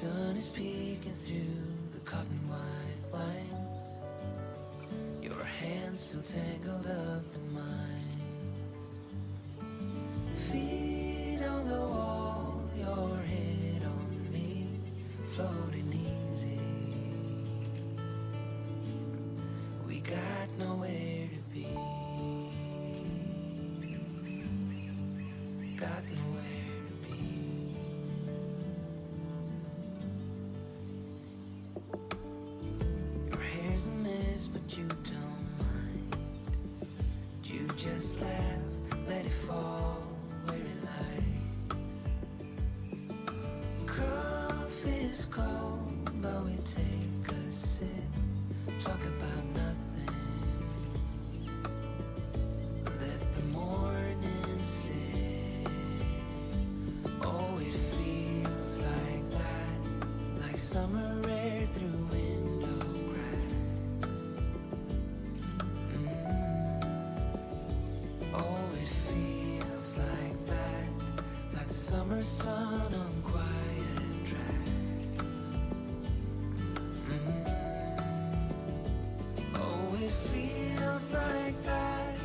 sun is peeking through the cotton white blinds. Your hands still tangled up in mine. Feet on the wall, your head on me, floating easy. We got nowhere to be. Got nowhere to be. Your hair's a mess, but you don't mind. You just laugh, let it fall where it lies. Coffee's cold, but we take a sip, talk about nothing. Let the morning slip. Oh, it feels like that, like summer air through window cracks. Oh, it feels like that, like summer sun on quiet tracks. Oh, it feels like that,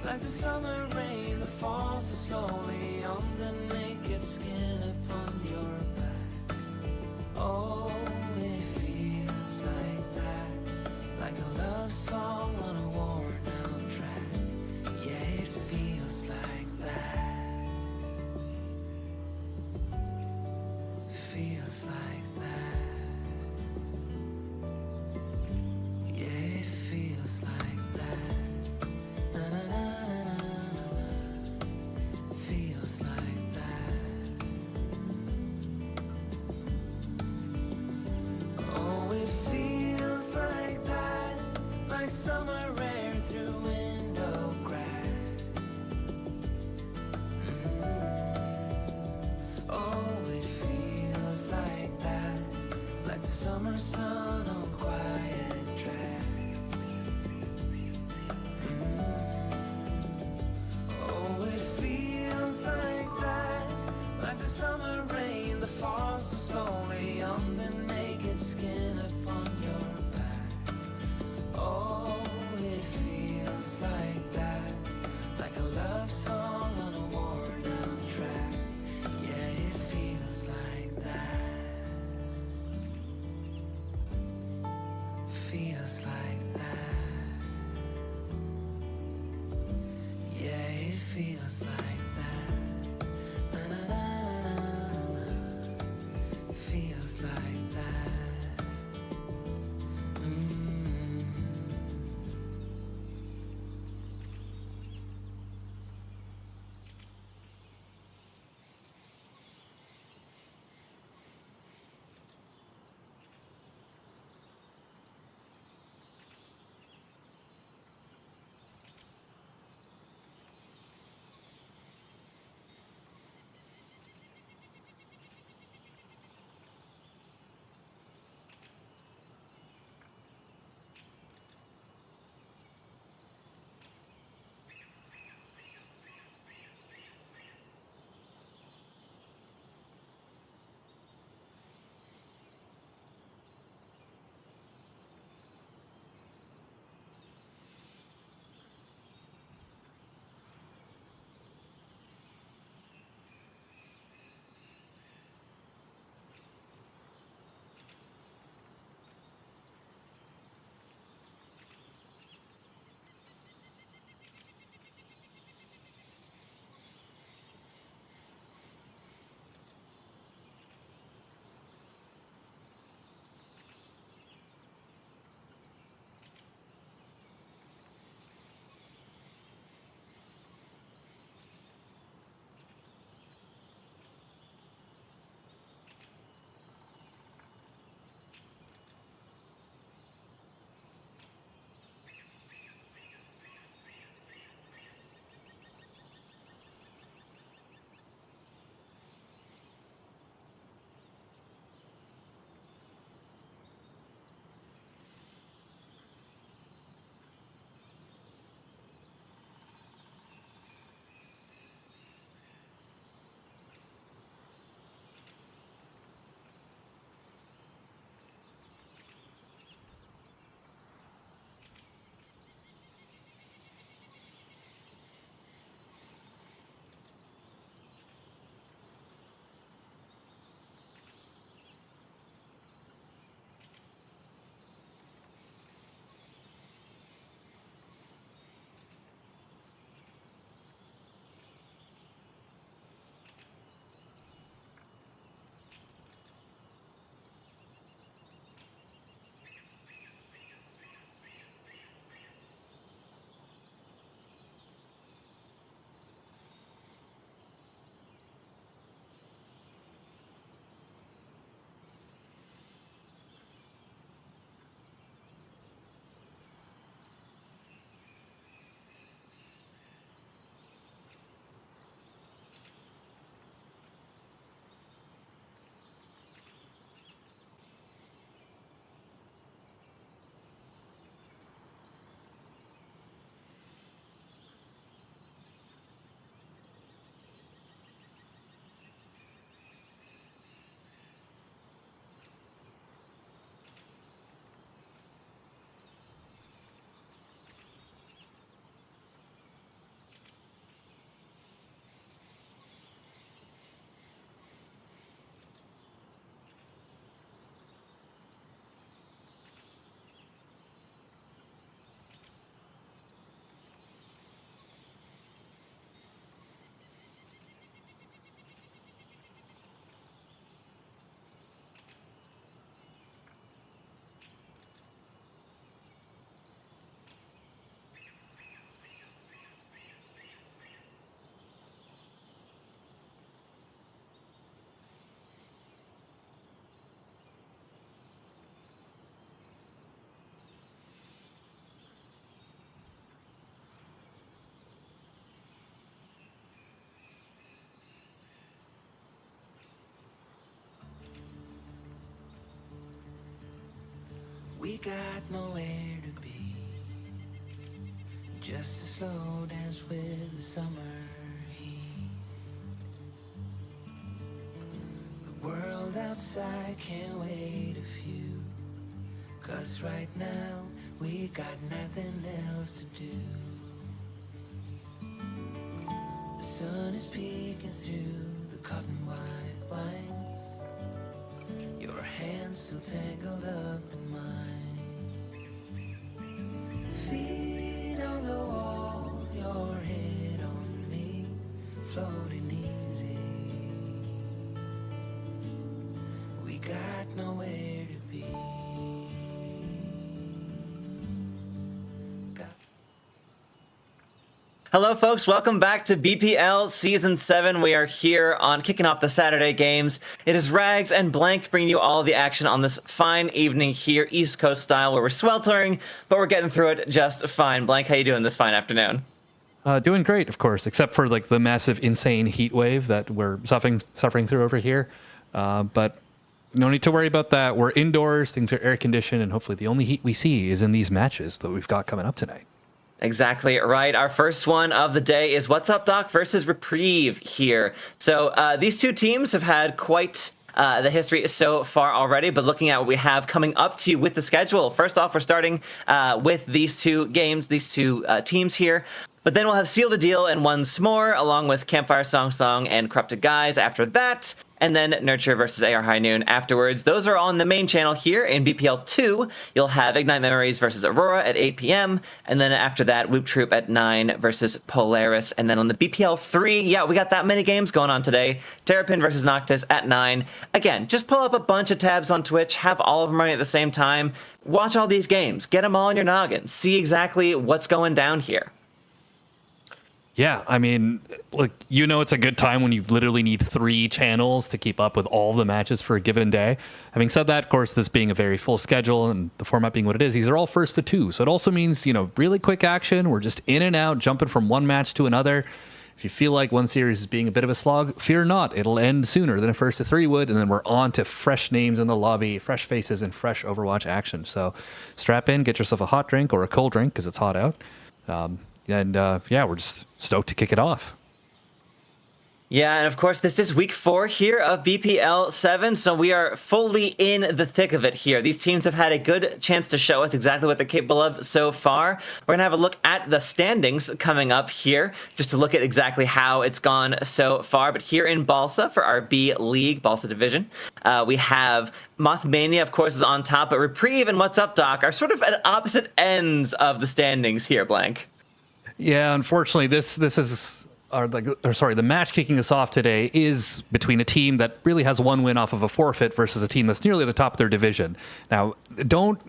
like the summer rain that falls so slowly on the naked skin upon your back. Oh, it feels like that, like a love song on a worn out track. Yeah, it feels like that. Feels like that. Yeah, it feels like that. Na na na na na na. Feels like that. Oh, it feels like that, like summer air through window cracks. Oh, it feels like that, like the summer sun on quiet tracks. Oh, it feels like that, like the summer rain that falls so slowly on the naked skin upon your back. Oh, it feels like that, like a love song on a worn out track. Yeah, it feels like that. Feels like that. Yeah, it feels like that. Na na na na na na. Feels like that. We got nowhere to be, just a slow dance with the summer heat. The world outside can't wait a few, 'cause right now we got nothing else to do. The sun is peeking through the cotton white blinds, your hands still tangled up in mine. Feet on the wall, your head on me, floating easy. We got nowhere to be. Hello, folks. Welcome back to BPL Season 7. We are here on kicking off the Saturday games. It is Rags and Blank bringing you all the action on this fine evening here, East Coast style, where we're sweltering, but we're getting through it just fine. Blank, how you doing this fine afternoon? Doing great, of course, except for like the massive, insane heat wave that we're suffering through over here. But no need to worry about that. We're indoors, things are air conditioned, and hopefully the only heat we see is in these matches that we've got coming up tonight. Exactly right. Our first one of the day is What's Up Doc versus Reprieve here. So these two teams have had quite the history so far already, but looking at what we have coming up to you with the schedule, first off, we're starting with these two games, these two teams here. But then we'll have Seal the Deal and Once More, along with Campfire Song and Corrupted Guise after that, and then Nurture versus AR High Noon afterwards. Those are on the main channel here. In BPL 2, you'll have Ignite Memories versus Aurora at 8 p.m., and then after that, Whoop Troop at 9 versus Polaris. And then on the BPL 3, yeah, we got that many games going on today. Terrapin versus Noctis at 9. Again, just pull up a bunch of tabs on Twitch, have all of them running at the same time, watch all these games, get them all in your noggin, see exactly what's going down here. Yeah, I mean, look, it's a good time when you literally need 3 channels to keep up with all the matches for a given day. Having said that, of course, this being a very full schedule and the format being what it is, these are all first to 2. So it also means, really quick action. We're just in and out, jumping from one match to another. If you feel like one series is being a bit of a slog, fear not. It'll end sooner than a first to 3 would, and then we're on to fresh names in the lobby, fresh faces, and fresh Overwatch action. So strap in, get yourself a hot drink or a cold drink because it's hot out. We're just stoked to kick it off. Yeah, and of course, this is week 4 here of BPL 7, so we are fully in the thick of it here. These teams have had a good chance to show us exactly what they're capable of so far. We're going to have a look at the standings coming up here, just to look at exactly how it's gone so far. But here in Balsa, for our B League, Balsa Division, we have Mothmania, of course, is on top, but Reprieve and What's Up Doc are sort of at opposite ends of the standings here, Blank. Yeah, unfortunately, the match kicking us off today is between a team that really has 1 win off of a forfeit versus a team that's nearly at the top of their division. Now, don't,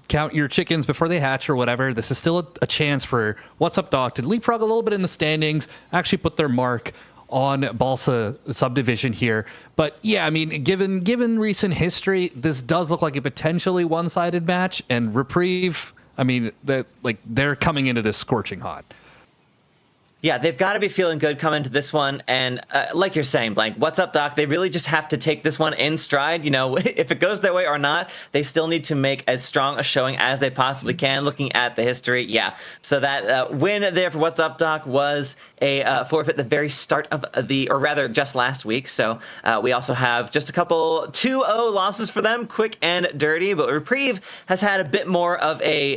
count your chickens before they hatch or whatever. This is still a chance for What's Up Doc to leapfrog a little bit in the standings, actually put their mark on Balsa subdivision here. But yeah, I mean, given recent history, this does look like a potentially one-sided match, and Reprieve, I mean, they're coming into this scorching hot. Yeah, they've got to be feeling good coming to this one. And like you're saying, Blank, What's Up, Doc? They really just have to take this one in stride. If it goes their way or not, they still need to make as strong a showing as they possibly can, looking at the history. Yeah, so that win there for What's Up, Doc was a forfeit at the very start of just last week. So we also have just a couple 2-0 losses for them, quick and dirty. But Reprieve has had a bit more of a,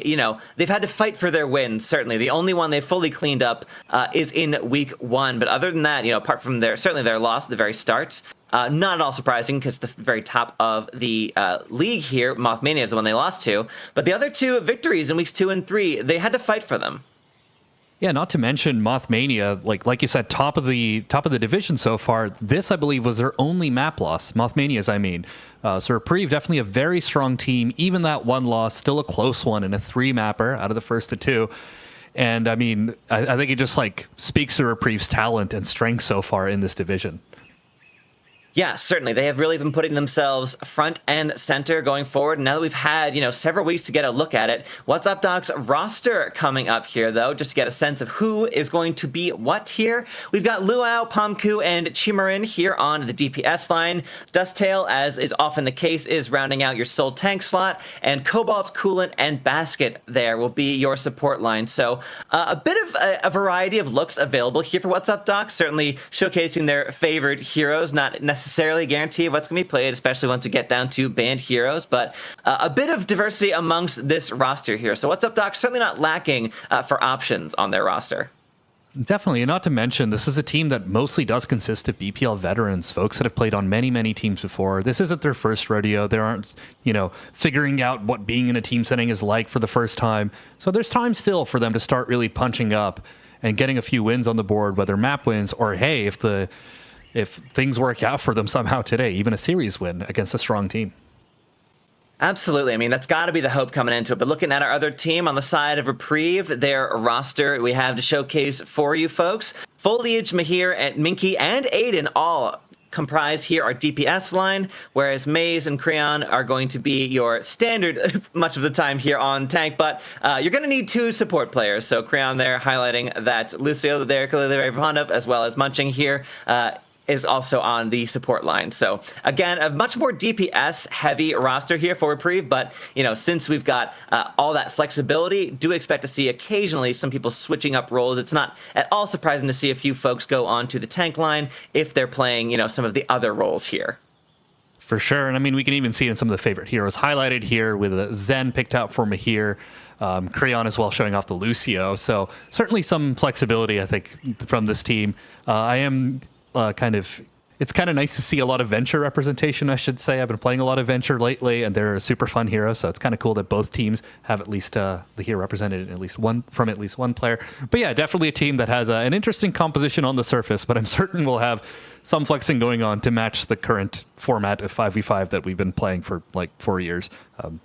they've had to fight for their wins, certainly. The only one they fully cleaned up is in week 1. But other than that, apart from their loss at the very start, not at all surprising because the very top of the league here, Mothmania is the one they lost to. But the other 2 victories in weeks 2 and 3, they had to fight for them. Yeah, not to mention Mothmania, like you said, top of the division so far. This, I believe, was their only map loss. Mothmania's, I mean. So Reprieve, definitely a very strong team. Even that 1 loss, still a close one in a 3-mapper out of the first to 2. And I mean, I think it just speaks to Reprieve's talent and strength so far in this division. Yeah, certainly. They have really been putting themselves front and center going forward. Now that we've had, several weeks to get a look at it, What's Up Doc's roster coming up here, though, just to get a sense of who is going to be what here. We've got Luau, Pomku, and Chimarin here on the DPS line. Dusttail, as is often the case, is rounding out your Soul Tank slot, and Cobalt, Coolant, and Basket there will be your support line. So a bit of a variety of looks available here for What's Up Doc, certainly showcasing their favored heroes, not necessarily guarantee what's going to be played, especially once we get down to banned heroes, but a bit of diversity amongst this roster here. So What's Up Doc certainly not lacking for options on their roster. Definitely, and not to mention, this is a team that mostly does consist of BPL veterans, folks that have played on many, many teams before. This isn't their first rodeo. They aren't, figuring out what being in a team setting is like for the first time. So there's time still for them to start really punching up and getting a few wins on the board, whether map wins or, hey, if things work out for them somehow today, even a series win against a strong team. Absolutely. I mean, that's got to be the hope coming into it. But looking at our other team on the side of Reprieve, their roster we have to showcase for you folks. Foliage, Mahir, and Minky, and Aiden all comprise here our DPS line, whereas Maze and Creon are going to be your standard much of the time here on tank, but you're going to need two support players. So Creon there highlighting that Lucio that they're clearly very fond of, as well as Munching here. Is also on the support line. So again, a much more DPS heavy roster here for Reprieve, but since we've got all that flexibility, do expect to see occasionally some people switching up roles. It's not at all surprising to see a few folks go on to the tank line if they're playing, some of the other roles here. For sure. And I mean, we can even see in some of the favorite heroes highlighted here with Zen picked out for Mahir, Creon as well showing off the Lucio. So certainly some flexibility, I think, from this team. I am it's kind of nice to see a lot of Venture representation, I should say. I've been playing a lot of Venture lately, and they're a super fun hero, so it's kind of cool that both teams have at least the hero represented in at least one player. But yeah, definitely a team that has an interesting composition on the surface, but I'm certain we'll have some flexing going on to match the current format of 5v5 that we've been playing for like 4 years.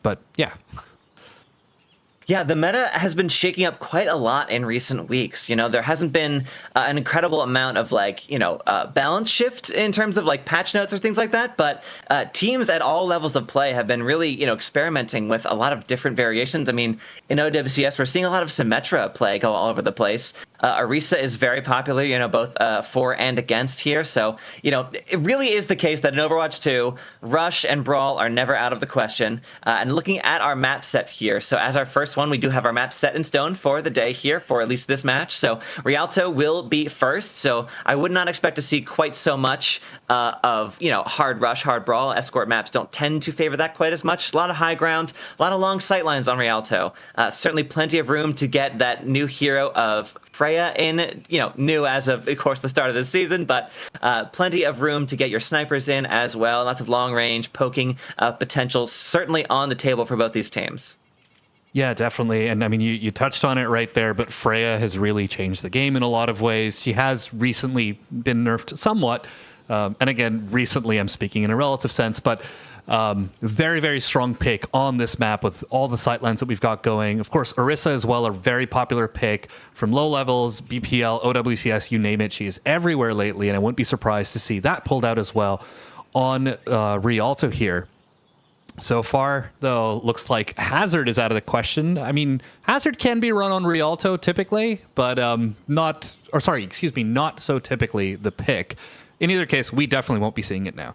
But yeah. Yeah, the meta has been shaking up quite a lot in recent weeks. There hasn't been an incredible amount of balance shift in terms of patch notes or things like that. But teams at all levels of play have been really, experimenting with a lot of different variations. I mean, in OWCS, we're seeing a lot of Symmetra play go all over the place. Arisa is very popular, both for and against here. So, it really is the case that in Overwatch 2, Rush and Brawl are never out of the question. And looking at our map set here, so as our first one, we do have our map set in stone for the day here for at least this match. So Rialto will be first. So I would not expect to see quite so much of, hard rush, hard brawl. Escort maps don't tend to favor that quite as much. A lot of high ground, a lot of long sight lines on Rialto. Certainly plenty of room to get that new hero of Freya in, new as of course, the start of the season, but plenty of room to get your snipers in as well. Lots of long range poking potential certainly on the table for both these teams. Yeah, definitely. And I mean, you touched on it right there, but Freya has really changed the game in a lot of ways. She has recently been nerfed somewhat. And again, recently I'm speaking in a relative sense, but very, very strong pick on this map with all the sightlines that we've got going. Of course, Arisa as well, a very popular pick from low levels, BPL, OWCS, you name it. She is everywhere lately, and I wouldn't be surprised to see that pulled out as well on Rialto here. So far, though, looks like Hazard is out of the question. I mean, Hazard can be run on Rialto typically, but not so typically the pick. In either case, we definitely won't be seeing it now.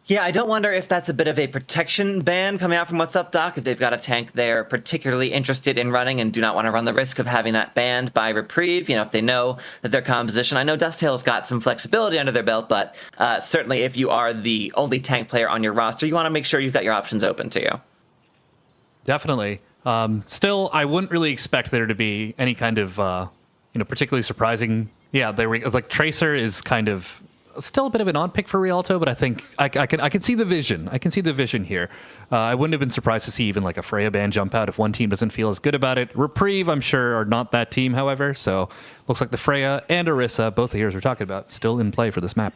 Yeah, I don't wonder if that's a bit of a protection ban coming out from What's Up Doc, if they've got a tank they're particularly interested in running and do not want to run the risk of having that banned by Reprieve, if they know that their composition. I know Dusttail's got some flexibility under their belt, but certainly if you are the only tank player on your roster, you want to make sure you've got your options open to you. Definitely. Still, I wouldn't really expect there to be any kind of, particularly surprising. Yeah, Tracer is kind of still a bit of an odd pick for Rialto, but I think I can see the vision. I can see the vision here. I wouldn't have been surprised to see even like a Freya ban jump out if one team doesn't feel as good about it. Reprieve, I'm sure, are not that team, however. So looks like the Freya and Arisa, both the heroes we're talking about, still in play for this map.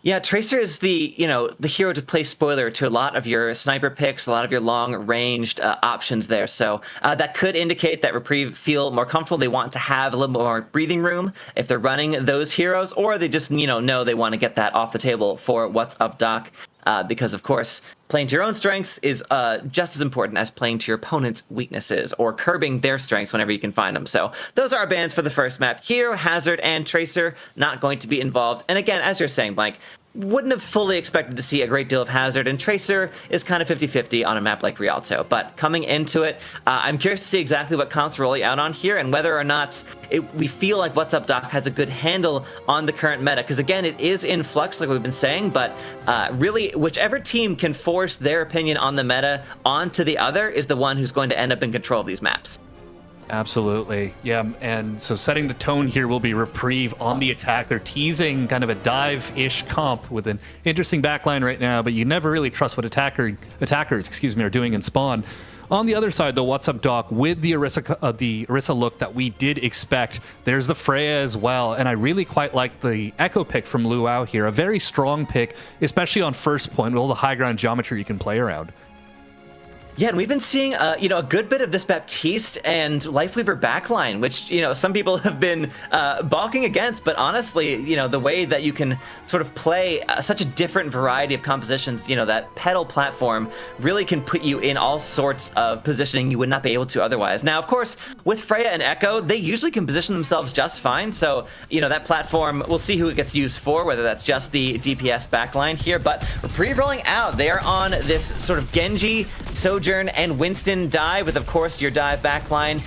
Yeah, Tracer is the, the hero to play spoiler to a lot of your sniper picks, a lot of your long-ranged options there. So that could indicate that Reprieve feel more comfortable. They want to have a little more breathing room if they're running those heroes, or they just, know they want to get that off the table for What's Up Doc. Because, of course, playing to your own strengths is just as important as playing to your opponent's weaknesses or curbing their strengths whenever you can find them. So those are our bans for the first map. Hero, Hazard, and Tracer not going to be involved. And again, as you're saying, Blank, wouldn't have fully expected to see a great deal of Hazard, and Tracer is kind of 50-50 on a map like Rialto. But coming into it, I'm curious to see exactly what counts rolling out on here and whether or not we feel like What's Up Doc has a good handle on the current meta. Because again, it is in flux, like we've been saying, but really, whichever team can force their opinion on the meta onto the other is the one who's going to end up in control of these maps. Absolutely. Yeah, and so setting the tone here will be Reprieve on the attack. They're teasing kind of a dive-ish comp with an interesting backline right now, but you never really trust what attackers are doing in spawn. On the other side, though, What's Up Doc with the Orisa look that we did expect. There's the Freya as well, and I really quite like the Echo pick from Luau here. A very strong pick, especially on first point with all the high ground geometry you can play around. Yeah, and we've been seeing, a good bit of this Baptiste and Lifeweaver backline, which, some people have been balking against. But honestly, the way that you can sort of play such a different variety of compositions, that pedal platform really can put you in all sorts of positioning you would not be able to otherwise. Now, of course, with Freya and Echo, they usually can position themselves just fine. So, that platform, we'll see who it gets used for, whether that's just the DPS backline here. But Reprieve rolling out, they are on this sort of Genji, Sojourn, and Winston dive with, of course, your dive backline.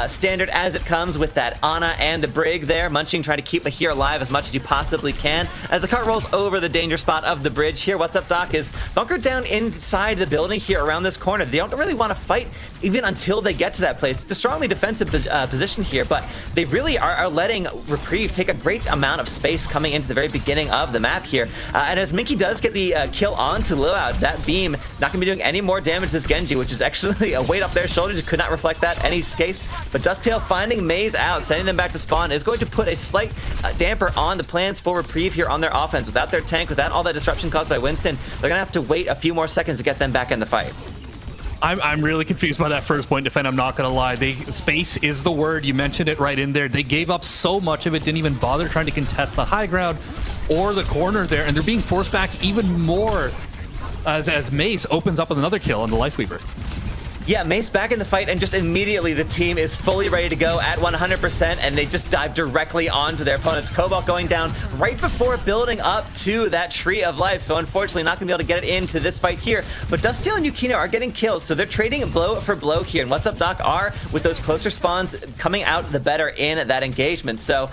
Standard as it comes with that Ana and the Brig there. Munching trying to keep a here alive as much as you possibly can. As the cart rolls over the danger spot of the bridge here, What's Up Doc is bunkered down inside the building here around this corner. They don't really want to fight even until they get to that place. It's a strongly defensive position here, but they really are letting Reprieve take a great amount of space coming into the very beginning of the map here. And as Minky does get the kill onto Luau, that beam not going to be doing any more damage to this Genji, which is actually a weight off their shoulders. Could not reflect that any case. But Dusttail finding Maze out, sending them back to spawn, is going to put a slight damper on the plans for Reprieve here on their offense. Without their tank, without all that disruption caused by Winston, they're going to have to wait a few more seconds to get them back in the fight. I'm really confused by that first point defend. I'm not going to lie. Space is the word. You mentioned it right in there. They gave up so much of it, didn't even bother trying to contest the high ground or the corner there, and they're being forced back even more as Mace opens up with another kill on the Lifeweaver. Yeah, Mace back in the fight, and just immediately the team is fully ready to go at 100%, and they just dive directly onto their opponents. Cobalt going down right before building up to that Tree of Life, so unfortunately not going to be able to get it into this fight here. But Dusttail and Yukino are getting kills, so they're trading blow for blow here, and What's Up Doc are, with those closer spawns, coming out the better in that engagement. So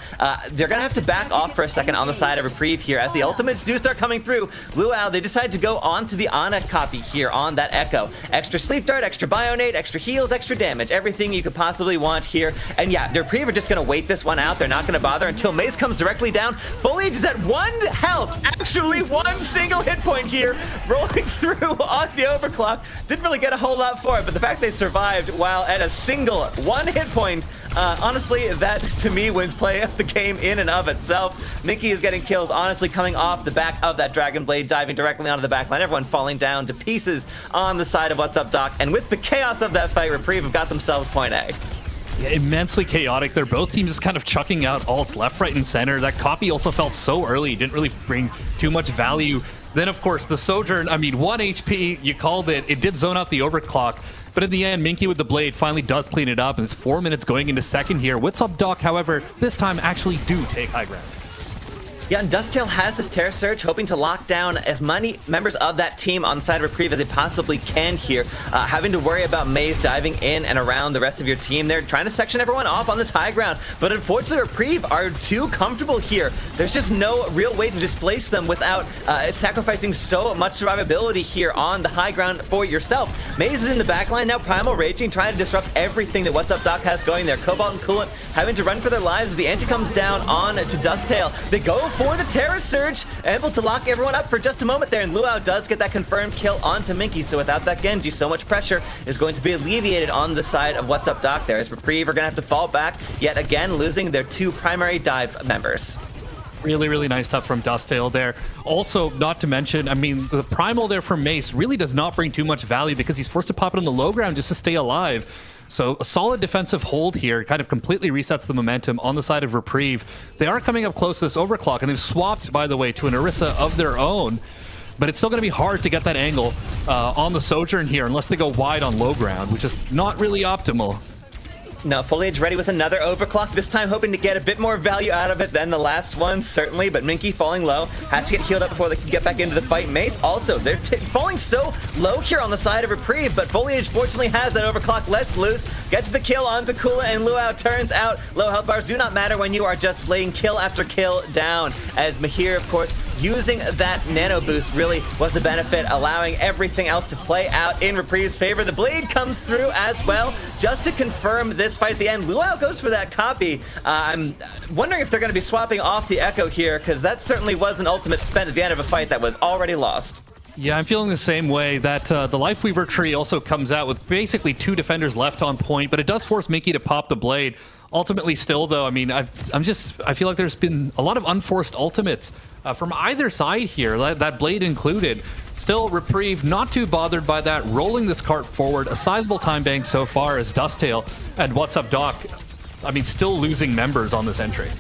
they're going to have to back off for a second on the side of Reprieve here. As the ultimates do start coming through, Luau, they decide to go onto the Ana copy here on that Echo. Extra Sleep Dart, extra Bionade, extra heals, extra damage, everything you could possibly want here. And yeah, their Reprieve are just going to wait this one out. They're not going to bother until Mace comes directly down. Foliage is at 1 health, actually 1 single hit point here, rolling through on the overclock. Didn't really get a whole lot for it, but the fact they survived while at a single 1 hit point, honestly, that to me wins play of the game in and of itself. Minky is getting kills, honestly, coming off the back of that Dragon Blade, diving directly onto the backline. Everyone falling down to pieces on the side of What's Up Doc. And with the chaos of that fight, Reprieve have got themselves point A. Yeah, immensely chaotic. They're both teams just kind of chucking out ults left, right, and center. That copy also felt so early. Didn't really bring too much value. Then, of course, the Sojourn, 1 HP, you called it. It did zone out the overclock. But in the end, Minky with the blade finally does clean it up, and it's 4 minutes going into second here. What's Up Doc, however, this time actually do take high ground. Yeah, and Dusttail has this Terror Surge, hoping to lock down as many members of that team on the side of Reprieve as they possibly can here. Having to worry about Maze diving in and around the rest of your team. They're trying to section everyone off on this high ground, but unfortunately Reprieve are too comfortable here. There's just no real way to displace them without sacrificing so much survivability here on the high ground for yourself. Maze is in the backline now, Primal Raging, trying to disrupt everything that What's Up Doc has going there. Cobalt and Coolant having to run for their lives as the anti comes down on to Dusttail. They go for the Terror Surge, able to lock everyone up for just a moment there, and Luau does get that confirmed kill onto Minky, so without that Genji, so much pressure is going to be alleviated on the side of What's Up Doc there, as Reprieve are going to have to fall back, yet again losing their 2 primary dive members. Really, really nice stuff from Dustale there. Also, not to mention, I mean, the primal there from Mace really does not bring too much value because he's forced to pop it on the low ground just to stay alive. So a solid defensive hold here kind of completely resets the momentum on the side of Reprieve. They are coming up close to this overclock, and they've swapped, by the way, to an Orisa of their own. But it's still going to be hard to get that angle on the Sojourn here unless they go wide on low ground, which is not really optimal. No, Foliage ready with another overclock, this time hoping to get a bit more value out of it than the last one, certainly, but Minky falling low, has to get healed up before they can get back into the fight. Mace also, they're falling so low here on the side of Reprieve, but Foliage fortunately has that overclock, lets loose, gets the kill onto Kula and Luau. Turns out low health bars do not matter when you are just laying kill after kill down, as Mahir, of course, using that nano boost really was the benefit, allowing everything else to play out in Reprieve's favor. The blade comes through as well, just to confirm this fight at the end. Luau goes for that copy. I'm wondering if they're going to be swapping off the Echo here, because that certainly was an ultimate spent at the end of a fight that was already lost. Yeah, I'm feeling the same way. That the Lifeweaver tree also comes out with basically 2 defenders left on point, but it does force Minky to pop the blade. Ultimately, still though, I mean, I feel like there's been a lot of unforced ultimates from either side here, that blade included. Still, Reprieve not too bothered by that, rolling this cart forward. A sizable time bank so far as Dustale and What's Up Doc, I mean, still losing members on this entry.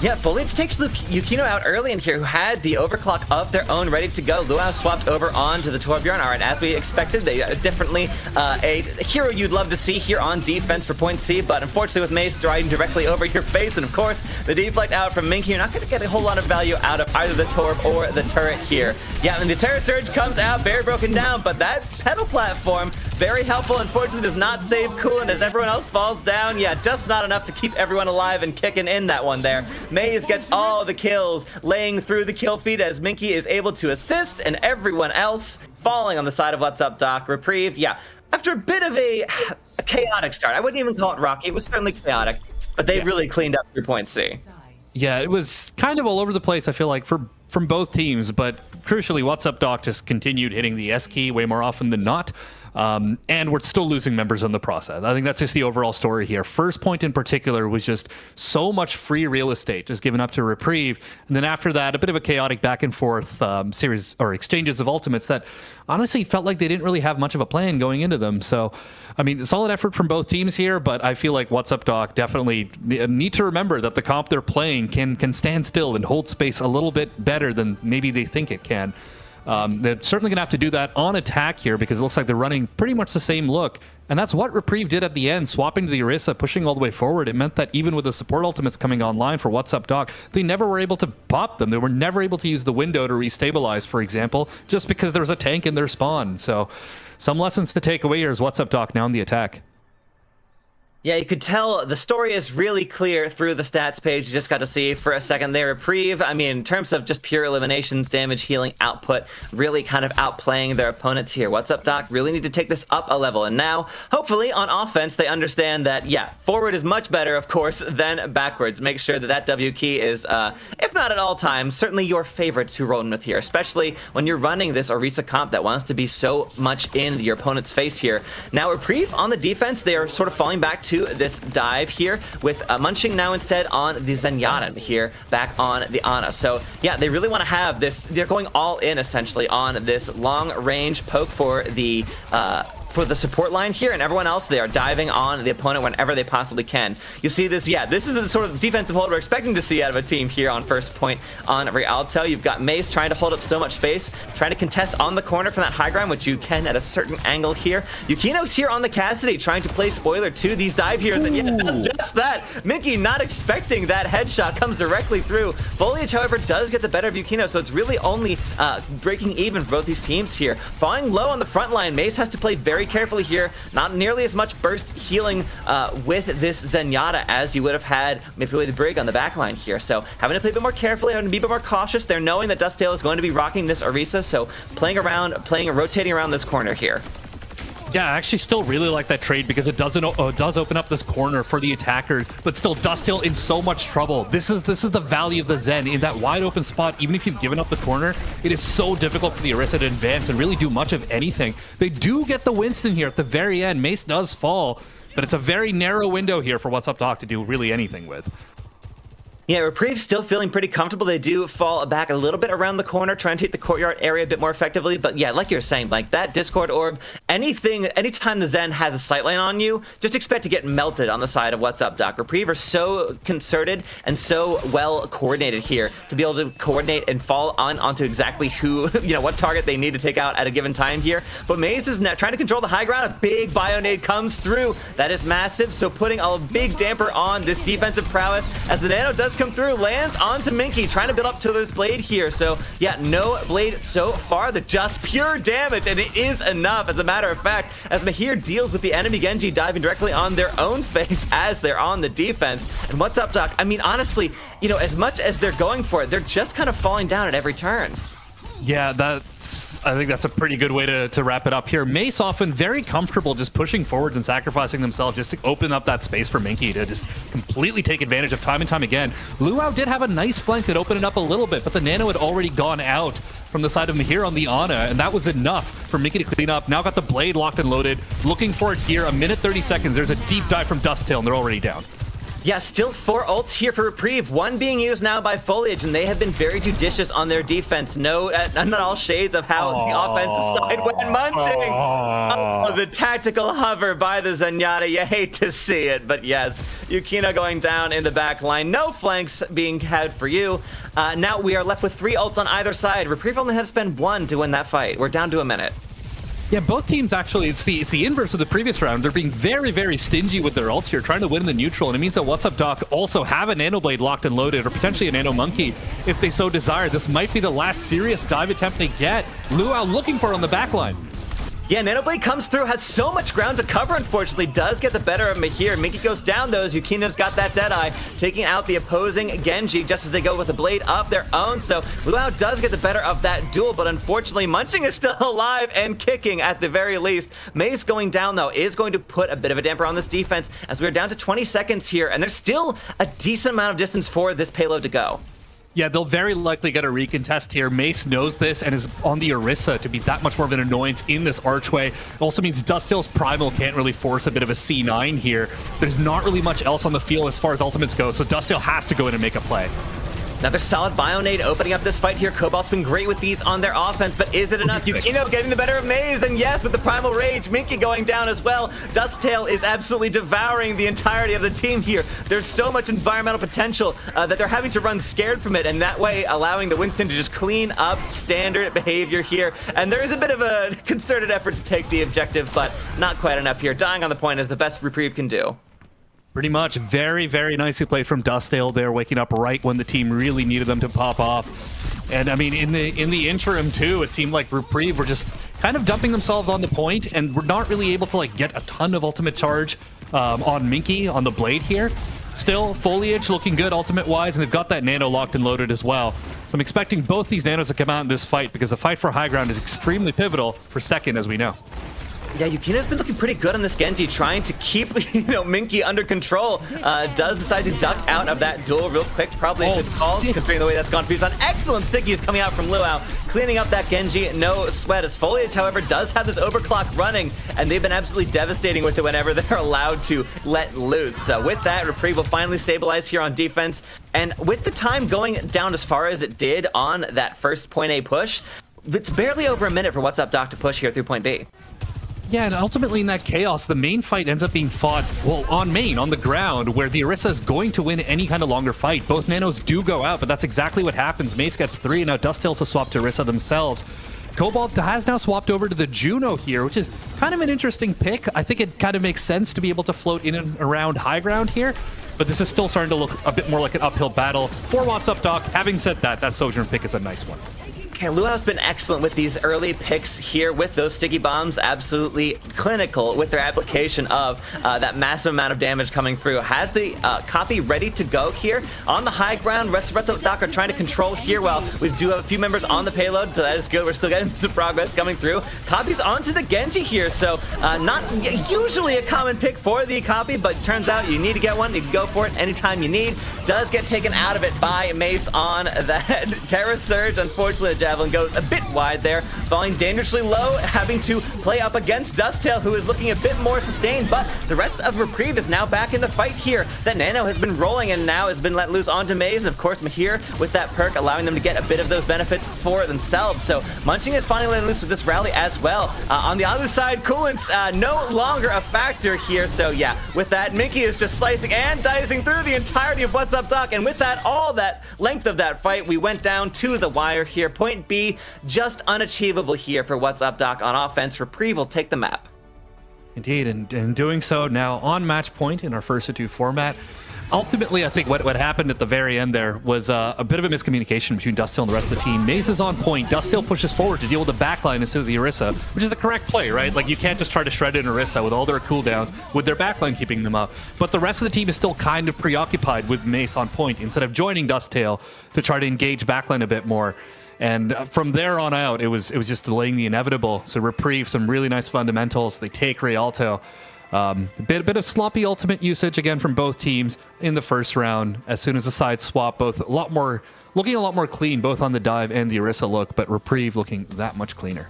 Yeah, Foliage takes Yukino out early in here, who had the overclock of their own ready to go. Luau swapped over onto the Torbjorn. All right, as we expected, they definitely a hero you'd love to see here on defense for point C, but unfortunately with Mace riding directly over your face, and of course, the deflect out from Minky, you're not going to get a whole lot of value out of either the Torb or the turret here. Yeah, and the Terror Surge comes out, very broken down, but that pedal platform, very helpful. Unfortunately, does not save Coolant as everyone else falls down. Yeah, just not enough to keep everyone alive and kicking in that one there. Maze gets all the kills, laying through the kill feed as Minky is able to assist, and everyone else falling on the side of What's Up Doc. Reprieve, yeah, after a bit of a chaotic start. I wouldn't even call it rocky. It was certainly chaotic, but they really cleaned up through point C. Yeah, it was kind of all over the place, I feel like, from both teams, but crucially, What's Up Doc just continued hitting the S key way more often than not. And we're still losing members in the process. I think that's just the overall story here. First point in particular was just so much free real estate just given up to Reprieve. And then after that, a bit of a chaotic back and forth series or exchanges of ultimates that honestly felt like they didn't really have much of a plan going into them. So, I mean, solid effort from both teams here, but I feel like What's Up Doc definitely need to remember that the comp they're playing can stand still and hold space a little bit better than maybe they think it can. They're certainly going to have to do that on attack here because it looks like they're running pretty much the same look. And that's what Reprieve did at the end, swapping to the Orisa, pushing all the way forward. It meant that even with the support ultimates coming online for What's Up Doc, they never were able to pop them. They were never able to use the window to restabilize, for example, just because there was a tank in their spawn. So some lessons to take away here is What's Up Doc now on the attack. Yeah, you could tell the story is really clear through the stats page. You just got to see for a second there. Reprieve, I mean, in terms of just pure eliminations, damage, healing, output, really kind of outplaying their opponents here. What's Up Doc really need to take this up a level. And now, hopefully, on offense, they understand that, yeah, forward is much better, of course, than backwards. Make sure that that W key is, if not at all times, certainly your favorite to roll in with here, especially when you're running this Orisa comp that wants to be so much in your opponent's face here. Now, Reprieve on the defense, they are sort of falling back to this dive here with Munching now instead on the Zenyatta here back on the Ana. So yeah, they really want to have this, they're going all in essentially on this long range poke for the support line here, and everyone else, they are diving on the opponent whenever they possibly can. You see this, yeah, this is the sort of defensive hold we're expecting to see out of a team here on first point on Rialto. You've got Mace trying to hold up so much space, trying to contest on the corner from that high ground, which you can at a certain angle here. Yukino's here on the Cassidy, trying to play spoiler to these dive heroes, and yeah, that's just that. Minky not expecting that headshot, comes directly through. Foliage, however, does get the better of Yukino, so it's really only breaking even for both these teams here. Falling low on the front line, Mace has to play very carefully here, not nearly as much burst healing with this Zenyatta as you would have had maybe with the Brig on the back line here. So having to play a bit more carefully, having to be a bit more cautious. They're knowing that Dustale is going to be rocking this Orisa, so playing around, rotating around this corner here. Yeah, I actually still really like that trade because it does open up this corner for the attackers, but still Dustale in so much trouble. This is the value of the Zen in that wide open spot. Even if you've given up the corner, it is so difficult for the Orisa to advance and really do much of anything. They do get the Winston here at the very end. Mace does fall, but it's a very narrow window here for What's Up Doc to do really anything with. Yeah, Reprieve still feeling pretty comfortable. They do fall back a little bit around the corner, trying to hit the courtyard area a bit more effectively. But yeah, like you're saying, like that Discord orb, anytime the Zen has a sightline on you, just expect to get melted on the side of What's Up, Doc. Reprieve are so concerted and so well coordinated here to be able to coordinate and fall onto exactly who, what target they need to take out at a given time here. But Maze is now trying to control the high ground. A big Bionade comes through. That is massive. So putting a big damper on this defensive prowess as the Nano does come through, lands onto Minky, trying to build up to this blade here. So yeah, no blade so far, the just pure damage, and it is enough. As a matter of fact, as Mahir deals with the enemy Genji diving directly on their own face as they're on the defense. And What's Up, Doc? I mean, honestly, as much as they're going for it, they're just kind of falling down at every turn. Yeah, I think that's a pretty good way to wrap it up here. Mace often very comfortable just pushing forwards and sacrificing themselves just to open up that space for Minky to just completely take advantage of time and time again. Luau did have a nice flank that opened it up a little bit, but the Nano had already gone out from the side of Mahir on the Ana, and that was enough for Minky to clean up. Now got the blade locked and loaded, looking for it here. A minute 30 seconds. There's a deep dive from Dusttail, and they're already down. Yeah, still 4 ults here for Reprieve. 1 being used now by Foliage, and they have been very judicious on their defense. No, not all shades of how the offensive side went munching. Oh, the tactical hover by the Zenyatta. You hate to see it, but yes, Yukino going down in the back line. No flanks being had for you. Now we are left with 3 ults on either side. Reprieve only had to spend 1 to win that fight. We're down to a minute. Yeah, both teams actually, it's the inverse of the previous round. They're being very, very stingy with their ults here, trying to win in the neutral, and it means that What's Up, Doc also have a Nano Blade locked and loaded, or potentially a Nano Monkey if they so desire. This might be the last serious dive attempt they get. Luau looking for it on the backline. Yeah, Nanoblade comes through, has so much ground to cover, unfortunately, does get the better of Mahir. Minky goes down, though, as Yukino's got that Deadeye, taking out the opposing Genji just as they go with a blade of their own. So Luau does get the better of that duel, but unfortunately, Munching is still alive and kicking at the very least. Mace going down, though, is going to put a bit of a damper on this defense as we're down to 20 seconds here, and there's still a decent amount of distance for this payload to go. Yeah, they'll very likely get a recontest here. Mace knows this and is on the Orisa to be that much more of an annoyance in this archway. It also means Dusttail's Primal can't really force a bit of a C9 here. There's not really much else on the field as far as ultimates go, so Dusttail has to go in and make a play. Another solid Bionade opening up this fight here. Cobalt's been great with these on their offense, but is it enough? Yukino getting the better of Maze, and yes, with the Primal Rage, Minky going down as well. Dusttail is absolutely devouring the entirety of the team here. There's so much environmental potential that they're having to run scared from it, and that way allowing the Winston to just clean up standard behavior here. And there is a bit of a concerted effort to take the objective, but not quite enough here. Dying on the point is the best Reprieve can do. Pretty much. Very, very nicely played from Dusttail there, waking up right when the team really needed them to pop off. And I mean, in the interim too, it seemed like Reprieve were just kind of dumping themselves on the point, and we're not really able to get a ton of ultimate charge on Minky on the blade here. Still, Foliage looking good ultimate-wise, and they've got that Nano locked and loaded as well. So I'm expecting both these Nanos to come out in this fight, because the fight for high ground is extremely pivotal for second, as we know. Yeah, Yukino's been looking pretty good on this Genji, trying to keep, Minky under control. Does decide to duck out of that duel real quick. Probably a good call, considering the way that's gone. Fused on excellent stickies coming out from Luau, cleaning up that Genji. No sweat, as Foliage, however, does have this overclock running, and they've been absolutely devastating with it whenever they're allowed to let loose. So with that, Reprieve will finally stabilize here on defense. And with the time going down as far as it did on that first point A push, it's barely over a minute for What's Up, Doc to push here through point B. Yeah, and ultimately in that chaos, the main fight ends up being fought, well, on main, on the ground, where the Orisa is going to win any kind of longer fight. Both Nanos do go out, but that's exactly what happens. Mace gets 3, and now Dusttail's to swap to Orisa themselves. Cobalt has now swapped over to the Juno here, which is kind of an interesting pick. I think it kind of makes sense to be able to float in and around high ground here, but this is still starting to look a bit more like an uphill battle for What's Up, Doc. Having said that, that Sojourn pick is a nice one. Okay, Luau's been excellent with these early picks here with those sticky bombs. Absolutely clinical with their application of that massive amount of damage coming through. Has the copy ready to go here on the high ground. Rest of Doc are trying to control here. Well, we do have a few members on the payload, so that is good. We're still getting some progress coming through. Copy's onto the Genji here, so not usually a common pick for the copy, but turns out you need to get one. You can go for it anytime you need. Does get taken out of it by Mace on that Terra Surge. Unfortunately, the Javelin goes a bit wide there, falling dangerously low, having to play up against Dusttail, who is looking a bit more sustained, but the rest of Reprieve is now back in the fight here. That Nano has been rolling and now has been let loose onto Maze, and of course Mahir with that perk allowing them to get a bit of those benefits for themselves. So Munching is finally letting loose with this rally as well. On the other side, Coolant's no longer a factor here, so yeah, with that, Minky is just slicing and dicing through the entirety of What's Up Doc, and with that, all that length of that fight, we went down to the wire here. Point B, just unachievable here for What's Up Doc on offense. Reprieve will take the map. Indeed, and in doing so now on match point in our first of two format. Ultimately, I think what happened at the very end there was a bit of a miscommunication between Dusttail and the rest of the team. Maze is on point. Dusttail pushes forward to deal with the backline instead of the Orisa, which is the correct play, right? Like, you can't just try to shred in Orisa with all their cooldowns with their backline keeping them up. But the rest of the team is still kind of preoccupied with Mace on point instead of joining Dusttail to try to engage backline a bit more. And from there on out, it was just delaying the inevitable. So Reprieve, some really nice fundamentals. They take Rialto. A bit of sloppy ultimate usage again from both teams in the first round. As soon as the sides swap, both looking a lot more clean, both on the dive and the Orisa look, but Reprieve looking that much cleaner.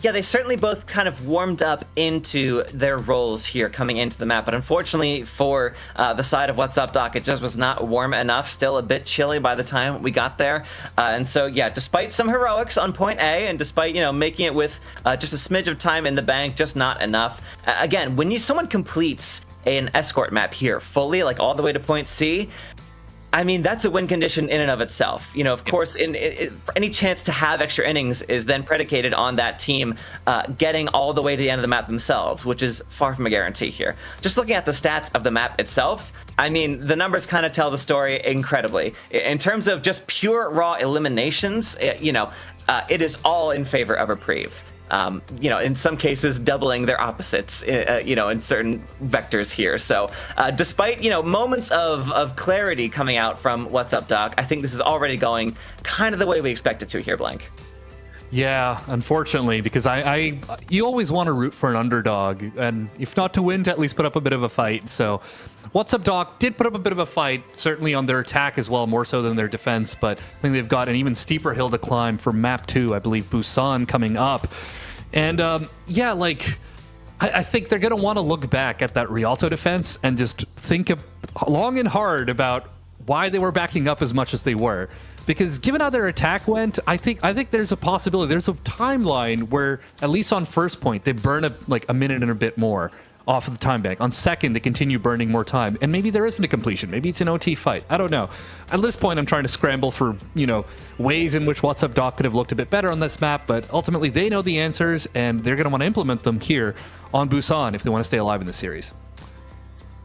Yeah, they certainly both kind of warmed up into their roles here coming into the map, but unfortunately for the side of What's Up Doc, it just was not warm enough, still a bit chilly by the time we got there. And so, yeah, despite some heroics on point A, and despite, you know, making it with just a smidge of time in the bank, just not enough. Again, when someone completes an escort map here fully, like all the way to point C, I mean, that's a win condition in and of itself. You know, of course, any chance to have extra innings is then predicated on that team getting all the way to the end of the map themselves, which is far from a guarantee here. Just looking at the stats of the map itself, I mean, the numbers kind of tell the story incredibly. In terms of just pure raw eliminations, it is all in favor of Reprieve. In some cases doubling their opposites, in certain vectors here. So despite, moments of clarity coming out from What's Up Doc, I think this is already going kind of the way we expect it to here, Blank. Yeah, unfortunately, because you always want to root for an underdog, and if not to win, to at least put up a bit of a fight. So What's Up Doc did put up a bit of a fight, certainly on their attack as well, more so than their defense, but I think they've got an even steeper hill to climb for map 2, I believe Busan coming up. And I think they're going to want to look back at that Rialto defense and just think long and hard about why they were backing up as much as they were. Because given how their attack went, I think there's a possibility, there's a timeline where, at least on first point, they burn a minute and a bit more off of the time bank. On second, they continue burning more time. And maybe there isn't a completion. Maybe it's an OT fight. I don't know. At this point, I'm trying to scramble for, ways in which What's Up Doc could have looked a bit better on this map, but ultimately they know the answers, and they're going to want to implement them here on Busan if they want to stay alive in the series.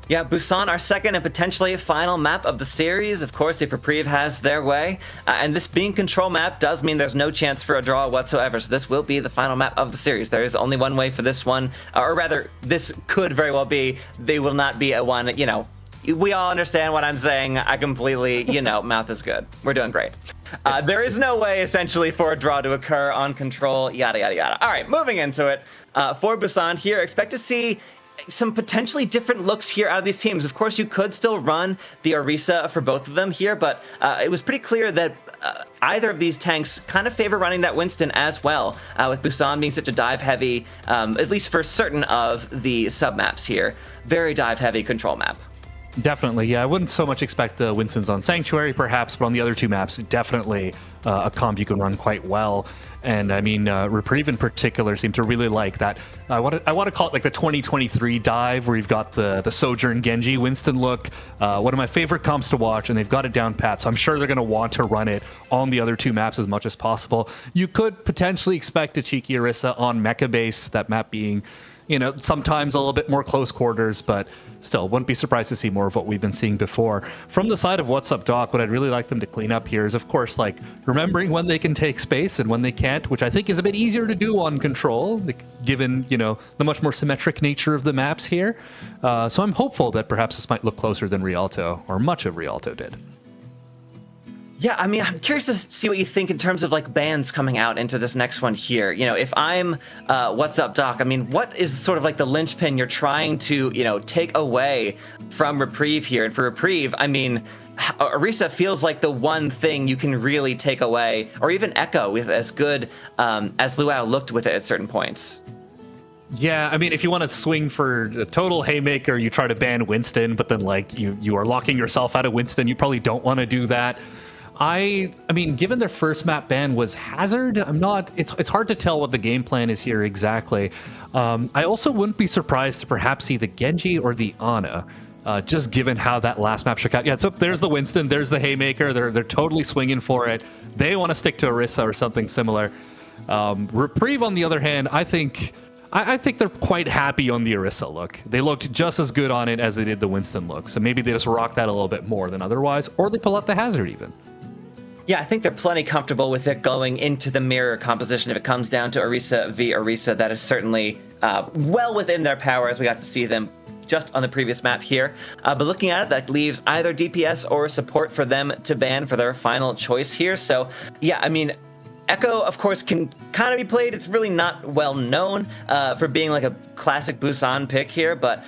Yeah, Busan, our second and potentially final map of the series. Of course, if Reprieve has their way. And this being control map does mean there's no chance for a draw whatsoever. So this will be the final map of the series. There is only one way for this one. Or rather, this could very well be. They will not be a one, we all understand what I'm saying. I completely, mouth is good. We're doing great. There is no way, essentially, for a draw to occur on control, yada, yada, yada. All right, moving into it. For Busan here, expect to see some potentially different looks here out of these teams. Of course, you could still run the Orisa for both of them here, but it was pretty clear that either of these tanks kind of favor running that Winston as well, with Busan being such a dive-heavy, at least for certain of the sub-maps here, very dive-heavy control map. Definitely, yeah. I wouldn't so much expect the Winstons on Sanctuary, perhaps, but on the other two maps, definitely a comp you can run quite well. And I mean, Reprieve in particular seemed to really like that. I want to call it like the 2023 dive, where you've got the Sojourn Genji Winston look. One of my favorite comps to watch, and they've got it down pat. So I'm sure they're going to want to run it on the other two maps as much as possible. You could potentially expect a cheeky Orisa on Mecha Base, that map being, sometimes a little bit more close quarters, but still, wouldn't be surprised to see more of what we've been seeing before. From the side of What's Up Doc, what I'd really like them to clean up here is, of course, remembering when they can take space and when they can't, which I think is a bit easier to do on control, given, the much more symmetric nature of the maps here. So I'm hopeful that perhaps this might look closer than Rialto, or much of Rialto did. Yeah, I mean, I'm curious to see what you think in terms of bans coming out into this next one here. If I'm What's Up Doc, I mean, what is sort of the linchpin you're trying to, take away from Reprieve here? And for Reprieve, I mean, Orisa feels like the one thing you can really take away, or even Echo with as good as Luau looked with it at certain points. Yeah, I mean, if you want to swing for a total haymaker, you try to ban Winston, but then like you are locking yourself out of Winston. You probably don't want to do that. I mean, given their first map ban was Hazard, it's hard to tell what the game plan is here exactly. I also wouldn't be surprised to perhaps see the Genji or the Ana, just given how that last map shook out. Yeah, so there's the Winston, there's the haymaker. They're totally swinging for it. They want to stick to Orisa or something similar. Reprieve, on the other hand, I think they're quite happy on the Orisa look. They looked just as good on it as they did the Winston look. So maybe they just rock that a little bit more than otherwise, or they pull out the Hazard even. Yeah, I think they're plenty comfortable with it going into the mirror composition. If it comes down to Orisa v Orisa, that is certainly well within their power, as we got to see them just on the previous map here. But looking at it, that leaves either DPS or support for them to ban for their final choice here. So yeah, I mean, Echo, of course, can kind of be played. It's really not well known for being like a classic Busan pick here, but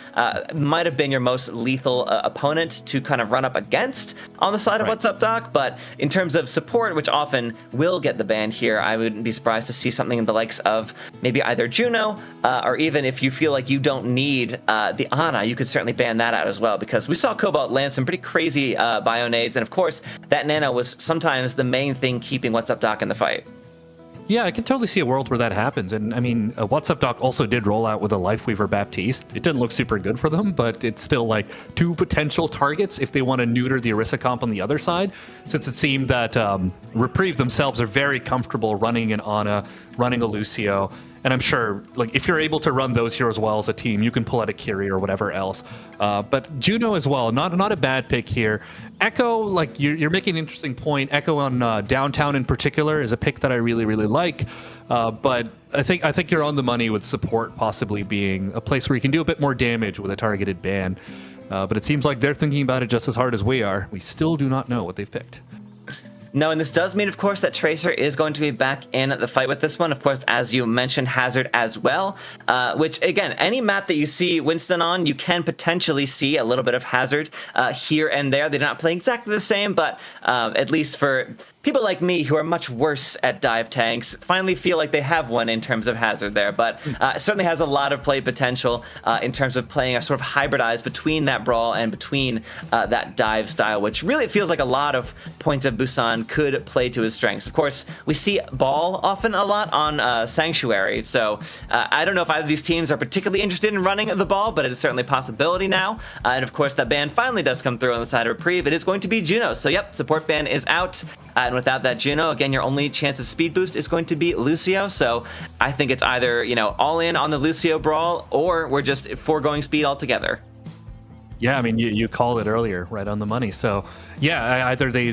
might have been your most lethal opponent to kind of run up against on the side of What's Up Doc. But in terms of support, which often will get the ban here, I wouldn't be surprised to see something in the likes of maybe either Juno, or even if you feel like you don't need the Ana, you could certainly ban that out as well, because we saw Cobalt land some pretty crazy bio nades, and of course, that Nano was sometimes the main thing keeping What's Up Doc in the fight. Yeah, I can totally see a world where that happens. And I mean, What's Up Doc also did roll out with a Lifeweaver Baptiste. It didn't look super good for them, but it's still like two potential targets if they want to neuter the Orisa comp on the other side, since it seemed that Reprieve themselves are very comfortable running an Ana, running a Lucio. And I'm sure, like, if you're able to run those heroes well as a team, you can pull out a Kiri or whatever else. But Juno as well, not a bad pick here. Echo, like, you're making an interesting point. Echo on Downtown in particular is a pick that I really, really like. But I think you're on the money with support possibly being a place where you can do a bit more damage with a targeted ban. But it seems like they're thinking about it just as hard as we are. We still do not know what they've picked. No, and this does mean, of course, that Tracer is going to be back in the fight with this one. Of course, as you mentioned, Hazard as well, which, again, any map that you see Winston on, you can potentially see a little bit of Hazard here and there. They're not playing exactly the same, but at least for people like me who are much worse at dive tanks finally feel like they have one in terms of Hazard there. But it certainly has a lot of play potential in terms of playing a sort of hybridized between that brawl and between that dive style, which really feels like a lot of points of Busan could play to his strengths. Of course, we see Ball often a lot on Sanctuary, so I don't know if either of these teams are particularly interested in running the Ball, but it is certainly a possibility now. And of course, that ban finally does come through on the side of Reprieve. It is going to be Juno, so yep, support ban is out. And without that Juno, again, your only chance of speed boost is going to be Lucio. So I think it's either, all in on the Lucio brawl, or we're just foregoing speed altogether. Yeah, I mean, you called it earlier, right on the money. So, yeah, either they,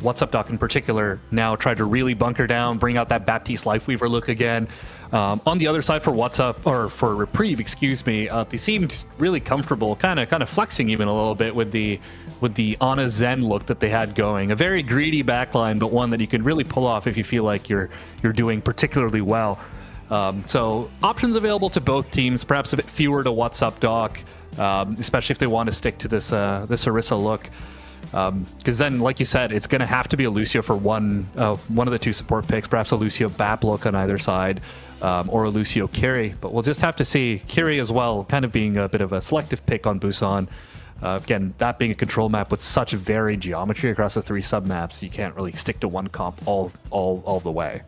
What's Up Doc in particular, now try to really bunker down, bring out that Baptiste Lifeweaver look again. On the other side for for Reprieve, excuse me, they seemed really comfortable, kind of flexing even a little bit with the Ana Zen look that they had going. A very greedy backline, but one that you can really pull off if you feel like you're doing particularly well. So options available to both teams, perhaps a bit fewer to What's Up Doc. Especially if they want to stick to this Orisa look, because then, like you said, it's going to have to be a Lucio for one of the two support picks, perhaps a Lucio Bap look on either side, or a Lucio Kiri. But we'll just have to see. Kiri as well, kind of being a bit of a selective pick on Busan. Again, that being a control map with such varied geometry across the three submaps, you can't really stick to one comp all the way.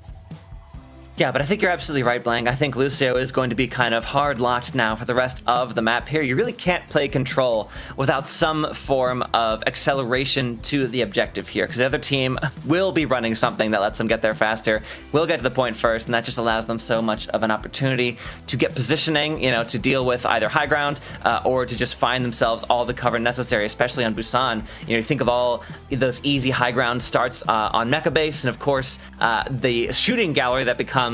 Yeah, but I think you're absolutely right, Blank. I think Lucio is going to be kind of hard locked now for the rest of the map here. You really can't play control without some form of acceleration to the objective here, because the other team will be running something that lets them get there faster, will get to the point first, and that just allows them so much of an opportunity to get positioning, to deal with either high ground or to just find themselves all the cover necessary, especially on Busan. You think of all those easy high ground starts on Mecha Base, and of course, the shooting gallery that becomes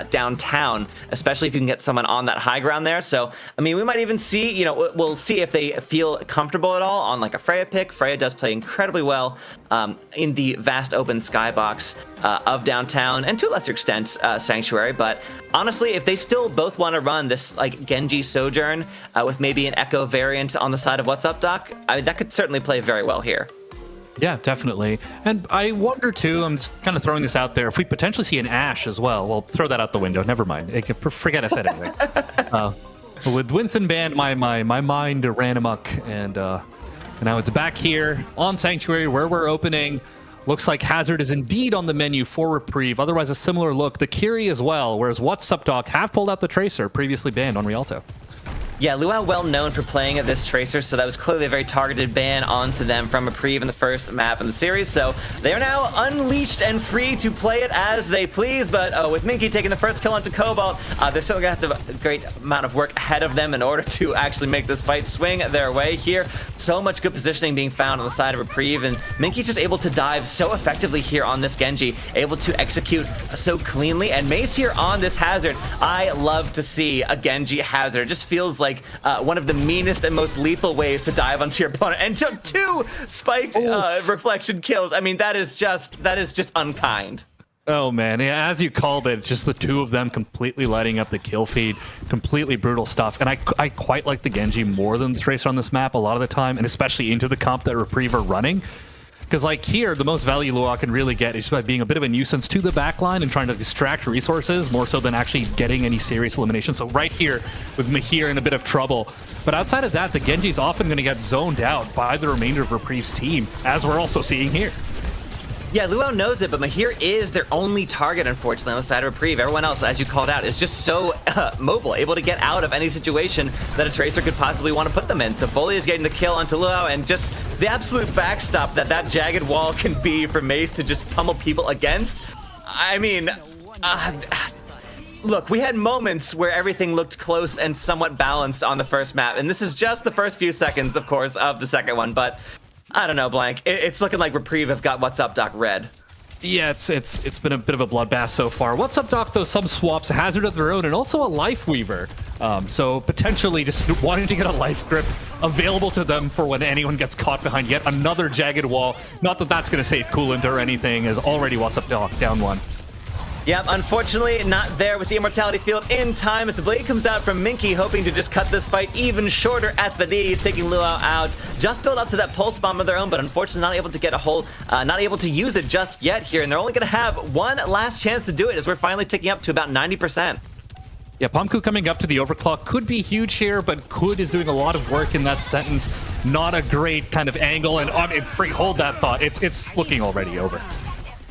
downtown, especially if you can get someone on that high ground there. So, I mean, we might even see, we'll see if they feel comfortable at all on like a Freya pick. Freya does play incredibly well in the vast open skybox of downtown, and to a lesser extent, Sanctuary. But honestly, if they still both want to run this like Genji Sojourn with maybe an Echo variant on the side of What's Up Doc, I mean, that could certainly play very well here. Yeah, definitely. And I wonder too, I'm just kind of throwing this out there, if we potentially see an Ashe as well. Well, throw that out the window. Never mind. Forget I said anything. With Winston banned, my mind ran amok, and now it's back here on Sanctuary where we're opening. Looks like Hazard is indeed on the menu for Reprieve. Otherwise, a similar look. The Kiri as well, whereas What's Up Doc have pulled out the Tracer, previously banned on Rialto. Yeah, Luau well known for playing this Tracer, so that was clearly a very targeted ban onto them from Reprieve in the first map in the series. So they are now unleashed and free to play it as they please. But with Minky taking the first kill onto Cobalt, they're still going to have a great amount of work ahead of them in order to actually make this fight swing their way here. So much good positioning being found on the side of Reprieve, and Minky's just able to dive so effectively here on this Genji, able to execute so cleanly. And Mace here on this Hazard, I love to see a Genji Hazard. It just feels like one of the meanest and most lethal ways to dive onto your opponent, and took 2 spiked reflection kills. I mean, that is just unkind. Oh man, yeah, as you called it, just the 2 of them completely lighting up the kill feed, completely brutal stuff. And I quite like the Genji more than the Tracer on this map a lot of the time, and especially into the comp that Reprieve are running. Because like here, the most value Luau can really get is by being a bit of a nuisance to the backline and trying to distract resources more so than actually getting any serious elimination. So right here with Mahir in a bit of trouble. But outside of that, the Genji's often going to get zoned out by the remainder of Reprieve's team, as we're also seeing here. Yeah, Luau knows it, but Mahir is their only target, unfortunately, on the side of Reprieve. Everyone else, as you called out, is just so mobile, able to get out of any situation that a Tracer could possibly want to put them in. So Foley is getting the kill onto Luau, and just the absolute backstop that jagged wall can be for Mace to just pummel people against. I mean, look, we had moments where everything looked close and somewhat balanced on the first map, and this is just the first few seconds, of course, of the second one, but I don't know, Blank. It's looking like Reprieve have got What's Up Doc red. Yeah, it's been a bit of a bloodbath so far. What's Up Doc, though, some swaps, Hazard of their own, and also a Life Weaver. So potentially just wanting to get a Life Grip available to them for when anyone gets caught behind yet another jagged wall. Not that that's going to save Coolant or anything, as already What's Up Doc down 1. Yep, unfortunately not there with the Immortality Field in time as the blade comes out from Minky, hoping to just cut this fight even shorter at the knees, taking Luau out. Just build up to that pulse bomb of their own, but unfortunately not able to get a hold, not able to use it just yet here, and they're only going to have one last chance to do it as we're finally ticking up to about 90%. Yeah, Pumku coming up to the overclock could be huge here, but Could is doing a lot of work in that sentence. Not a great kind of angle, and hold that thought. It's looking already over.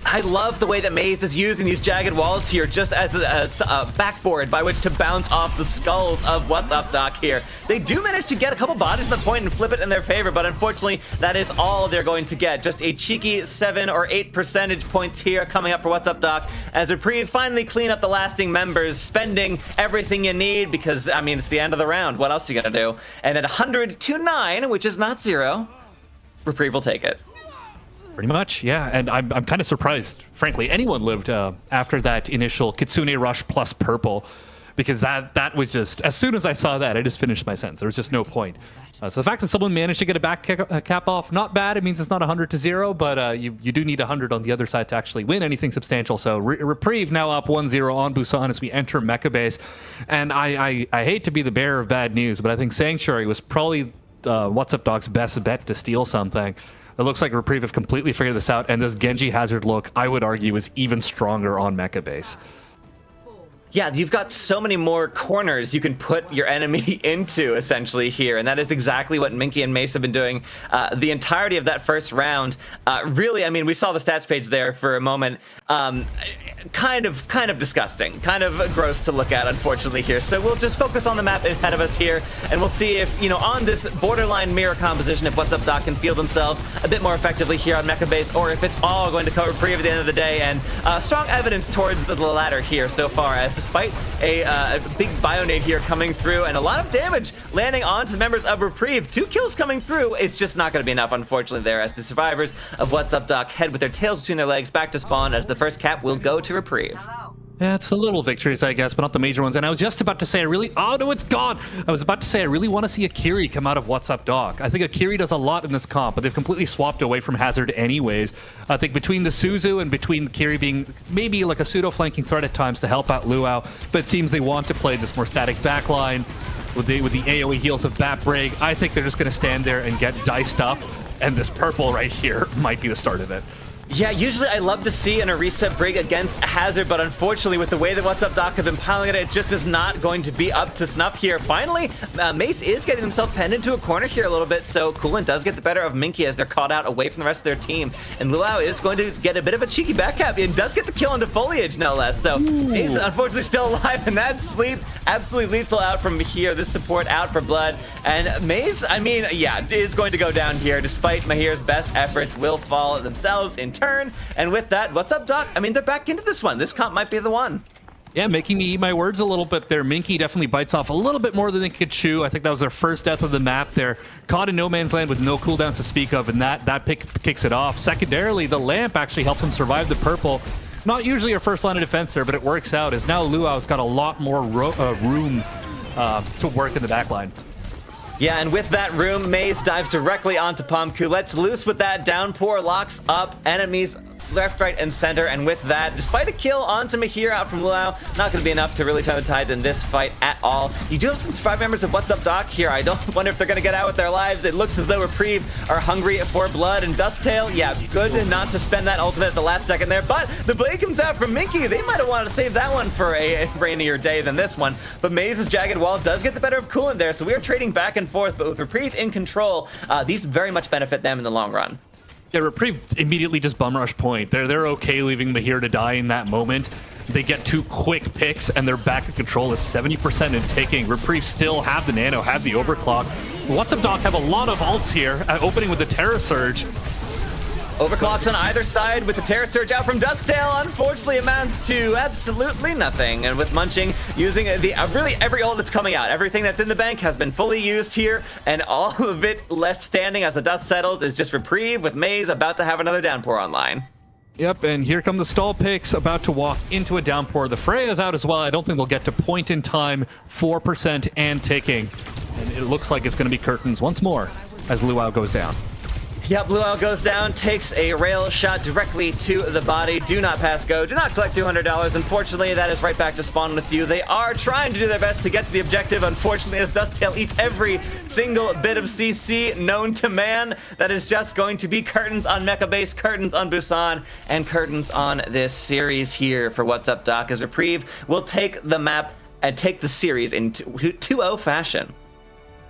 I love the way that Maze is using these jagged walls here just as a backboard by which to bounce off the skulls of What's Up Doc here. They do manage to get a couple bodies in the point and flip it in their favor, but unfortunately that is all they're going to get. Just a cheeky 7 or 8 percentage points here coming up for What's Up Doc as Reprieve finally clean up the lasting members, spending everything you need because, I mean, it's the end of the round. What else are you going to do? And at 100 to 9, which is not 0, Reprieve will take it. Pretty much, yeah. And I'm kind of surprised, frankly, anyone lived after that initial Kitsune Rush plus purple, because that was just, as soon as I saw that, I just finished my sentence. There was just no point. So the fact that someone managed to get a back cap off, not bad. It means it's not 100 to 0, but you do need 100 on the other side to actually win anything substantial. So Reprieve now up 1-0 on Busan as we enter Mecha Base. And I hate to be the bearer of bad news, but I think Sanctuary was probably What's Up Doc's best bet to steal something. It looks like Reprieve have completely figured this out, and this Genji Hazard look, I would argue, is even stronger on Mecha Base. Yeah, you've got so many more corners you can put your enemy into, essentially, here. And that is exactly what Minky and Mace have been doing the entirety of that first round. Really, I mean, we saw the stats page there for a moment. Kind of disgusting. Kind of gross to look at, unfortunately, here. So we'll just focus on the map ahead of us here, and we'll see if, you know, on this borderline mirror composition, if What's Up Doc can feel themselves a bit more effectively here on Mecha Base, or if it's all going to cover Reprieve at the end of the day. And strong evidence towards the latter here so far, as despite a big Bionade here coming through and a lot of damage landing onto the members of Reprieve, 2 kills coming through, it's just not going to be enough, unfortunately, there, as the survivors of What's Up Doc head with their tails between their legs back to spawn, as the first cap will go to Reprieve. Yeah, it's the little victories, I guess, but not the major ones. And I was just about to say, oh no, it's gone! I was about to say, I really want to see Akiri come out of What's Up Doc. I think Akiri does a lot in this comp, but they've completely swapped away from Hazard anyways. I think between the Suzu and between Akiri being maybe like a pseudo-flanking threat at times to help out Luau, but it seems they want to play this more static backline with the AoE heals of Batbrig. I think they're just going to stand there and get diced up and this purple right here might be the start of it. Yeah, usually I love to see an Orisa Brig against Hazard, but unfortunately with the way that What's Up Doc have been piling it just is not going to be up to snuff here. Finally, Mace is getting himself penned into a corner here a little bit, so Coolant does get the better of Minky as they're caught out away from the rest of their team. And Luau is going to get a bit of a cheeky backcap and does get the kill into Foliage, no less. So Mace unfortunately still alive, and that sleep absolutely lethal out from here. This support out for Blood. And Maze, I mean, yeah, is going to go down here despite Mahir's best efforts will fall themselves in turn. And with that, What's Up Doc? I mean, they're back into this one. This comp might be the one. Yeah, making me eat my words a little bit there. Minky definitely bites off a little bit more than they could chew. I think that was their first death of the map. They're caught in no man's land with no cooldowns to speak of, and that pick kicks it off. Secondarily, the lamp actually helps them survive the purple. Not usually your first line of defense there, but it works out, as now Luau's got a lot more room to work in the back line. Yeah, and with that room, Maze dives directly onto Pomku. Lets loose with that downpour, locks up enemies left, right, and center. And with that, despite a kill onto Mahir out from Luau, not going to be enough to really turn the tides in this fight at all. You do have some survived members of What's Up Doc here. I don't wonder if they're going to get out with their lives. It looks as though Reprieve are hungry for blood. And Dusttail, yeah, good not to spend that ultimate at the last second there. But the blade comes out from Minky. They might have wanted to save that one for a rainier day than this one. But Maze's Jagged Wall does get the better of Coolant there. So we are trading back and forth, but with Reprieve in control, these very much benefit them in the long run. Yeah, Reprieve immediately just bum rush point. They're okay leaving Mahir to die in that moment. They get 2 quick picks and they're back in control. It's 70% in taking. Reprieve still have the nano, have the overclock. What's Up Doc have a lot of ults here, opening with the Terra Surge. Overclocks on either side with the Terror Surge out from Dusttail unfortunately amounts to absolutely nothing. And with Munching using the really every ult that's coming out, everything that's in the bank has been fully used here, and all of it left standing as the dust settles is just Reprieve with Maze about to have another downpour online. Yep, and here come the stall picks, about to walk into a downpour. The Freya's out as well. I don't think they'll get to point in time, 4% and ticking. And it looks like it's going to be curtains once more as Luau goes down. Yep, Luau goes down, takes a rail shot directly to the body. Do not pass go, do not collect $200. Unfortunately, that is right back to spawn with you. They are trying to do their best to get to the objective. Unfortunately, as Dusttail eats every single bit of CC known to man, that is just going to be curtains on Mecha Base, curtains on Busan, and curtains on this series here for What's Up Doc, as Reprieve will take the map and take the series in 2-0 fashion.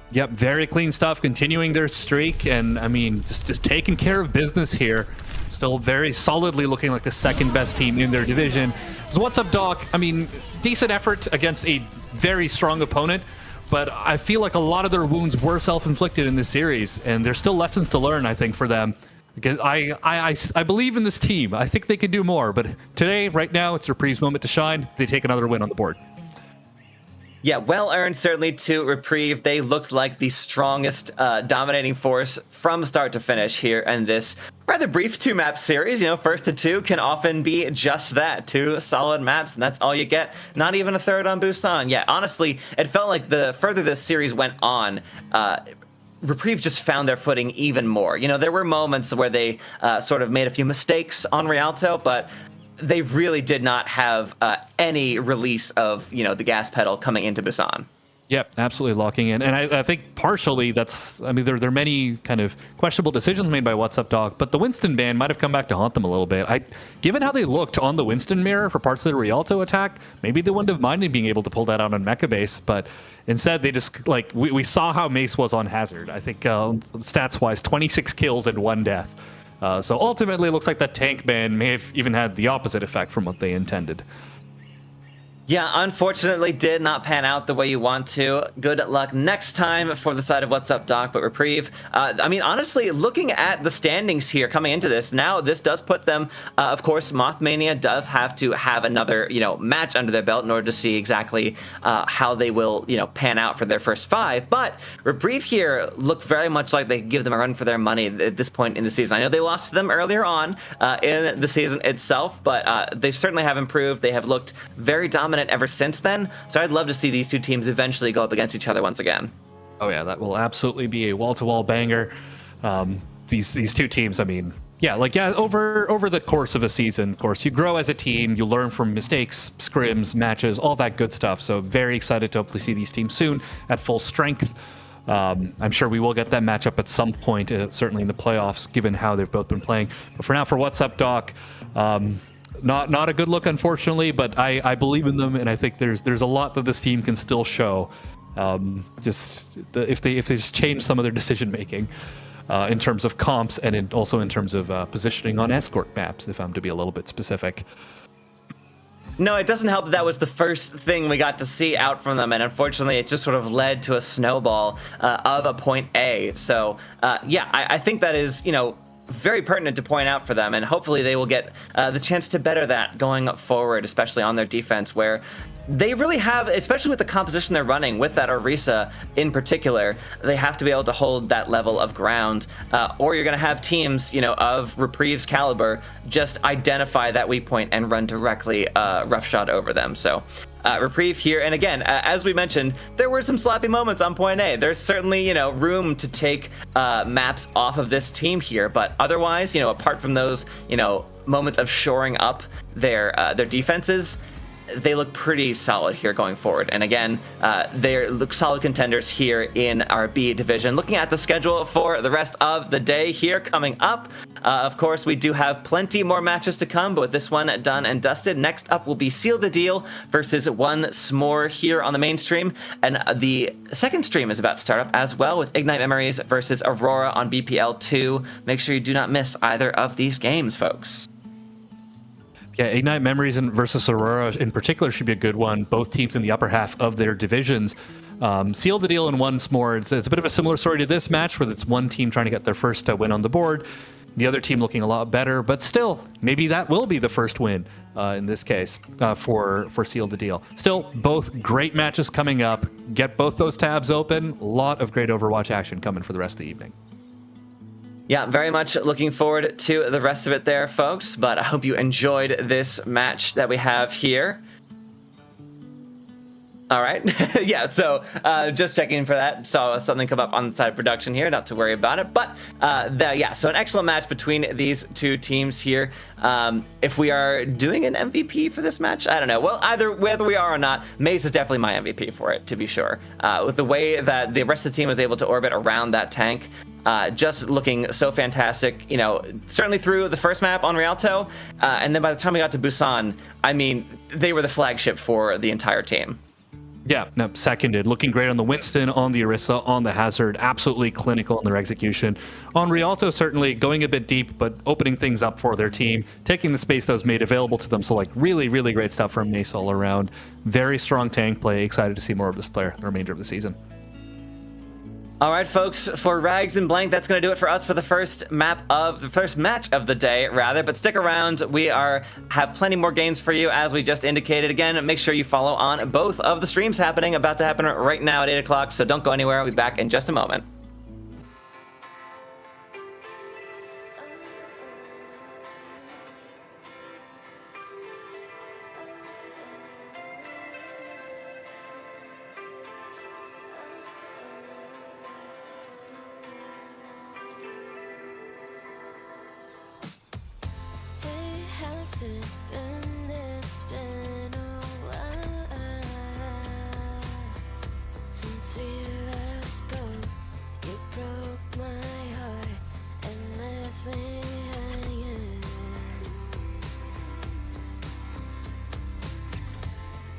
Yep, very clean stuff, continuing their streak, and I mean, just taking care of business here. Still very solidly looking like the second best team in their division. So What's Up Doc, I mean, decent effort against a very strong opponent, but I feel like a lot of their wounds were self-inflicted in this series, and there's still lessons to learn, I think, for them. Because I believe in this team. I think they could do more, but today, right now, it's Reprieve's moment to shine. They take another win on the board. Yeah, well earned certainly to Reprieve. They looked like the strongest dominating force from start to finish here in this rather brief 2-map series. You know, first to 2 can often be just that, 2 solid maps, and that's all you get. Not even a third on Busan. Yeah, honestly, it felt like the further this series went on, Reprieve just found their footing even more. You know, there were moments where they sort of made a few mistakes on Rialto, but they really did not have any release of, you know, the gas pedal coming into Busan. Yep, absolutely locking in. And I think partially that's, I mean, there are many kind of questionable decisions made by What's Up Doc, but the Winston ban might have come back to haunt them a little bit. Given how they looked on the Winston mirror for parts of the Rialto attack, maybe they wouldn't have minded being able to pull that out on Mecha Base, but instead they just, like, we saw how Mace was on Hazard. I think stats-wise, 26 kills and 1 death. So ultimately, it looks like that tank ban may have even had the opposite effect from what they intended. Yeah, unfortunately did not pan out the way you want to. Good luck next time for the side of What's Up Doc, but Reprieve. I mean, honestly, looking at the standings here coming into this, now this does put them, of course, Mothmania does have to have another, you know, match under their belt in order to see exactly how they will, you know, pan out for their first 5. But Reprieve here look very much like they give them a run for their money at this point in the season. I know they lost to them earlier on in the season itself, but they certainly have improved. They have looked very dominant ever since then, so I'd love to see these 2 teams eventually go up against each other once again. Oh yeah, that will absolutely be a wall-to-wall banger. These 2 teams, I mean, yeah, like, yeah, over the course of a season, of course, you grow as a team, you learn from mistakes, scrims, matches, all that good stuff. So very excited to hopefully see these teams soon at full strength. I'm sure we will get that matchup at some point, certainly in the playoffs, given how they've both been playing. But for now, for What's Up, Doc, not a good look, unfortunately, but I believe in them, and I think there's a lot that this team can still show. If they just change some of their decision making in terms of comps and also in terms of positioning on escort maps, if I'm to be a little bit specific. No, it doesn't help that that was the first thing we got to see out from them, and unfortunately, it just sort of led to a snowball of a point A. So, yeah, I think that is, very pertinent to point out for them, and hopefully they will get the chance to better that going forward, especially on their defense, where they really have, especially with the composition they're running with that Orisa in particular, they have to be able to hold that level of ground, or you're going to have teams, of Reprieve's caliber just identify that weak point and run directly roughshod over them. So Reprieve here, and again, as we mentioned, there were some sloppy moments on point A. There's certainly, room to take maps off of this team here, but otherwise, apart from those, moments of shoring up their defenses, they look pretty solid here going forward. And again, they look solid contenders here in our B division. Looking at the schedule for the rest of the day here coming up, of course, we do have plenty more matches to come, but with this one done and dusted, next up will be Seal the Deal versus One S'more here on the main stream. And the second stream is about to start up as well with Ignite Memories versus Aurora on BPL 2. Make sure you do not miss either of these games, folks. Yeah, Ignite Memories versus Aurora in particular should be a good one. Both teams in the upper half of their divisions. Seal the Deal and One S'more. It's a bit of a similar story to this match, where it's one team trying to get their first win on the board, the other team looking a lot better, but still, maybe that will be the first win in this case for Seal the Deal. Still, both great matches coming up. Get both those tabs open. A lot of great Overwatch action coming for the rest of the evening. Yeah, very much looking forward to the rest of it there, folks, but I hope you enjoyed this match that we have here. All right. Yeah, so just checking for that. Saw something come up on the side of production here, not to worry about it. But so an excellent match between these two teams here. If we are doing an MVP for this match, I don't know. Well, whether we are or not, Maze is definitely my MVP for it, to be sure. With the way that the rest of the team was able to orbit around that tank, just looking so fantastic, certainly through the first map on Rialto. And then by the time we got to Busan, I mean, they were the flagship for the entire team. Yeah, no, seconded. Looking great on the Winston, on the Orisa, on the Hazard. Absolutely clinical in their execution. On Rialto, certainly going a bit deep, but opening things up for their team, taking the space that was made available to them. So, really, really great stuff from Mace all around. Very strong tank play. Excited to see more of this player the remainder of the season. All right, folks, for Rags and Blank, that's going to do it for us for the first match of the day, rather. But stick around. We have plenty more games for you, as we just indicated. Again, make sure you follow on both of the streams about to happen right now at 8 o'clock. So don't go anywhere. I'll be back in just a moment. It's been a while since we last spoke. You broke my heart and left me hanging.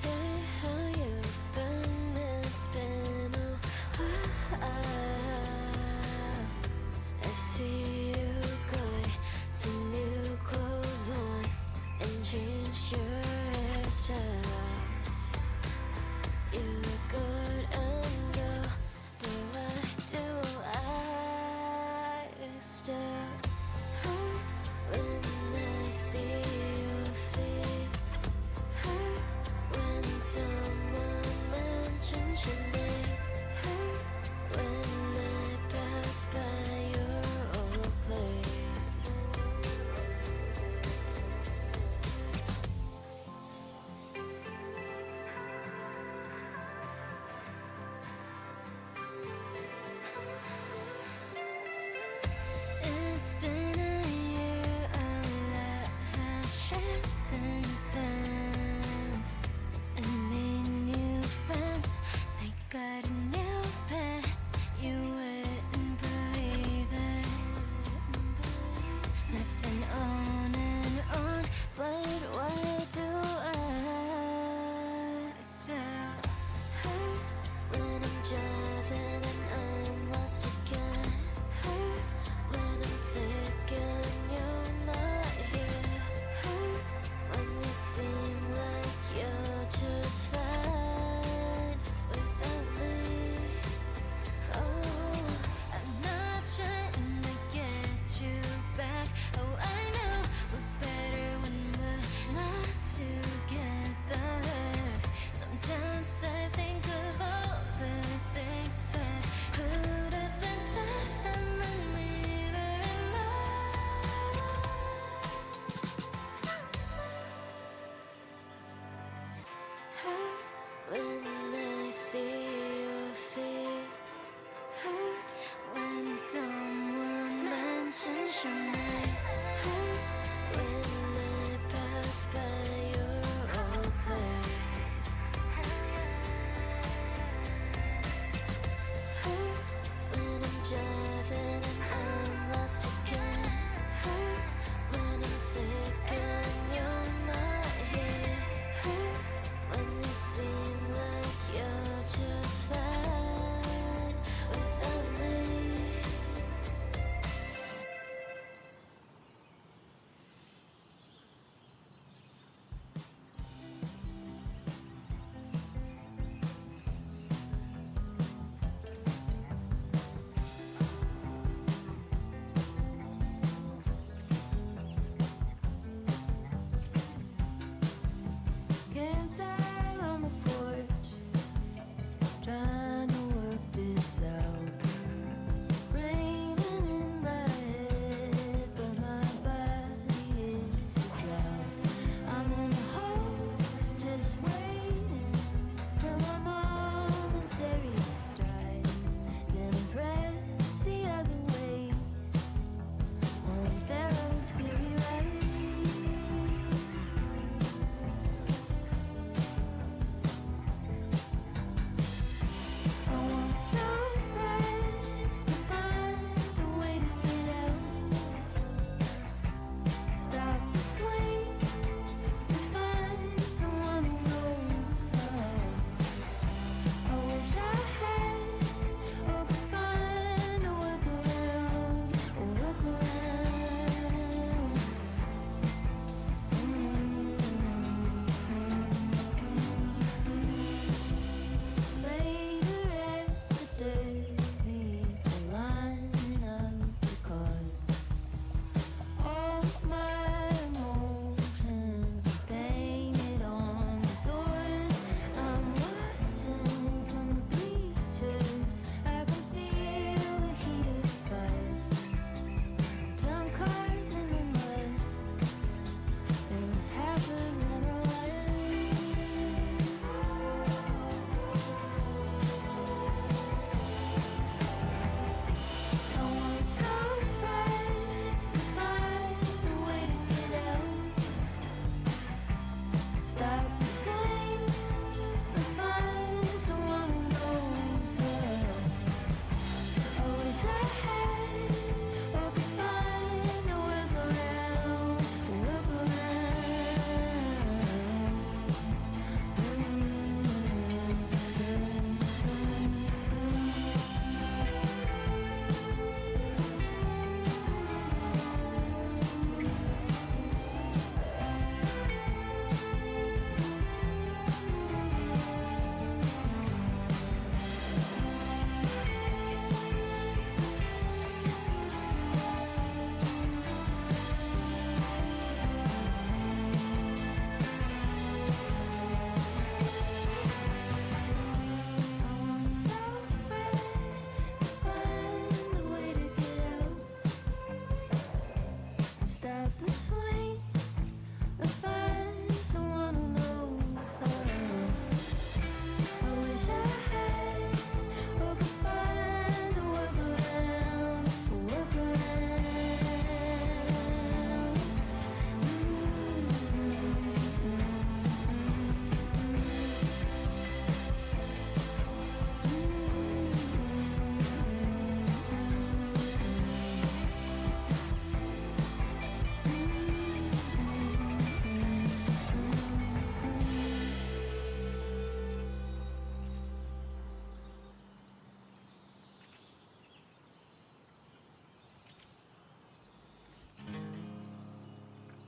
Yeah, how you've been, it's been a while. I see you going to new clothes on and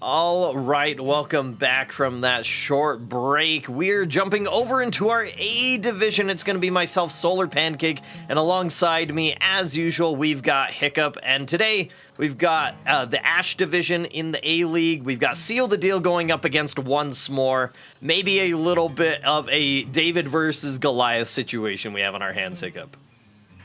All right, welcome back from that short break. We're jumping over into our A division. It's going to be myself, Solar Pancake, and alongside me, as usual, we've got Hiccup. And today, we've got the Ash division in the A League. We've got Seal the Deal going up against Once More. Maybe a little bit of a David versus Goliath situation we have on our hands, Hiccup.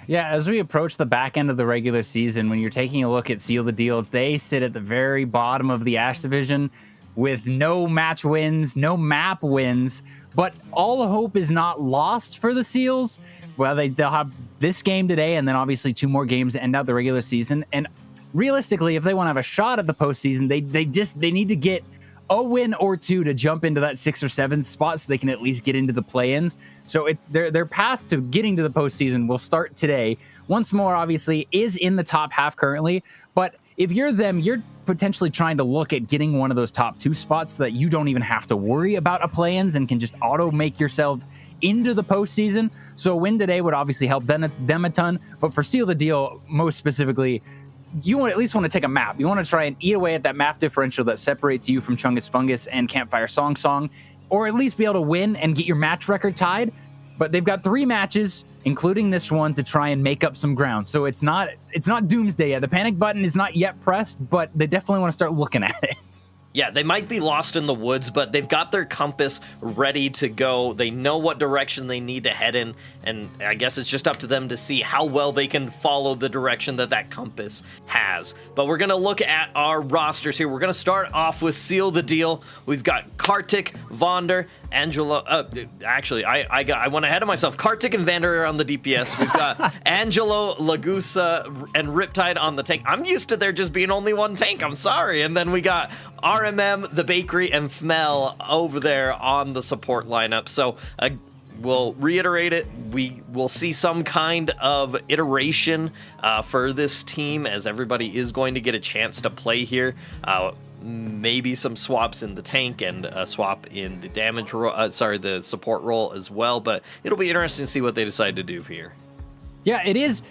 Yeah, as we approach the back end of the regular season, when you're taking a look at Seal the Deal, they sit at the very bottom of the Ash division with no match wins, no map wins, but all hope is not lost for the Seals. Well, they'll have this game today and then obviously 2 more games to end out the regular season. And realistically, if they want to have a shot at the postseason, they need to get a win or 2 to jump into that 6th or 7th spot so they can at least get into the play-ins. So their path to getting to the postseason will start today. Once More, obviously, is in the top half currently, but if you're them, you're potentially trying to look at getting one of those top 2 spots so that you don't even have to worry about a play-ins and can just auto make yourself into the postseason. So a win today would obviously help them a ton, but for Seal the Deal, most specifically, you at least want to take a map. You want to try and eat away at that map differential that separates you from Chungus Fungus and Campfire Song, or at least be able to win and get your match record tied. But they've got 3 matches, including this one, to try and make up some ground. So it's not doomsday yet. The panic button is not yet pressed, but they definitely want to start looking at it. Yeah, they might be lost in the woods, but they've got their compass ready to go. They know what direction they need to head in, and I guess it's just up to them to see how well they can follow the direction that compass has. But we're going to look at our rosters here. We're going to start off with Seal the Deal. We've got Kartik, Vonder, Angelo. I went ahead of myself. Kartik and Vander are on the DPS. We've got Angelo, Lagusa, and Riptide on the tank. I'm used to there just being only one tank. I'm sorry. And then we got RMM, the Bakery, and Fmel over there on the support lineup. So we'll reiterate it. We will see some kind of iteration for this team, as everybody is going to get a chance to play here. Maybe some swaps in the tank and a swap in the the support role as well. But it'll be interesting to see what they decide to do here. Yeah, it is.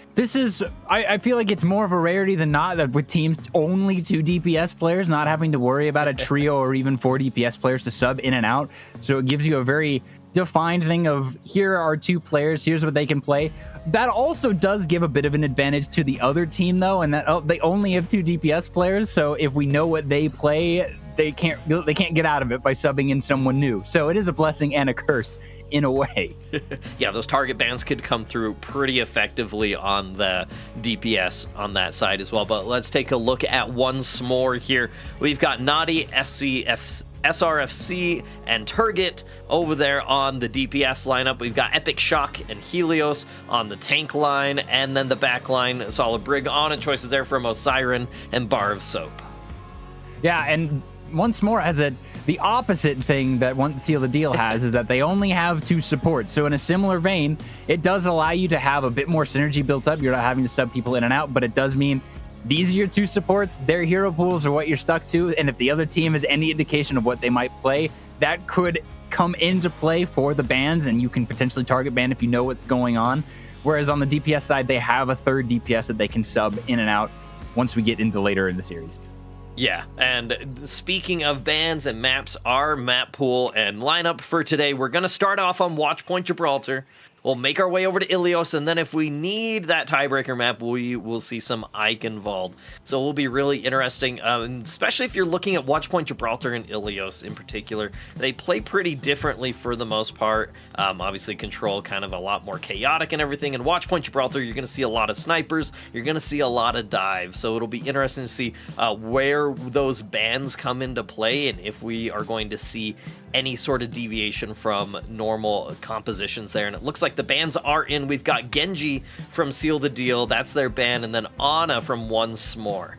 I feel like it's more of a rarity than not that with teams only 2 DPS players, not having to worry about a trio or even 4 DPS players to sub in and out. So it gives you a very defined thing of, here are 2 players, here's what they can play. That also does give a bit of an advantage to the other team, though, and that they only have 2 DPS players. So if we know what they play, they can't get out of it by subbing in someone new. So it is a blessing and a curse in a way. Yeah, those target bans could come through pretty effectively on the DPS on that side as well. But let's take a look at Once More here. We've got Naughty, SRFC, and Turget over there on the DPS lineup. We've got Epic Shock and Helios on the tank line, and then the back line, Solid Brig on it. Choices there from Osiren and Bar of Soap. Yeah, and Once More has the opposite thing that Seal the Deal has, is that they only have 2 supports. So in a similar vein, it does allow you to have a bit more synergy built up. You're not having to sub people in and out, but it does mean these are your 2 supports. Their hero pools are what you're stuck to. And if the other team has any indication of what they might play, that could come into play for the bans, and you can potentially target ban if you know what's going on. Whereas on the DPS side, they have a 3rd DPS that they can sub in and out once we get into later in the series. Yeah, and speaking of bans and maps, our map pool and lineup for today, we're going to start off on Watchpoint Gibraltar. We'll make our way over to Ilios, and then if we need that tiebreaker map, we will see some Eichenwald. So it will be really interesting, especially if you're looking at Watchpoint Gibraltar and Ilios in particular. They play pretty differently for the most part. Obviously, Control kind of a lot more chaotic and everything. And Watchpoint Gibraltar, you're going to see a lot of snipers. You're going to see a lot of dives. So it'll be interesting to see where those bans come into play, and if we are going to see any sort of deviation from normal compositions there. And it looks like the bans are in. We've got Genji from Seal the Deal. That's their ban. And then Ana from Once More.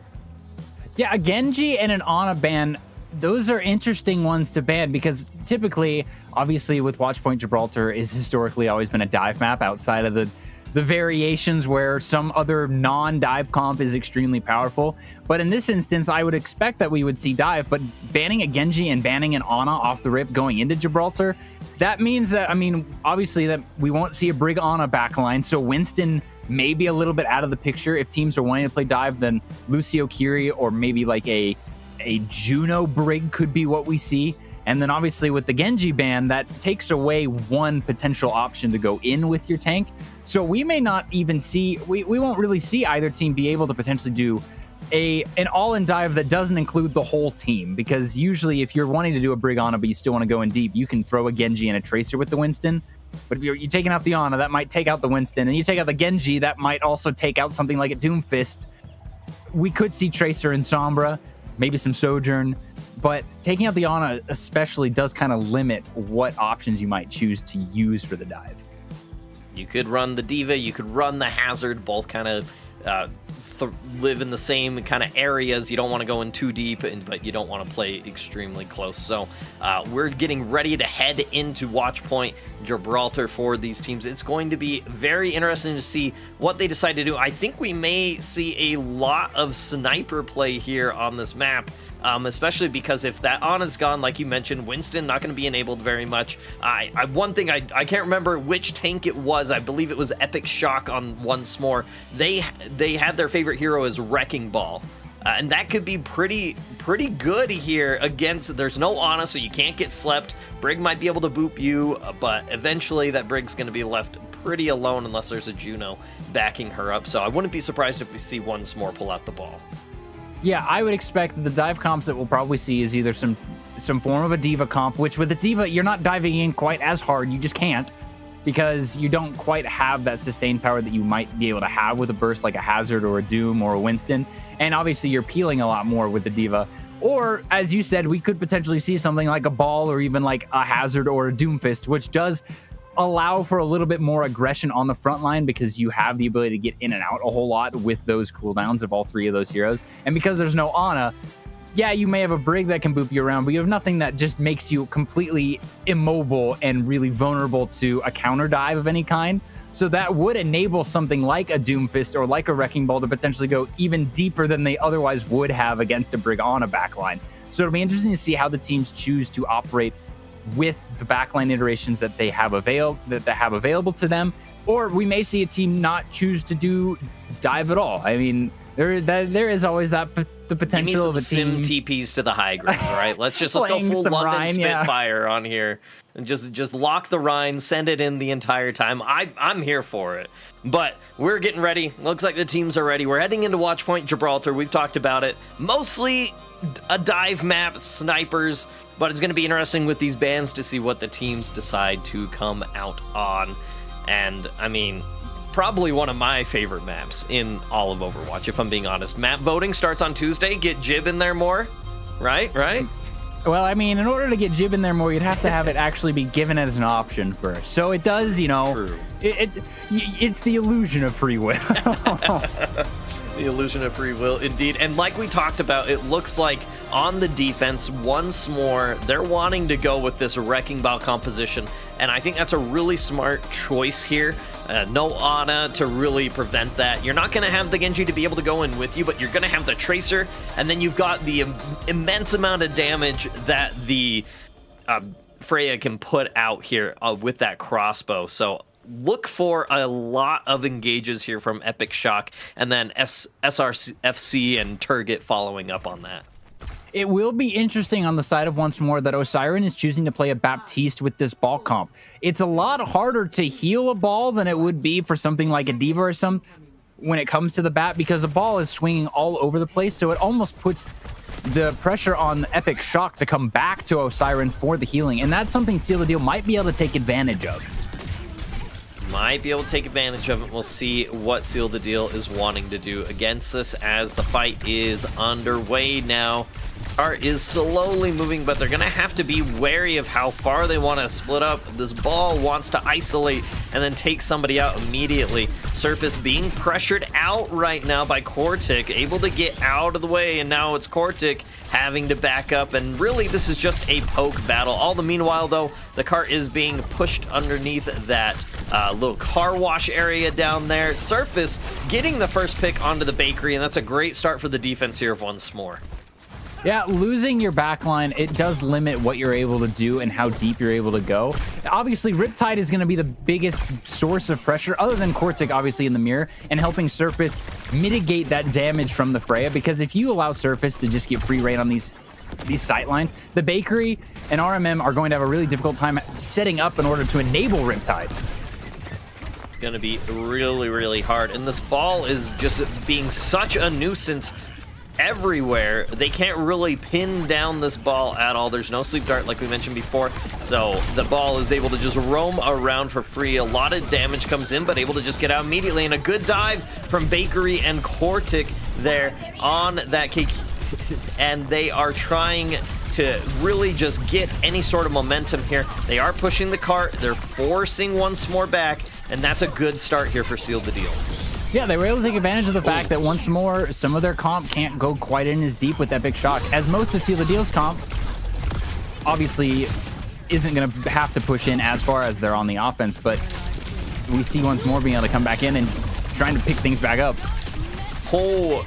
Yeah, a Genji and an Ana ban, those are interesting ones to ban, because typically, obviously, with Watchpoint Gibraltar is historically always been a dive map outside of the variations where some other non-dive comp is extremely powerful. But in this instance, I would expect that we would see dive, but banning a Genji and banning an Ana off the rip going into Gibraltar, that means that, obviously that we won't see a Brig Ana backline, so Winston may be a little bit out of the picture. If teams are wanting to play dive, then Lucio Kiri or maybe like a a Juno Brig could be what we see. And then obviously with the Genji ban, that takes away one potential option to go in with your tank. So we may not even see, we won't really see either team be able to potentially do an all-in dive that doesn't include the whole team, because usually if you're wanting to do a Brig Ana but you still want to go in deep, you can throw a Genji and a Tracer with the Winston. But if you're taking out the Ana, that might take out the Winston, and you take out the Genji, that might also take out something like a Doomfist. We could see Tracer and Sombra, maybe some Sojourn, but taking out the Ana especially does kind of limit what options you might choose to use for the dive. You could run the D.Va, you could run the Hazard, both kind of live in the same kind of areas. You don't want to go in too deep, but you don't want to play extremely close. So we're getting ready to head into Watch Point Gibraltar for these teams. It's going to be very interesting to see what they decide to do. I think we may see a lot of sniper play here on this map. Especially because if that Ana's gone, like you mentioned, Winston not going to be enabled very much. One thing I can't remember which tank it was. I believe it was Epic Shock on Once More. They had their favorite hero as Wrecking Ball. And that could be pretty good here against, there's no Ana, so you can't get slept. Brig might be able to boop you, but eventually that Brig's going to be left pretty alone unless there's a Juno backing her up. So I wouldn't be surprised if we see Once More pull out the ball. Yeah, I would expect the dive comps that we'll probably see is either some form of a D.Va comp, which with the D.Va, you're not diving in quite as hard. You just can't, because you don't quite have that sustained power that you might be able to have with a burst like a Hazard or a Doom or a Winston. And obviously you're peeling a lot more with the D.Va. Or, as you said, we could potentially see something like a Ball or even like a Hazard or a Doomfist, which does allow for a little bit more aggression on the front line, because you have the ability to get in and out a whole lot with those cooldowns of all three of those heroes. And because there's no Ana, yeah, you may have a Brig that can boop you around, but you have nothing that just makes you completely immobile and really vulnerable to a counter dive of any kind. So that would enable something like a Doomfist or like a Wrecking Ball to potentially go even deeper than they otherwise would have against a Brig on a backline. So it'll be interesting to see how the teams choose to operate with the backline iterations that they have available to them. Or we may see a team not choose to do dive at all. I mean, there is always the potential of a team. Sim TPs to the high ground, right? Let's go full London Rhine, Spitfire on here and just lock the Rhine, send it in the entire time. I'm here for it. But we're getting ready. Looks like the teams are ready. We're heading into Watch Point Gibraltar. We've talked about it. Mostly a dive map, snipers, but it's going to be interesting with these bans to see what the teams decide to come out on. And I mean, probably one of my favorite maps in all of Overwatch, if I'm being honest. Map voting starts on Tuesday. Get Jib in there more, right? Well, I mean, in order to get Jib in there more, you'd have to have it actually be given as an option first. So it does, True. It's the illusion of free will. The illusion of free will, indeed. And like we talked about, it looks like on the defense, Once More, they're wanting to go with this Wrecking Ball composition. And I think that's a really smart choice here. No Ana to really prevent that. You're not going to have the Genji to be able to go in with you, but you're going to have the Tracer. And then you've got the immense amount of damage that the Freya can put out here with that crossbow. So look for a lot of engages here from Epic Shock, and then SRFC and Turget following up on that. It will be interesting on the side of Once More that Osiren is choosing to play a Baptiste with this ball comp. It's a lot harder to heal a ball than it would be for something like a D.Va or some when it comes to the bat, because a ball is swinging all over the place, so it almost puts the pressure on Epic Shock to come back to Osiren for the healing, and that's something Seal the Deal might be able to take advantage of. Might be able to take advantage of it. We'll see what Seal the Deal is wanting to do against this as the fight is underway now. Art is slowly moving, but they're going to have to be wary of how far they want to split up. This ball wants to isolate and then take somebody out immediately. Surface being pressured out right now by Cortic, able to get out of the way, and now it's Cortic having to back up, and really this is just a poke battle. All the meanwhile, though, the cart is being pushed underneath that little car wash area down there. Surface getting the first pick onto the bakery, and that's a great start for the defense here of Once More. Yeah, losing your backline, it does limit what you're able to do and how deep you're able to go. Obviously, Riptide is going to be the biggest source of pressure, other than Cortic, obviously, in the mirror, and helping Surface mitigate that damage from the Freya, because if you allow Surface to just get free reign on these sight lines, the Bakery and RMM are going to have a really difficult time setting up in order to enable Riptide. It's going to be really, really hard. And this ball is just being such a nuisance everywhere. They can't really pin down this ball at all. There's no sleep dart like we mentioned before, so the ball is able to just roam around for free. A lot of damage comes in, but able to just get out immediately. And a good dive from Bakery and Kortik there on that cake. And they are trying to really just get any sort of momentum here. They are pushing the cart. They're forcing once more back, and that's a good start here for Seal the Deal. Yeah, they were able to take advantage of the fact that once more, some of their comp can't go quite in as deep with Epic Shock, as most of Seal the Deal's comp obviously isn't going to have to push in as far as they're on the offense, but we see once more being able to come back in and trying to pick things back up. Oh,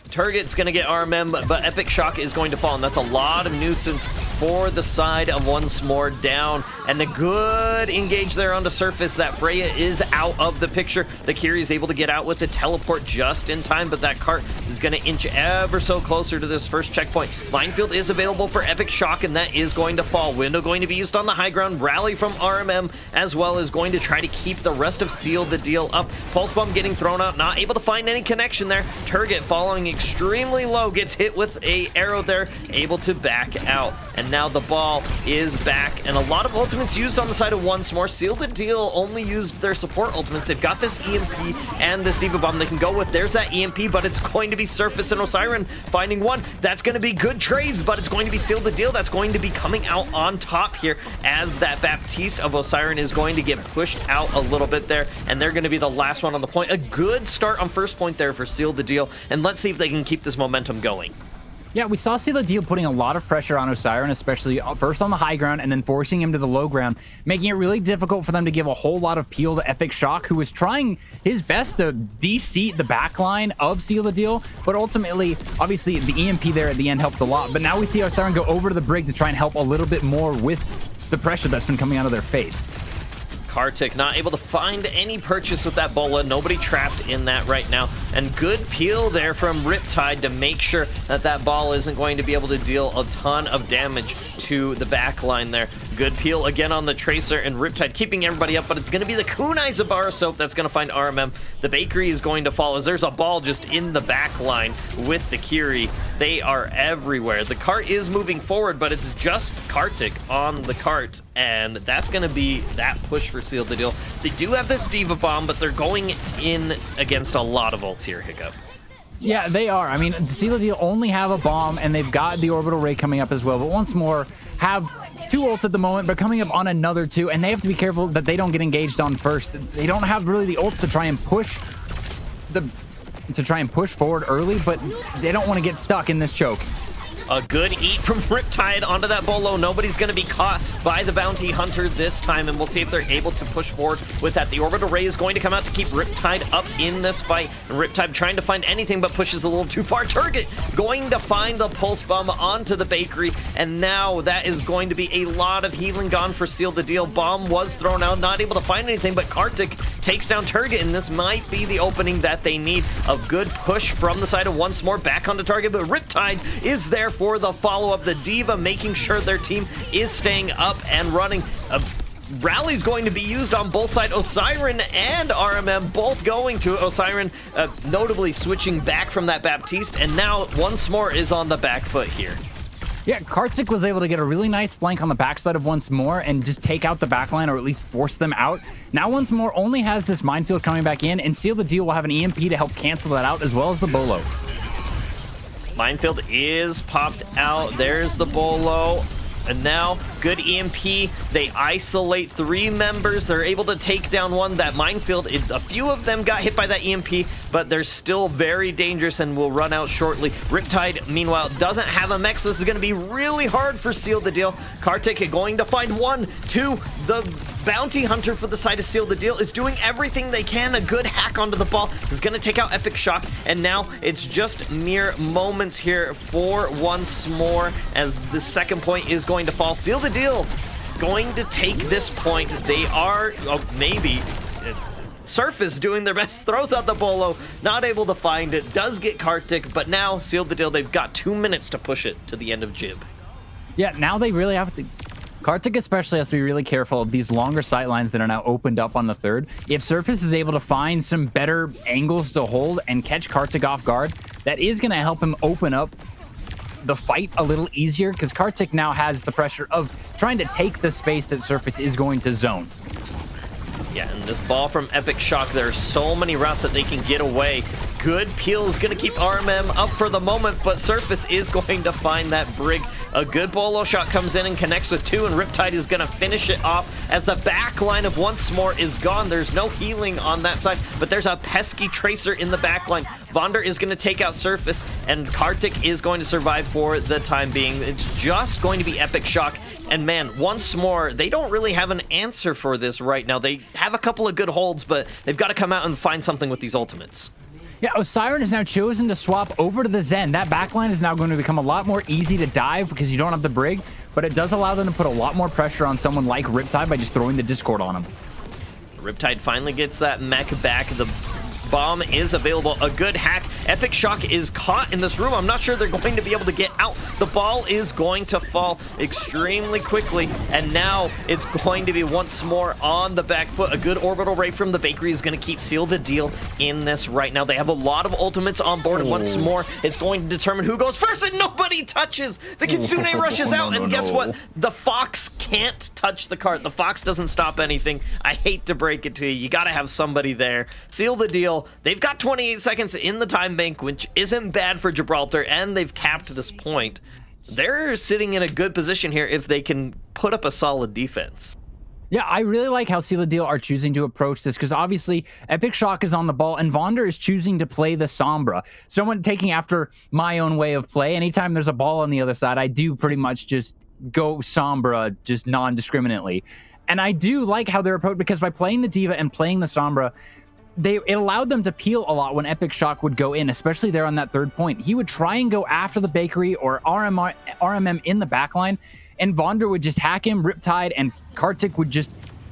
Turget's going to get RMM, but Epic Shock is going to fall, and that's a lot of nuisance for the side of once more down. And the good engage there on the surface. That Freya is out of the picture. The Kiri is able to get out with the teleport just in time, but that cart is going to inch ever so closer to this first checkpoint. Minefield is available for Epic Shock, and that is going to fall. Window going to be used on the high ground. Rally from RMM, as well as going to try to keep the rest of Seal the Deal up. Pulse Bomb getting thrown out, not able to find any connection there. Turget following extremely low, gets hit with a arrow there, able to back out. And now the ball is back, and a lot of ultimates used on the side of once more. Seal the Deal only used their support ultimates. They've got this EMP and this Diva Bomb they can go with. There's that EMP, but it's going to be Surface and Osiren finding one. That's going to be good trades, but it's going to be Seal the Deal that's going to be coming out on top here, as that Baptiste of Osiren is going to get pushed out a little bit there, and they're going to be the last one on the point. A good start on first point there for Seal the Deal, and let's see if they can keep this momentum going. Yeah, we saw Seal the Deal putting a lot of pressure on Osiren, especially first on the high ground and then forcing him to the low ground, making it really difficult for them to give a whole lot of peel to Epic Shock, who was trying his best to de-seat the backline of Seal the Deal, but ultimately, obviously, the EMP there at the end helped a lot. But now we see Osiren go over to the brig to try and help a little bit more with the pressure that's been coming out of their face. Kartik not able to find any purchase with that bola. Nobody trapped in that right now. And good peel there from Riptide to make sure that that ball isn't going to be able to deal a ton of damage to the back line there. Good peel again on the Tracer, and Riptide keeping everybody up, but it's going to be the Kunais of Soap that's going to find RMM. The Bakery is going to fall as there's a ball just in the back line with the Kiri. They are everywhere. The cart is moving forward, but it's just Kartik on the cart, and that's going to be that push for Seal the Deal. They do have this Diva Bomb, but they're going in against a lot of ults here, Hiccup. Yeah, they are. I mean, Seal the Deal only have a bomb, and they've got the Orbital Ray coming up as well, but once more have 2 ults at the moment, but coming up on another 2, and they have to be careful that they don't get engaged on first. They don't have really the ults to try and push forward early, but they don't want to get stuck in this choke. A good eat from Riptide onto that bolo. Nobody's going to be caught by the Bounty Hunter this time, and we'll see if they're able to push forward with that. The Orbital Ray is going to come out to keep Riptide up in this fight, and Riptide trying to find anything but pushes a little too far. Turget going to find the Pulse Bomb onto the Bakery, and now that is going to be a lot of healing gone for Seal the Deal. Bomb was thrown out, not able to find anything, but Kartik takes down Turget, and this might be the opening that they need. A good push from the side of once more back onto target, but Riptide is there for the follow-up. The Diva making sure their team is staying up and running. Rally's going to be used on both sides. Osiren and RMM both going to Osiren, notably switching back from that Baptiste, and now once more is on the back foot here. Yeah, Kartik was able to get a really nice flank on the backside of once more and just take out the backline, or at least force them out. Now once more only has this Minefield coming back in, and Seal the Deal will have an EMP to help cancel that out, as well as the Bolo. Minefield is popped out. There's the Bolo. And now, good EMP. They isolate 3 members. They're able to take down one. That Minefield, a few of them got hit by that EMP, but they're still very dangerous and will run out shortly. Riptide, meanwhile, doesn't have a mech, so this is going to be really hard for Seal the Deal. Kartik going to find 1, 2. The Bounty Hunter for the side of Seal the Deal is doing everything they can. A good hack onto the ball is going to take out Epic Shock, and now it's just mere moments here for once more as the second point is going to fall. Seal the Deal going to take this point. They are maybe Surface doing their best, throws out the bolo, not able to find it, does get Kartik, but now sealed the deal. They've got 2 minutes to push it to the end of Jib. Yeah, now they really have to... Kartik especially has to be really careful of these longer sight lines that are now opened up on the third. If Surface is able to find some better angles to hold and catch Kartik off guard, that is going to help him open up the fight a little easier, because Kartik now has the pressure of trying to take the space that Surface is going to zone. Yeah, and this ball from Epic Shock, there are so many routes that they can get away. Good peel is going to keep RMM up for the moment, but Surface is going to find that brig. A good bolo shot comes in and connects with 2, and Riptide is going to finish it off as the back line of Once More is gone. There's no healing on that side, but there's a pesky Tracer in the back line. Vonder is going to take out Surface, and Kartik is going to survive for the time being. It's just going to be Epic Shock. And man, Once More, they don't really have an answer for this right now. They have a couple of good holds, but they've got to come out and find something with these ultimates. Yeah, Osiren has now chosen to swap over to the Zen. That backline is now going to become a lot more easy to dive because you don't have the brig, but it does allow them to put a lot more pressure on someone like Riptide by just throwing the Discord on him. Riptide finally gets that mech back. The bomb is available. A good hack. Epic Shock is caught in this room. I'm not sure they're going to be able to get out. The ball is going to fall extremely quickly, and now it's going to be Once More on the back foot. A good orbital ray from the bakery is going to keep seal the deal in this right now. They have a lot of ultimates on board, and Once More, it's going to determine who goes first, and nobody touches. The Kitsune rushes out, and guess what? The Fox can't touch the cart. The Fox doesn't stop anything. I hate to break it to you. You got to have somebody there. Seal the deal. They've got 28 seconds in the time bank, which isn't bad for Gibraltar, and they've capped this point. They're sitting in a good position here if they can put up a solid defense. Yeah, I really like how Seal the Deal are choosing to approach this, because obviously Epic Shock is on the ball and Vonder is choosing to play the Sombra. Someone taking after my own way of play. Anytime there's a ball on the other side, I do pretty much just go Sombra just non-discriminately. And I do like how they're approached, because by playing the D.Va and playing the Sombra, it allowed them to peel a lot when Epic Shock would go in, especially there on that third point. He would try and go after the bakery or RMM in the backline, and Vonder would just hack him. Riptide and Kartik would just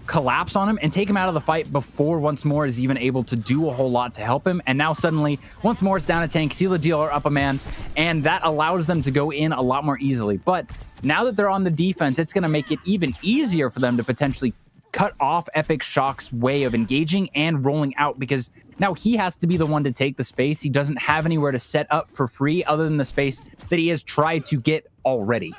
collapse on him and take him out of the fight before Once More is even able to do a whole lot to help him. And now suddenly, Once More is down a tank, Seal the Deal are up a man, and that allows them to go in a lot more easily. But now that they're on the defense, it's going to make it even easier for them to potentially cut off Epic Shock's way of engaging and rolling out, because now he has to be the one to take the space. He doesn't have anywhere to set up for free other than the space that he has tried to get already.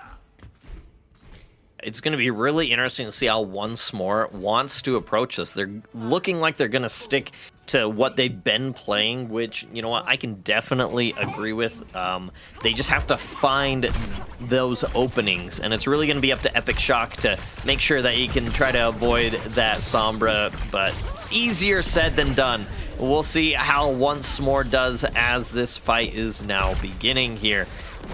It's going to be really interesting to see how Once More wants to approach this. They're looking like they're going to stick to what they've been playing, which, you know what, I can definitely agree with. They just have to find those openings, and it's really going to be up to Epic Shock to make sure that he can try to avoid that Sombra, but it's easier said than done. We'll see how Once More does as this fight is now beginning here.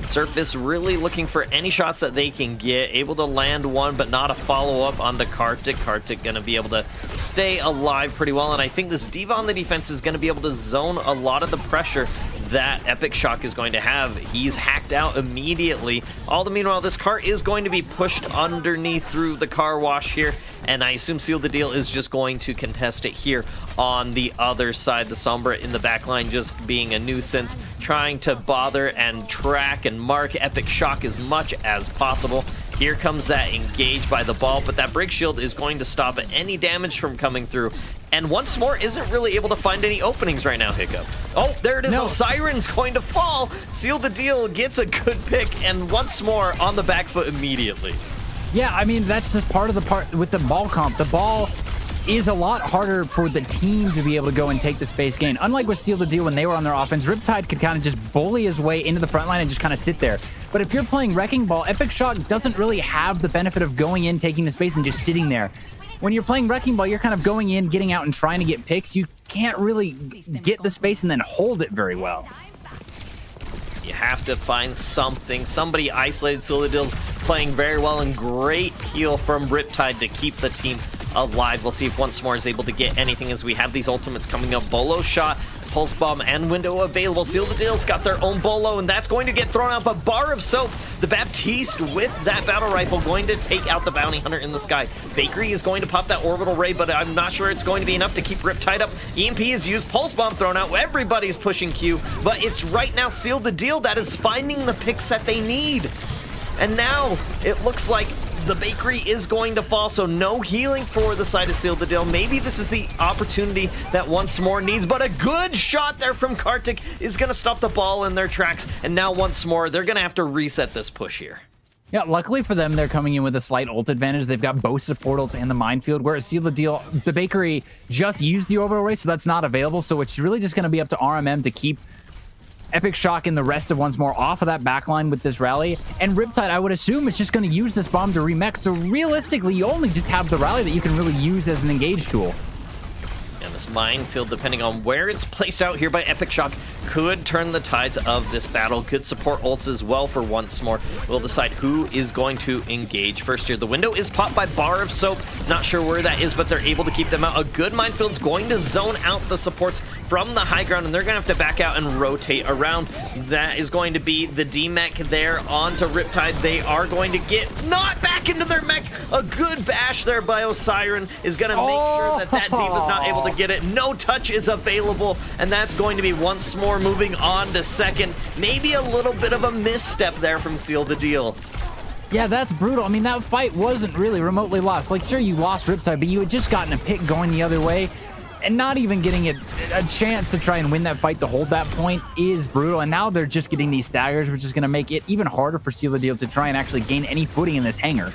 Surface really looking for any shots that they can get, able to land one, but not a follow-up onto Kartik. Kartik going to be able to stay alive pretty well, and I think this D.Va on the defense is going to be able to zone a lot of the pressure that Epic Shock is going to have. He's hacked out immediately. All the meanwhile, this car is going to be pushed underneath through the car wash here, and I assume Seal the Deal is just going to contest it here on the other side. The Sombra in the back line just being a nuisance, trying to bother and track and mark Epic Shock as much as possible. Here comes that engage by the ball, but that break shield is going to stop any damage from coming through. And Once More isn't really able to find any openings right now, Hiccup. Oh, there it is. No. Osiren's going to fall. Seal the Deal gets a good pick, and Once More on the back foot immediately. Yeah, I mean, that's just part of the part with the ball comp. The ball is a lot harder for the team to be able to go and take the space gain. Unlike with Seal the Deal when they were on their offense, Riptide could kind of just bully his way into the front line and just kind of sit there. But if you're playing Wrecking Ball, Epic Shock doesn't really have the benefit of going in, taking the space, and just sitting there. When you're playing Wrecking Ball, you're kind of going in, getting out, and trying to get picks. You can't really get the space and then hold it very well. You have to find something. Somebody isolated. Seal the Deal's playing very well, and great peel from Riptide to keep the team alive. We'll see if Once More is able to get anything as we have these ultimates coming up. Bolo shot Pulse Bomb and Window available. Seal the Deal's got their own Bolo, and that's going to get thrown out. But Bar of Soap, the Baptiste with that battle rifle, going to take out the Bounty Hunter in the sky. Bakery is going to pop that Orbital Ray, but I'm not sure it's going to be enough to keep Riptide up. EMP is used, Pulse Bomb thrown out. Everybody's pushing Q, but it's right now Seal the Deal that is finding the picks that they need. And now it looks like the Bakery is going to fall, so no healing for the side of Seal the Deal. Maybe this is the opportunity that Once More needs, but a good shot there from Kartik is going to stop the ball in their tracks. And now Once More, they're going to have to reset this push here. Yeah, luckily for them, they're coming in with a slight ult advantage. They've got both supportals and the minefield, whereas Seal the Deal, the Bakery just used the orbital ray, so that's not available. So it's really just going to be up to RMM to keep Epic Shock and the rest of Once More off of that backline with this rally. And Riptide, I would assume, is just going to use this bomb to remech. So realistically, you only just have the rally that you can really use as an engage tool. And this minefield, depending on where it's placed out here by Epic Shock, could turn the tides of this battle. Could support ults as well for Once More. We'll decide who is going to engage first here. The window is popped by Bar of Soap. Not sure where that is, but they're able to keep them out. A good minefield's going to zone out the supports from the high ground, and they're going to have to back out and rotate around. That is going to be the D-Mech there onto Riptide. They are going to get not back into their mech. A good bash there by Osiren is going to make sure that that D.Va's not able to get it. No touch is available, and that's going to be Once More moving on to second. Maybe a little bit of a misstep there from Seal the Deal. Yeah, that's brutal. I mean, that fight wasn't really remotely lost. Like, sure, you lost Riptide, but you had just gotten a pick going the other way. And not even getting a chance to try and win that fight to hold that point is brutal. And now they're just getting these staggers, which is going to make it even harder for Seal the Deal to try and actually gain any footing in this hangar.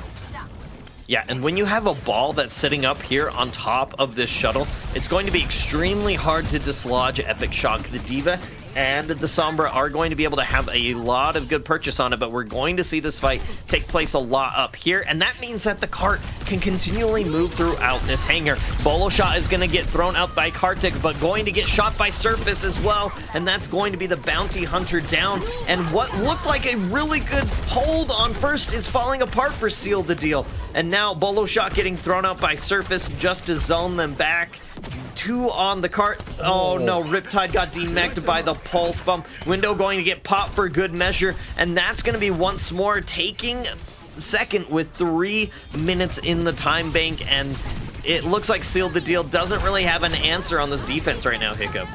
Yeah, and when you have a ball that's sitting up here on top of this shuttle, it's going to be extremely hard to dislodge Epic Shock. The D.Va and the Sombra are going to be able to have a lot of good purchase on it, but we're going to see this fight take place a lot up here, and that means that the cart can continually move throughout this hangar. Bolo shot is going to get thrown out by Kartik, but going to get shot by Surface as well, and that's going to be the Bounty Hunter down, and what looked like a really good hold on first is falling apart for Seal the Deal, and now Bolo shot getting thrown out by Surface just to zone them back. Two on the cart. Oh no, Riptide got demeched by the Pulse Bomb. Window going to get popped for good measure, and that's going to be Once More taking second with 3 minutes in the time bank, and it looks like Seal the Deal doesn't really have an answer on this defense right now, Hiccup.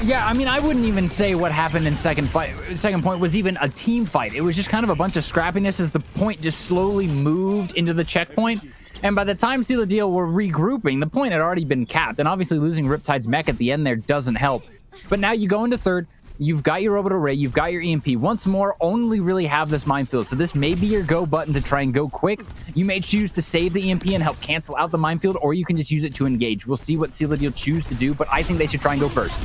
Yeah, I mean, I wouldn't even say what happened in second point was even a team fight. It was just kind of a bunch of scrappiness as the point just slowly moved into the checkpoint. And by the time Seal the Deal were regrouping, the point had already been capped. And obviously losing Riptide's mech at the end there doesn't help. But now you go into third, you've got your orbital ray, you've got your EMP. Once More only really have this minefield. So this may be your go button to try and go quick. You may choose to save the EMP and help cancel out the minefield, or you can just use it to engage. We'll see what Seal the Deal choose to do, but I think they should try and go first.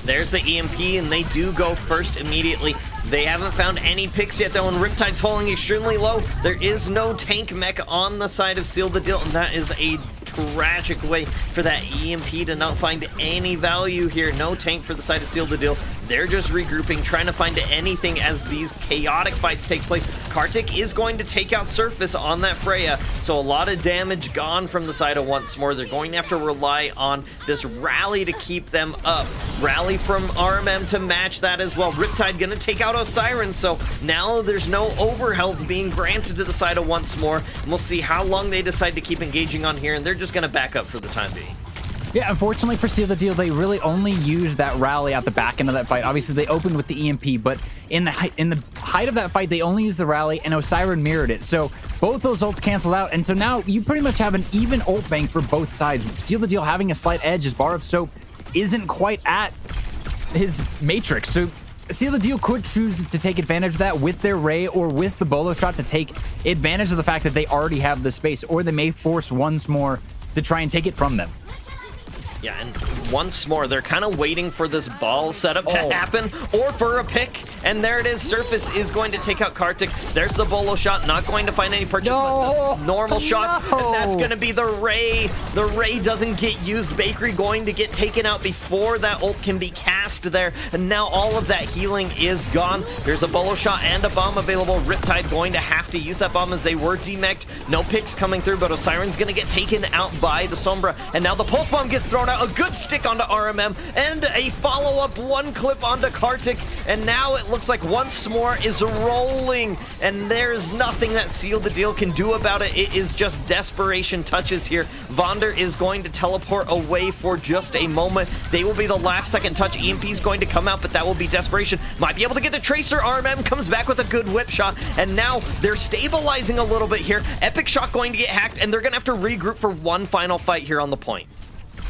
There's the EMP, and they do go first immediately. They haven't found any picks yet, though, and Riptide's falling extremely low. There is no tank mech on the side of Seal the Deal, and that is a tragic way for that EMP to not find any value here. No tank for the side of Seal the Deal. They're just regrouping, trying to find anything as these chaotic fights take place. Kartik is going to take out Surface on that Freya, so a lot of damage gone from the side of Once More. They're going to have to rely on this rally to keep them up. Rally from RMM to match that as well. Riptide gonna take out Osiren, so now there's no overhealth being granted to the side of Once More. And we'll see how long they decide to keep engaging on here, and they're just gonna back up for the time being. Yeah, unfortunately for Seal the Deal, they really only used that rally at the back end of that fight. Obviously, they opened with the EMP, but in the height of that fight, they only used the rally, and Osiren mirrored it. So both those ults canceled out, and so now you pretty much have an even ult bank for both sides. Seal the Deal having a slight edge as Bar of Soap isn't quite at his matrix. So Seal the Deal could choose to take advantage of that with their Ray or with the Bolo shot to take advantage of the fact that they already have the space, or they may force Once More to try and take it from them. Yeah, and Once More, they're kind of waiting for this ball setup to happen, or for a pick, and there it is. Surface is going to take out Kartik. There's the bolo shot, not going to find any purchase. No! Normal shots, No! and that's going to be the Ray. The Ray doesn't get used. Bakery going to get taken out before that ult can be cast there, and now all of that healing is gone. There's a bolo shot and a bomb available. Riptide going to have to use that bomb as they were demeched. No picks coming through, but Osiren's going to get taken out by the Sombra, and now the pulse bomb gets thrown out. A good stick onto RMM, and a follow-up one clip onto Kartik, and now it looks like Once More is rolling, and there's nothing that Seal the Deal can do about it. It is just desperation touches here. Vonder is going to teleport away for just a moment. They will be the last second touch. EMP is going to come out, but that will be desperation. Might be able to get the Tracer. RMM comes back with a good whip shot, and now they're stabilizing a little bit here. Epic Shock going to get hacked, and they're going to have to regroup for one final fight here on the point.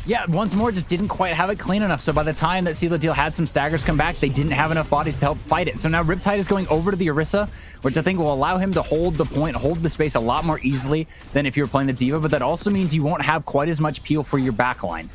Yeah, Once More just didn't quite have it clean enough. So by the time that Seal the Deal had some staggers come back, they didn't have enough bodies to help fight it. So now Riptide is going over to the Orisa, which I think will allow him to hold the point, hold the space a lot more easily than if you were playing the D.Va, but that also means you won't have quite as much peel for your backline.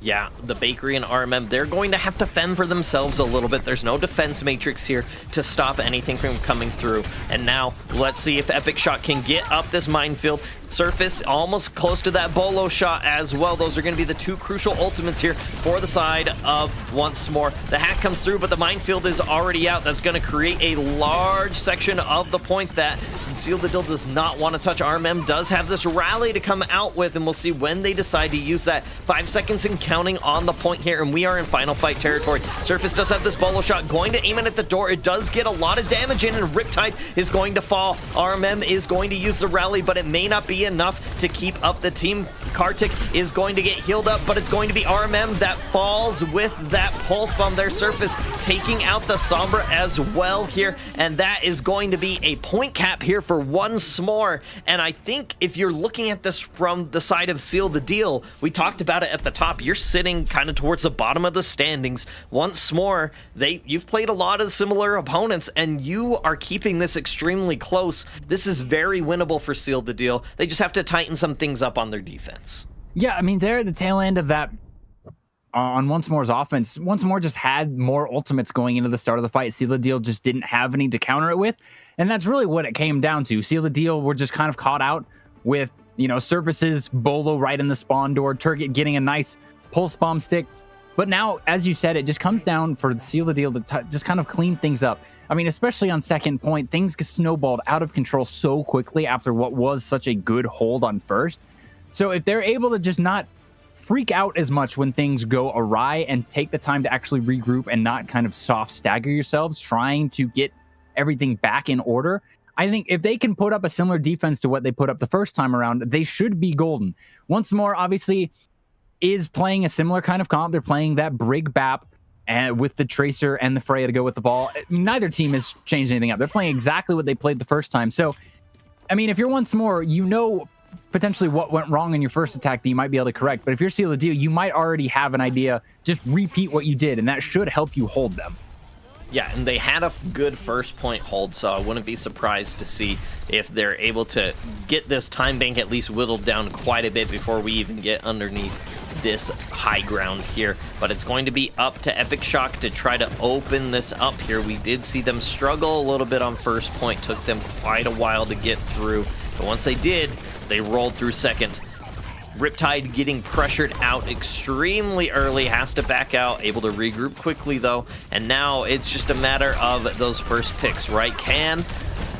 Yeah, the Bakery and RMM, they're going to have to fend for themselves a little bit. There's no defense matrix here to stop anything from coming through. And now, let's see if Epic Shot can get up this minefield. Surface almost close to that bolo shot as well. Those are going to be the two crucial ultimates here for the side of Once More. The hack comes through, but the minefield is already out. That's going to create a large section of the point that Seal the Deal does not want to touch. RMM does have this rally to come out with, and we'll see when they decide to use that. 5 seconds and counting on the point here, and we are in final fight territory. Surface does have this bolo shot, going to aim it at the door. It does get a lot of damage in, and Riptide is going to fall. RMM is going to use the rally, but it may not be enough to keep up the team. Kartik is going to get healed up, but it's going to be RMM that falls with that pulse bomb there. Surface taking out the Sombra as well here, and that is going to be a point cap here for Once More. And I think if you're looking at this from the side of Seal the Deal, we talked about it at the top, you're sitting kind of towards the bottom of the standings. Once More, you've played a lot of similar opponents, and you are keeping this extremely close. This is very winnable for Seal the Deal. They just have to tighten some things up on their defense. Yeah, I mean, they're at the tail end of that on Once More's offense. Once More just had more ultimates going into the start of the fight. Seal the Deal just didn't have any to counter it with. And that's really what it came down to. Seal the Deal were just kind of caught out with, you know, Surface's bolo right in the spawn door, Turget getting a nice pulse bomb stick. But now, as you said, it just comes down for the Seal the Deal to just kind of clean things up. I mean, especially on second point, things get snowballed out of control so quickly after what was such a good hold on first. So if they're able to just not freak out as much when things go awry and take the time to actually regroup and not kind of soft stagger yourselves trying to get everything back in order, I think if they can put up a similar defense to what they put up the first time around, they should be golden. Once More, obviously, is playing a similar kind of comp. They're playing that Brig Bap and with the Tracer and the Freya to go with the ball. Neither team has changed anything up. They're playing exactly what they played the first time. So, I mean, if you're Once More, you know potentially what went wrong in your first attack that you might be able to correct. But if you're Seal the Deal, you might already have an idea. Just repeat what you did, and that should help you hold them. Yeah, and they had a good first point hold, so I wouldn't be surprised to see if they're able to get this time bank at least whittled down quite a bit before we even get underneath this high ground here. But it's going to be up to Epic Shock to try to open this up here. We did see them struggle a little bit on first point. Took them quite a while to get through. But once they did, they rolled through second. Riptide getting pressured out extremely early, has to back out, able to regroup quickly though, and now it's just a matter of those first picks, right? Can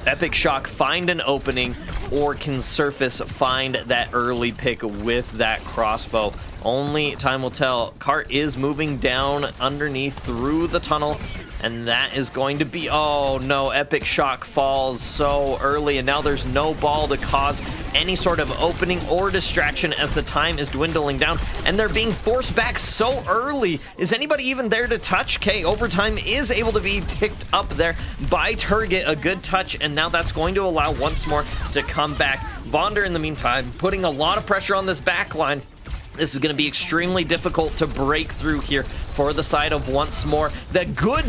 Epic Shock find an opening, or can Surface find that early pick with that crossbow? Only time will tell. Cart is moving down underneath through the tunnel, and that is going to be, oh no, Epic Shock falls so early, and now there's no ball to cause any sort of opening or distraction as the time is dwindling down, and they're being forced back so early. Is anybody even there to touch? Okay, overtime is able to be picked up there by Turget, a good touch, and now that's going to allow Once More to come back. Vonder, in the meantime, putting a lot of pressure on this back line. This is going to be extremely difficult to break through here for the side of Once More. The good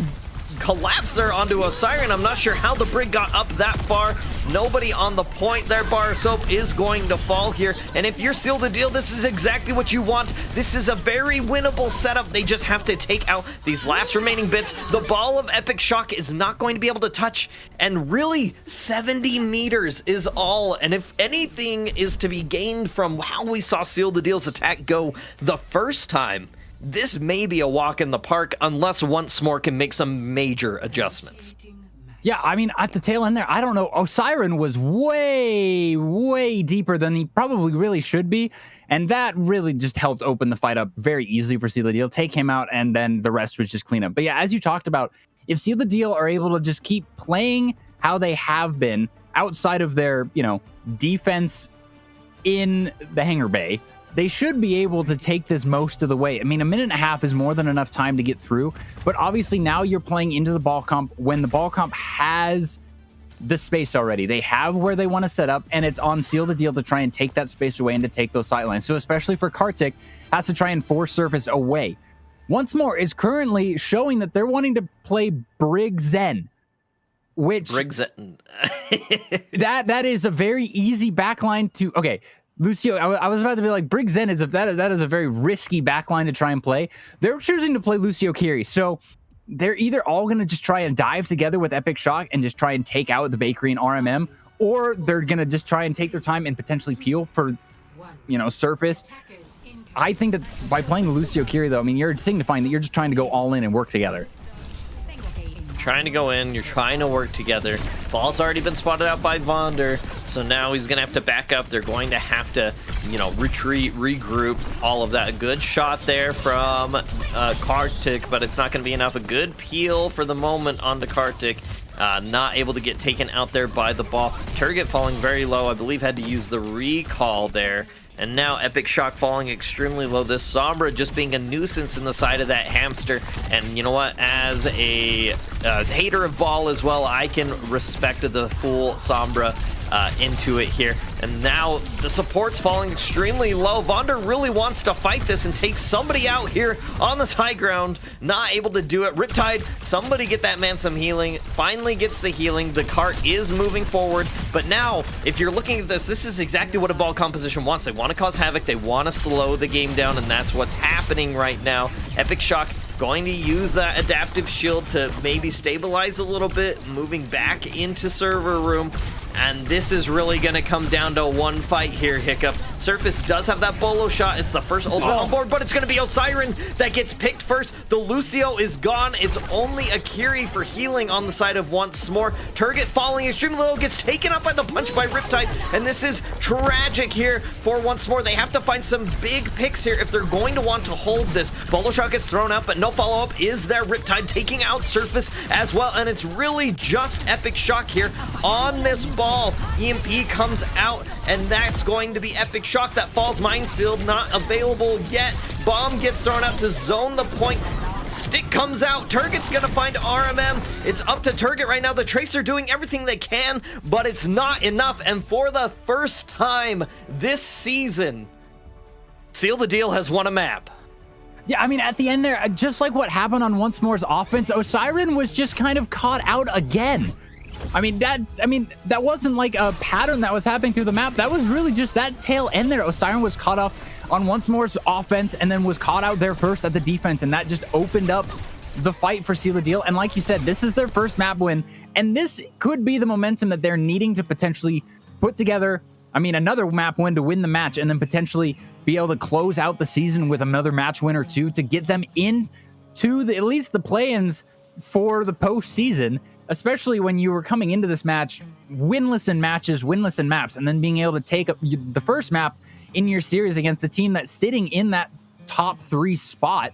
collapse there onto Osiren. I'm not sure how the Brig got up that far. Nobody on the point there. Bar Soap is going to fall here. And if you're Seal the Deal, this is exactly what you want. This is a very winnable setup. They just have to take out these last remaining bits. The ball of Epic Shock is not going to be able to touch. And really, 70 meters is all. And if anything is to be gained from how we saw Seal the Deal's attack go the first time, this may be a walk in the park unless Once More can make some major adjustments. Yeah, I mean, at the tail end there, I don't know. Osiren was way, way deeper than he probably really should be. And that really just helped open the fight up very easily for Seal the Deal. Take him out, and then the rest was just cleanup. But yeah, as you talked about, if Seal the Deal are able to just keep playing how they have been outside of their, defense in the hangar bay, they should be able to take this most of the way. I mean, a minute and a half is more than enough time to get through, but obviously now you're playing into the ball comp when the ball comp has the space already. They have where they want to set up, and it's on Seal the Deal to try and take that space away and to take those sidelines. So especially for Kartik, has to try and force Surface away. Once More is currently showing that they're wanting to play Brig Zen, which that is a very easy backline to. Okay, Lucio, I was about to be like, Brig Zen is that is a very risky backline to try and play. They're choosing to play Lucio Kiri, so they're either all going to just try and dive together with Epic Shock and just try and take out the Bakery and RMM, or they're going to just try and take their time and potentially peel for, Surface. I think that by playing Lucio Kiri, though, I mean, you're signifying that you're just trying to go all in and work together. Trying to go in, you're trying to work together. Ball's already been spotted out by Vonder, so now he's gonna have to back up. They're going to have to, retreat, regroup, all of that. Good shot there from Kartik, but it's not gonna be enough. A good peel for the moment onto Kartik. Not able to get taken out there by the ball. Turget falling very low, I believe had to use the recall there. And now Epic Shock falling extremely low. This Sombra just being a nuisance in the side of that hamster. And you know what? As a hater of ball as well, I can respect the full Sombra into it here. And now the support's falling extremely low. Vonder really wants to fight this and take somebody out here on this high ground. Not able to do it. Riptide, somebody get that man some healing. Finally gets the healing. The cart is moving forward. But now, if you're looking at this, this is exactly what a ball composition wants. They want to cause havoc. They want to slow the game down, and that's what's happening right now. Epic Shock going to use that adaptive shield to maybe stabilize a little bit, moving back into server room. And this is really going to come down to one fight here, Hiccup. Surface does have that bolo shot. It's the first ultimate on board, but it's going to be Osiren that gets picked first. The Lucio is gone. It's only Akiri for healing on the side of Once More. Turget falling extremely low, gets taken up by the punch by Riptide, and this is tragic here for Once More. They have to find some big picks here if they're going to want to hold this. Bolo shot gets thrown out, but no follow-up is there. Riptide taking out Surface as well, and it's really just Epic Shock here on this ball. EMP comes out, and that's going to be Epic Shock. That falls minefield not available yet. Bomb gets thrown out to zone the point. Stick comes out. Turget's gonna find RMM. It's up to Turget right now. The Tracer doing everything they can, but it's not enough. And for the first time this season, Seal the Deal has won a map. Yeah, I mean, at the end there, just like what happened on Once More's offense, Osiren was just kind of caught out again. I mean, that wasn't like a pattern that was happening through the map. That was really just that tail end there. Osiren was caught off on Once More's offense and then was caught out there first at the defense, and that just opened up the fight for Seal the Deal. And like you said, this is their first map win, and this could be the momentum that they're needing to potentially put together. I mean, another map win to win the match, and then potentially be able to close out the season with another match win or two to get them into at least the play-ins for the postseason. Especially when you were coming into this match winless in matches, winless in maps, and then being able to take up the first map in your series against a team that's sitting in that top 3 spot.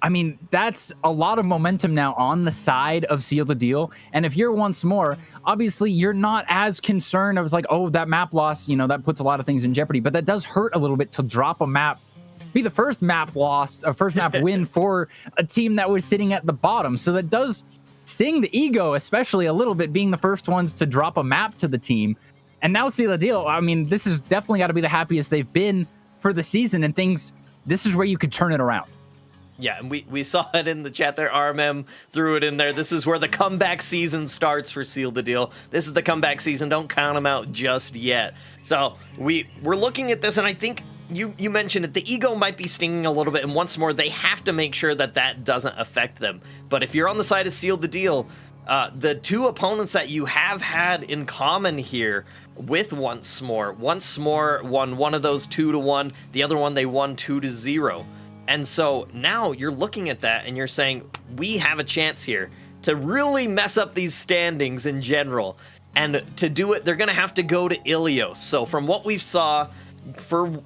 I mean, that's a lot of momentum now on the side of Seal the Deal. And if you're Once More, obviously you're not as concerned. I was like, oh, that map loss, that puts a lot of things in jeopardy. But that does hurt a little bit to drop a map, be the first map loss, or first map win for a team that was sitting at the bottom. So that does sting the ego, especially a little bit, being the first ones to drop a map to the team. And now Seal the Deal, I mean, this has definitely got to be the happiest they've been for the season, and this is where you could turn it around. Yeah, and we saw it in the chat there. RMM threw it in there. This is where the comeback season starts for Seal the Deal. This is the comeback season. Don't count them out just yet. So we're looking at this, and I think you mentioned it. The ego might be stinging a little bit, and once more, they have to make sure that that doesn't affect them. But if you're on the side of Seal the Deal, the two opponents that you have had in common here with Once More won one of those 2-1. The other one, they won 2-0. And so now you're looking at that and you're saying, we have a chance here to really mess up these standings in general. And to do it, they're going to have to go to Ilios. So from what we've saw from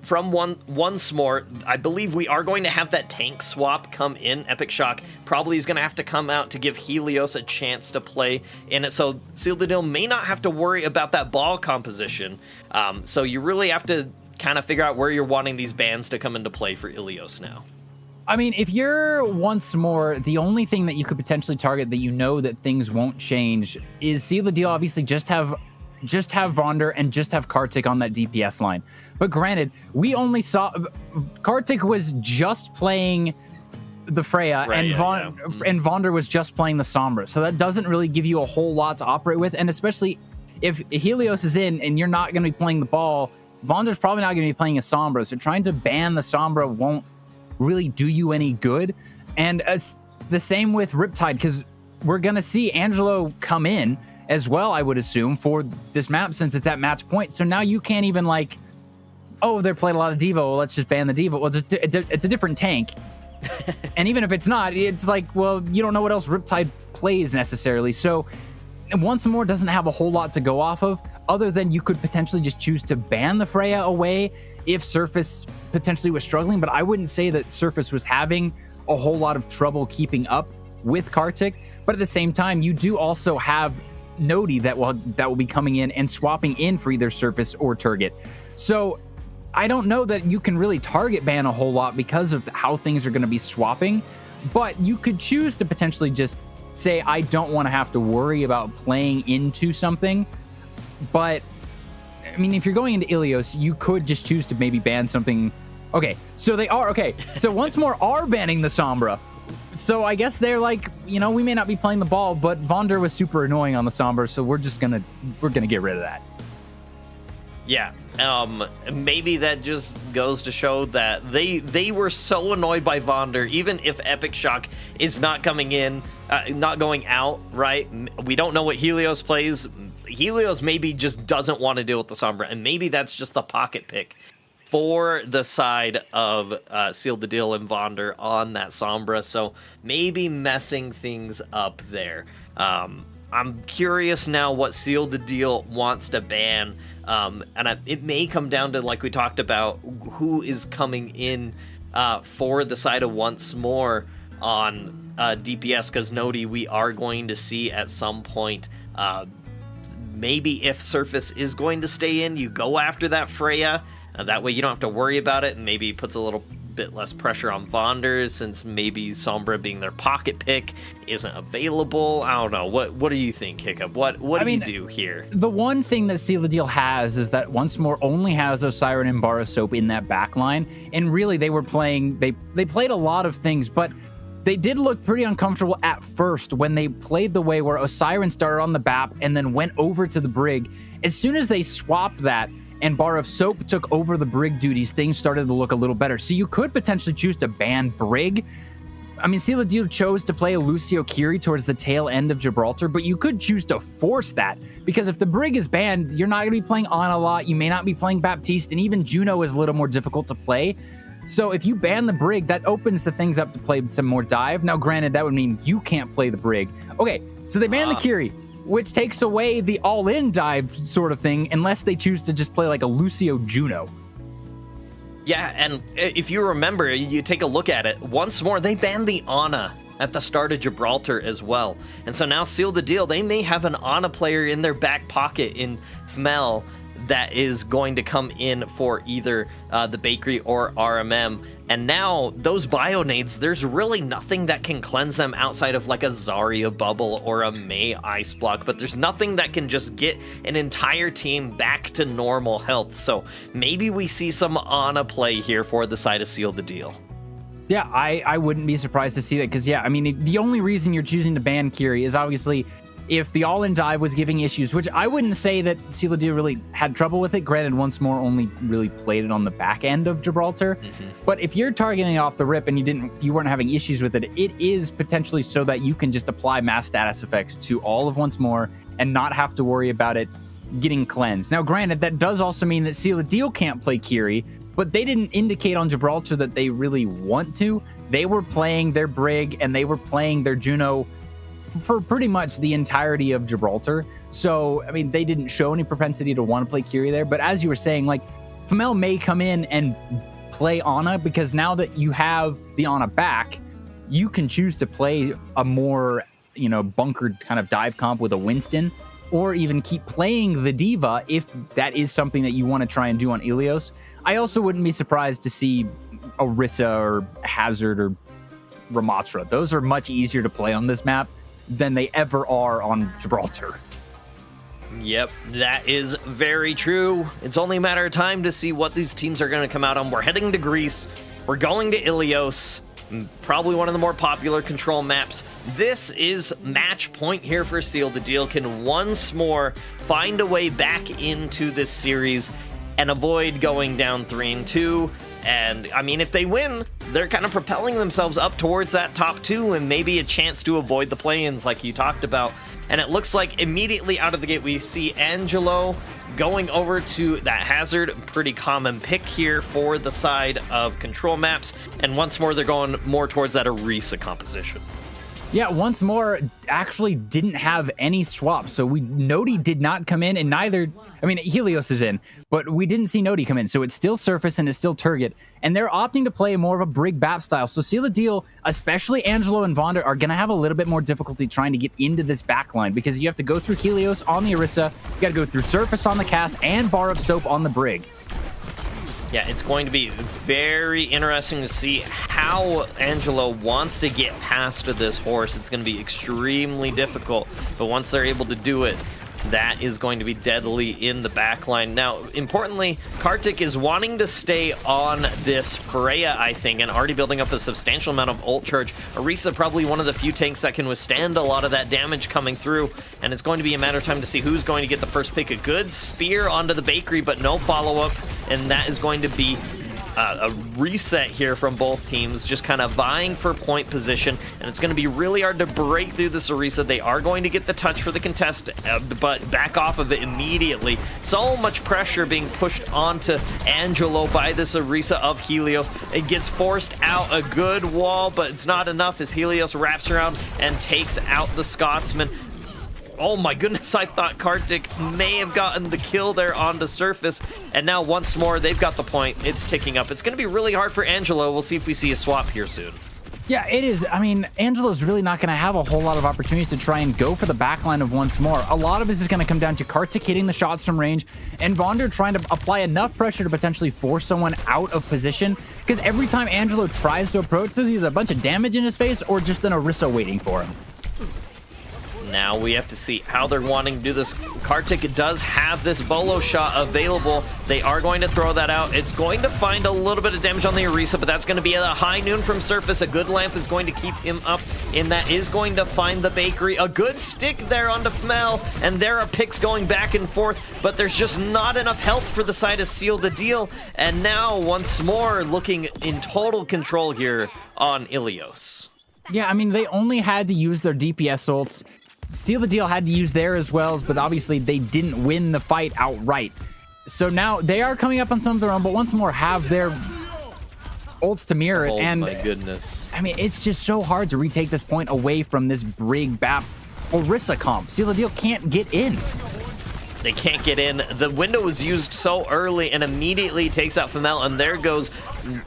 Once More, I believe we are going to have that tank swap come in. Epic Shock probably is going to have to come out to give Helios a chance to play in it. So Seal the Deal may not have to worry about that ball composition. So you really have to kind of figure out where you're wanting these bans to come into play for Ilios now. I mean, if you're Once More, the only thing that you could potentially target that you know that things won't change is Seal the Deal. Obviously, just have Vonder and just have Kartik on that DPS line. But granted, we only saw Kartik was just playing the Freya, and Vonder was just playing the Sombra. So that doesn't really give you a whole lot to operate with. And especially if Helios is in and you're not going to be playing the ball, Vonder's probably not going to be playing a Sombra, so trying to ban the Sombra won't really do you any good. And the same with Riptide, because we're going to see Angelo come in as well, I would assume, for this map since it's at match point. So now you can't even like, oh, they're playing a lot of Diva, well, let's just ban the Diva. Well, it's a different tank. And even if it's not, it's like, well, you don't know what else Riptide plays necessarily. So Once More doesn't have a whole lot to go off of, other than you could potentially just choose to ban the Freya away if Surface potentially was struggling. But I wouldn't say that Surface was having a whole lot of trouble keeping up with Kartik. But at the same time, you do also have Nodi that will be coming in and swapping in for either Surface or Turget. So I don't know that you can really target ban a whole lot because of how things are going to be swapping. But you could choose to potentially just say, I don't want to have to worry about playing into something. But I mean, if you're going into Ilios, you could just choose to maybe ban something. Okay, so they are so Once More are banning the Sombra. So I guess they're like, you know, we may not be playing the ball, but Vonder was super annoying on the Sombra, so we're gonna get rid of that. Yeah, maybe that just goes to show that they were so annoyed by Vonder, even if Epic Shock is not coming in, not going out, right? We don't know what Helios plays. Helios maybe just doesn't want to deal with the Sombra, and maybe that's just the pocket pick for the side of Seal the Deal and Vonder on that Sombra. So maybe messing things up there. I'm curious now what Seal the Deal wants to ban. It may come down to, like we talked about, who is coming in for the side of Once More on DPS, because Nodi we are going to see at some point. Maybe if Surface is going to stay in, you go after that Freya. That way you don't have to worry about it, and maybe puts a little bit less pressure on Vonder, since maybe Sombra being their pocket pick isn't available. I don't know. What do you think, Hiccup? What do you do here? The one thing that Seal the Deal has is that Once More only has Osiren and Barosop in that back line, and really they were playing, they played a lot of things, but they did look pretty uncomfortable at first when they played the way where Osiren started on the BAP and then went over to the Brig. As soon as they swapped that and Bar of Soap took over the Brig duties, things started to look a little better. So you could potentially choose to ban Brig. I mean, Seal the Deal chose to play a Lucio Kiri towards the tail end of Gibraltar, but you could choose to force that, because if the Brig is banned, you're not going to be playing On a lot, you may not be playing Baptiste, and even Juno is a little more difficult to play. So if you ban the Brig, that opens the things up to play some more dive. Now, granted, that would mean you can't play the Brig. Okay, so they ban the Kiri, which takes away the all-in dive sort of thing, unless they choose to just play like a Lucio Juno. Yeah, and if you remember, you take a look at it, Once More, they banned the Ana at the start of Gibraltar as well. And so now Seal the Deal, they may have an Ana player in their back pocket in Fmel that is going to come in for either the Bakery or RMM. And now those Bionades, there's really nothing that can cleanse them outside of like a Zarya bubble or a Mei Ice Block, but there's nothing that can just get an entire team back to normal health. So maybe we see some Ana play here for the side of Seal the Deal. Yeah, I wouldn't be surprised to see that because, yeah, I mean, the only reason you're choosing to ban Kiri is obviously if the all-in dive was giving issues, which I wouldn't say that Seal the Deal really had trouble with it. Granted, once more only really played it on the back end of Gibraltar. But if you're targeting off the rip and you weren't having issues with it, it is potentially so that you can just apply mass status effects to all of once more and not have to worry about it getting cleansed. Now, granted, that does also mean that Seal the Deal can't play Kiri, but they didn't indicate on Gibraltar that they really want to. They were playing their Brig and they were playing their Juno for pretty much the entirety of Gibraltar. So, I mean, they didn't show any propensity to want to play Kiri there. But as you were saying, like, Femel may come in and play Ana because now that you have the Ana back, you can choose to play a more, bunkered kind of dive comp with a Winston, or even keep playing the Diva if that is something that you want to try and do on Ilios. I also wouldn't be surprised to see Orisa or Hazard or Ramatra. Those are much easier to play on this map than they ever are on Gibraltar. Yep, that is very true. It's only a matter of time to see what these teams are going to come out on. We're heading to Greece. We're going to Ilios, probably one of the more popular control maps. This is match point here for Seal the Deal. Can once more find a way back into this series and avoid going down 3-2. And, I mean, if they win, they're kind of propelling themselves up towards that top 2 and maybe a chance to avoid the play-ins like you talked about. And it looks like immediately out of the gate, we see Angelo going over to that Hazard. Pretty common pick here for the side of control maps. And once more, they're going more towards that Orisa composition. Yeah, once more actually didn't have any swaps. So Nodi did not come in, and neither, I mean, Helios is in, but we didn't see Nodi come in. So it's still Surface and it's still Turget. And they're opting to play more of a Brig Bap style. So Seal the Deal, especially Angelo and Vonda, are going to have a little bit more difficulty trying to get into this backline because you have to go through Helios on the Orisa, you got to go through Surface on the Cast, and Bar of Soap on the Brig. Yeah, it's going to be very interesting to see how Angelo wants to get past this horse. It's going to be extremely difficult, but once they're able to do it, that is going to be deadly in the backline. Now, importantly, Kartik is wanting to stay on this Freya, I think, and already building up a substantial amount of ult charge. Orisa probably one of the few tanks that can withstand a lot of that damage coming through, and it's going to be a matter of time to see who's going to get the first pick. A good spear onto the bakery, but no follow-up, and that is going to be a reset here from both teams, just kind of vying for point position, and it's going to be really hard to break through this Orisa. They are going to get the touch for the contest, but back off of it immediately. So much pressure being pushed onto Angelo by this Orisa of Helios. It gets forced out a good wall, but it's not enough as Helios wraps around and takes out the Scotsman. Oh my goodness, I thought Kartik may have gotten the kill there onto Surface, and now once more, they've got the point. It's ticking up. It's going to be really hard for Angelo. We'll see if we see a swap here soon. Yeah, it is. I mean, Angelo's really not going to have a whole lot of opportunities to try and go for the backline of once more. A lot of this is going to come down to Kartik hitting the shots from range and Vonder trying to apply enough pressure to potentially force someone out of position, because every time Angelo tries to approach, there's either a bunch of damage in his face or just an Orisa waiting for him. Now we have to see how they're wanting to do this. Kartik does have this bolo shot available. They are going to throw that out. It's going to find a little bit of damage on the Orisa, but that's going to be a high noon from Surface. A good lamp is going to keep him up, and that is going to find the bakery. A good stick there onto Fmel, and there are picks going back and forth, but there's just not enough health for the side to seal the deal. And now, once more, looking in total control here on Ilios. Yeah, I mean, they only had to use their DPS ults. Seal the Deal had to use there as well, but obviously they didn't win the fight outright. So now they are coming up on some of their own, but once more have their ults to mirror it. Oh my goodness. I mean, it's just so hard to retake this point away from this Brig Bap Orisa comp. Seal the Deal can't get in. They can't get in. The window was used so early and immediately takes out Femel, and there goes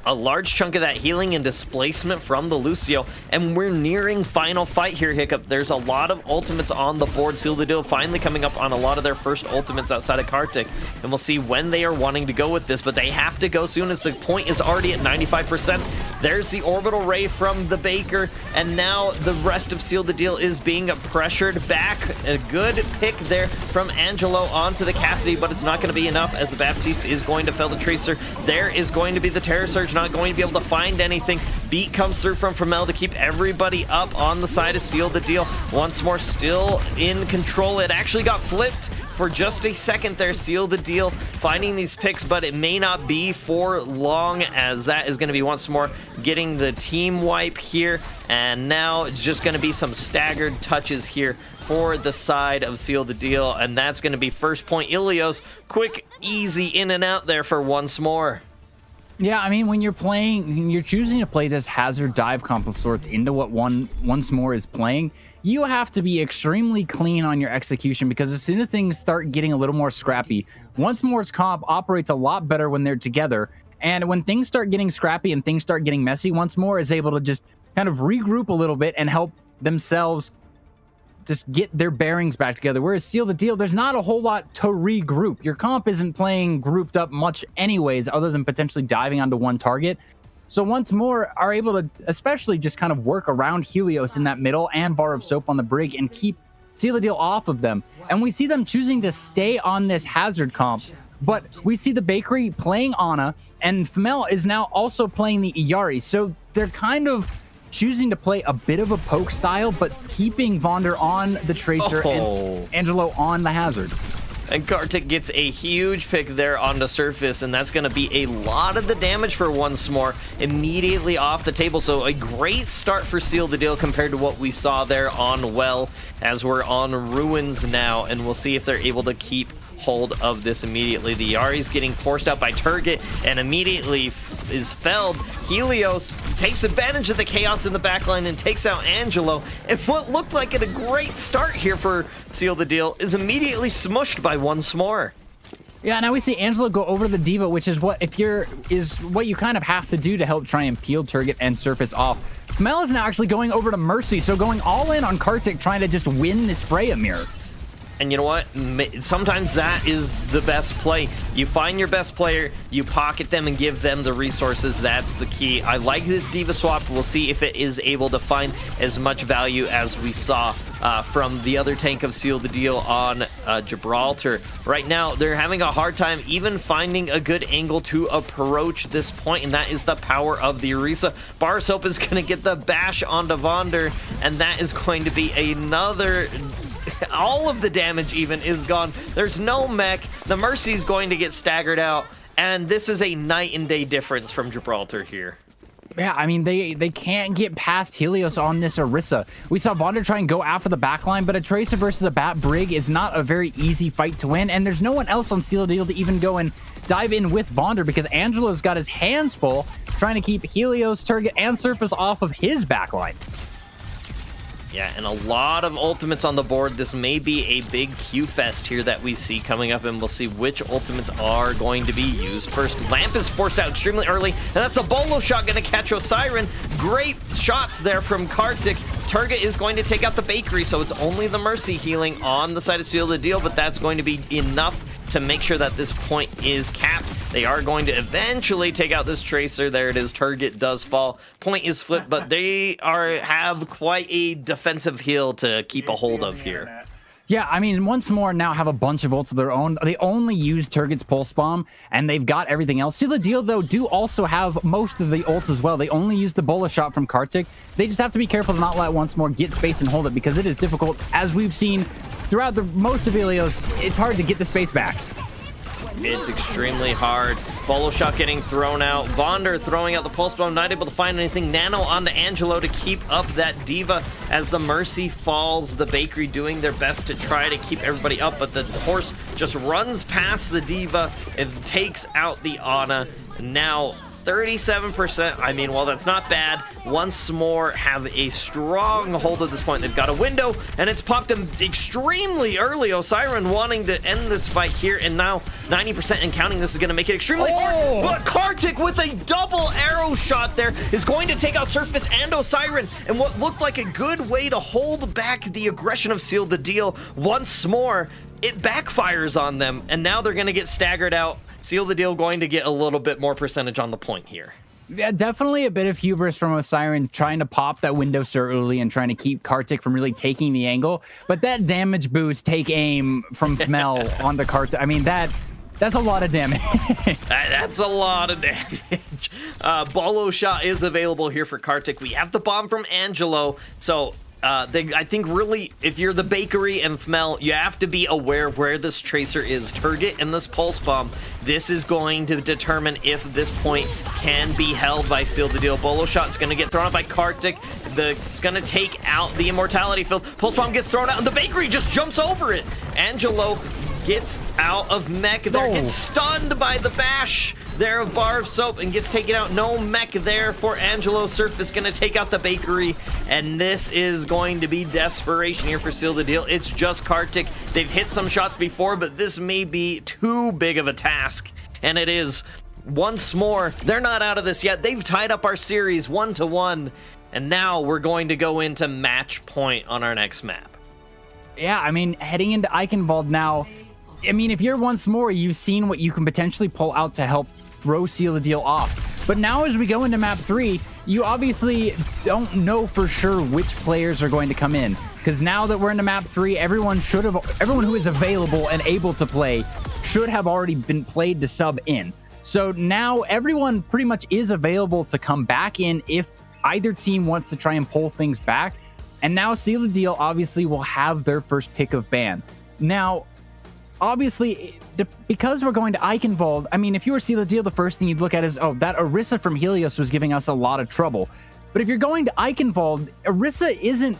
a large chunk of that healing and displacement from the Lucio. And we're nearing final fight here, Hiccup. There's a lot of ultimates on the board. Seal the Deal finally coming up on a lot of their first ultimates outside of Kartik, and we'll see when they are wanting to go with this, but they have to go soon as the point is already at 95%. There's the orbital ray from the Baker, and now the rest of Seal the Deal is being pressured back. A good pick there from Angelo onto the Cassidy, but it's not going to be enough as the Baptiste is going to fell the Tracer. There is going to be the Terror Surge, not going to be able to find anything. Beat comes through from Framel to keep everybody up on the side of Seal the Deal. Once more, still in control. It actually got flipped for just a second there. Seal the Deal finding these picks, but it may not be for long, as that is going to be once more getting the team wipe here. And now it's just going to be some staggered touches here for the side of Seal the Deal, and that's going to be first point Ilios. Quick, easy in and out there for once more. Yeah, I mean, when you're choosing to play this hazard dive comp of sorts into what once more is playing, you have to be extremely clean on your execution, because as soon as things start getting a little more scrappy, once more's comp operates a lot better when they're together. And when things start getting scrappy and things start getting messy, once more is able to just kind of regroup a little bit and help themselves just get their bearings back together. Whereas Seal the Deal, there's not a whole lot to regroup. Your comp isn't playing grouped up much anyways, other than potentially diving onto one target. So once more are able to especially just kind of work around Helios in that middle and Bar of Soap on the brig and keep Seal the Deal off of them. And we see them choosing to stay on this hazard comp, but we see the Bakery playing Ana, and Fmel is now also playing the Iyari. So they're kind of choosing to play a bit of a poke style, but keeping Vonder on the Tracer and Angelo on the hazard. And Kartik gets a huge pick there on the surface, and that's going to be a lot of the damage for once more immediately off the table. So a great start for Seal the Deal compared to what we saw there on Well, as we're on Ruins now, and we'll see if they're able to keep hold of this immediately. The Yari's getting forced out by Turget and immediately is felled. Helios takes advantage of the chaos in the backline and takes out Angelo. And what looked like a great start here for Seal the Deal is immediately smushed by once more. Yeah, now we see Angelo go over the Diva, which is what you kind of have to do to help try and peel Turget and surface off. Mel is now actually going over to Mercy, so going all in on Kartik, trying to just win this Freya mirror. And you know what? Sometimes that is the best play. You find your best player, you pocket them and give them the resources. That's the key. I like this Diva swap. We'll see if it is able to find as much value as we saw from the other tank of Seal the Deal on Gibraltar. Right now, they're having a hard time even finding a good angle to approach this point, and that is the power of the Orisa. Bar Soap is going to get the bash onto Vonder, and that is going to be another... all of the damage even is gone. There's no mech. The Mercy's going to get staggered out, and this is a night and day difference from Gibraltar here. Yeah, I mean, they can't get past Helios on this Orisa. We saw Vonder try and go after the backline, but a Tracer versus a Bat Brig is not a very easy fight to win, and there's no one else on Seal the Deal to even go and dive in with Vonder, because Angelo's got his hands full trying to keep Helios, Turget, and Surface off of his backline. Yeah, and a lot of ultimates on the board. This may be a big Q-fest here that we see coming up, and we'll see which ultimates are going to be used first. Lamp is forced out extremely early, and that's a bolo shot going to catch Osiren. Great shots there from Kartik. Turget is going to take out the Bakery, so it's only the Mercy healing on the side of Seal the Deal, but that's going to be enough to make sure that this point is capped. They are going to eventually take out this Tracer. There it is. Turget does fall. Point is flipped, but they have quite a defensive heal to keep a hold of here. Yeah, I mean, once more now have a bunch of ults of their own. They only use Turget's Pulse Bomb, and they've got everything else. Seal the Deal, though, do also have most of the ults as well. They only use the Bola Shot from Kartik. They just have to be careful to not let once more get space and hold it, because it is difficult. As we've seen throughout most of Ilios, it's hard to get the space back. It's extremely hard. Bolo shot getting thrown out. Vonder throwing out the Pulse Bomb, not able to find anything. Nano onto Angelo to keep up that Diva as the Mercy falls. The Bakery doing their best to try to keep everybody up, but the horse just runs past the Diva and takes out the Ana. Now 37%. I mean, well, that's not bad. Once more have a strong hold at this point. They've got a window, and it's popped them extremely early. Osiren wanting to end this fight here, and now 90% and counting. This is going to make it extremely hard. But Kartik with a double arrow shot there is going to take out Surface and Osiren, and what looked like a good way to hold back the aggression of Seal the Deal. Once more, it backfires on them, and now they're going to get staggered out. Seal the Deal going to get a little bit more percentage on the point here. Yeah, definitely a bit of hubris from Osiren trying to pop that window so early and trying to keep Kartik from really taking the angle. But that damage boost, take aim from Fmel onto Kartik, I mean, that's a lot of damage. That's a lot of damage. Bolo shot is available here for Kartik. We have the bomb from Angelo. So I think really, if you're the bakery and Fmel, you have to be aware of where this tracer is. Turget and this pulse bomb. This is going to determine if this point can be held by Seal the Deal. Bolo shot is going to get thrown out by Kartik. It's going to take out the immortality field. Pulse bomb gets thrown out, and the bakery just jumps over it. Angelo gets out of mech there, gets stunned by the bash there of Bar of Soap and gets taken out. No mech there for Angelo. Surf is going to take out the bakery, and this is going to be desperation here for Seal the Deal. It's just Kartik. They've hit some shots before, but this may be too big of a task, and it is. Once more, they're not out of this yet. They've tied up our series 1-1, and now we're going to go into match point on our next map. Yeah, I mean, heading into Eichenwald now, I mean, if you're once more, you've seen what you can potentially pull out to help throw Seal the Deal off. But now as we go into map 3, you obviously don't know for sure which players are going to come in. Because now that we're into map 3, everyone who is available and able to play should have already been played to sub in. So now everyone pretty much is available to come back in if either team wants to try and pull things back. And now Seal the Deal obviously will have their first pick of ban. Now, obviously, because we're going to Eichenwald, I mean, if you were Seal the Deal, the first thing you'd look at is, oh, that Orisa from Helios was giving us a lot of trouble. But if you're going to Eichenwald, Orisa isn't,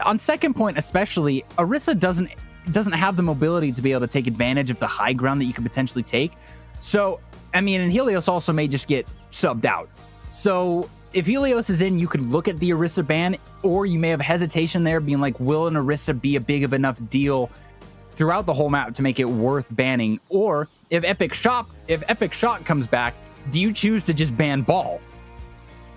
on second point especially, Orisa doesn't have the mobility to be able to take advantage of the high ground that you could potentially take. So, I mean, and Helios also may just get subbed out. So if Helios is in, you could look at the Orisa ban, or you may have hesitation there being like, will an Orisa be a big of enough deal throughout the whole map to make it worth banning? Or if Epic Shock comes back, do you choose to just ban Ball?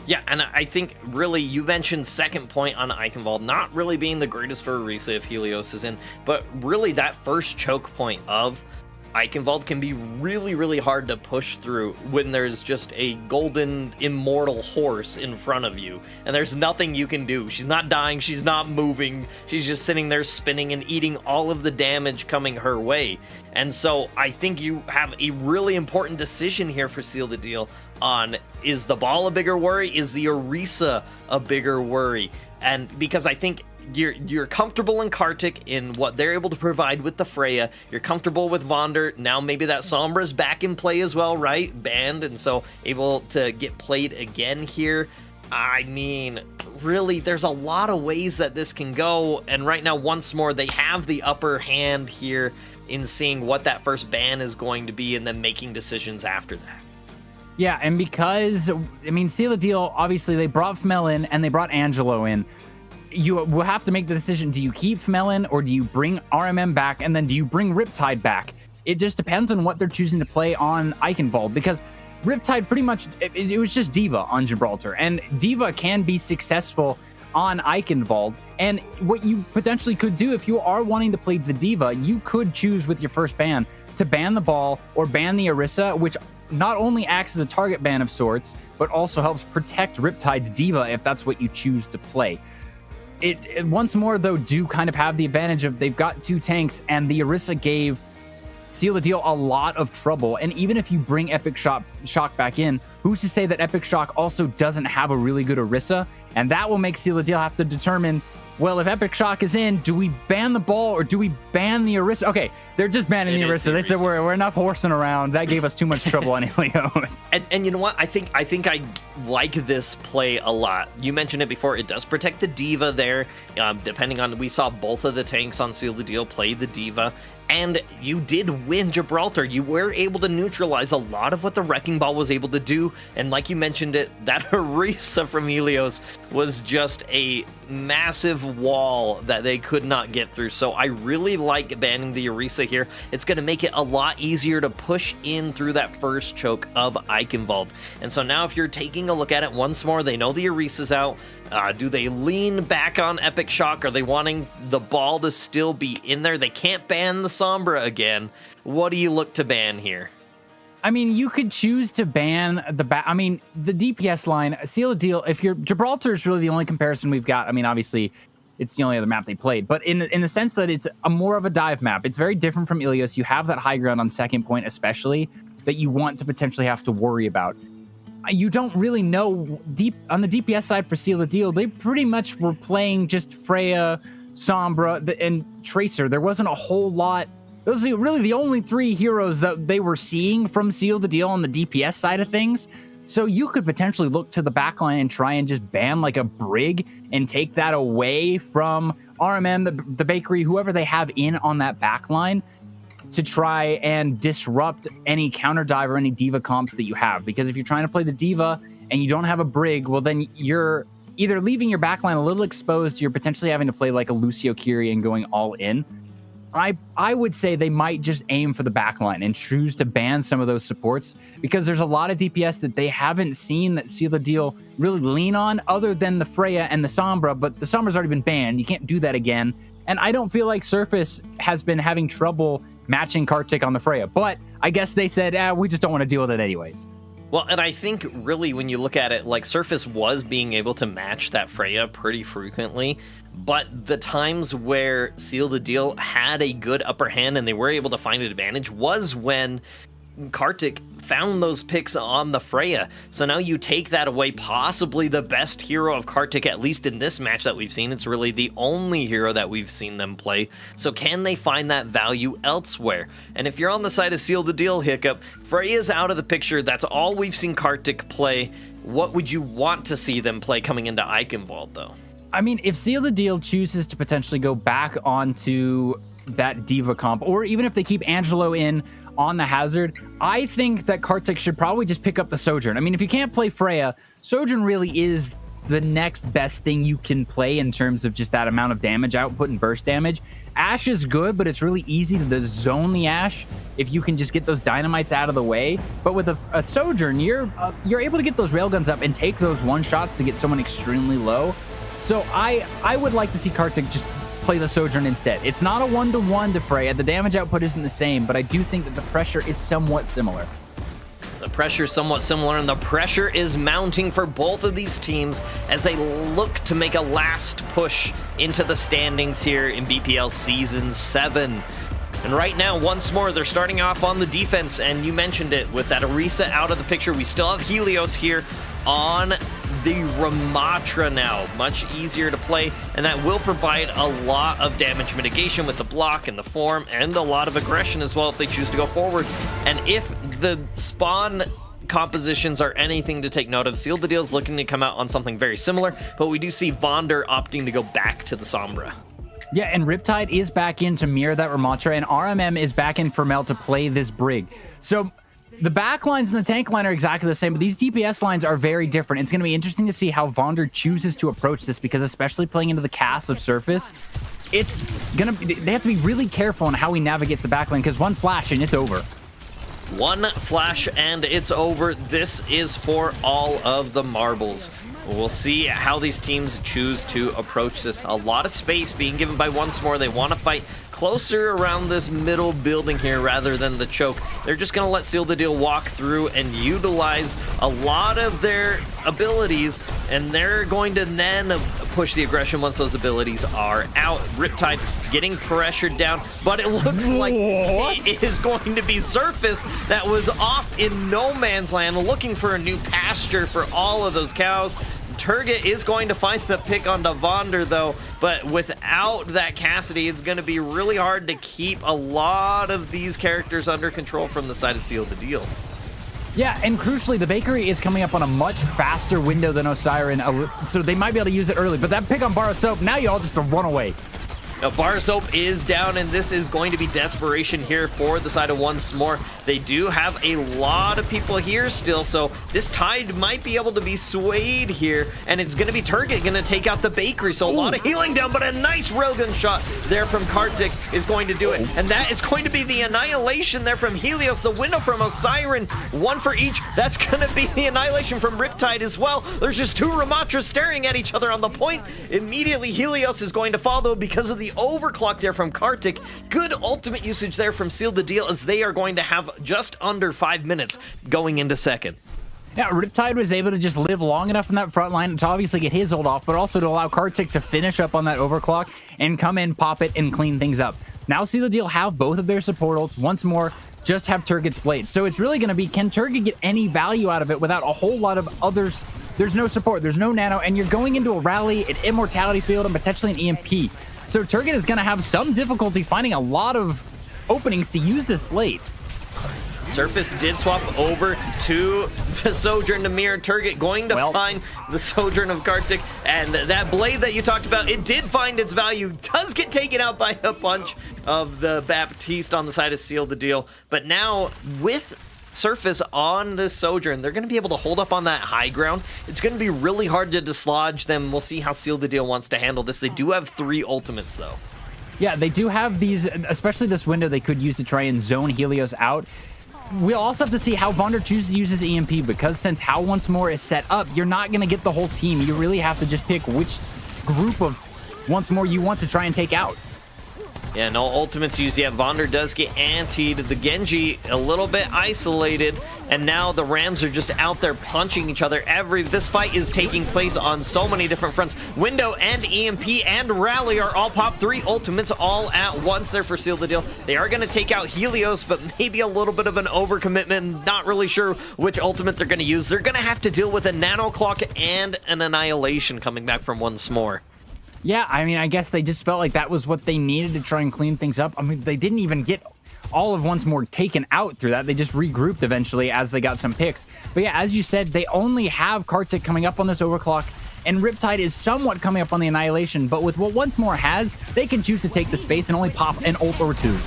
Yeah, and I think really you mentioned second point on Eichenwald not really being the greatest for Orisa if Helios is in, but really that first choke point of Eichenwald can be really, really hard to push through when there's just a golden immortal horse in front of you and there's nothing you can do. She's not dying, she's not moving, she's just sitting there spinning and eating all of the damage coming her way. And so I think you have a really important decision here for Seal the Deal on, is the Ball a bigger worry? Is the Orisa a bigger worry? And because I think you're comfortable in Kartik in what they're able to provide with the Freya. You're comfortable with Vonder. Now maybe that Sombra's back in play as well, right? Banned, and so able to get played again here. I mean, really, there's a lot of ways that this can go. And right now, once more, they have the upper hand here in seeing what that first ban is going to be and then making decisions after that. Yeah, and because, I mean, Seal the Deal, obviously, they brought Fmel in and they brought Angelo in. You will have to make the decision, do you keep Fmel in or do you bring RMM back, and then do you bring Riptide back? It just depends on what they're choosing to play on Eichenwald, because Riptide pretty much, it was just D.Va on Gibraltar, and D.Va can be successful on Eichenwald. And what you potentially could do if you are wanting to play the D.Va, you could choose with your first ban to ban the Ball or ban the Orisa, which not only acts as a target ban of sorts, but also helps protect Riptide's D.Va if that's what you choose to play. It once more, though, do kind of have the advantage of they've got two tanks, and the Orisa gave Seal the Deal a lot of trouble. And even if you bring Epic Shock back in, who's to say that Epic Shock also doesn't have a really good Orisa? And that will make Seal the Deal have to determine, well, if Epic Shock is in, do we ban the Ball or do we ban the Orisa? Okay, they're just banning the Orisa. They said we're enough horsing around. That gave us too much trouble on Helios. And you know what? I think I like this play a lot. You mentioned it before. It does protect the D.Va there. Depending on, we saw both of the tanks on Seal the Deal play the D.Va. And you did win Gibraltar. You were able to neutralize a lot of what the Wrecking Ball was able to do. And like you mentioned it, that Orisa from Helios was just a massive wall that they could not get through. So I really like banning the Orisa here. It's going to make it a lot easier to push in through that first choke of Eichenwald. And so now if you're taking a look at it once more, they know the Orisa's out. Do they lean back on Epic Shock? Are they wanting the Ball to still be in there? They can't ban the Sombra again. What do you look to ban here? I mean, you could choose to ban the I mean, the DPS line, seal the deal. If you're Gibraltar is really the only comparison we've got. I mean, obviously, it's the only other map they played, but in the sense that it's a more of a dive map, it's very different from Ilios. You have that high ground on second point, especially that you want to potentially have to worry about. You don't really know deep on the DPS side for seal the deal. They pretty much were playing just Freya, Sombra, and Tracer. There wasn't a whole lot. Those are really the only 3 heroes that they were seeing from seal the deal on the DPS side of things. So you could potentially look to the backline and try and just ban like a Brig and take that away from RMM, the bakery, whoever they have in on that backline to try and disrupt any counter dive or any diva comps that you have. Because if you're trying to play the diva and you don't have a Brig, well, then you're either leaving your backline a little exposed, you're potentially having to play like a Lucio Kiri and going all in. I would say they might just aim for the backline and choose to ban some of those supports, because there's a lot of DPS that they haven't seen that seal the deal really lean on other than the Freya and the Sombra, but the Sombra's already been banned. You can't do that again. And I don't feel like Surface has been having trouble matching Kartik on the Freya, but I guess they said, we just don't want to deal with it anyways. Well, and I think really when you look at it, like Surface was being able to match that Freya pretty frequently, but the times where Seal the Deal had a good upper hand and they were able to find an advantage was when Kartik found those picks on the Freya. So now you take that away, possibly the best hero of Kartik, at least in this match that we've seen. It's really the only hero that we've seen them play. So can they find that value elsewhere? And if you're on the side of Seal the Deal, Hiccup, Freya's out of the picture. That's all we've seen Kartik play. What would you want to see them play coming into Eichenwald, though? I mean, if Seal the Deal chooses to potentially go back onto that diva comp, or even if they keep Angelo in on the Hazard, I think that Kartik should probably just pick up the Sojourn. I mean, if you can't play Freya, Sojourn really is the next best thing you can play in terms of just that amount of damage output and burst damage. Ashe is good, but it's really easy to zone the Ashe if you can just get those dynamites out of the way. But with a Sojourn, you're able to get those railguns up and take those one shots to get someone extremely low. So I would like to see Kartik just play the Sojourn instead. It's not a 1-to-1 to Freya. The damage output isn't the same, but I do think that the pressure is somewhat similar. The pressure is somewhat similar, and the pressure is mounting for both of these teams as they look to make a last push into the standings here in BPL Season 7. And right now, once more, they're starting off on the defense, and you mentioned it, with that Orisa out of the picture. We still have Helios here on the Ramatra now. Much easier to play, and that will provide a lot of damage mitigation with the block and the form, and a lot of aggression as well if they choose to go forward. And if the spawn compositions are anything to take note of, Seal the Deal's looking to come out on something very similar, but we do see Vonder opting to go back to the Sombra. Yeah, and Riptide is back in to mirror that Ramatra, and RMM is back in for Mel to play this Brig. So the back lines and the tank line are exactly the same, but these DPS lines are very different. It's going to be interesting to see how Vonder chooses to approach this, because especially playing into the cast of Surface, it's going to be, they have to be really careful on how he navigates the back line, because one flash and it's over. One flash and it's over. This is for all of the marbles. We'll see how these teams choose to approach this. A lot of space being given by Once More. They want to fight closer around this middle building here rather than the choke. They're just going to let Seal the Deal walk through and utilize a lot of their abilities, and they're going to then push the aggression once those abilities are out. Riptide getting pressured down, but it looks like it is going to be Surface that was off in no man's land looking for a new pasture for all of those cows. Turget is going to find the pick on Devonder, though, but without that Cassidy, it's going to be really hard to keep a lot of these characters under control from the side of Seal the Deal. Yeah, and crucially, the bakery is coming up on a much faster window than Osiren, so they might be able to use it early. But that pick on Borrow Soap, now you all just run away. Now, Bar Soap is down, and this is going to be desperation here for the side of Once More. They do have a lot of people here still, so this tide might be able to be swayed here, and it's going to be Turget going to take out the bakery, so a lot of healing down, but a nice railgun shot there from Kartik is going to do it, and that is going to be the annihilation there from Helios, the window from Osiren, one for each. That's going to be the annihilation from Riptide as well. There's just two Ramatras staring at each other on the point. Immediately, Helios is going to fall, though, because of the the overclock there from Kartik. Good ultimate usage there from Seal the Deal, as they are going to have just under 5 minutes going into second. Yeah, Riptide was able to just live long enough in that front line to obviously get his ult off, but also to allow Kartik to finish up on that overclock and come in, pop it, and clean things up. Now Seal the Deal have both of their support ults. Once more, just have Turgid's Blade. So it's really going to be, can Turgid get any value out of it without a whole lot of others? There's no support, there's no nano, and you're going into a rally, an immortality field, and potentially an EMP. So Turgid is going to have some difficulty finding a lot of openings to use this Blade. Surface did swap over to the Sojourn to mirror Turgid, going to find the Sojourn of Kartik, and that Blade that you talked about, it did find its value, does get taken out by a punch of the Baptiste on the side of Seal the Deal, but now with Surface on this Sojourn, they're going to be able to hold up on that high ground. It's going to be really hard to dislodge them. We'll see how Seal the Deal wants to handle this. They do have 3 ultimates though. Yeah, they do have these, especially this window they could use to try and zone Helios out. We'll also have to see how Vonder chooses to use his EMP, because since How Once More is set up, you're not going to get the whole team. You really have to just pick which group of Once More you want to try and take out. Yeah, no ultimates used yet. Vonder does get antied. The Genji a little bit isolated, and now the Rams are just out there punching each other. This fight is taking place on so many different fronts. Window and EMP and Rally are all pop 3 ultimates all at once there for Seal the Deal. They are going to take out Helios, but maybe a little bit of an overcommitment. Not really sure which ultimate they're going to use. They're going to have to deal with a Nano Clock and an Annihilation coming back from Once More. Yeah, I mean, I guess they just felt like that was what they needed to try and clean things up. I mean, they didn't even get all of Once More taken out through that. They just regrouped eventually as they got some picks. But yeah, as you said, they only have Kartik coming up on this overclock, and Riptide is somewhat coming up on the Annihilation. But with what Once More has, they can choose to take the space and only pop an ult or 2.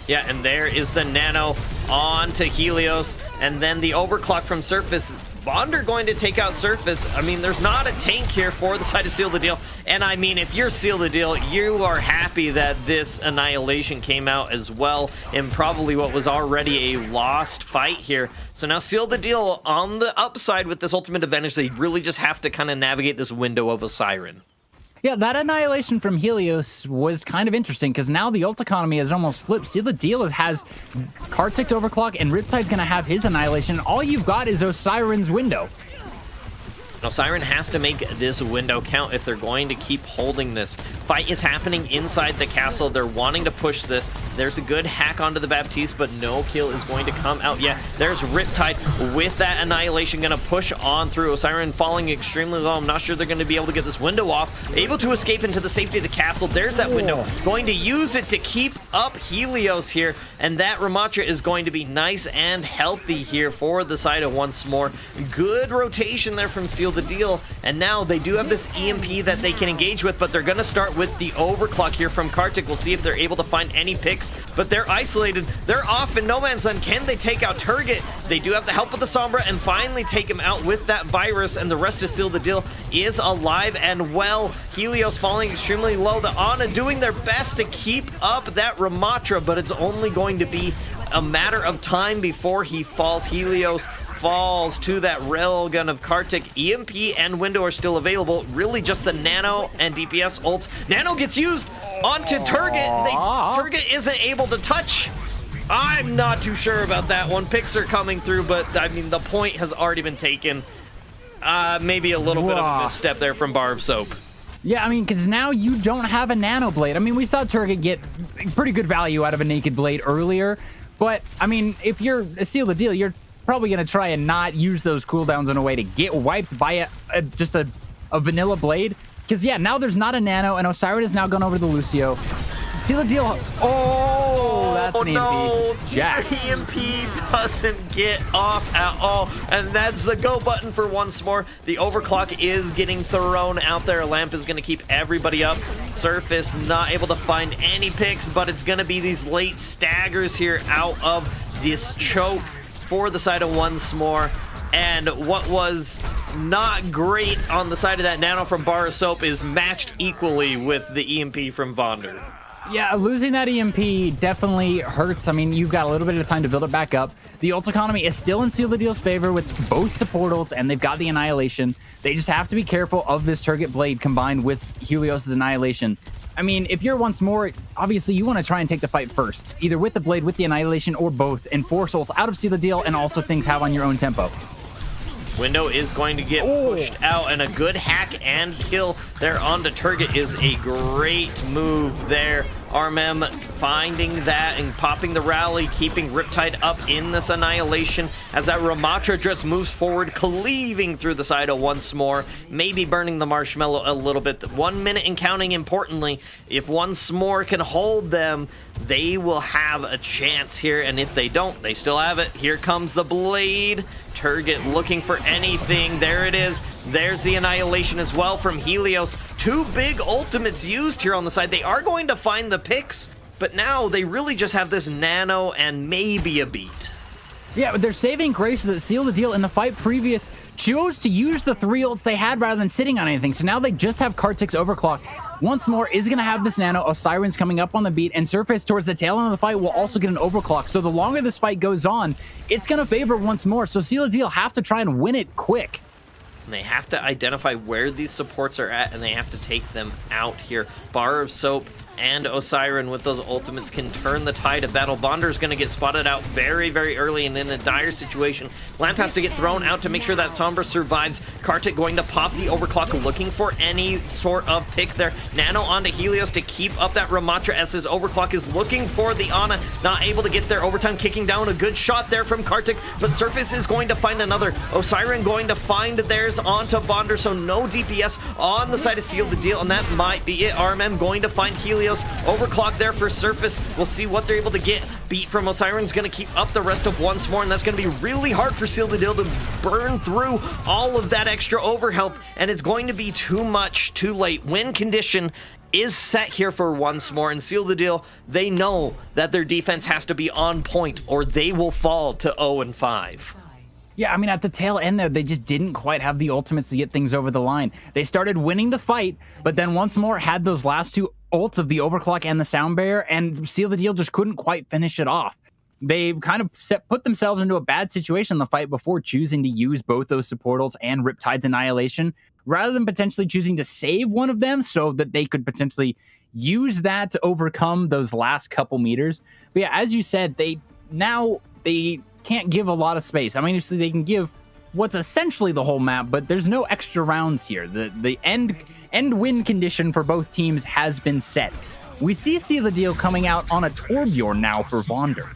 Yeah, and there is the Nano on to Helios, and then the overclock from Surface. Vonder going to take out Surface. I mean, there's not a tank here for the side of Seal the Deal. And I mean, if you're Seal the Deal, you are happy that this Annihilation came out as well in probably what was already a lost fight here. So now Seal the Deal on the upside with this ultimate advantage. They really just have to kind of navigate this window of a Siren. Yeah, that Annihilation from Helios was kind of interesting, because now the ult economy has almost flipped. Seal the Deal has Kartik's overclock, and Riptide's going to have his Annihilation. All you've got is Osiren's window. Now, Siren has to make this window count if they're going to keep holding this. Fight is happening inside the castle. They're wanting to push this. There's a good hack onto the Baptiste, but no kill is going to come out yet. There's Riptide with that Annihilation going to push on through. Osiren falling extremely low. I'm not sure they're going to be able to get this window off. Able to escape into the safety of the castle. There's that window. Going to use it to keep up Helios here. And that Ramatra is going to be nice and healthy here for the side of Once More. Good rotation there from Seal the Deal, and now they do have this EMP that they can engage with, but they're going to start with the overclock here from Kartik. We'll see if they're able to find any picks, but they're isolated. They're off in no man's land. Can they take out Turgid? They do have the help of the Sombra and finally take him out with that virus, and the rest of Seal the Deal is alive and well. Helios falling extremely low. The Ana doing their best to keep up that Ramatra, but it's only going to be a matter of time before he falls. Helios falls to that railgun of Kartik. EMP and window are still available. Really just the Nano and DPS ults. Nano gets used onto Turgid. Turgid isn't able to touch. I'm not too sure about that one. Picks are coming through, but I mean, the point has already been taken. Maybe a little bit of a misstep there from Bar of Soap. Yeah, I mean, because now you don't have a Nano Blade. I mean, we saw Turgid get pretty good value out of a Naked Blade earlier, but I mean, if you're Seal the Deal, you're probably going to try and not use those cooldowns in a way to get wiped by just a vanilla blade. Because, yeah, now there's not a Nano, and Osiris has now gone over to the Lucio. Seal the Deal. Oh, that's an EMP. Jack. The EMP doesn't get off at all, and that's the go button for Once More. The overclock is getting thrown out there. Lamp is going to keep everybody up. Surface not able to find any picks, but it's going to be these late staggers here out of this choke for the side of Once More. And what was not great on the side of that Nano from Bar of Soap is matched equally with the EMP from Vonder. Yeah, losing that EMP definitely hurts. I mean, you've got a little bit of time to build it back up. The ult economy is still in Seal the Deal's favor with both support ults, and they've got the Annihilation. They just have to be careful of this Turgid Blade combined with Helios' Annihilation. I mean, if you're once more, obviously you want to try and take the fight first, either with the blade, with the annihilation, or both, and force ults out of Seal the Deal and also things have on your own tempo. Window is going to get pushed out, and a good hack and kill there onto Turget is a great move there. RMM finding that and popping the rally, keeping Riptide up in this annihilation as that Ramatra just moves forward, cleaving through the side once more, maybe burning the marshmallow a little bit. 1 minute and counting, importantly. If once more can hold them, they will have a chance here, and if they don't, they still have it. Here comes the blade. Turget looking for anything. There it is. There's the annihilation as well from Helios. 2 big ultimates used here on the side. They are going to find the picks, but now they really just have this nano and maybe a beat. Yeah, but they're saving grace that Seal the Deal in the fight previous chose to use the 3 ults they had rather than sitting on anything. So now they just have Kartik's overclock. Once more is going to have this nano. Osiren's coming up on the beat, and Surface towards the tail end of the fight will also get an overclock. So the longer this fight goes on, it's going to favor once more. So Seal the Deal have to try and win it quick. And they have to identify where these supports are at, and they have to take them out here. Bar of Soap and Osiren with those ultimates can turn the tide of battle. Bonder is going to get spotted out very, very early and in a dire situation. Lamp has to get thrown out to make sure that Sombra survives. Kartik going to pop the overclock, looking for any sort of pick there. Nano onto Helios to keep up that Ramatra as his overclock is looking for the Ana. Not able to get there. Overtime kicking down. A good shot there from Kartik, but Surface is going to find another. Osiren going to find theirs onto Bonder, so no DPS on the side of Seal the Deal, and that might be it. RMM going to find Helios. Overclock there for Surface. We'll see what they're able to get. Beat from Osiren's going to keep up the rest of once more, and that's going to be really hard for Seal the Deal to burn through all of that extra overhealth, and it's going to be too much, too late. Win condition is set here for once more, and Seal the Deal, they know that their defense has to be on point or they will fall to 0-5. Yeah, I mean, at the tail end there, they just didn't quite have the ultimates to get things over the line. They started winning the fight, but then once more had those last 2 ults of the overclock and the sound barrier, and Seal the Deal just couldn't quite finish it off. They kind of put themselves into a bad situation in the fight before choosing to use both those support ults and Riptide's annihilation, rather than potentially choosing to save one of them so that they could potentially use that to overcome those last couple meters. But yeah, as you said, they can't give a lot of space. I mean, obviously they can give what's essentially the whole map, but there's no extra rounds here. The end win condition for both teams has been set. We see Seal the Deal coming out on a Torbjorn now for Vonder.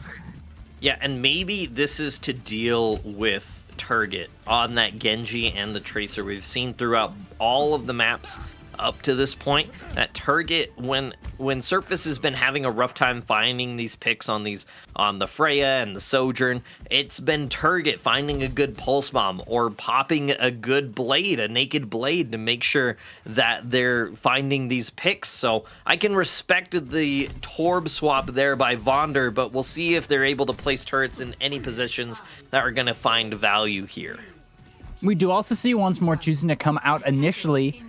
Yeah, and maybe this is to deal with Turget on that Genji and the Tracer. We've seen throughout all of the maps up to this point that Turget, when Surface has been having a rough time finding these picks on the Freya and the Sojourn, it's been Turget finding a good pulse bomb or popping a good blade, a naked blade, to make sure that they're finding these picks. So I can respect the Torb swap there by Vonder, but we'll see if they're able to place turrets in any positions that are going to find value here. We do also see once more choosing to come out initially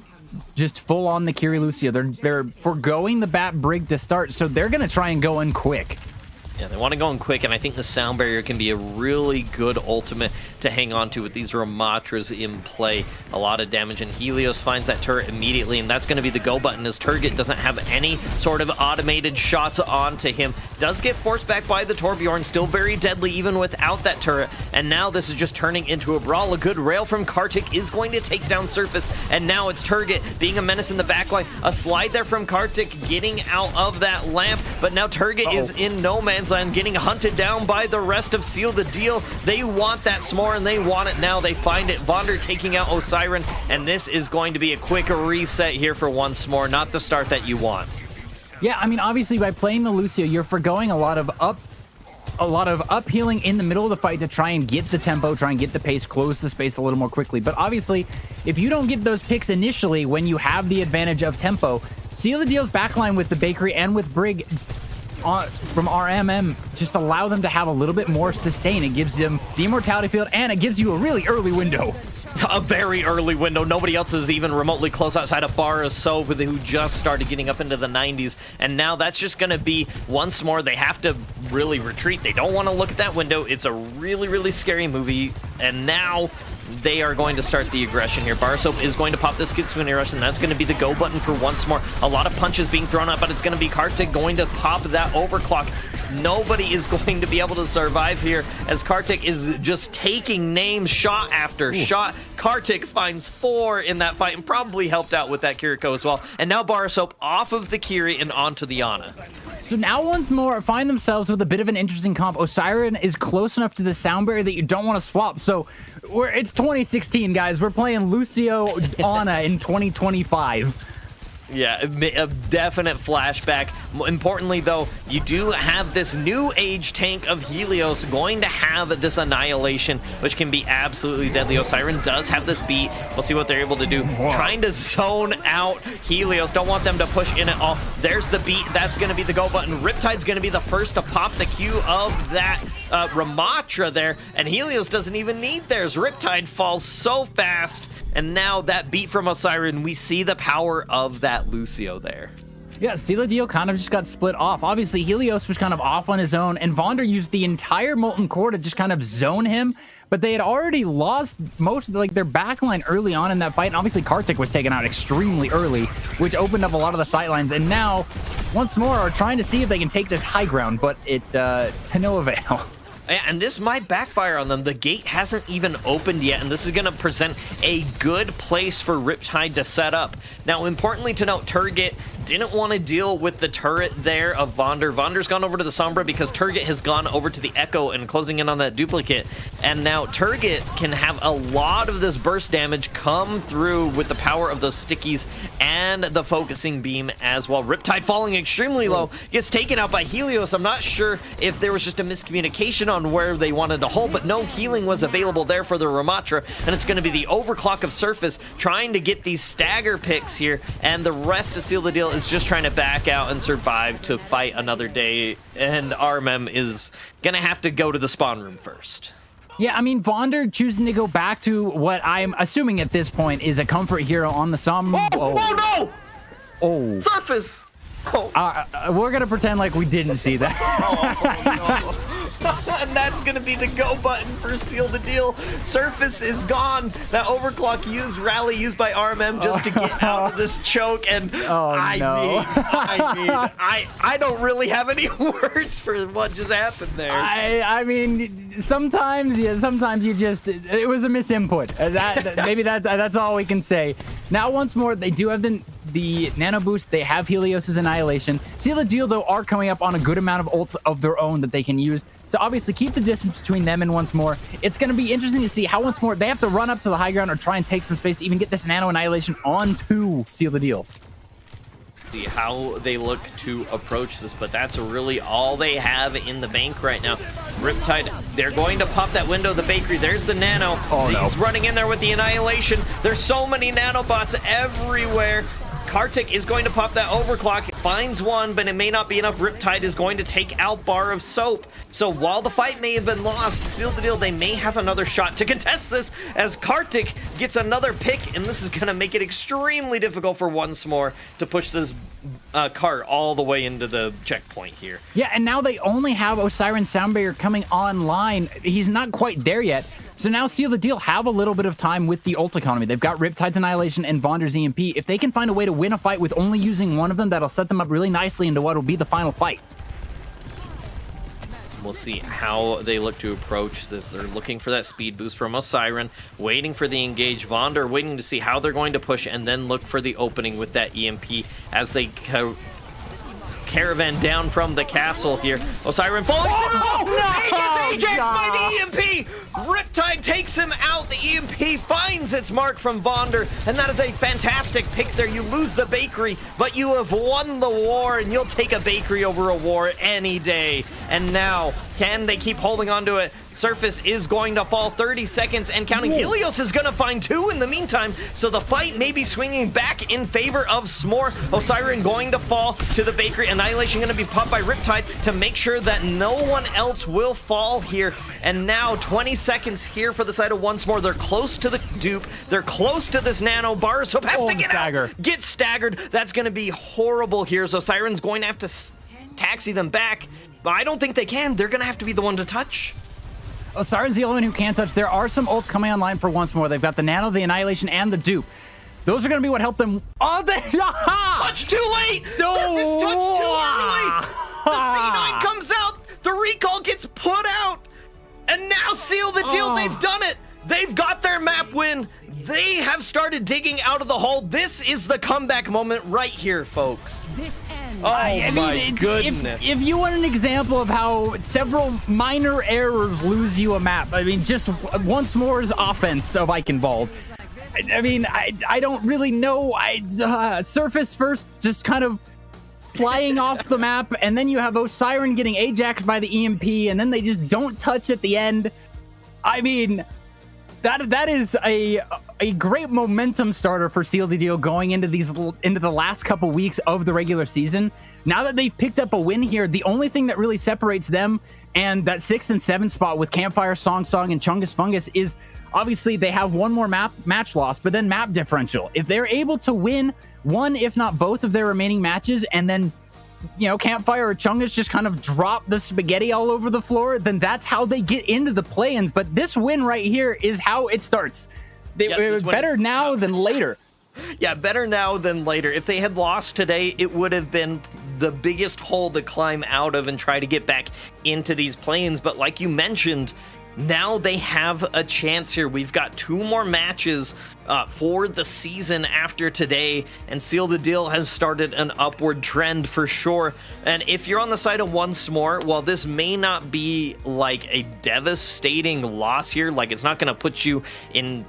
just full on the Kiri Lucio. They're foregoing the Bat Brig to start, so they're going to try and go in quick. Yeah, they want to go in quick, and I think the sound barrier can be a really good ultimate to hang on to with these Ramatras in play. A lot of damage, and Helios finds that turret immediately, and that's going to be the go button as Turget doesn't have any sort of automated shots onto him. Does get forced back by the Torbjorn, still very deadly even without that turret, and now this is just turning into a brawl. A good rail from Kartik is going to take down Surface, and now it's Turget being a menace in the backline. A slide there from Kartik getting out of that lamp, but now Turget is in no man's land, getting hunted down by the rest of Seal the Deal. They want that s'more, and they want it now. They find it. Vonder taking out Osiren, and this is going to be a quick reset here for once more. Not the start that you want. Yeah, I mean, obviously by playing the Lucio, you're foregoing a lot of uphealing in the middle of the fight to try and get the tempo, try and get the pace, close the space a little more quickly. But obviously, if you don't get those picks initially when you have the advantage of tempo, Seal the Deal's backline with the Bakery and with Brig from RMM just allow them to have a little bit more sustain. It gives them the immortality field, and it gives you a really early window. A very early window. Nobody else is even remotely close outside of Bar of Soap, who just started getting up into the 90s. And now that's just going to be, once more, they have to really retreat. They don't want to look at that window. It's a really, really scary movie. And now they are going to start the aggression here. Barsoap is going to pop this Kitsune Rush, and that's going to be the go button for once more. A lot of punches being thrown out, but it's going to be Kartik going to pop that overclock. Nobody is going to be able to survive here as Kartik is just taking names shot after shot. Kartik finds 4 in that fight and probably helped out with that Kiriko as well. And now Barsoap off of the Kiri and onto the Ana. So now once more find themselves with a bit of an interesting comp. Osiren is close enough to the sound barrier that you don't want to swap. So it's 2016, guys. We're playing Lucio Ana in 2025. Yeah, a definite flashback. Importantly, though, you do have this new age tank of Helios going to have this Annihilation, which can be absolutely deadly. Osiren does have this beat. We'll see what they're able to do. Trying to zone out Helios. Don't want them to push in at all. There's the beat. That's going to be the go button. Riptide's going to be the first to pop the Q of that Ramatra there, and Helios doesn't even need theirs. Riptide falls so fast. And now that beat from Osiren, we see the power of that Lucio there. Yeah, Deal kind of just got split off. Obviously, Helios was kind of off on his own, and Vonder used the entire Molten Core to just kind of zone him. But they had already lost most of their backline early on in that fight, and obviously Kartik was taken out extremely early, which opened up a lot of the sightlines. And now, once more, are trying to see if they can take this high ground, but it to no avail. And this might backfire on them. The gate hasn't even opened yet, and this is going to present a good place for Riptide to set up. Now, importantly to note, Turget didn't want to deal with the turret there of Vonder. Vonder's gone over to the Sombra because Turget has gone over to the Echo and closing in on that duplicate. And now Turget can have a lot of this burst damage come through with the power of those stickies and the focusing beam as well. Riptide falling extremely low, gets taken out by Helios. I'm not sure if there was just a miscommunication on where they wanted to hold, but no healing was available there for the Ramatra, and it's going to be the overclock of Surface trying to get these stagger picks here, and the rest to seal the deal is just trying to back out and survive to fight another day, and RMM is going to have to go to the spawn room first. Yeah, I mean, Vonder choosing to go back to what I'm assuming at this point is a comfort hero on the Sombra. Oh no! Oh. Surface! Oh. We're going to pretend like we didn't see that. And that's going to be the go button for Seal the Deal. Surface is gone. That overclock rally used by RMM just to get out of this choke. And I don't really have any words for what just happened there. I mean, sometimes you just, it was a misinput. Maybe that's all we can say. Now, once more, they do have the nano boost. They have Helios's Annihilation. Seal the Deal, though, are coming up on a good amount of ults of their own that they can use to obviously keep the distance between them and once more. It's going to be interesting to see how once more they have to run up to the high ground or try and take some space to even get this nano Annihilation onto Seal the Deal. See how they look to approach this, but that's really all they have in the bank right now. Riptide, they're going to pop that window of the bakery. There's the nano. He's running in there with the Annihilation. There's so many nanobots everywhere. Kartik is going to pop that overclock, finds one, but it may not be enough. Riptide is going to take out Bar of Soap. So while the fight may have been lost, Seal the Deal, they may have another shot to contest this as Kartik gets another pick, and this is going to make it extremely difficult for once more to push this cart all the way into the checkpoint here. Yeah, and now they only have Osiren Sound Barrier coming online. He's not quite there yet. So now Seal the Deal have a little bit of time with the ult economy. They've got Riptide's Annihilation and Vonder's EMP. If they can find a way to win a fight with only using one of them, that'll set them up really nicely into what will be the final fight. We'll see how they look to approach this. They're looking for that speed boost from Osiren, waiting for the engage. Vonder waiting to see how they're going to push, and then look for the opening with that EMP as they caravan down from the castle here. Osiren falling. He gets Ajax by the EMP. Riptide takes him out. The EMP finds its mark from Vonder, and that is a fantastic pick there. You lose the bakery, but you have won the war, and you'll take a bakery over a war any day. And now, can they keep holding on to it? Surface is going to fall 30 seconds and counting. Helios is going to find 2 in the meantime, so the fight may be swinging back in favor of S'more. Osiren going to fall to the bakery. Annihilation going to be popped by Riptide to make sure that no one else will fall here. And now 20 seconds here for the side of once more. They're close to the dupe. They're close to this nano bar, so has to get out. Get staggered. That's going to be horrible here. So Osiren's going to have to taxi them back, but I don't think they can. They're going to have to be the one to touch. Siren's the only one who can't touch. There are some ults coming online for once more. They've got the Nano, the Annihilation, and the Dupe. Those are going to be what help them. Oh, they touch too late. Surface touch too early. The C9 comes out. The recall gets put out. And now Seal the Deal. They've done it. They've got their map win. They have started digging out of the hole. This is the comeback moment right here, folks. This ends. My goodness. If you want an example of how several minor errors lose you a map, I mean, just once more's offense of Eichenwald. I mean, I don't really know. Surface first, just kind of flying off the map, and then you have Siren getting Ajaxed by the EMP, and then they just don't touch at the end. I mean, that is a great momentum starter for Seal the Deal going into the last couple weeks of the regular season. Now that they've picked up a win here, the only thing that really separates them and that 6th and 7th spot with Campfire, Song, and Chungus Fungus is obviously they have one more match loss, but then map differential. If they're able to win one, if not both of their remaining matches, and then, you know, Campfire or Chungus just kind of drop the spaghetti all over the floor, then that's how they get into the play-ins. But this win right here is how it starts. It was better now than later. Yeah, better now than later. If they had lost today, it would have been the biggest hole to climb out of and try to get back into these play-ins. But like you mentioned, now they have a chance here. We've got 2 more matches for the season after today, and Seal the Deal has started an upward trend for sure. And if you're on the side of once more, while this may not be like a devastating loss here, like it's not going to put you in,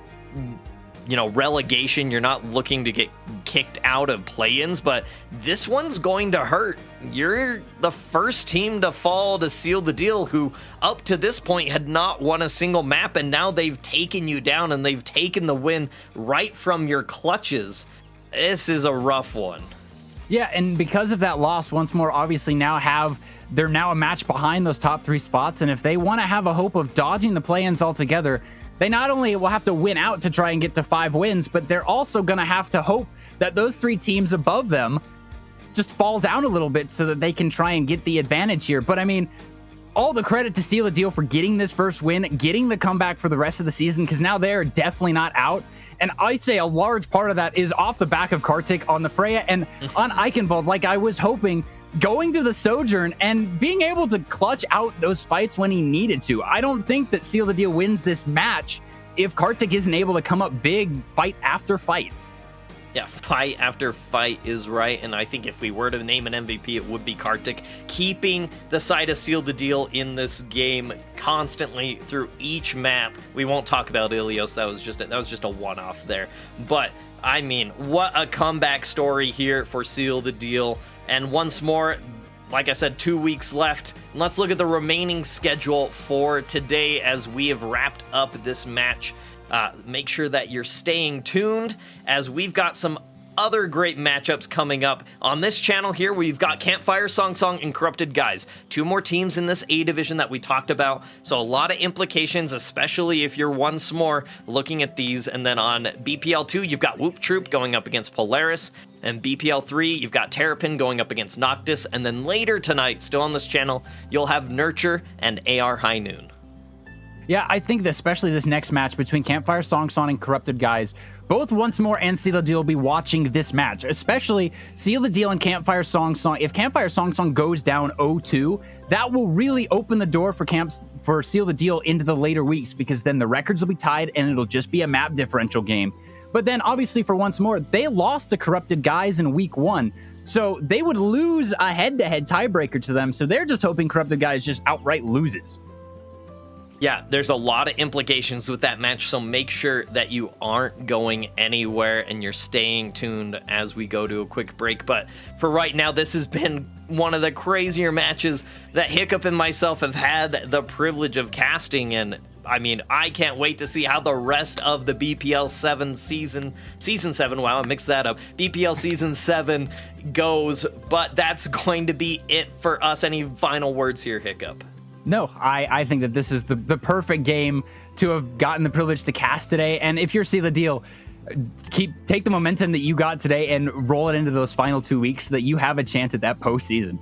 you know, relegation. You're not looking to get kicked out of play-ins, but this one's going to hurt. You're the first team to fall to Seal the Deal, who up to this point had not won a single map, and now they've taken you down and they've taken the win right from your clutches. This is a rough one. Yeah, and because of that loss, once more obviously they're now a match behind those top 3 spots, and if they want to have a hope of dodging the play-ins altogether, they not only will have to win out to try and get to 5 wins, but they're also going to have to hope that those 3 teams above them just fall down a little bit so that they can try and get the advantage here. But I mean, all the credit to Seal the Deal for getting this first win, getting the comeback for the rest of the season, because now they're definitely not out. And I'd say a large part of that is off the back of Kartik on the Freya and on Eichenwald, like I was hoping, going to the Sojourn and being able to clutch out those fights when he needed to. I don't think that Seal the Deal wins this match if Kartik isn't able to come up big fight after fight. Yeah, fight after fight is right, and I think if we were to name an MVP, it would be Kartik, keeping the side of Seal the Deal in this game constantly through each map. We won't talk about Ilios, that was just a one-off there. But I mean, what a comeback story here for Seal the Deal. And once more, like I said, 2 weeks left. Let's look at the remaining schedule for today as we have wrapped up this match. Make sure that you're staying tuned as we've got some other great matchups coming up on this channel here. We've got Campfire, Song, and Corrupted Guise. 2 more teams in this A division that we talked about. So a lot of implications, especially if you're once more looking at these. And then on BPL 2, you've got Whoop Troop going up against Polaris. And BPL 3, you've got Terrapin going up against Noctis. And then later tonight, still on this channel, you'll have Nurture and AR High Noon. Yeah, I think that especially this next match between Campfire, Song, and Corrupted Guise, both Once More and Seal the Deal will be watching this match, especially Seal the Deal and Campfire, Song. If Campfire, Song goes down 0-2, that will really open the door for Seal the Deal into the later weeks, because then the records will be tied and it'll just be a map differential game. But then obviously for Once More, they lost to Corrupted Guise in week 1. So they would lose a head-to-head tiebreaker to them. So they're just hoping Corrupted Guise just outright loses. Yeah, there's a lot of implications with that match, so make sure that you aren't going anywhere and you're staying tuned as we go to a quick break. But for right now, this has been one of the crazier matches that Hiccup and myself have had the privilege of casting, and I mean, I can't wait to see how the rest of the BPL 7 season 7, wow, I mixed that up, BPL season 7 goes, but that's going to be it for us. Any final words here, Hiccup? No, I think that this is the perfect game to have gotten the privilege to cast today. And if you're Seal the Deal, take the momentum that you got today and roll it into those final 2 weeks so that you have a chance at that postseason.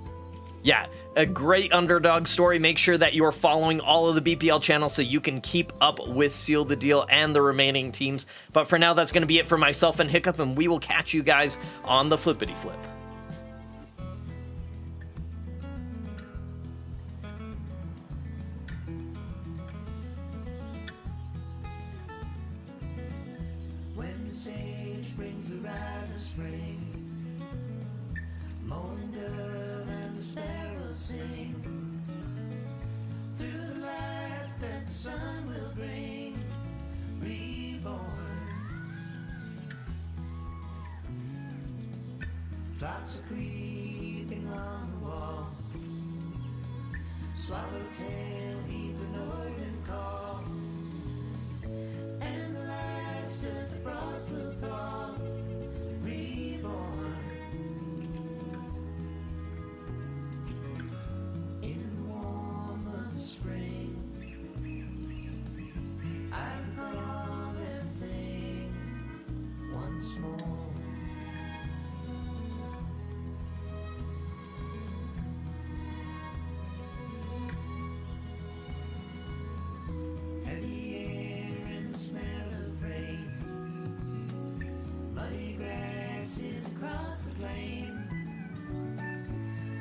Yeah, a great underdog story. Make sure that you're following all of the BPL channels so you can keep up with Seal the Deal and the remaining teams. But for now, that's going to be it for myself and Hiccup, and we will catch you guys on the flippity flip. When the sage brings the rite of spring, morning dove and the sparrows sing. Through the light that the sun will bring, reborn. Thoughts are creeping on the wall. Swallowtail heeds the northern call, and the last of the frost will thaw, reborn. In the warmth of the spring, I recall everything once more. Heavy air and the smell of rain, muddy grasses across the plain,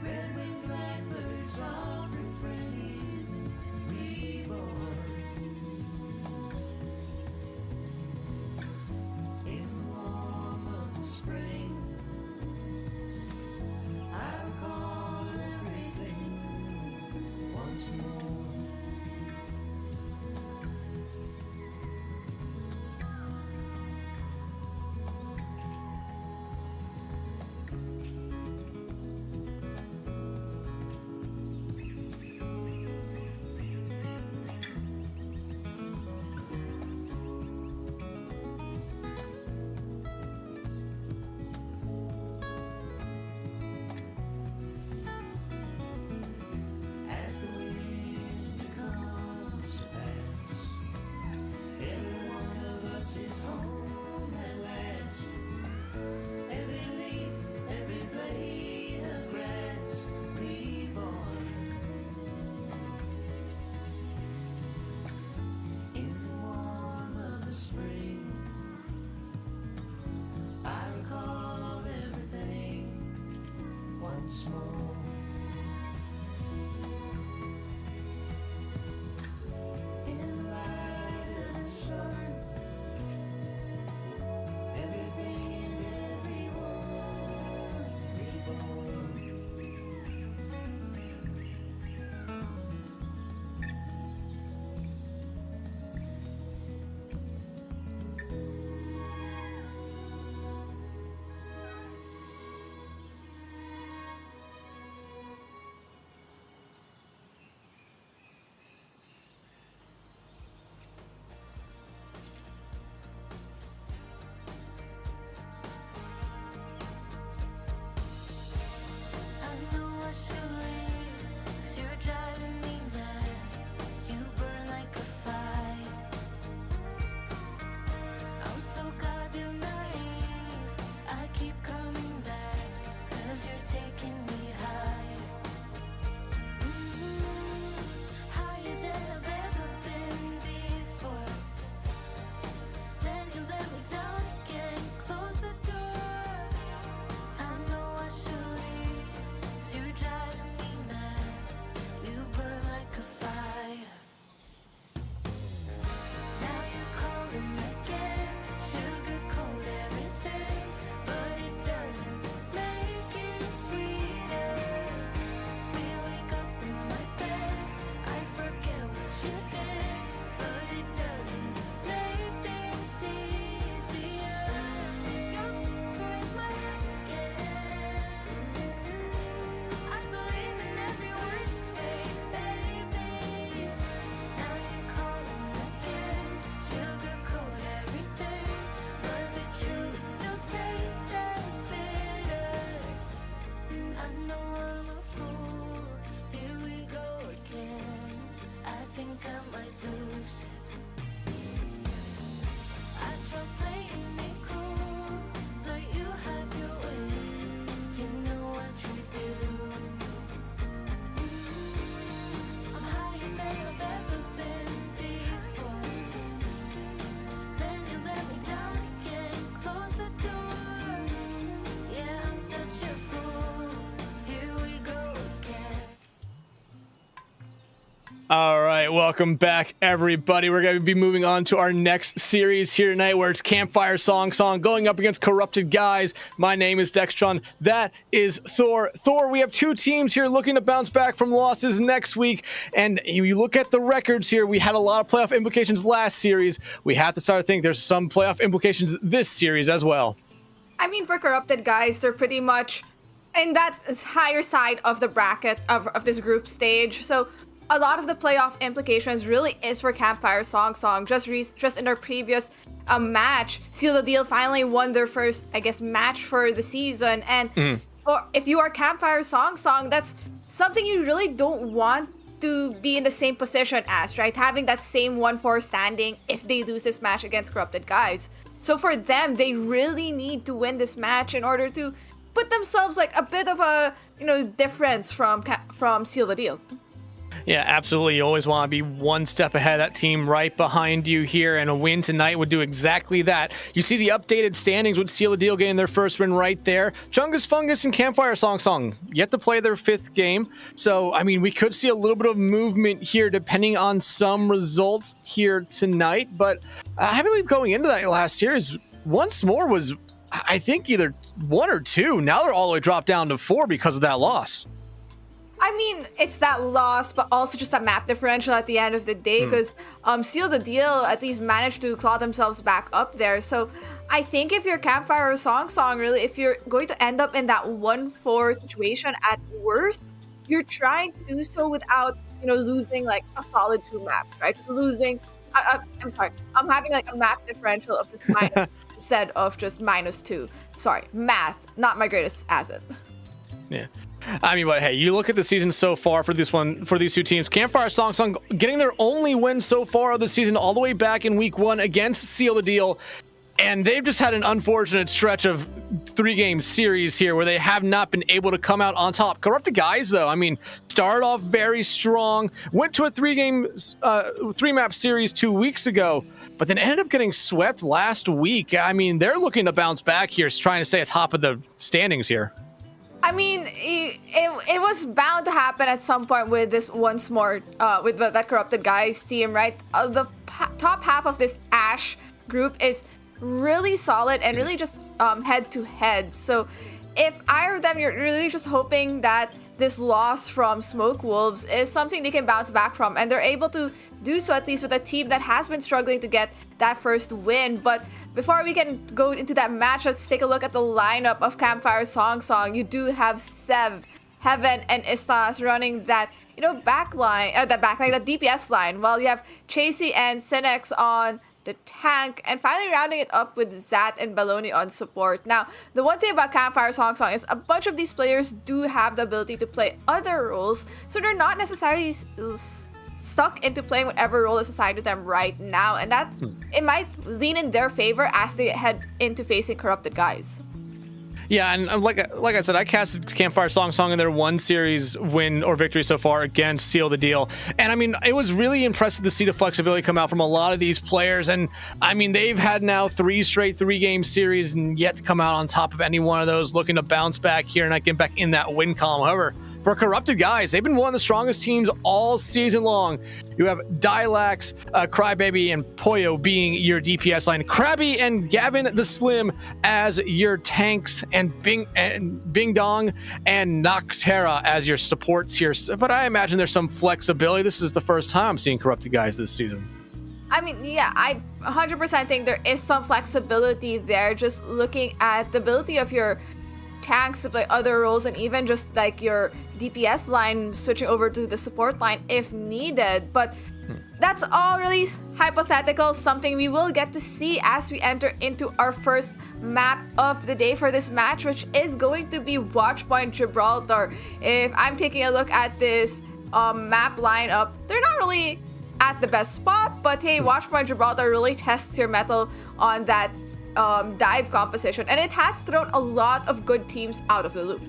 red-winged blackbird soft refrain, reborn. In the warmth of the spring, I recall everything once more. As the winter comes to pass, every one of us is home at last. Every leaf, every blade of grass, reborn. In the warmth of the spring, I recall everything once more. In the light of the sun, everything and everyone reborn. All right, welcome back, everybody. We're going to be moving on to our next series here tonight, where it's Campfire Song going up against Corrupted Guise. My name is Dextron. That is Thor. Thor, we have two teams here looking to bounce back from losses next week. And you look at the records here, we had a lot of playoff implications last series. We have to start to think there's some playoff implications this series as well. I mean, for Corrupted Guise, they're pretty much in that higher side of the bracket of this group stage. So a lot of the playoff implications really is for Campfire Song. Just in their previous match, Seal the Deal finally won their first, I guess, match for the season. And if you are Campfire Song, that's something you really don't want to be in the same position as, right? Having that same 1-4 standing if they lose this match against Corrupted Guise. So for them, they really need to win this match in order to put themselves like a bit of a, difference from Seal the Deal. Yeah, absolutely. You always want to be one step ahead of that team right behind you here, and a win tonight would do exactly that. You see the updated standings with Seal the Deal getting their first win right there. Chungus Fungus and Campfire Song yet to play their 5th game. So, I mean, we could see a little bit of movement here depending on some results here tonight. But I believe going into that last series, once more was, I think, either 1 or 2. Now they're all the way dropped down to 4 because of that loss. I mean, it's that loss, but also just a map differential at the end of the day, because Seal the Deal at least managed to claw themselves back up there. So I think if you're Campfire or Song, really, if you're going to end up in that 1-4 situation at worst, you're trying to do so without, losing like a solid 2 maps, right? Just losing, I'm sorry, I'm having like a map differential of just minus instead of just -2. Sorry, math, not my greatest asset. Yeah. I mean, but hey, you look at the season so far for these two teams. Campfire Song getting their only win so far of the season, all the way back in week 1 against Seal the Deal. And they've just had an unfortunate stretch of 3-game series here where they have not been able to come out on top. Corrupted Guise, though, I mean, started off very strong, went to a 3-map series 2 weeks ago, but then ended up getting swept last week. I mean, they're looking to bounce back here, trying to stay atop of the standings here. I mean, it was bound to happen at some point with this once more, with that Corrupted Guise team, right? The top half of this Ash group is really solid and really just head-to-head. So if either of them, you're really just hoping that this loss from Smoke Wolves is something they can bounce back from, and they're able to do so at least with a team that has been struggling to get that first win. But before we can go into that match, let's take a look at the lineup of Campfire Song. You do have Sev, Heaven, and Istas running that, that DPS line, while you have Chasey and Cinex on the tank, and finally rounding it up with Zat and Baloney on support. Now, the one thing about Campfire Song is a bunch of these players do have the ability to play other roles, so they're not necessarily stuck into playing whatever role is assigned to them right now, and that it might lean in their favor as they head into facing Corrupted Guise. Yeah, and like I said, I casted Campfire Song in their 1 series win or victory so far against Seal the Deal. And I mean, it was really impressive to see the flexibility come out from a lot of these players. And I mean, they've had now 3 straight 3-game series and yet to come out on top of any one of those, looking to bounce back here and not get back in that win column. However, for Corrupted Guise, they've been one of the strongest teams all season long. You have Dilax, Crybaby, and Poyo being your DPS line. Krabby and Gavin the Slim as your tanks, and Bing Dong and Noctera as your supports here. But I imagine there's some flexibility. This is the first time I'm seeing Corrupted Guise this season. I mean, yeah, I 100% think there is some flexibility there, just looking at the ability of your tanks to play other roles, and even just like your DPS line switching over to the support line if needed. But that's all really hypothetical, something we will get to see as we enter into our first map of the day for this match, which is going to be Watchpoint Gibraltar. If I'm taking a look at this map lineup, they're not really at the best spot, but hey, Watchpoint Gibraltar really tests your mettle on that dive composition, and it has thrown a lot of good teams out of the loop.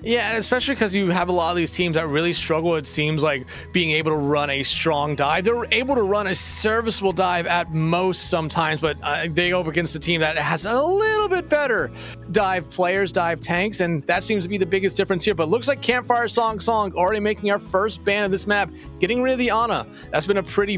Yeah, and especially because you have a lot of these teams that really struggle, it seems like, being able to run a strong dive. They're able to run a serviceable dive at most sometimes, but they go up against a team that has a little bit better dive players, dive tanks, and that seems to be the biggest difference here. But looks like Campfire Song already making our first ban of this map, getting rid of the Ana. That's been a pretty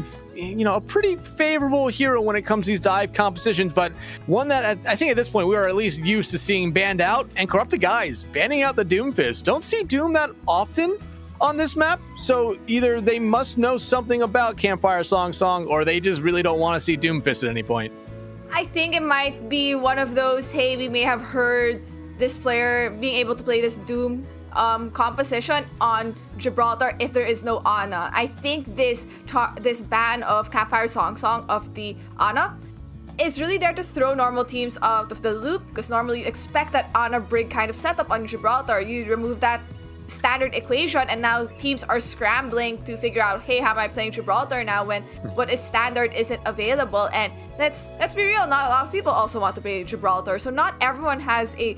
favorable hero when it comes to these dive compositions, but one that I think at this point we are at least used to seeing banned out. And Corrupted Guise banning out the Doomfist. Don't see Doom that often on this map, so either they must know something about Campfire Song or they just really don't want to see Doomfist at any point. I think it might be one of those, hey, we may have heard this player being able to play this Doom composition on Gibraltar if there is no Ana. I think this ban of Campfire Song of the Ana is really there to throw normal teams out of the loop, because normally you expect that Ana Brig kind of setup on Gibraltar. You remove that standard equation, and now teams are scrambling to figure out, hey, how am I playing Gibraltar now when what is standard isn't available? And let's be real, not a lot of people also want to play Gibraltar, so not everyone has a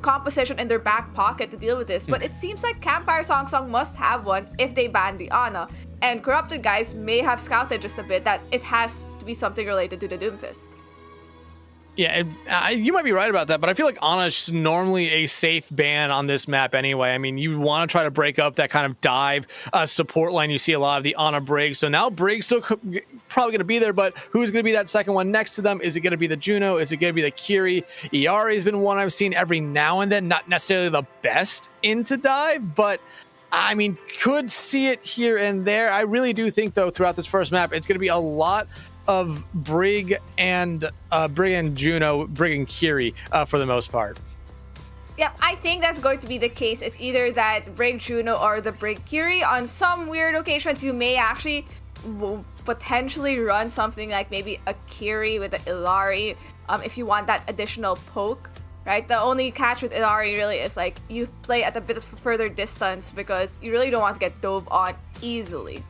composition in their back pocket to deal with this. But it seems like Campfire Song must have one if they ban the Ana, and Corrupted Guise may have scouted just a bit that it has to be something related to the Doomfist. Yeah, you might be right about that, but I feel like Ana is normally a safe ban on this map anyway. I mean, you want to try to break up that kind of dive support line. You see a lot of the Ana Brig, so now Brig's still probably going to be there, but who's going to be that second one next to them? Is it going to be the Juno? Is it going to be the Kiri? Iari has been one I've seen every now and then, not necessarily the best into dive, but I mean, could see it here and there. I really do think, though, throughout this first map, it's going to be a lot of Brig and Juno, Brig and Kiri for the most part. Yep, I think that's going to be the case. It's either that Brig Juno or the Brig Kiri. On some weird occasions, you may actually potentially run something like maybe a Kiri with an Illari if you want that additional poke, right? The only catch with Illari really is like you play at a bit of further distance because you really don't want to get dove on easily.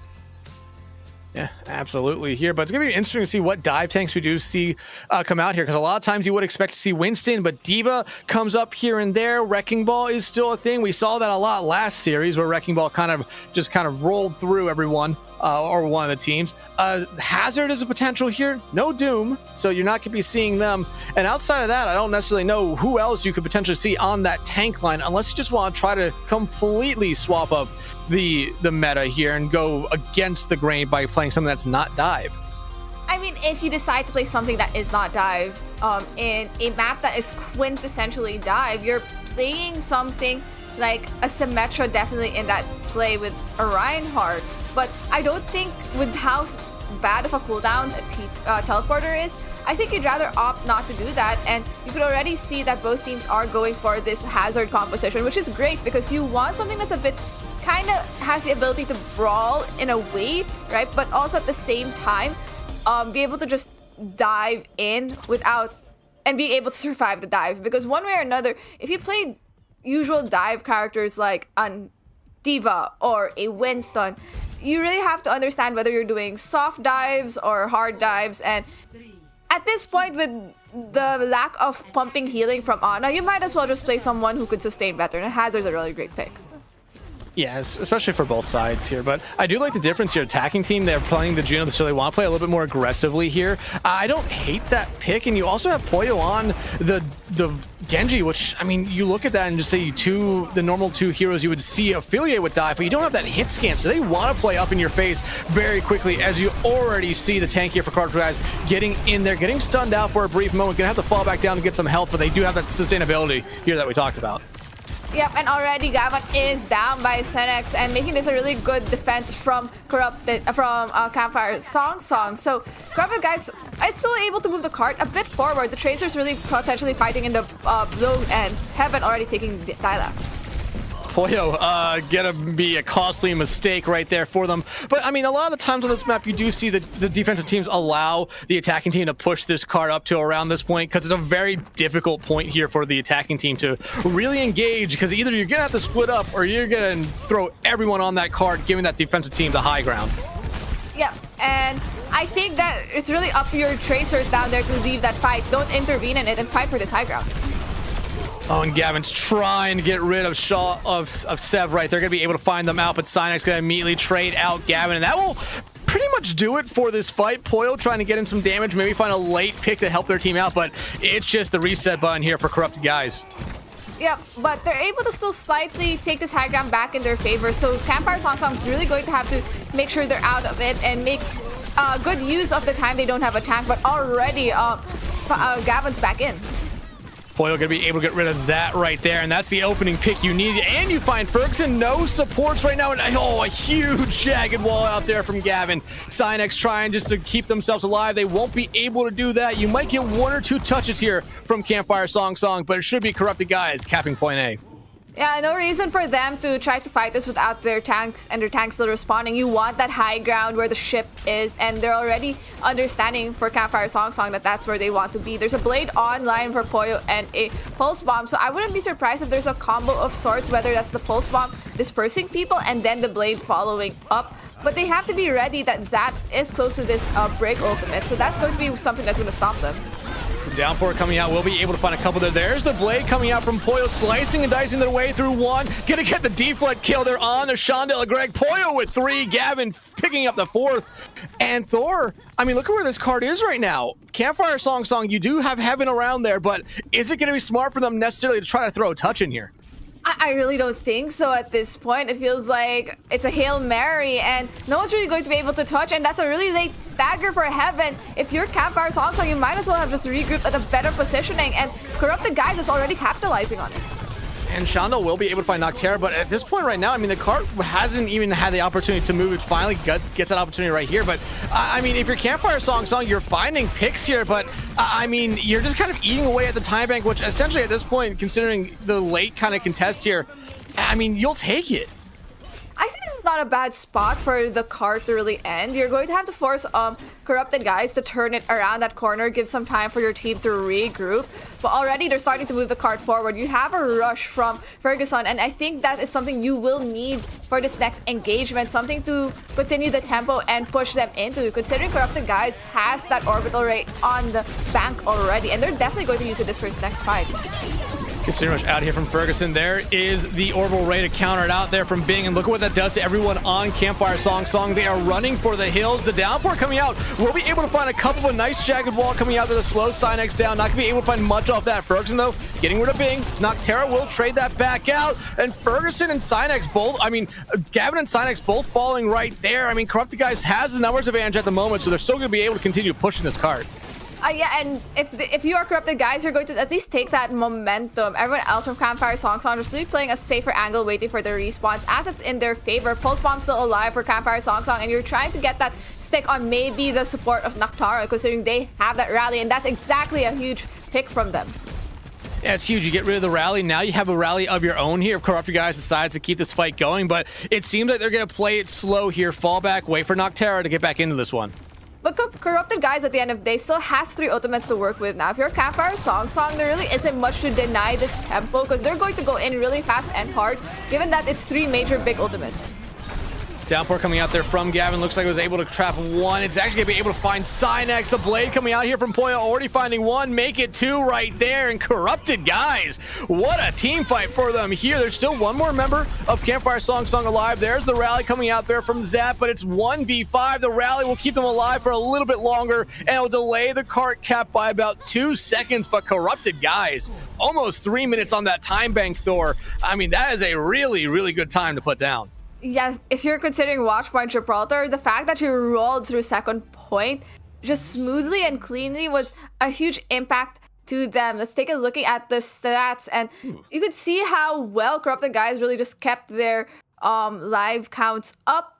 Yeah, absolutely here. But it's going to be interesting to see what dive tanks we do see come out here, because a lot of times you would expect to see Winston, but Diva comes up here and there. Wrecking Ball is still a thing. We saw that a lot last series where Wrecking Ball kind of rolled through everyone or one of the teams. Hazard is a potential here. No Doom, so you're not going to be seeing them. And outside of that, I don't necessarily know who else you could potentially see on that tank line, unless you just want to try to completely swap up the meta here and go against the grain by playing something that's not dive. I mean, if you decide to play something that is not dive, in a map that is quintessentially dive, you're playing something like a Symmetra definitely in that play with a Reinhardt. But I don't think with how bad of a cooldown a teleporter is, I think you'd rather opt not to do that. And you could already see that both teams are going for this Hazard composition, which is great because you want something that's a bit kind of has the ability to brawl in a way, right? But also at the same time, be able to just dive in without and be able to survive the dive. Because one way or another, if you play usual dive characters like a Diva or a Winston, you really have to understand whether you're doing soft dives or hard dives. And at this point, with the lack of pumping healing from Ana, you might as well just play someone who could sustain better. And Hazard's a really great pick. Yes, especially for both sides here. But I do like the difference here. Attacking team, they're playing the Juno, so they want to play a little bit more aggressively here. I don't hate that pick. And you also have Poyo on the Genji, which, I mean, you look at that and just say the normal two heroes you would see affiliate with dive, but you don't have that hit scan, so they want to play up in your face very quickly, as you already see the tank here for Corrupted Guise getting in there, getting stunned out for a brief moment, gonna have to fall back down to get some health, but they do have that sustainability here that we talked about. Yep, and already Gavin is down by Senex and making this a really good defense from Campfire Song. So Corrupted Guise is still able to move the cart a bit forward. The Tracer's really potentially fighting in the zone, and Heaven already taking the Dilax. Poyo, gonna be a costly mistake right there for them. But I mean, a lot of the times on this map, you do see the defensive teams allow the attacking team to push this card up to around this point, because it's a very difficult point here for the attacking team to really engage, because either you're gonna have to split up or you're gonna throw everyone on that card, giving that defensive team the high ground. Yep, and I think that it's really up to your Tracers down there to leave that fight. Don't intervene in it and fight for this high ground. Oh, and Gavin's trying to get rid of Sev right. They're going to be able to find them out, but Synec's going to immediately trade out Gavin, and that will pretty much do it for this fight. Poyo trying to get in some damage, maybe find a late pick to help their team out, but it's just the reset button here for Corrupted Guise. Yeah, but they're able to still slightly take this high ground back in their favor. So Campfire Song Song is really going to have to make sure they're out of it and make good use of the time they don't have a tank. But already Gavin's back in. Poyo gonna be able to get rid of Zat right there, and that's the opening pick you need. And you find Ferguson, no supports right now, and a huge jagged wall out there from Gavin. Synec's trying just to keep themselves alive. They won't be able to do that. You might get 1 or 2 touches here from Campfire Song Song, but it should be Corrupted Guise capping point A. Yeah, no reason for them to try to fight this without their tanks and their tanks still responding. You want that high ground where the ship is, and they're already understanding for Campfire Song Song that that's where they want to be. There's a blade online for Poyo and a pulse bomb, so I wouldn't be surprised if there's a combo of sorts, whether that's the pulse bomb dispersing people and then the blade following up. But they have to be ready that Zat is close to this break ultimate, so that's going to be something that's going to stop them. Downpour coming out, will be able to find a couple there. There's the blade coming out from Poyo, slicing and dicing their way through one. Gonna get the deflect kill. They're on to Shondell Greg. Poyo with 3, Gavin picking up the 4th. And Thor, I mean, look at where this card is right now. Campfire Song Song, you do have Heaven around there, but is it gonna be smart for them necessarily to try to throw a touch in here? I really don't think so at this point. It feels like it's a Hail Mary and no one's really going to be able to touch, and that's a really late stagger for Heaven. If you're Campfire Song Song, you might as well have just regrouped at a better positioning, and Corrupted Guise is already capitalizing on it. And Shondell will be able to find Noctera, but at this point right now, I mean, the cart hasn't even had the opportunity to move. It finally gets that opportunity right here. But, I mean, if you're Campfire Song Song, you're finding picks here, but, I mean, you're just kind of eating away at the time bank, which essentially at this point, considering the late kind of contest here, I mean, you'll take it. I think this is not a bad spot for the card to really end. You're going to have to force Corrupted Guise to turn it around that corner, give some time for your team to regroup. But already they're starting to move the card forward. You have a rush from Ferguson, and I think that is something you will need for this next engagement, something to continue the tempo and push them into, considering Corrupted Guise has that orbital ray on the bank already, and they're definitely going to use it this first next fight. Considering much out here from Ferguson, there is the orbital ray to counter it out there from Bing, and look at what that does to everyone on Campfire Song Song. They are running for the hills. The downpour coming out. We'll be able to find a couple of nice jagged wall coming out there to slow Synex down. Not gonna be able to find much off that. Ferguson though, getting rid of Bing. Noctera will trade that back out, and Ferguson and Synex both, I mean, Gavin and Synex both falling right there. I mean, Corrupted Guise has the numbers advantage at the moment, so they're still gonna be able to continue pushing this card. Yeah, and if you are Corrupted Guise, you're going to at least take that momentum. Everyone else from Campfire Song Song is really playing a safer angle, waiting for their respawns, as it's in their favor. Pulse Bomb's still alive for Campfire Song Song, and you're trying to get that stick on maybe the support of Noctara, considering they have that rally, and that's exactly a huge pick from them. Yeah, it's huge. You get rid of the rally. Now you have a rally of your own here if Corrupted Guise decides to keep this fight going, but it seems like they're going to play it slow here. Fall back, wait for Noctera to get back into this one. But Corrupted Guise at the end of the day still has 3 ultimates to work with now. If you're Campfire Song Song, there really isn't much to deny this tempo, because they're going to go in really fast and hard, given that it's 3 major big ultimates. Downpour coming out there from Gavin. Looks like it was able to trap 1. It's actually going to be able to find Synex. The blade coming out here from Poyo, already finding 1. Make it 2 right there. And Corrupted Guise, what a team fight for them here. There's still 1 more member of Campfire Song Song alive. There's the rally coming out there from Zap, but it's 1v5. The rally will keep them alive for a little bit longer, and it'll delay the cart cap by about 2 seconds. But Corrupted Guise, almost 3 minutes on that time bank, Thor. I mean, that is a really, really good time to put down. Yeah, if you're considering Watchpoint Gibraltar, the fact that you rolled through second point just smoothly and cleanly was a huge impact to them. Let's take a look at the stats, and you could see how well Corrupted Guise really just kept their live counts up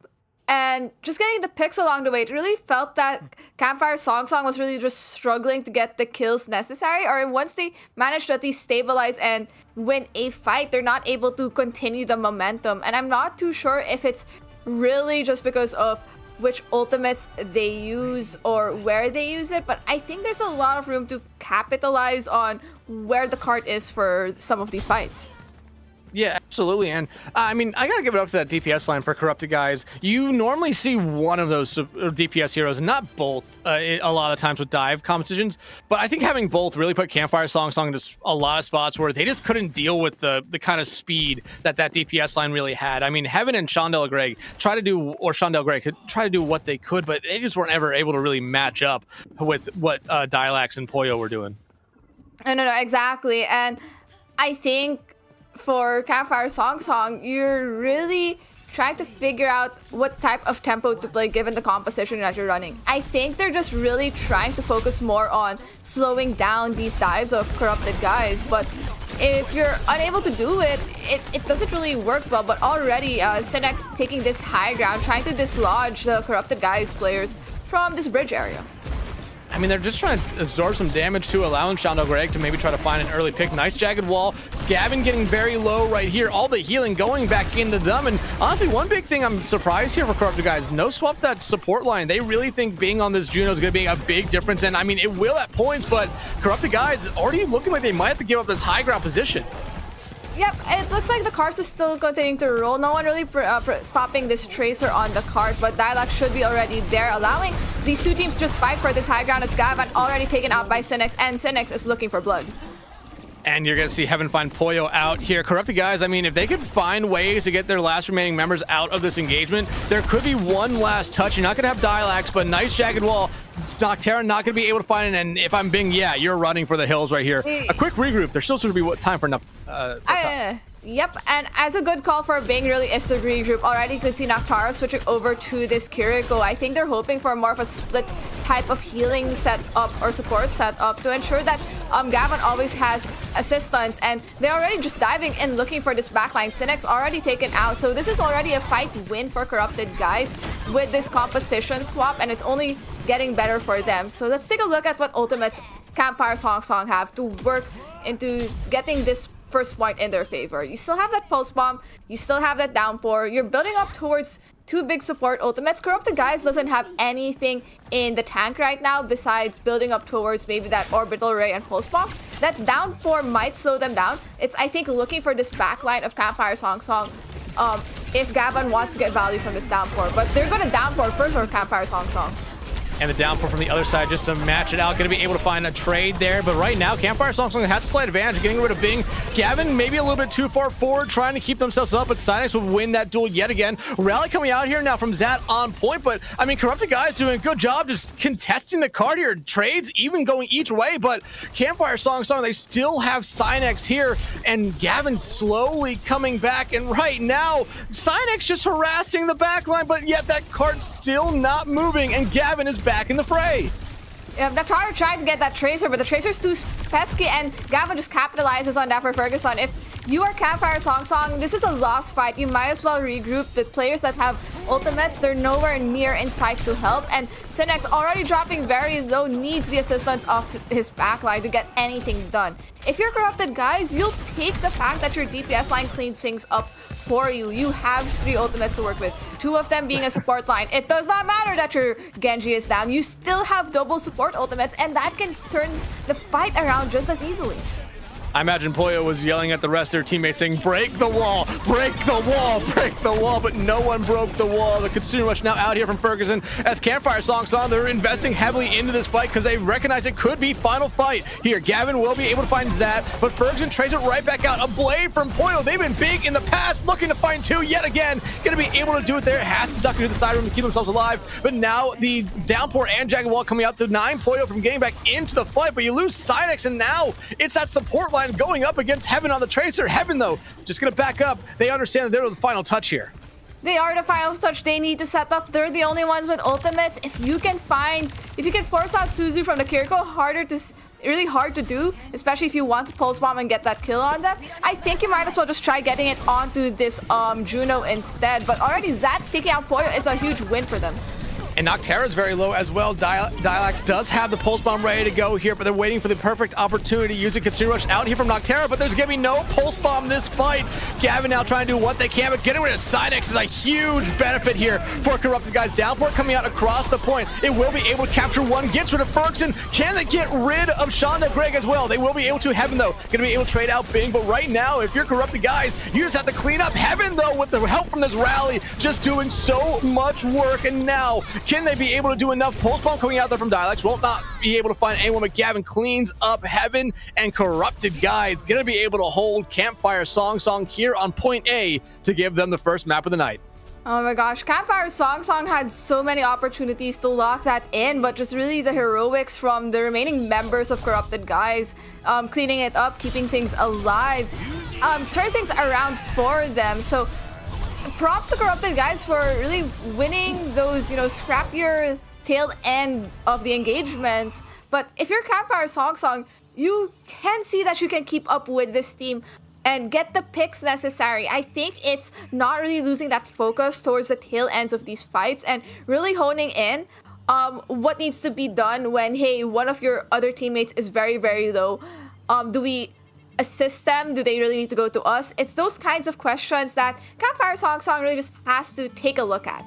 and just getting the picks along the way. It really felt that Campfire Song Song was really just struggling to get the kills necessary, or once they managed to at least stabilize and win a fight, they're not able to continue the momentum. And I'm not too sure if it's really just because of which ultimates they use or where they use it, but I think there's a lot of room to capitalize on where the cart is for some of these fights. Yeah, absolutely. And I mean, I gotta give it up to that DPS line for Corrupted Guise. You normally see one of those DPS heroes, not both, a lot of times with dive competitions. But I think having both really put Campfire Song into a lot of spots where they just couldn't deal with the kind of speed that DPS line really had. I mean, Heaven and Shondell Gray Shondell Gray could try to do what they could, but they just weren't ever able to really match up with what Dilax and Poyo were doing. No, exactly. And I think for Campfire Song, you're really trying to figure out what type of tempo to play given the composition that you're running. I think they're just really trying to focus more on slowing down these dives of Corrupted Guise, but if you're unable to do it, it doesn't really work well. But already Synex taking this high ground, trying to dislodge the Corrupted Guise players from this bridge area. I mean, they're just trying to absorb some damage to allowing Shondell Greg to maybe try to find an early pick. Nice jagged wall. Gavin getting very low right here. All the healing going back into them. And honestly, one big thing I'm surprised here for Corrupted Guise, no swap that support line. They really think being on this Juno is going to be a big difference. And I mean, it will at points, but Corrupted Guise already looking like they might have to give up this high ground position. Yep, it looks like the cards is still continuing to roll. No one really stopping this Tracer on the card, but Dialog should be already there, allowing these two teams to just fight for this high ground as Gavin already taken out by Synex, and Synex is looking for blood. And you're going to see Heaven find Poyo out here. Corrupted Guise, I mean, if they could find ways to get their last remaining members out of this engagement, there could be one last touch. You're not going to have Dialax, but nice jagged wall. Noctera not going to be able to find it, and if I'm being, yeah, you're running for the hills right here. A quick regroup. There still should be time for enough. Yep, and as a good call for Bing really is to regroup. Already you could see Noctara switching over to this Kiriko. I think they're hoping for more of a split type of healing setup or support setup to ensure that Gavin always has assistance, and they're already just diving in looking for this backline. Synex already taken out, so this is already a fight win for Corrupted Guise with this composition swap, and it's only getting better for them. So let's take a look at what ultimates Campfire Song have to work into getting this first point in their favor. You still have that pulse bomb, you still have that downpour, you're building up towards two big support ultimates. Corrupted Guise doesn't have anything in the tank right now besides building up towards maybe that orbital ray and pulse bomb. That downpour might slow them down. It's, I think, looking for this backline of Campfire Song if Gavin wants to get value from this downpour, but they're gonna downpour first for Campfire Song. And the downpour from the other side just to match it out. Going to be able to find a trade there. But right now, Campfire Song has a slight advantage of getting rid of Bing. Gavin maybe a little bit too far forward, trying to keep themselves up, but Synex will win that duel yet again. Rally coming out here now from Zat on point, but I mean, Corrupted Guise doing a good job just contesting the card here. Trades even going each way, but Campfire Song, they still have Synex here, and Gavin slowly coming back. And right now, Synex just harassing the backline, but yet that card's still not moving, and Gavin is back in the fray. Yeah, Noctara tried to get that Tracer, but the Tracer's too pesky, and Gavin just capitalizes on that for Ferguson. If you are Campfire Song, this is a lost fight. You might as well regroup. The players that have ultimates, they're nowhere near in sight to help, and Synex already dropping very low, needs the assistance of his backline to get anything done. If you're Corrupted Guise, you'll take the fact that your DPS line cleaned things up for you. You have 3 ultimates to work with, 2 of them being a support line. It does not matter that your Genji is down. You still have double support ultimates, and that can turn the fight around just as easily. I imagine Poyo was yelling at the rest of their teammates saying, break the wall, break the wall, break the wall, but no one broke the wall. The Consumer Rush now out here from Ferguson as Campfire Song, they're investing heavily into this fight because they recognize it could be final fight. Here, Gavin will be able to find Zat, but Ferguson trades it right back out. A blade from Poyo. They've been big in the past, looking to find 2 yet again. Gonna be able to do it there. Has to duck into the side room to keep themselves alive, but now the downpour and jagged wall coming out to 9 Poyo from getting back into the fight, but you lose Synex, and now it's that support line going up against Heaven on the Tracer. Heaven, though, just going to back up. They understand that they're the final touch here. They are the final touch. They need to set up. They're the only ones with ultimates. If you can force out Suzu from the Kiriko, really hard to do, especially if you want to pulse bomb and get that kill on them. I think you might as well just try getting it onto this Juno instead. But already Zat taking out Poyo is a huge win for them. And Noctera's very low as well. Dialax does have the pulse bomb ready to go here, but they're waiting for the perfect opportunity. Using Kitsune Rush out here from Noctera, but there's gonna be no pulse bomb this fight. Gavin now trying to do what they can, but getting rid of Sidex is a huge benefit here for Corrupted Guys. Downpour coming out across the point. It will be able to capture one, gets rid of Ferguson. Can they get rid of Shonda Greg as well? They will be able to. Heaven, though, gonna be able to trade out Bing, but right now, if you're Corrupted Guys, you just have to clean up. Heaven, though, with the help from this rally, just doing so much work, and now, can they be able to do enough? Pulse bomb coming out there from Dialax, will not be able to find anyone, but Gavin cleans up Heaven, and Corrupted Guys gonna be able to hold Campfire Song here on point A to give them the first map of the night. Oh my gosh, Campfire Song had so many opportunities to lock that in, but just really the heroics from the remaining members of Corrupted Guys, cleaning it up, keeping things alive, turn things around for them. So props to Corrupted Guys for really winning those, scrappier tail end of the engagements. But if you're Campfire Song, you can see that you can keep up with this team and get the picks necessary. I think it's not really losing that focus towards the tail ends of these fights and really honing in what needs to be done when, hey, one of your other teammates is very, very low. Do we assist them? Do they really need to go to us? It's those kinds of questions that Campfire Song really just has to take a look at.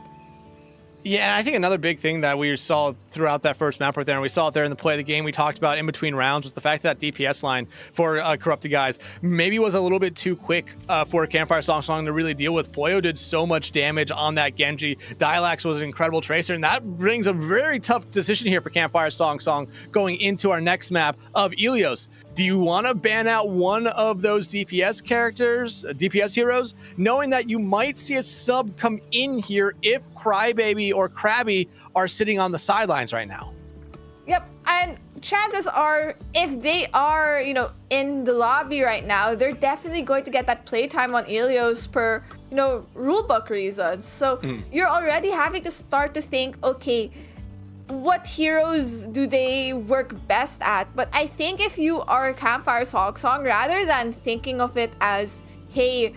Yeah, and I think another big thing that we saw throughout that first map right there, and we saw it there in the play of the game we talked about in between rounds, was the fact that DPS line for Corrupted Guys maybe was a little bit too quick for Campfire Song to really deal with. Poyo did so much damage on that Genji. Dialax was an incredible tracer, and that brings a very tough decision here for Campfire Song going into our next map of Ilios. Do you want to ban out one of those DPS characters, DPS heroes, knowing that you might see a sub come in here if Crybaby or Krabby are sitting on the sidelines right now? Yep, and chances are, if they are, in the lobby right now, they're definitely going to get that playtime on Ilios per, rulebook reasons. So you're already having to start to think, okay, what heroes do they work best at? But I think if you are Campfire Song, rather than thinking of it as, hey,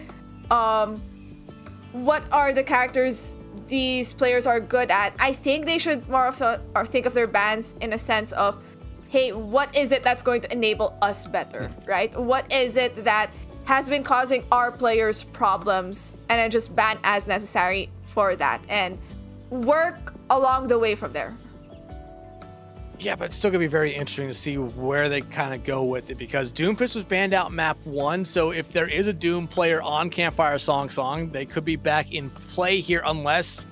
what are the characters these players are good at, I think they should more of or think of their bans in a sense of, hey, what is it that's going to enable us better, right? What is it that has been causing our players problems, and then just ban as necessary for that and work along the way from there. Yeah, but it's still going to be very interesting to see where they kind of go with it, because Doomfist was banned out map 1, so if there is a Doom player on Campfire Song, they could be back in play here unless,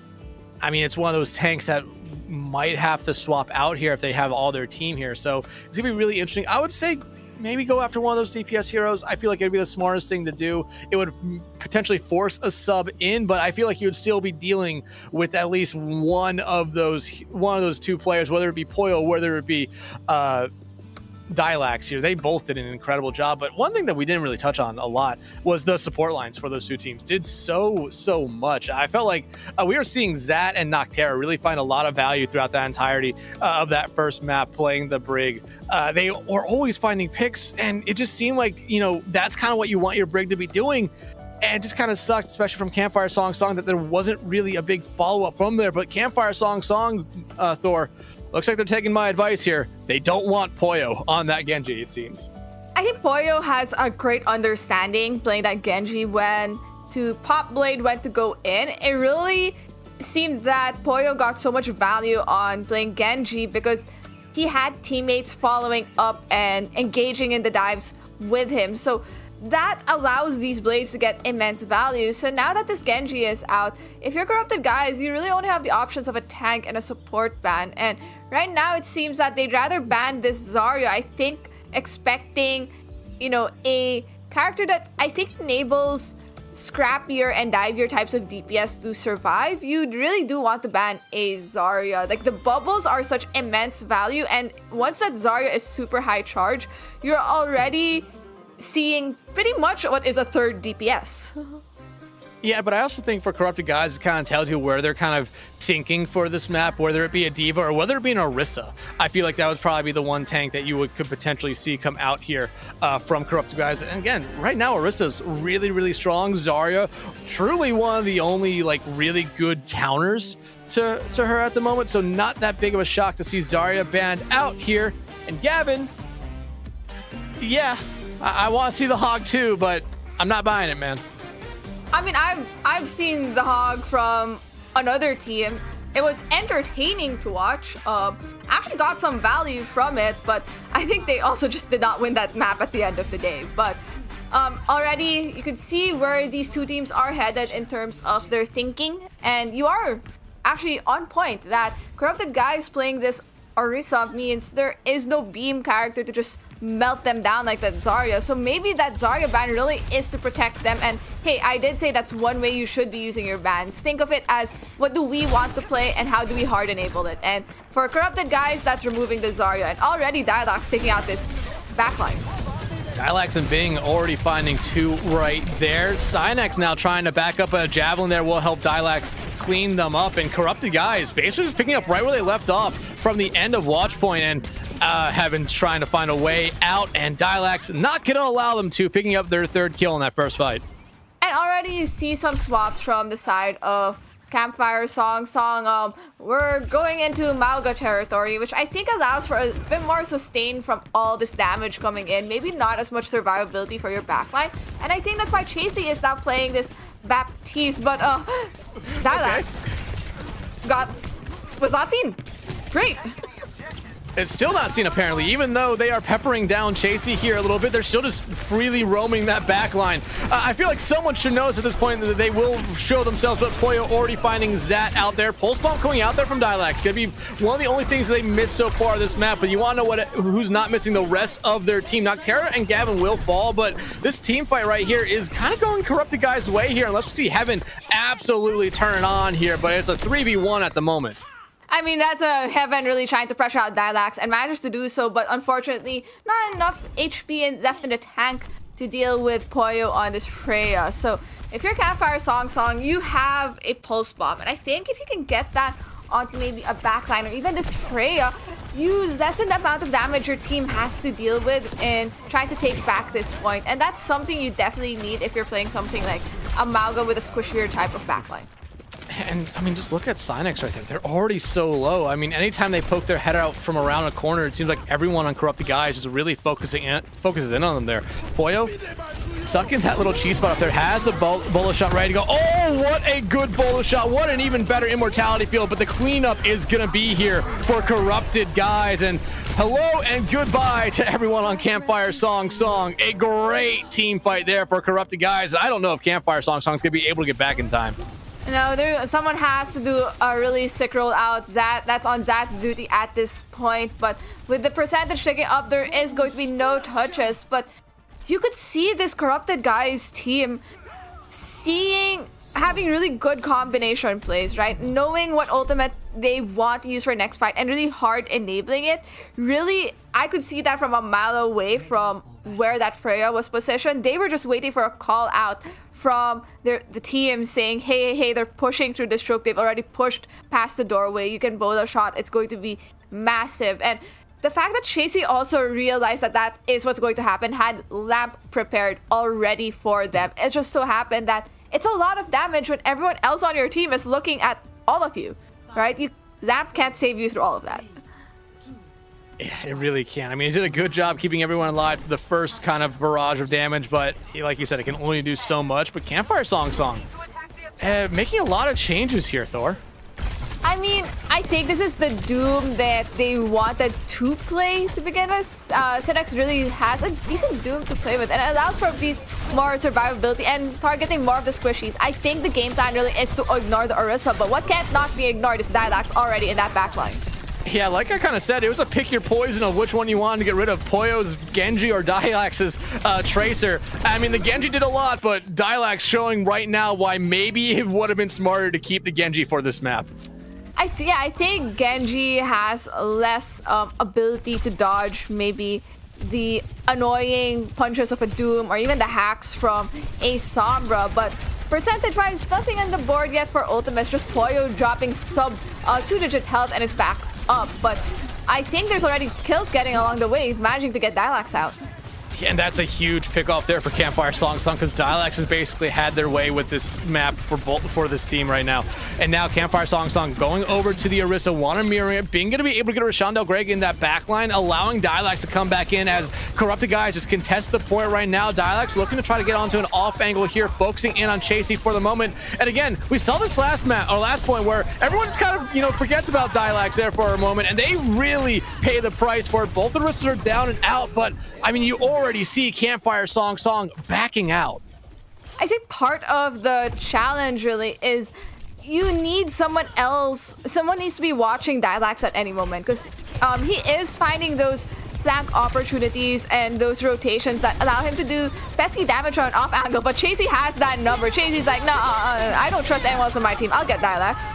it's one of those tanks that might have to swap out here if they have all their team here. So it's going to be really interesting. I would say maybe go after one of those DPS heroes. I feel like it'd be the smartest thing to do. It would potentially force a sub in, but I feel like you would still be dealing with at least one of those two players, whether it be Poyo, whether it be Dialax here. They both did an incredible job. But one thing that we didn't really touch on a lot was the support lines for those two teams did so much. I felt like we were seeing Zat and Noctera really find a lot of value throughout the entirety of that first map playing the Brig. They were always finding picks, and it just seemed like, that's kind of what you want your Brig to be doing. And it just kind of sucked, especially from Campfire Song, that there wasn't really a big follow-up from there. But Campfire Song, Thor, looks like they're taking my advice here. They don't want Poyo on that Genji, it seems. I think Poyo has a great understanding playing that Genji when to Pop Blade went to go in. It really seemed that Poyo got so much value on playing Genji because he had teammates following up and engaging in the dives with him. So that allows these blades to get immense value. So now that this Genji is out, if you're Corrupted Guys, you really only have the options of a tank and a support ban. And right now it seems that they'd rather ban this Zarya. I think expecting, a character that I think enables scrappier and divier types of DPS to survive, you really do want to ban a Zarya. Like, the bubbles are such immense value, and once that Zarya is super high charge, you're already seeing pretty much what is a third DPS. Yeah, but I also think for Corrupted Guise, it kind of tells you where they're kind of thinking for this map, whether it be a Diva or whether it be an Orisa. I feel like that would probably be the one tank that you could potentially see come out here from Corrupted Guise. And again, right now, Orisa's really, really strong. Zarya, truly one of the only like really good counters to her at the moment. So not that big of a shock to see Zarya banned out here. And Gavin, yeah, I want to see the Hog too, but I'm not buying it, man. I mean, I've seen the Hog from another team. It was entertaining to watch. Actually got some value from it, but I think they also just did not win that map at the end of the day. But already you can see where these two teams are headed in terms of their thinking, and you are actually on point that Corrupted Guise playing this Orisa means there is no beam character to just melt them down like that Zarya. So maybe that Zarya ban really is to protect them. And hey, I did say that's one way you should be using your bans. Think of it as what do we want to play and how do we hard enable it. And for Corrupted Guise, that's removing the Zarya. And already Dialogue's taking out this backline. Dilax and Bing already finding two right there. Cynex now trying to back up a Javelin there will help Dilax clean them up. And Corrupted Guise basically just picking up right where they left off from the end of Watchpoint and having trying to find a way out. And Dilax not going to allow them to, picking up their third kill in that first fight. And already you see some swaps from the side of Campfire Song. We're going into Mauga territory, which I think allows for a bit more sustain from all this damage coming in. Maybe not as much survivability for your backline. And I think that's why Chasey is now playing this Baptiste, but Dilax was not seen. Great. It's still not seen, apparently. Even though they are peppering down Chasey here a little bit, they're still just freely roaming that back line. I feel like someone should notice at this point that they will show themselves, but Poyo already finding Zat out there. Pulse Bomb coming out there from Dilax. Gonna be one of the only things that they missed so far this map, but you want to know who's not missing the rest of their team. Noctera and Gavin will fall, but this team fight right here is kind of going Corrupted Guys' way here, unless we see Heaven absolutely turn it on here, but it's a 3v1 at the moment. I mean, that's a Heaven really trying to pressure out Dilax and managed to do so, but unfortunately, not enough HP left in the tank to deal with Poyo on this Freya. So if you're Campfire Song, you have a Pulse Bomb, and I think if you can get that onto maybe a backline or even this Freya, you lessen the amount of damage your team has to deal with in trying to take back this point. And that's something you definitely need if you're playing something like a Mauga with a squishier type of backline. And I mean, just look at Cynex right there. They're already so low. I mean, anytime they poke their head out from around a corner, it seems like everyone on Corrupted Guise is really focuses in on them there. Poyo stuck in that little cheese spot up there, has the bullet shot ready to go. Oh, what a good bullet shot. What an even better immortality field. But the cleanup is going to be here for Corrupted Guise. And hello and goodbye to everyone on Campfire Song. A great team fight there for Corrupted Guise. I don't know if Campfire Song's going to be able to get back in time. No, someone has to do a really sick roll out. That's on Zat's duty at this point. But with the percentage taking up, there is going to be no touches. But you could see this Corrupted Guys team having really good combination plays, right? Knowing what ultimate they want to use for next fight and really hard enabling it. Really, I could see that from a mile away from where that Freya was positioned. They were just waiting for a call out from the team saying, hey, they're pushing through this choke. They've already pushed past the doorway. You can bowl a shot. It's going to be massive. And the fact that Chasey also realized that is what's going to happen, had Lamp prepared already for them. It just so happened that it's a lot of damage when everyone else on your team is looking at all of you, right? Lamp can't save you through all of that. Yeah, it really can. I mean, it did a good job keeping everyone alive for the first kind of barrage of damage, but like you said, it can only do so much. But Campfire Song making a lot of changes here, Thor. I mean, I think this is the Doom that they wanted to play to begin with. Cynex really has a decent Doom to play with, and it allows for more survivability and targeting more of the squishies. I think the game plan really is to ignore the Orisa, but what can't not be ignored is Dilax already in that backline. Yeah, like I kind of said, it was a pick your poison of which one you wanted to get rid of, Poyo's Genji or Dilax's Tracer. I mean, the Genji did a lot, but Dilax showing right now why maybe it would have been smarter to keep the Genji for this map. I think Genji has less ability to dodge maybe the annoying punches of a Doom or even the hacks from a Sombra, but percentage-wise, nothing on the board yet for ultimates. Just Poyo dropping sub 2-digit health and is back up. But I think there's already kills getting along the way, managing to get Dilax out. And that's a huge pick off there for Campfire Song because Dilax has basically had their way with this map for this team right now. And now Campfire Song going over to the Orisa, wanna mirroring it, being gonna be able to get a Roshandel Greg in that backline, allowing Dilax to come back in as Corrupted Guys just contest the point right now. Dilax looking to try to get onto an off angle here, focusing in on Chasey for the moment. And again, we saw this last point where everyone just kind of, forgets about Dilax there for a moment, and they really pay the price for it. Both the Orisas are down and out, but I mean, you already see Campfire Song backing out. I think part of the challenge really is you need someone else. Someone needs to be watching Dilax at any moment, because he is finding those flank opportunities and those rotations that allow him to do pesky damage on an off angle. But Chasey has that number. Chasey's like, no, I don't trust anyone else on my team. I'll get Dilax.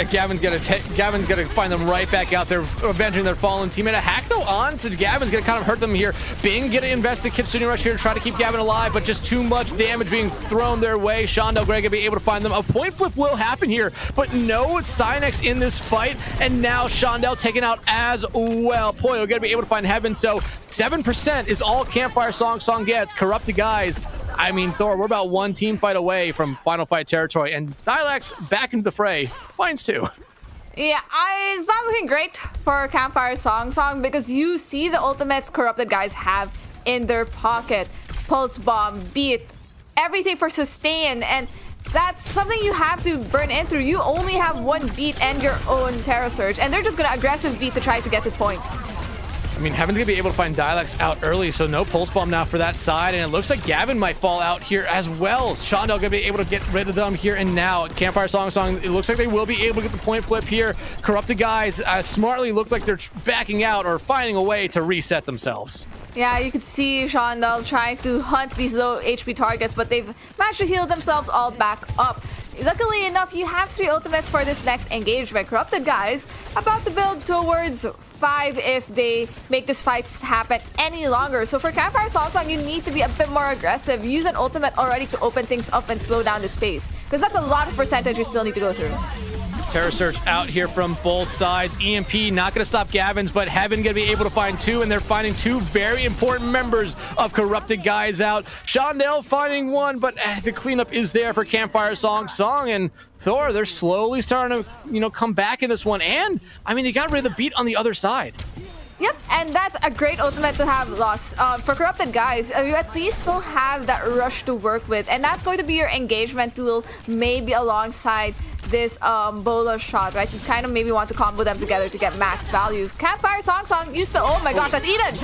Gavin's gonna find them right back out there, avenging their fallen teammate. A hack though on to Gavin's gonna kind of hurt them here. Bing gonna invest the Kitsune Rush here and try to keep Gavin alive, but just too much damage being thrown their way. Shandel Greg gonna be able to find them. A point flip will happen here, but no Cynex in this fight, and now Shandel taken out as well. Poyo gonna be able to find Heaven, so 7% is all Campfire Song gets. Corrupted Guys. I mean, Thor, we're about one team fight away from final fight territory, and Dilax back into the fray. Finds 2. Yeah, it's not looking great for Campfire Song because you see the ultimates Corrupted Guys have in their pocket. Pulse Bomb, Beat, everything for sustain, and that's something you have to burn in through. You only have one beat and your own Terra Surge, and they're just gonna aggressive beat to try to get to point. I mean, Heaven's gonna be able to find Dilax out early, so no Pulse Bomb now for that side, and it looks like Gavin might fall out here as well. Shandel gonna be able to get rid of them here and now. Campfire Song, it looks like they will be able to get the point flip here. Corrupted Guys smartly look like they're backing out or finding a way to reset themselves. Yeah, you could see Shandel trying to hunt these low HP targets, but they've managed to heal themselves all back up. Luckily enough, you have 3 ultimates for this next engagement. Corrupted Guys about to build towards 5 if they make this fight happen any longer. So for Campfire Song, you need to be a bit more aggressive. Use an ultimate already to open things up and slow down the pace, because that's a lot of percentage you still need to go through. Terra Surge out here from both sides. EMP not going to stop Gavin's, but Heaven going to be able to find 2, and they're finding 2 very important members of Corrupted Guys out. Shandel finding 1, but the cleanup is there for Campfire Song, and Thor, they're slowly starting to, come back in this one. And, I mean, they got rid of the beat on the other side. Yep, and that's a great ultimate to have lost. For Corrupted Guys, you at least still have that rush to work with, and that's going to be your engagement tool, maybe alongside this bola shot, right? You kind of maybe want to combo them together to get max value. Campfire Song used to, oh my gosh, that's Eden!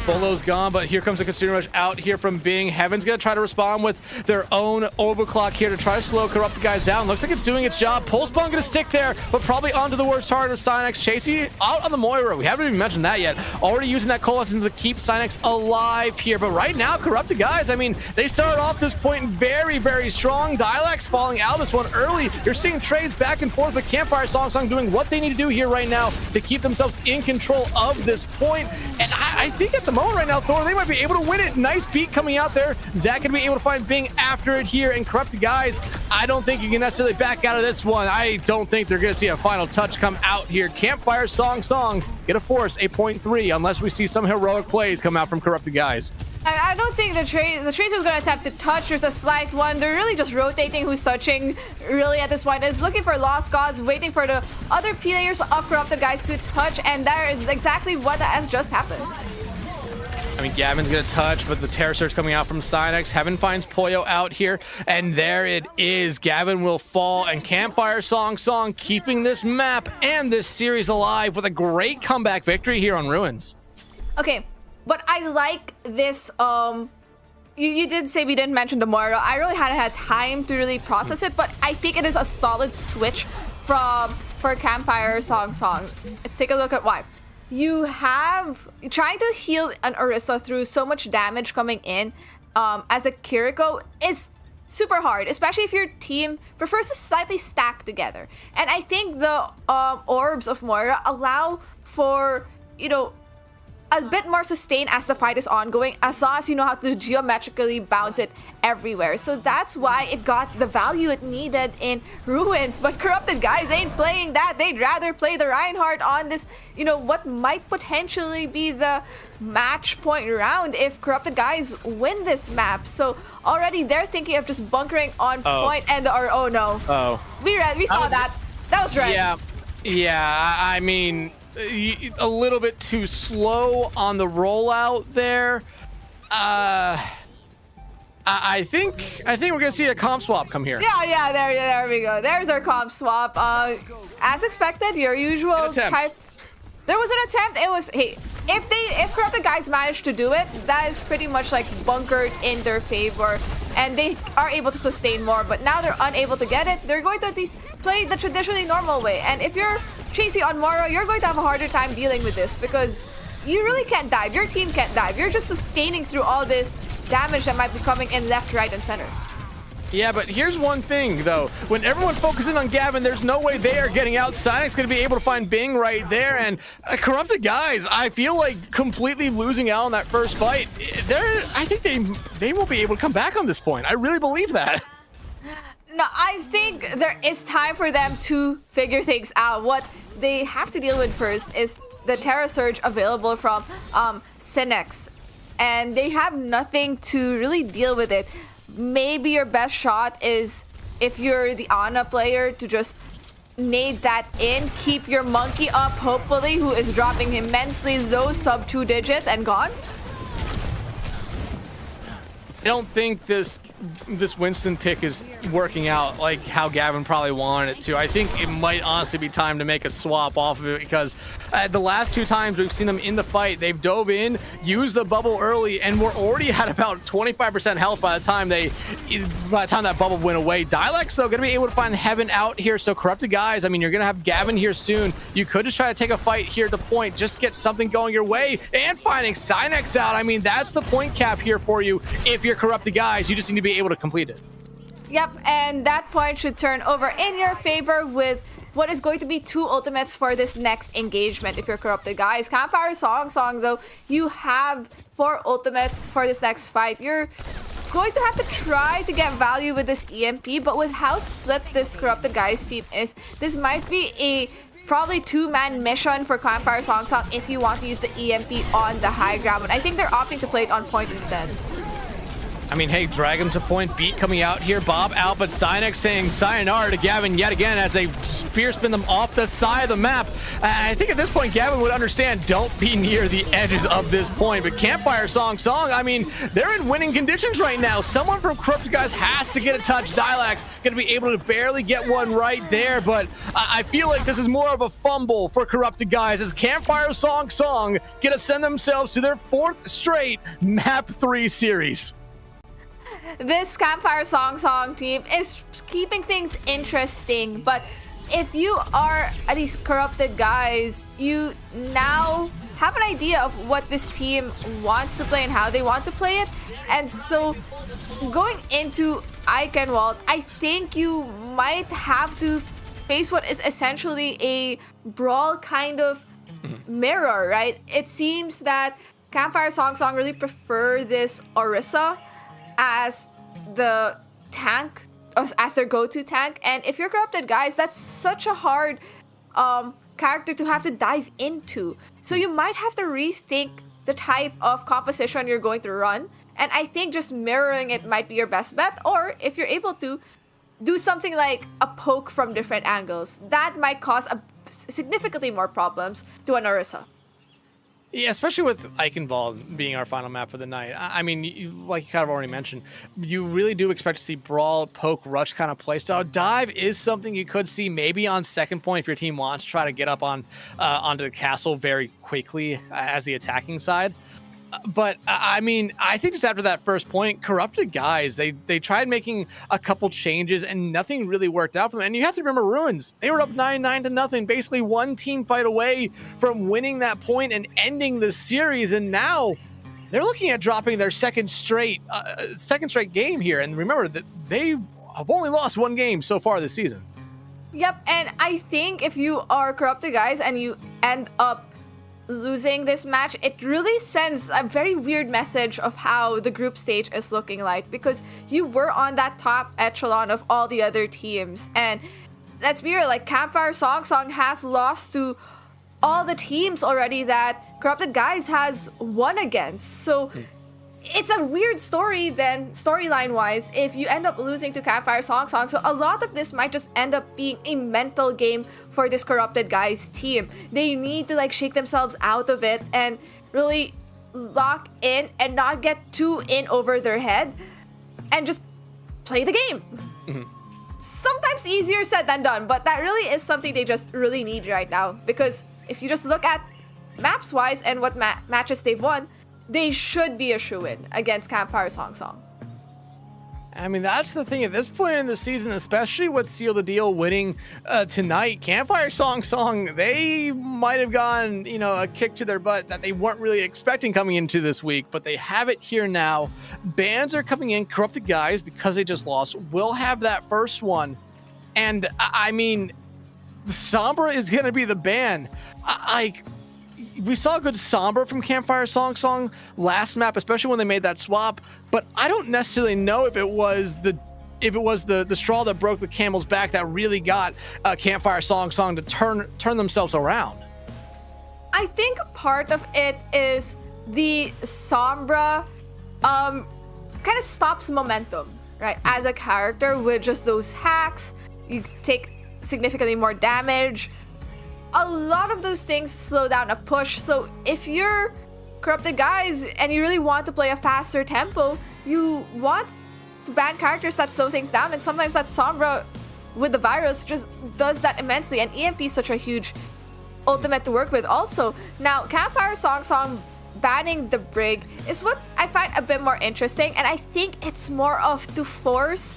Bolo's gone, but here comes the Kitsune Rush out here from Bing. Heaven's gonna try to respond with their own overclock here to try to slow Corrupted Guys down. Looks like it's doing its job. Pulse Bomb gonna stick there, but probably onto the worst target of Cynex. Chasey out on the Moira. We haven't even mentioned that yet. Already using that Coalescence to keep Cynex alive here, but right now, Corrupted Guys, I mean, they started off this point very, very strong. Dilax falling out of this one early. You're seeing trades back and forth, but Campfire Song doing what they need to do here right now to keep themselves in control of this point. And I think at the moment right now, Thor, they might be able to win it. Nice beat coming out there. Zach gonna be able to find Bing after it here, and Corrupted Guys, I don't think you can necessarily back out of this one. I don't think they're gonna see a final touch come out here. Campfire Song gonna force a 0.3 unless we see some heroic plays come out from Corrupted Guys. I don't think the Tracer's going to attempt to touch. There's a slight one. They're really just rotating who's touching really at this point. It's looking for Lost Gods, waiting for the other players of Corrupted Guys to touch, and that is exactly what has just happened. I mean, Gavin's gonna touch, but the Terra Surge coming out from Cynex. Heaven finds Poyo out here, and there it is. Gavin will fall, and Campfire Song keeping this map and this series alive with a great comeback victory here on Ruins. Okay, but I like this. You did say we didn't mention the Moira. I really hadn't had time to really process it, but I think it is a solid switch for Campfire Song. Let's take a look at why. You have trying to heal an Orisa through so much damage coming in as a Kiriko is super hard, especially if your team prefers to slightly stack together. And I think the orbs of Moira allow for, a bit more sustained as the fight is ongoing, as long as you know how to geometrically bounce it everywhere. So that's why it got the value it needed in Ruins. But Corrupted Guys ain't playing that. They'd rather play the Reinhardt on this, what might potentially be the match point round if Corrupted Guys win this map. So already they're thinking of just bunkering on point and oh no. We saw that. That was right. Yeah, I mean, a little bit too slow on the rollout there. I think we're gonna see a comp swap come here. Yeah, there we go. There's our comp swap. As expected, your usual type. There was an attempt. It was, hey, if Corrupted Guys managed to do it, that is pretty much like bunkered in their favor, and they are able to sustain more. But now they're unable to get it. They're going to at least play the traditionally normal way. And if you're Chasey on Moro, you're going to have a harder time dealing with this because you really can't dive. Your team can't dive. You're just sustaining through all this damage that might be coming in left, right, and center. Yeah, but here's one thing, though. When everyone focuses on Gavin, there's no way they are getting out. Sinec's going to be able to find Bing right there. And Corrupted Guys, I feel like completely losing out on that first fight. I think they won't be able to come back on this point. I really believe that. No, I think there is time for them to figure things out. What they have to deal with first is the Terra Surge available from Sinex. And they have nothing to really deal with it. Maybe your best shot is, if you're the Ana player, to just nade that in, keep your monkey up, hopefully, who is dropping immensely low sub 2 digits and gone. I don't think this Winston pick is working out like how Gavin probably wanted it to. I think it might honestly be time to make a swap off of it because the last 2 times we've seen them in the fight, they've dove in, used the bubble early, and we're already at about 25% health by the time that bubble went away. Dilex, though, going to be able to find Heaven out here. So Corrupted Guys, I mean, you're going to have Gavin here soon. You could just try to take a fight here at the point, just get something going your way, and finding Sinex out. I mean, that's the point cap here for you. If you're Corrupted Guys, you just need to be able to complete it. Yep, and that point should turn over in your favor with what is going to be 2 ultimates for this next engagement if you're Corrupted Guys. Campfire Song, though, you have 4 ultimates for this next fight. You're going to have to try to get value with this EMP, but with how split this Corrupted Guys team is, this might be a probably 2-man mission for Campfire Song if you want to use the EMP on the high ground. But I think they're opting to play it on point instead. I mean, hey, drag him to point. Beat coming out here. Bob out, but Sinex saying sayonara to Gavin yet again as they spear spin them off the side of the map. I think at this point, Gavin would understand, don't be near the edges of this point. But Campfire Song, I mean, they're in winning conditions right now. Someone from Corrupted Guys has to get a touch. Dilax going to be able to barely get one right there, but I feel like this is more of a fumble for Corrupted Guys as Campfire Song going to send themselves to their 4th straight Map 3 series. This Campfire Song team is keeping things interesting, but if you are these Corrupted Guys, you now have an idea of what this team wants to play and how they want to play it. And so going into Eichenwald, I think you might have to face what is essentially a brawl kind of mirror, right? It seems that Campfire Song really prefer this Orisa as the tank, as their go-to tank. And if you're Corrupted Guys, that's such a hard character to have to dive into. So you might have to rethink the type of composition you're going to run. And I think just mirroring it might be your best bet. Or if you're able to do something like a poke from different angles, that might cause significantly more problems to an Orisa. Yeah, especially with Eichenwald being our final map for the night. I mean, like you kind of already mentioned, you really do expect to see brawl, poke, rush kind of playstyle. Dive is something you could see maybe on second point if your team wants to try to get up on onto the castle very quickly as the attacking side. But I mean, I think just after that first point, Corrupted Guys, they tried making a couple changes and nothing really worked out for them. And you have to remember Ruins. They were up 9-9-0, basically one team fight away from winning that point and ending the series. And now they're looking at dropping their second straight game here. And remember that they have only lost 1 game so far this season. Yep, and I think if you are Corrupted Guys and you end up losing this match, it really sends a very weird message of how the group stage is looking like, because you were on that top echelon of all the other teams. And let's be real, like Campfire Song has lost to all the teams already that Corrupted Guise has won against. So it's a weird story then, storyline wise, if you end up losing to Campfire Song. So a lot of this might just end up being a mental game for this Corrupted Guise team. They need to like shake themselves out of it and really lock in and not get too in over their head and just play the game. Sometimes easier said than done, but that really is something they just really need right now, because if you just look at maps wise and what matches they've won, they should be a shoo-in against Campfire Song. I mean, that's the thing at this point in the season, especially with Seal the Deal winning tonight. Campfire Song, they might have gotten, a kick to their butt that they weren't really expecting coming into this week, but they have it here now. Bans are coming in. Corrupted Guise, because they just lost, will have that first one. And I mean, Sombra is going to be the ban. We saw a good Sombra from Campfire Song last map, especially when they made that swap. But I don't necessarily know if it was the straw that broke the camel's back that really got Campfire Song to turn themselves around. I think part of it is the Sombra kind of stops momentum, right? As a character with just those hacks, you take significantly more damage. A lot of those things slow down a push. So if you're Corrupted Guise and you really want to play a faster tempo, you want to ban characters that slow things down, and sometimes that Sombra with the virus just does that immensely, and EMP is such a huge ultimate to work with also. Now, Campfire Song banning the Brig is what I find a bit more interesting, and I think it's more of to force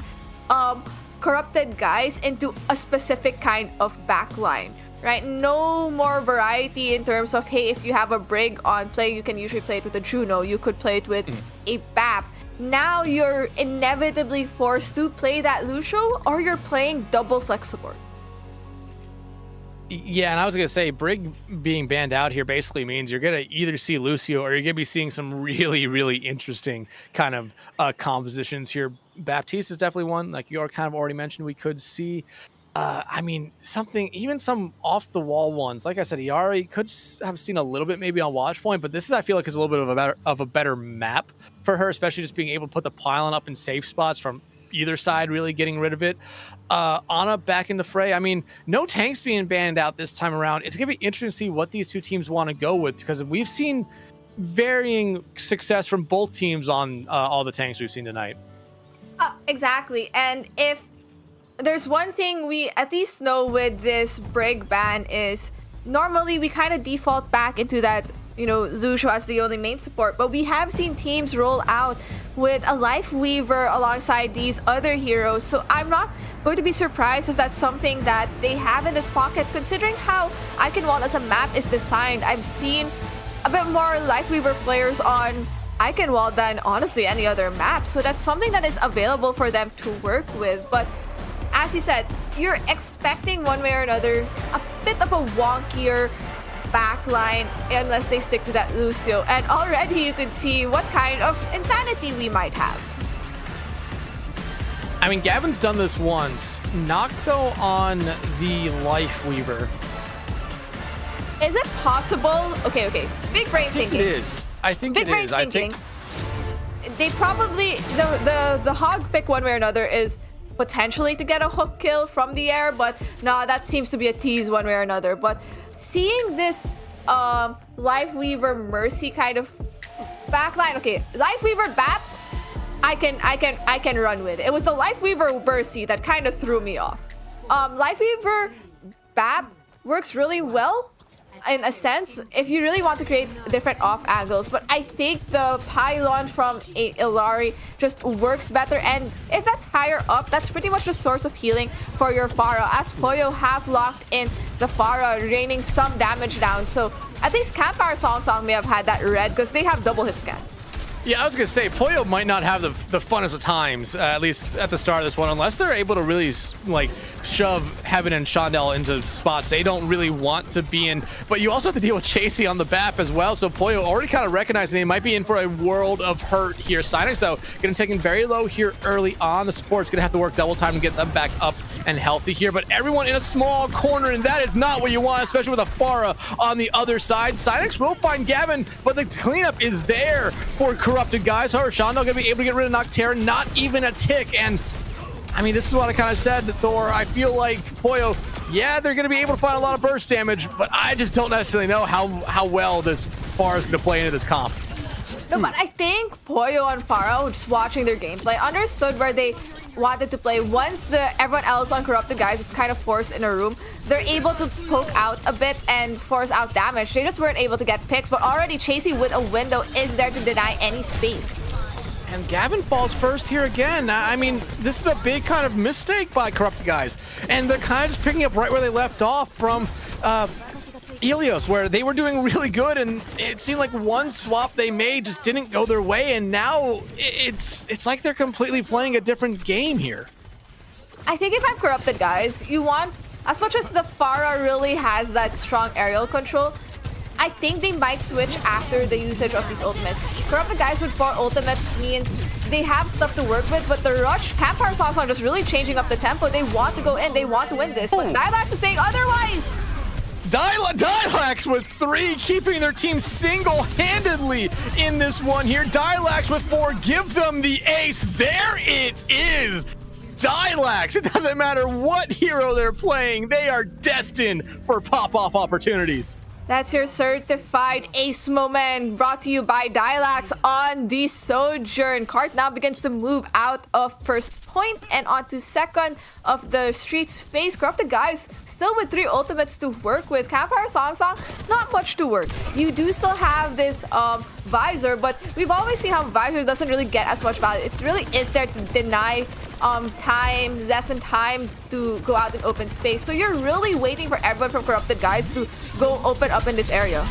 Corrupted Guise into a specific kind of backline. Right? No more variety in terms of, hey, if you have a Brig on play, you can usually play it with a Juno. You could play it with a BAP. Now you're inevitably forced to play that Lucio, or you're playing double flex support. Yeah, and I was going to say, Brig being banned out here basically means you're going to either see Lucio or you're going to be seeing some really, really interesting kind of compositions here. Baptiste is definitely one, like you kind of already mentioned, we could see. I mean, even some off-the-wall ones. Like I said, Iari could have seen a little bit maybe on watch point, but this is, I feel like, is a little bit of a better map for her, especially just being able to put the pylon up in safe spots from either side, really getting rid of it. Ana back in the fray. I mean, no tanks being banned out this time around. It's going to be interesting to see what these two teams want to go with, because we've seen varying success from both teams on all the tanks we've seen tonight. Exactly. And if there's one thing we at least know with this Brig ban is normally we kind of default back into that, Lucio as the only main support, but we have seen teams roll out with a Life Weaver alongside these other heroes. So I'm not going to be surprised if that's something that they have in this pocket, considering how Eichenwald as a map is designed. I've seen a bit more Life Weaver players on Eichenwald than honestly any other map. So that's something that is available for them to work with. But as you said, you're expecting one way or another a bit of a wonkier backline unless they stick to that Lucio. And already you could see what kind of insanity we might have. I mean, Gavin's done this once. Nocto on the Life Weaver. Is it possible? Okay. Big brain thinking. It is. I think Big it brain is. thinking. They probably, the hog pick one way or another is potentially to get a hook kill from the air, but nah, that seems to be a tease one way or another. But seeing this Life Weaver Mercy kind of backline, okay, Life Weaver BAP, I can run with. It was the Life Weaver Mercy that kind of threw me off. Life Weaver BAP works really well in a sense if you really want to create different off angles, but I think the pylon from a Illari just works better, and if that's higher up, that's pretty much the source of healing for your Pharah, as Poyo has locked in the Pharah, raining some damage down. So at least Campfire Song may have had that red because they have double hit scan. Yeah, I was gonna say Pollo might not have the funnest of times, at least at the start of this one, unless they're able to really like shove Heaven and Shondell into spots they don't really want to be in. But you also have to deal with Chasey on the BAP as well, so Pollo already kind of recognizing they might be in for a world of hurt here. Sinix though, getting taken very low here early on. The support's gonna have to work double time to get them back up and healthy here, but everyone in a small corner, and that is not what you want, especially with a Pharah on the other side. Sinix will find Gavin, but the cleanup is there for Corrupted Guise. However, Shondell gonna be able to get rid of Nocterra, not even a tick. And I mean, this is what I kind of said to Thor. I feel like Pollo, yeah, they're gonna be able to find a lot of burst damage, but I just don't necessarily know how well this Pharah is gonna play into this comp. No, but I think Pollo and Pharah, just watching their gameplay, understood where they wanted to play. Once everyone else on Corrupted Guise was kind of forced in a room, they're able to poke out a bit and force out damage. They just weren't able to get picks, but already Chasey with a window is there to deny any space. And Gavin falls first here again. I mean, this is a big kind of mistake by Corrupted Guise. And they're kind of just picking up right where they left off from Helios, where they were doing really good, and it seemed like one swap they made just didn't go their way, and now it's like they're completely playing a different game here. I think if I'm Corrupted Guise, you want, as much as the Pharah really has that strong aerial control, I think they might switch after the usage of these ultimates. Corrupted Guise with 4 ultimates means they have stuff to work with, but the rush, Campfire songs are just really changing up the tempo. They want to go in, they want to win this, but Dilax is saying otherwise. Dilax with 3, keeping their team single-handedly in this one here. Dilax with 4, give them the ace. There it is. Dilax, it doesn't matter what hero they're playing, they are destined for pop-off opportunities. That's your certified ace moment, brought to you by Dilax on the Sojourn. Cart now begins to move out of first point and onto second of the Streets phase. Corrupted Guise still with 3 ultimates to work with. Campfire Song, not much to work. You do still have this Visor, but we've always seen how Visor doesn't really get as much value. It really is there to deny time, lessen time to go out in open space. So you're really waiting for everyone from Corrupted Guise to go open up in this area.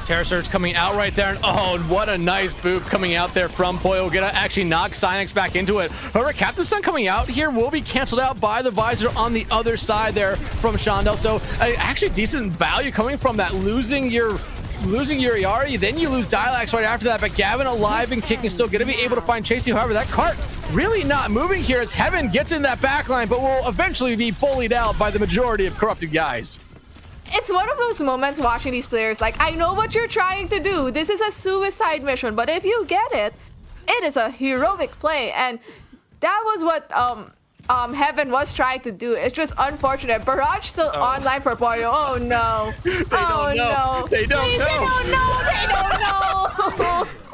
Terror Surge coming out right there, and oh, what a nice boop coming out there from Pollo. Gonna actually knock Sinix back into it. However, Captain Sun coming out here will be canceled out by the Visor on the other side there from Shondell. So actually decent value coming from that. Losing your Yari, then you lose Dilax right after that, but Gavin alive and kicking, still gonna be able to find Chasey. However, that cart really not moving here as Heaven gets in that backline, but will eventually be bullied out by the majority of Corrupted Guise. It's one of those moments watching these players like, I know what you're trying to do. This is a suicide mission, but if you get it, it is a heroic play. And that was what Heaven was trying to do. It's just unfortunate. Barrage still online for Pollo. Oh no. They don't know. They don't know.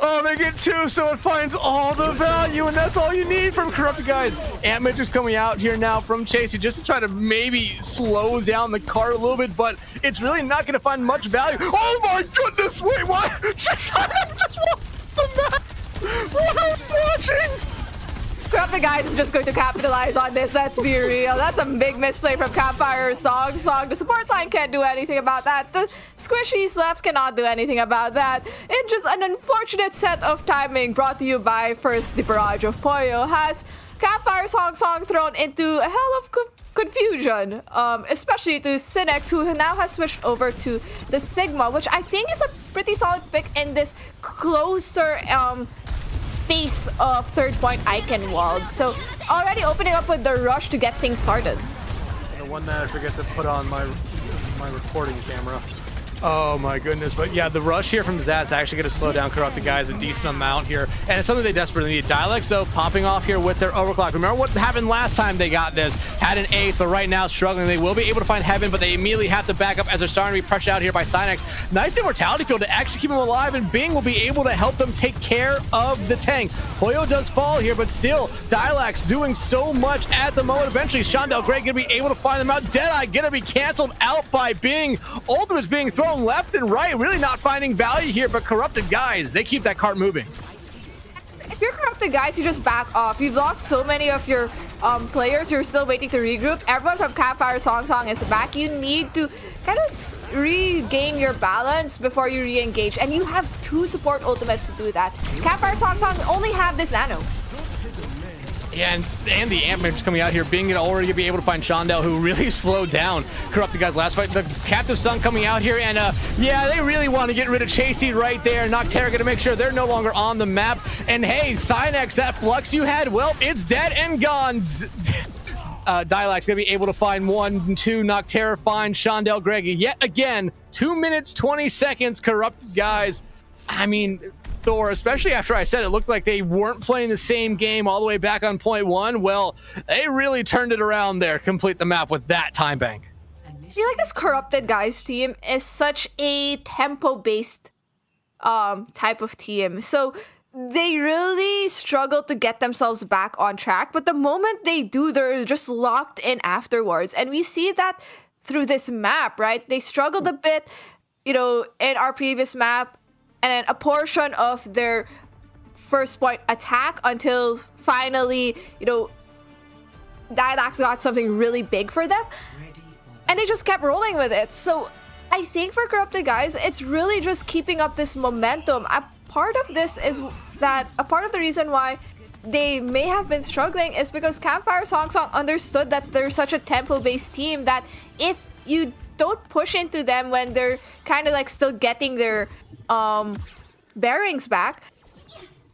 Oh, they get 2, so it finds all the value, and that's all you need from Corrupted Guise. Ant Matrix coming out here now from Chasey just to try to maybe slow down the cart a little bit, but it's really not going to find much value. Oh my goodness, wait, what? Just watch the map. What am I watching? Corrupted Guise is just going to capitalize on this. Let's be real. That's a big misplay from Campfire Song. The support line can't do anything about that. The squishies left cannot do anything about that. It's just an unfortunate set of timing brought to you by first the barrage of Pollo has Campfire Song thrown into a hell of confusion, especially to Sinix, who now has switched over to the Sigma, which I think is a pretty solid pick in this closer space of third point icon walled. So already opening up with the rush to get things started. The one that I forget to put on my recording camera. Oh my goodness, but yeah, the rush here from Zat's actually going to slow down Corrupted Guise a decent amount here, and it's something they desperately need. Dilax, though, popping off here with their overclock. Remember what happened last time they got this? Had an ace, but right now struggling. They will be able to find Heaven, but they immediately have to back up as they're starting to be pressured out here by Sinix. Nice immortality field to actually keep them alive, and Bing will be able to help them take care of the tank. Pollo does fall here, but still, Dilax doing so much at the moment. Eventually, Shondell Gray going to be able to find them out. Deadeye going to be canceled out by Bing. Ultimates being thrown left and right, really not finding value here, but Corrupted Guise, they keep that cart moving. If you're Corrupted Guise, you just back off. You've lost so many of your players. You're still waiting to regroup. Everyone from Campfire Song is back. You need to kind of regain your balance before you re-engage, and you have 2 support ultimates to do that. Campfire Song only have this nano. Yeah, and the Ant Matrix coming out here, being already gonna be able to find Shondell, who really slowed down Corrupted Guy's last fight. The Captive Sun coming out here, and yeah, they really want to get rid of Chasey right there. Noctera gonna make sure they're no longer on the map. And hey, Synex, that flux you had, well, it's dead and gone. Dialac's gonna be able to find 1, 2. Noctera finds Shondell Greggy yet again. 2 minutes 20 seconds. Corrupted Guys. I mean, Thor, especially after I said it looked like they weren't playing the same game all the way back on point 1. Well, they really turned it around there. Complete the map with that time bank. I feel like this Corrupted Guys team is such a tempo-based type of team. So they really struggle to get themselves back on track. But the moment they do, they're just locked in afterwards. And we see that through this map, right? They struggled a bit, in our previous map. And then a portion of their first point attack until finally, Dialax got something really big for them. And they just kept rolling with it. So I think for Corrupted Guys, it's really just keeping up this momentum. A part of the reason why they may have been struggling is because Campfire Song understood that they're such a tempo-based team that if you don't push into them when they're kind of like still getting their bearings back,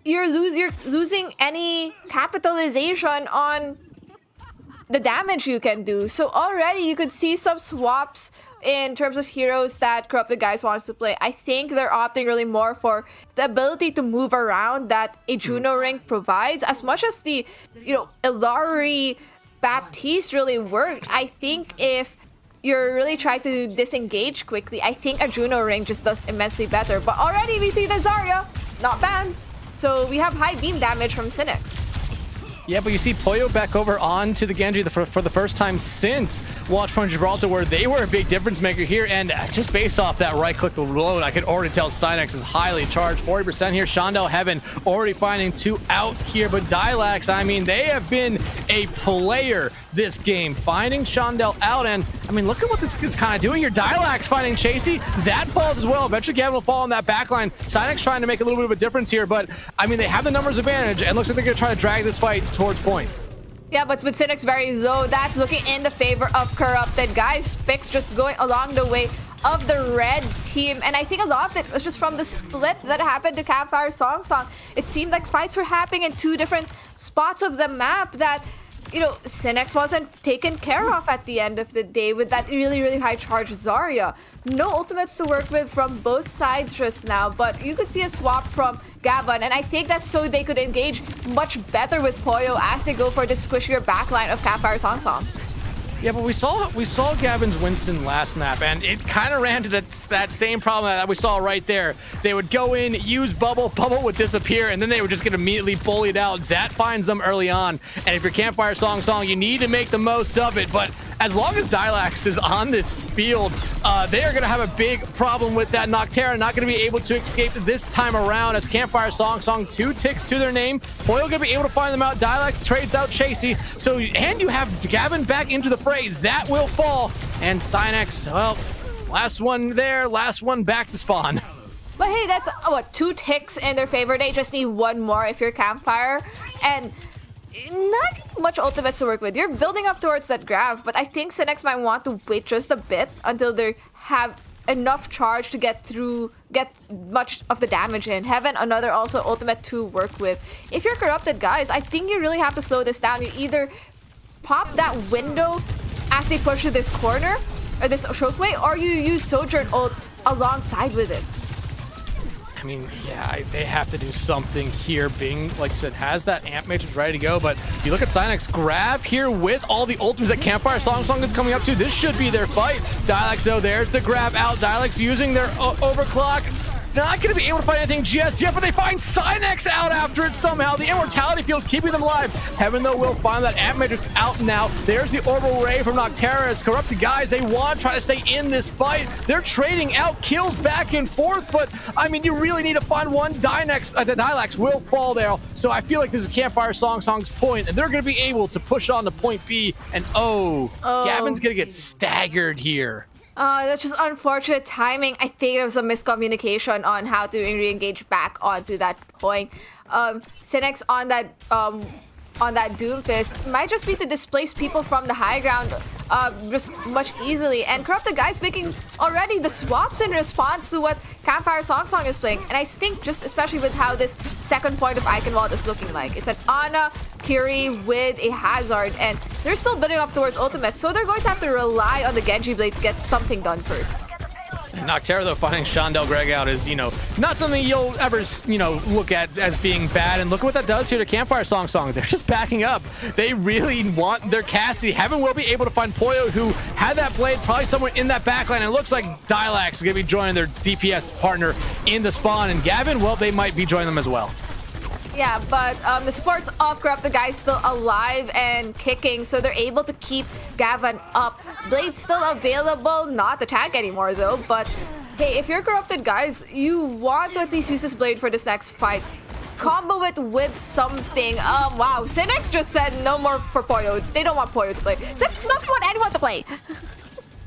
you're losing any capitalization on the damage you can do. So already you could see some swaps in terms of heroes that Corrupted Guys wants to play. I think they're opting really more for the ability to move around that a Juno Ring provides. As much as the, Ilari Baptiste really worked, I think if you're really trying to disengage quickly, I think a Juno Ring just does immensely better. But already we see the Zarya, not bad. So we have high beam damage from Synex. Yeah, but you see Poyo back over onto the Genji for the first time since Watchpoint Gibraltar, where they were a big difference maker here. And just based off that right click alone, I could already tell Synex is highly charged. 40% here. Shondell Heaven already finding 2 out here. But Dialax, I mean, they have been a player this game, finding Shondell out. And I mean, look at what this kid's kind of doing here. Dialax finding Chasey. Zad falls as well. Eventually Gavin will fall on that backline. Synex trying to make a little bit of a difference here, but I mean, they have the numbers advantage, and looks like they're going to try to drag this fight towards point. Yeah, but with Synex very low, that's looking in the favor of Corrupted Guys. Picks just going along the way of the red team. And I think a lot of it was just from the split that happened to Campfire Song. It seemed like fights were happening in 2 different spots of the map that, Synex wasn't taken care of at the end of the day with that really, really high charge Zarya. No ultimates to work with from both sides just now, but you could see a swap from Gavin, and I think that's so they could engage much better with Poyo as they go for this squishier backline of Campfire Song. Yeah, but we saw Gavin's Winston last map, and it kind of ran to that same problem that we saw right there. They would go in, use Bubble would disappear, and then they would just get immediately bullied out. Zat finds them early on, and if you're Campfire Song, you need to make the most of it. But as long as Dialax is on this field, they are going to have a big problem with that. Noctera not going to be able to escape this time around as Campfire Song 2 ticks to their name. Foil going to be able to find them out. Dialax trades out Chasey. And you have Gavin back into the fray. Zat will fall. And Synex, well, last one there, last one back to spawn. But hey, that's, 2 ticks in their favor. They just need 1 more if you're Campfire. And not much ultimates to work with. You're building up towards that graph, but I think Synex might want to wait just a bit until they have enough charge to get much of the damage in. Heaven, another also ultimate to work with. If you're Corrupted Guys, I think you really have to slow this down. You either pop that window as they push to this corner, or this chokeway, or you use Sojourn ult alongside with it. I mean, yeah, they have to do something here. Bing, like you said, has that Amp Matrix ready to go, but if you look at Synex, grab here with all the ultimates that Campfire Song is coming up to. This should be their fight. Dialax, though, there's the grab out. Dialax using their overclock. Not going to be able to find anything just yet, but they find Synex out after it somehow. The Immortality Field keeping them alive. Heaven, though, will find that Amp Matrix out now. There's the Orbital Ray from Noctera. As Corrupted Guys, they want to try to stay in this fight. They're trading out kills back and forth, but, I mean, you really need to find one. Dialax will fall there, so I feel like this is Campfire Song's point, and they're going to be able to push on to point B, and Gavin's going to get staggered here. That's just unfortunate timing. I think it was a miscommunication on how to re-engage back onto that point. Cynics on that Doomfist might just be to displace people from the high ground just much easily. And Corrupted Guise making already the swaps in response to what Campfire Song is playing. And I think just especially with how this second point of Eichenwald is looking like. It's an Ana, Kiri with a Hazard, and they're still building up towards ultimate. So they're going to have to rely on the Genji Blade to get something done first. Noctera, though, finding Shandell Greg out is, not something you'll ever, look at as being bad. And look at what that does here to Campfire Song. They're just backing up. They really want their Cassie. Heaven will be able to find Poyo, who had that blade probably somewhere in that backline. And it looks like Dilax is going to be joining their DPS partner in the spawn. And Gavin, well, they might be joining them as well. Yeah, but the supports of Corrupted Guise still alive and kicking, so they're able to keep Gavin up. Blade's still available, not the tank anymore though, but hey, if you're Corrupted Guise, you want to at least use this Blade for this next fight. Combo it with something. Wow, Cynics just said no more for Poyo. They don't want Poyo to play. Cynics doesn't want anyone to play.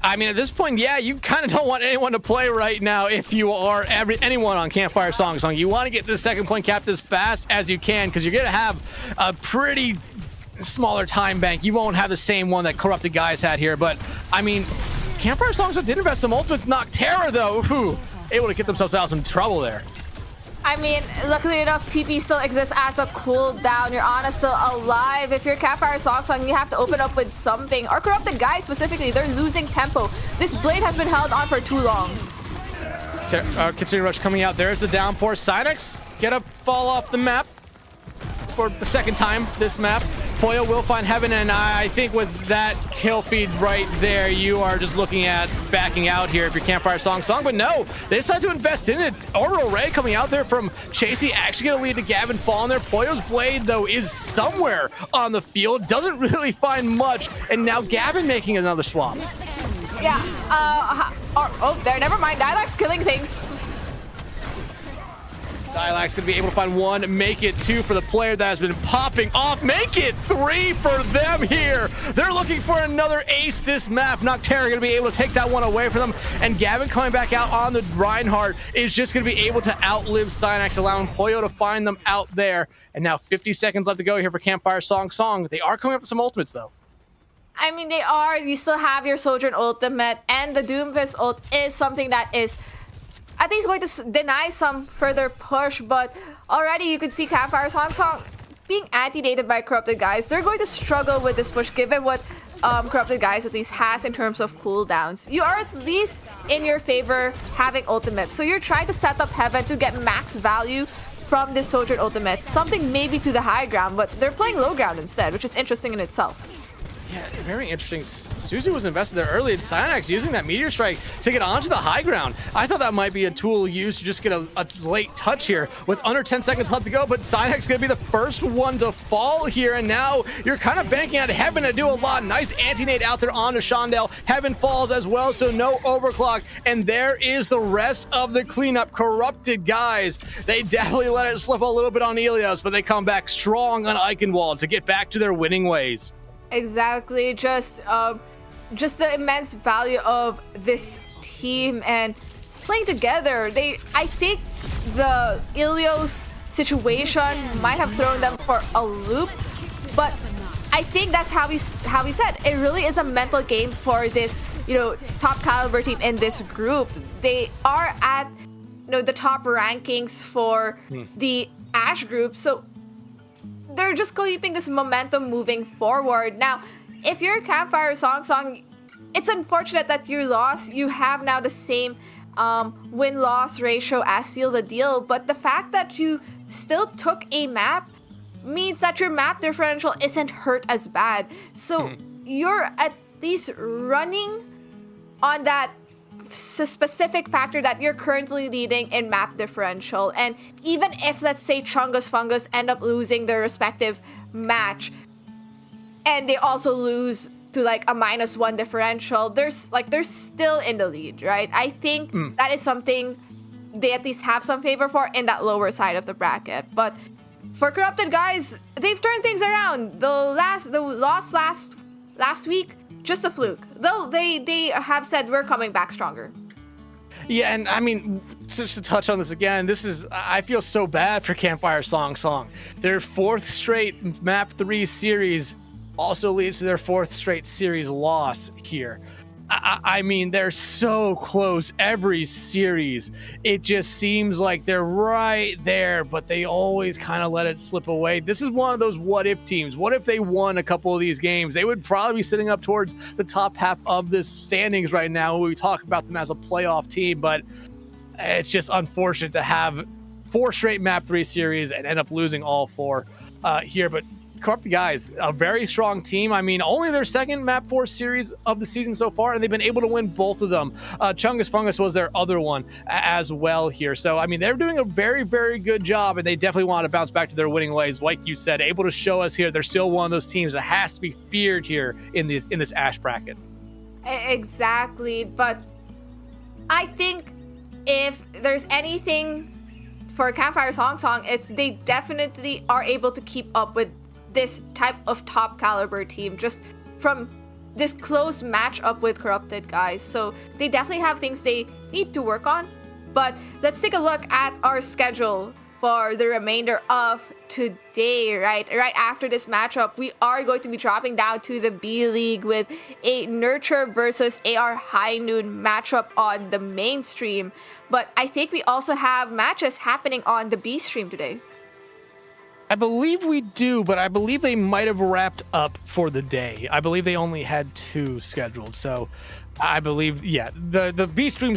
I mean, at this point, yeah, you kind of don't want anyone to play right now if you are anyone on Campfire Song. You want to get this second point capped as fast as you can because you're going to have a pretty smaller time bank. You won't have the same one that Corrupted Guise had here. But, I mean, Campfire Song did invest some ultimates. Noctera, though, able to get themselves out of some trouble there. I mean, luckily enough, TP still exists as a cooldown. Your Ana still alive. If you're Campfire Song, you have to open up with something. Or Corrupted Guise specifically, they're losing tempo. This Blade has been held on for too long. Kitsune Rush coming out. There's the downpour. Cynex get a fall off the map for the second time this map. Poyo will find Heaven, and I think with that kill feed right there, you are just looking at backing out here if you're Campfire Song. But no, they decide to invest in it. Orbital Ray coming out there from Chasey, actually going to lead to Gavin falling there. Poyo's Blade, though, is somewhere on the field. Doesn't really find much, and now Gavin making another swap. Yeah, oh, there, never mind. Dilax killing things. Dilax going to be able to find one, make it two for the player that has been popping off. Make it three for them here. They're looking for another ace this map. Noctera going to be able to take that one away from them. And Gavin coming back out on the Reinhardt is just going to be able to outlive Cynex, allowing Poyo to find them out there. And now 50 seconds left to go here for Campfire Song. They are coming up with some ultimates, though. I mean, they are. You still have your Sojourn ultimate, and the Doomfist ult is something that is I think it's going to deny some further push, but already you could see Campfire Song being anti-dated by Corrupted Guise. They're going to struggle with this push given what Corrupted Guise at least has in terms of cooldowns. You are at least in your favor having ultimate, so you're trying to set up Heaven to get max value from this Sojourn ultimate, something maybe to the high ground, but they're playing low ground instead, which is interesting in itself. Yeah, very interesting. Suzu was invested there early, and Cynex using that Meteor Strike to get onto the high ground. I thought that might be a tool used to just get a late touch here with under 10 seconds left to go, but Cynex going to be the first one to fall here, and now you're kind of banking on Heaven to do a lot. Nice anti-nade out there onto Shandell. Heaven falls as well, so no overclock, and there is the rest of the cleanup. Corrupted Guise. They definitely let it slip a little bit on Elios, but they come back strong on Eichenwald to get back to their winning ways. Exactly, just the immense value of this team and playing together. I think the Ilios situation might have thrown them for a loop, but I think that's how we said it really is a mental game for this, top caliber team in this group. They are at, the top rankings for the Ash group, so they're just keeping this momentum moving forward. Now, if you're Campfire Song, it's unfortunate that you lost. You have now the same win-loss ratio as Seal the Deal, but the fact that you still took a map means that your map differential isn't hurt as bad. So you're at least running on that specific factor that you're currently leading in map differential. And even if, let's say, Chungus Fungus end up losing their respective match and they also lose to like a -1 differential, they're still in the lead, right? I think that is something they at least have some favor for in that lower side of the bracket. But for Corrupted Guise, they've turned things around. The loss last week just a fluke. Though they have said we're coming back stronger. Yeah, and I mean, just to touch on this again, I feel so bad for Campfire Song. Their 4th straight Map 3 series also leads to their 4th straight series loss here. I mean, they're so close every series. It just seems like they're right there, but they always kind of let it slip away. This is one of those what-if teams. What if they won a couple of these games? They would probably be sitting up towards the top half of this standings right now when we talk about them as a playoff team, but it's just unfortunate to have 4 straight Map 3 series and end up losing all 4 here, but Corrupted Guise, a very strong team. I mean, only their 2nd Map 4 series of the season so far, and they've been able to win both of them. Chungus Fungus was their other one as well here. So, I mean, they're doing a very, very good job, and they definitely want to bounce back to their winning ways. Like you said, able to show us here they're still one of those teams that has to be feared here in this Ash bracket. Exactly, but I think if there's anything for Campfire Song, it's they definitely are able to keep up with this type of top caliber team just from this close matchup with Corrupted Guise. So they definitely have things they need to work on. But let's take a look at our schedule for the remainder of today, right? Right after this matchup, we are going to be dropping down to the B League with a Nurture versus AR High Noon matchup on the main stream. But I think we also have matches happening on the B stream today. I believe we do, but I believe they might have wrapped up for the day. I believe they only had 2 scheduled. So I believe, yeah, the B stream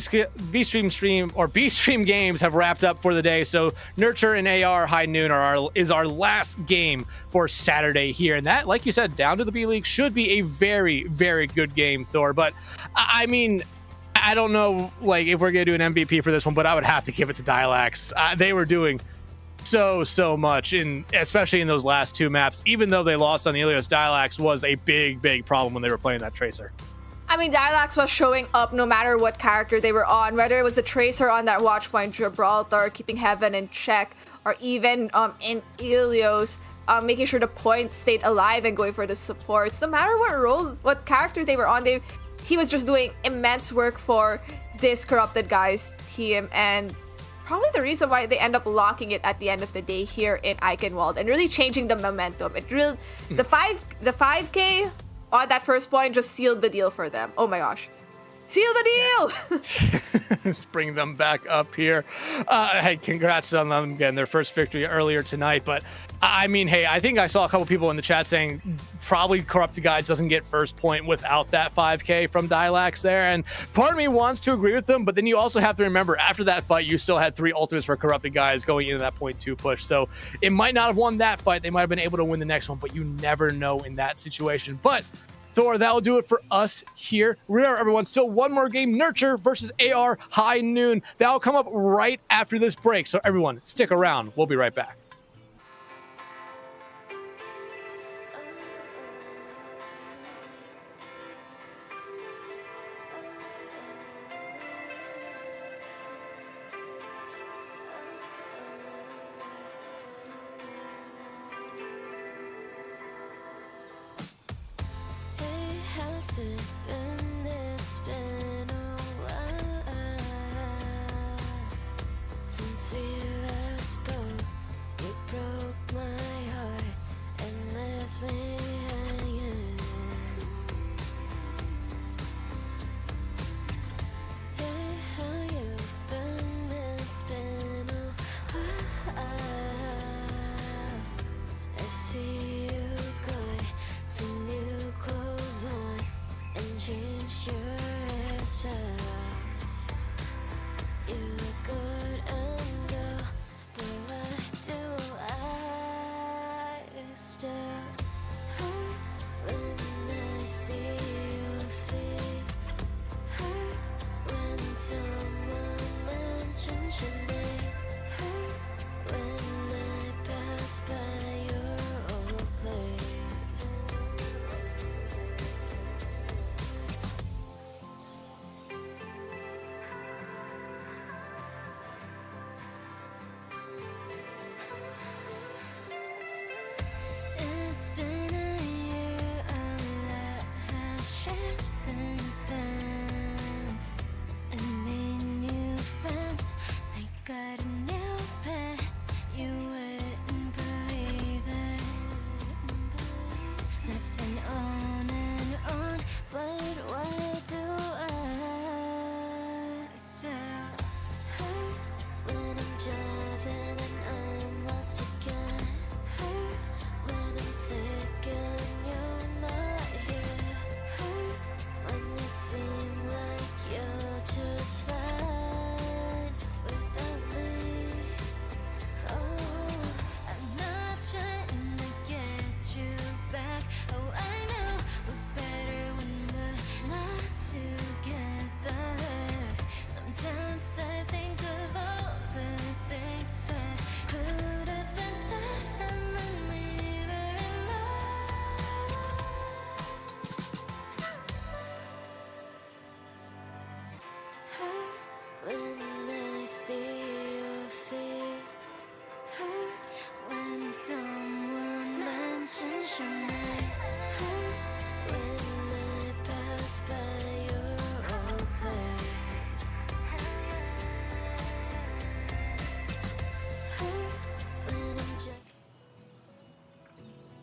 games have wrapped up for the day. So Nurture and AR High Noon is our last game for Saturday here. And that, like you said, down to the B League should be a very, very good game, Thor. But I mean, I don't know like if we're going to do an MVP for this one, but I would have to give it to Dialax. They were doing so much, especially in those last 2 maps. Even though they lost on Ilios, Dialax was a big problem when they were playing that Tracer. I mean, Dialax was showing up no matter what character they were on, whether it was the Tracer on that Watchpoint Gibraltar, keeping Heaven in check, or even in Ilios, making sure the point stayed alive and going for the supports. No matter what character they were on, he was just doing immense work for this Corrupted Guise team, and probably the reason why they end up locking it at the end of the day here in Eichenwald and really changing the momentum. It really the 5K on that first point just sealed the deal for them. Oh my gosh. Seal the deal! Let's bring them back up here. Hey, congrats on them getting their first victory earlier tonight. But I mean, hey, I think I saw a couple people in the chat saying probably Corrupted Guise doesn't get first point without that 5K from Dialax there. And part of me wants to agree with them, but then you also have to remember after that fight, you still had 3 ultimates for Corrupted Guise going into that point 2 push. So it might not have won that fight. They might have been able to win the next one, but you never know in that situation. But Thor, that'll do it for us here. Remember, everyone, still one more game, Nurture versus AR High Noon. That'll come up right after this break. So everyone, stick around. We'll be right back. Hey, how's it been? It's been a while since we last spoke. You broke my heart and left me hanging. Hey, how you been? It's been a while. I see you going to new clothes on and changed your hairstyle. You look good and go, but why do I still hurt when I see your feet? Hurt when someone mentions your name. Hurt when I pass by your old place.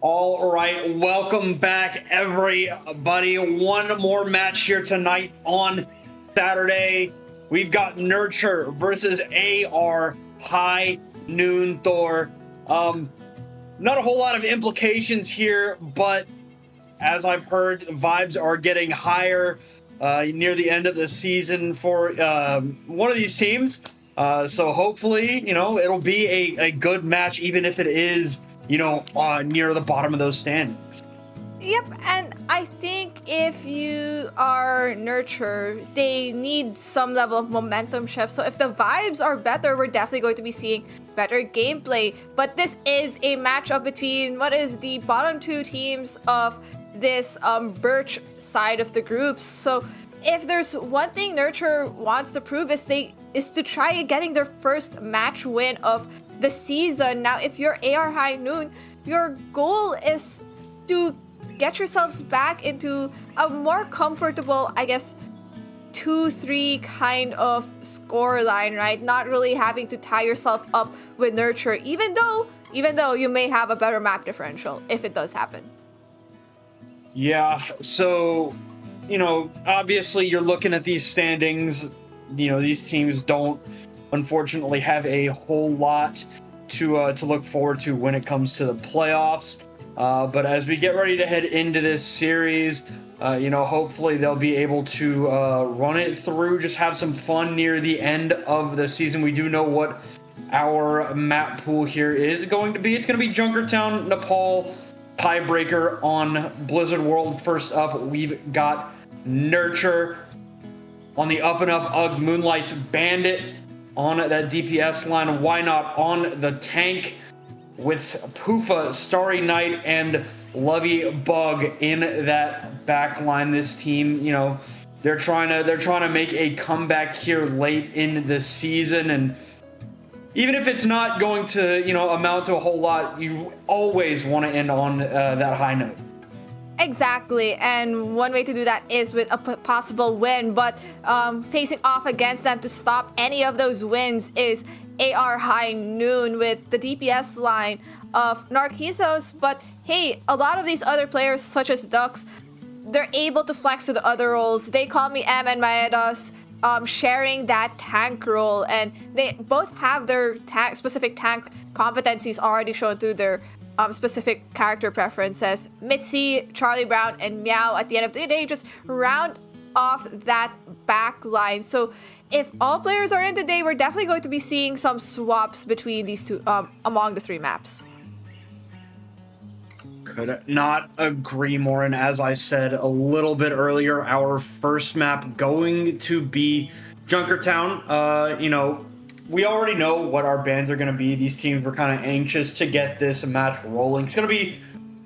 All right, welcome back, everybody. One more match here tonight on Saturday. We've got Nurture versus AR High Noon Thor. Not a whole lot of implications here, but as I've heard, vibes are getting higher near the end of the season for one of these teams. So hopefully, you know, it'll be a good match, even if it is, you know, near the bottom of those standings. Yep, and I think if you are Nurture, they need some level of momentum shift. So if the vibes are better, we're definitely going to be seeing better gameplay. But this is a matchup between what is the bottom two teams of this Birch side of the groups. So if there's one thing Nurture wants to prove is to try getting their first match win of the season. Now, if you're AR High Noon, your goal is to get yourselves back into a more comfortable, I guess, 2-3 kind of score line, right? Not really having to tie yourself up with Nurture, even though you may have a better map differential if it does happen. Yeah, so, you know, obviously you're looking at these standings. You know, these teams don't unfortunately have a whole lot to look forward to when it comes to the playoffs. But as we get ready to head into this series, you know, hopefully they'll be able to run it through, just have some fun near the end of the season. We do know what our map pool here is going to be. It's going to be Junkertown, Nepal, Tiebreaker on Blizzard World. First up, we've got Nurture on the up and up. Ugg Moonlight's Bandit on that DPS line. Why not on the tank with Poofa, Starry Night, and Lovey Bug in that back line. This team, you know, they're trying to make a comeback here late in the season, and even if it's not going to, you know, amount to a whole lot, you always want to end on that high note. Exactly, and one way to do that is with a possible win, but facing off against them to stop any of those wins is AR High Noon with the DPS line of Narcissus. But hey, a lot of these other players, such as Dux, they're able to flex to the other roles. They call me M and Maedas, sharing that tank role, and they both have their specific tank competencies already shown through their specific character preferences. Mitzi, Charlie Brown, and Meow at the end of the day just round off that back line. So if all players are in today, we're definitely going to be seeing some swaps between these two among the three maps. Could not agree more. And as I said a little bit earlier, our first map going to be Junkertown. You know, we already know what our bans are going to be. These teams were kind of anxious to get this match rolling. It's going to be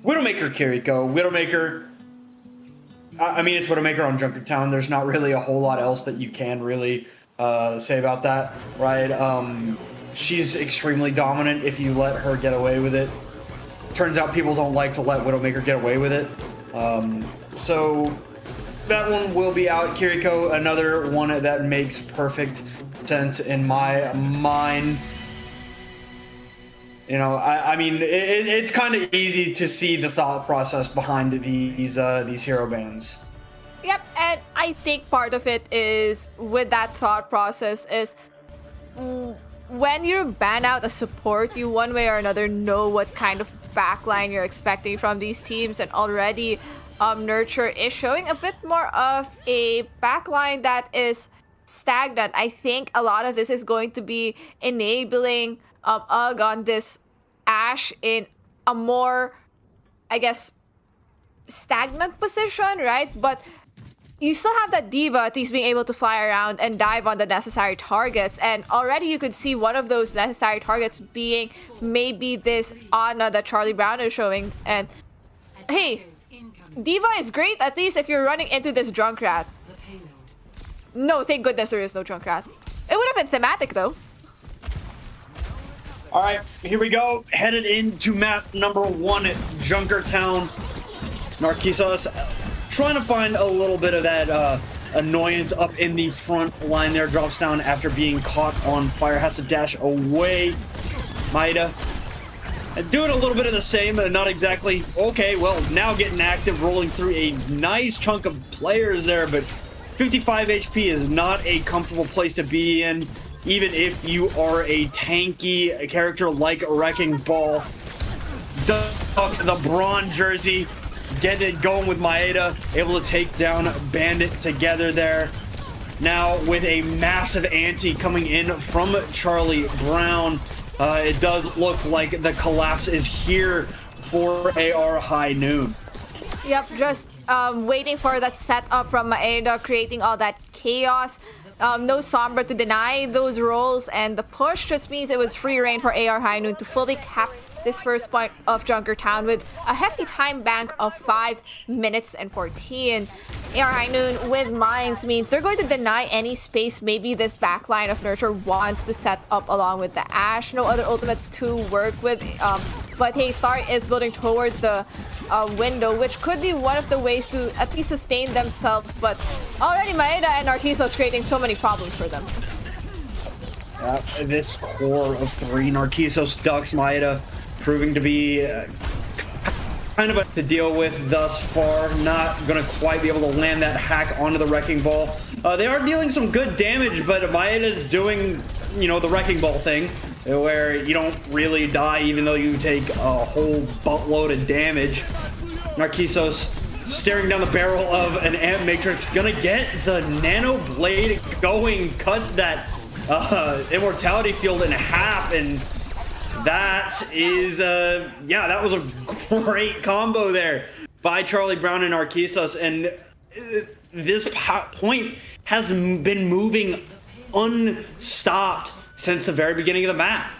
Widowmaker, Kiriko. Widowmaker, I mean, it's Widowmaker on Junkertown. There's not really a whole lot else that you can really say about that, right? She's extremely dominant if you let her get away with it. Turns out people don't like to let Widowmaker get away with it. So that one will be out. Kiriko, another one that makes perfect sense in my mind. You know, I mean, it's kind of easy to see the thought process behind these hero bans. Yep, and I think part of it is with that thought process is when you ban out a support, you one way or another know what kind of backline you're expecting from these teams, and already Nurture is showing a bit more of a backline that is stagnant. I think a lot of this is going to be enabling Ugg on this Ashe in a more, I guess, stagnant position, right? But you still have that D.Va at least being able to fly around and dive on the necessary targets, and already you could see one of those necessary targets being maybe this Ana that Charlie Brown is showing. And hey, D.Va is great at least if you're running into this Junkrat. No, thank goodness there is no Junkrat. It would have been thematic though. All right, here we go. Headed into map number 1 at Junkertown. Narcissus trying to find a little bit of that annoyance up in the front line there. Drops down after being caught on fire. Has to dash away. Maeda And doing a little bit of the same, but not exactly. Okay, well, now getting active, rolling through a nice chunk of players there, but 55 HP is not a comfortable place to be in, even if you are a tanky character like Wrecking Ball. Ducks in the bronze jersey, getting it going with Maeda, able to take down Bandit together there. Now with a massive ante coming in from Charlie Brown, it does look like the collapse is here for AR High Noon. Yep, just waiting for that setup from Maeda, creating all that chaos. No Sombra to deny those rolls, and the push just means it was free reign for AR High Noon to fully cap this first point of Junkertown with a hefty time bank of 5 minutes and 14. AR High Noon with mines means they're going to deny any space maybe this backline of Nurture wants to set up along with the Ashe. No other ultimates to work with, but hey, Star is building towards the window, which could be one of the ways to at least sustain themselves, but already Maeda and Narciso creating so many problems for them. This core of 3, Narcisos, Ducks, Maeda, proving to be kind of to deal with thus far. Not going to quite be able to land that hack onto the Wrecking Ball. They are dealing some good damage, but Maeda's doing, you know, the Wrecking Ball thing, where you don't really die even though you take a whole buttload of damage. Narcisos staring down the barrel of an Amp Matrix, gonna get the Nano Blade going, cuts that Immortality field in half, and that is, yeah, that was a great combo there by Charlie Brown and Narcisos, and this point has been moving unstopped since the very beginning of the map.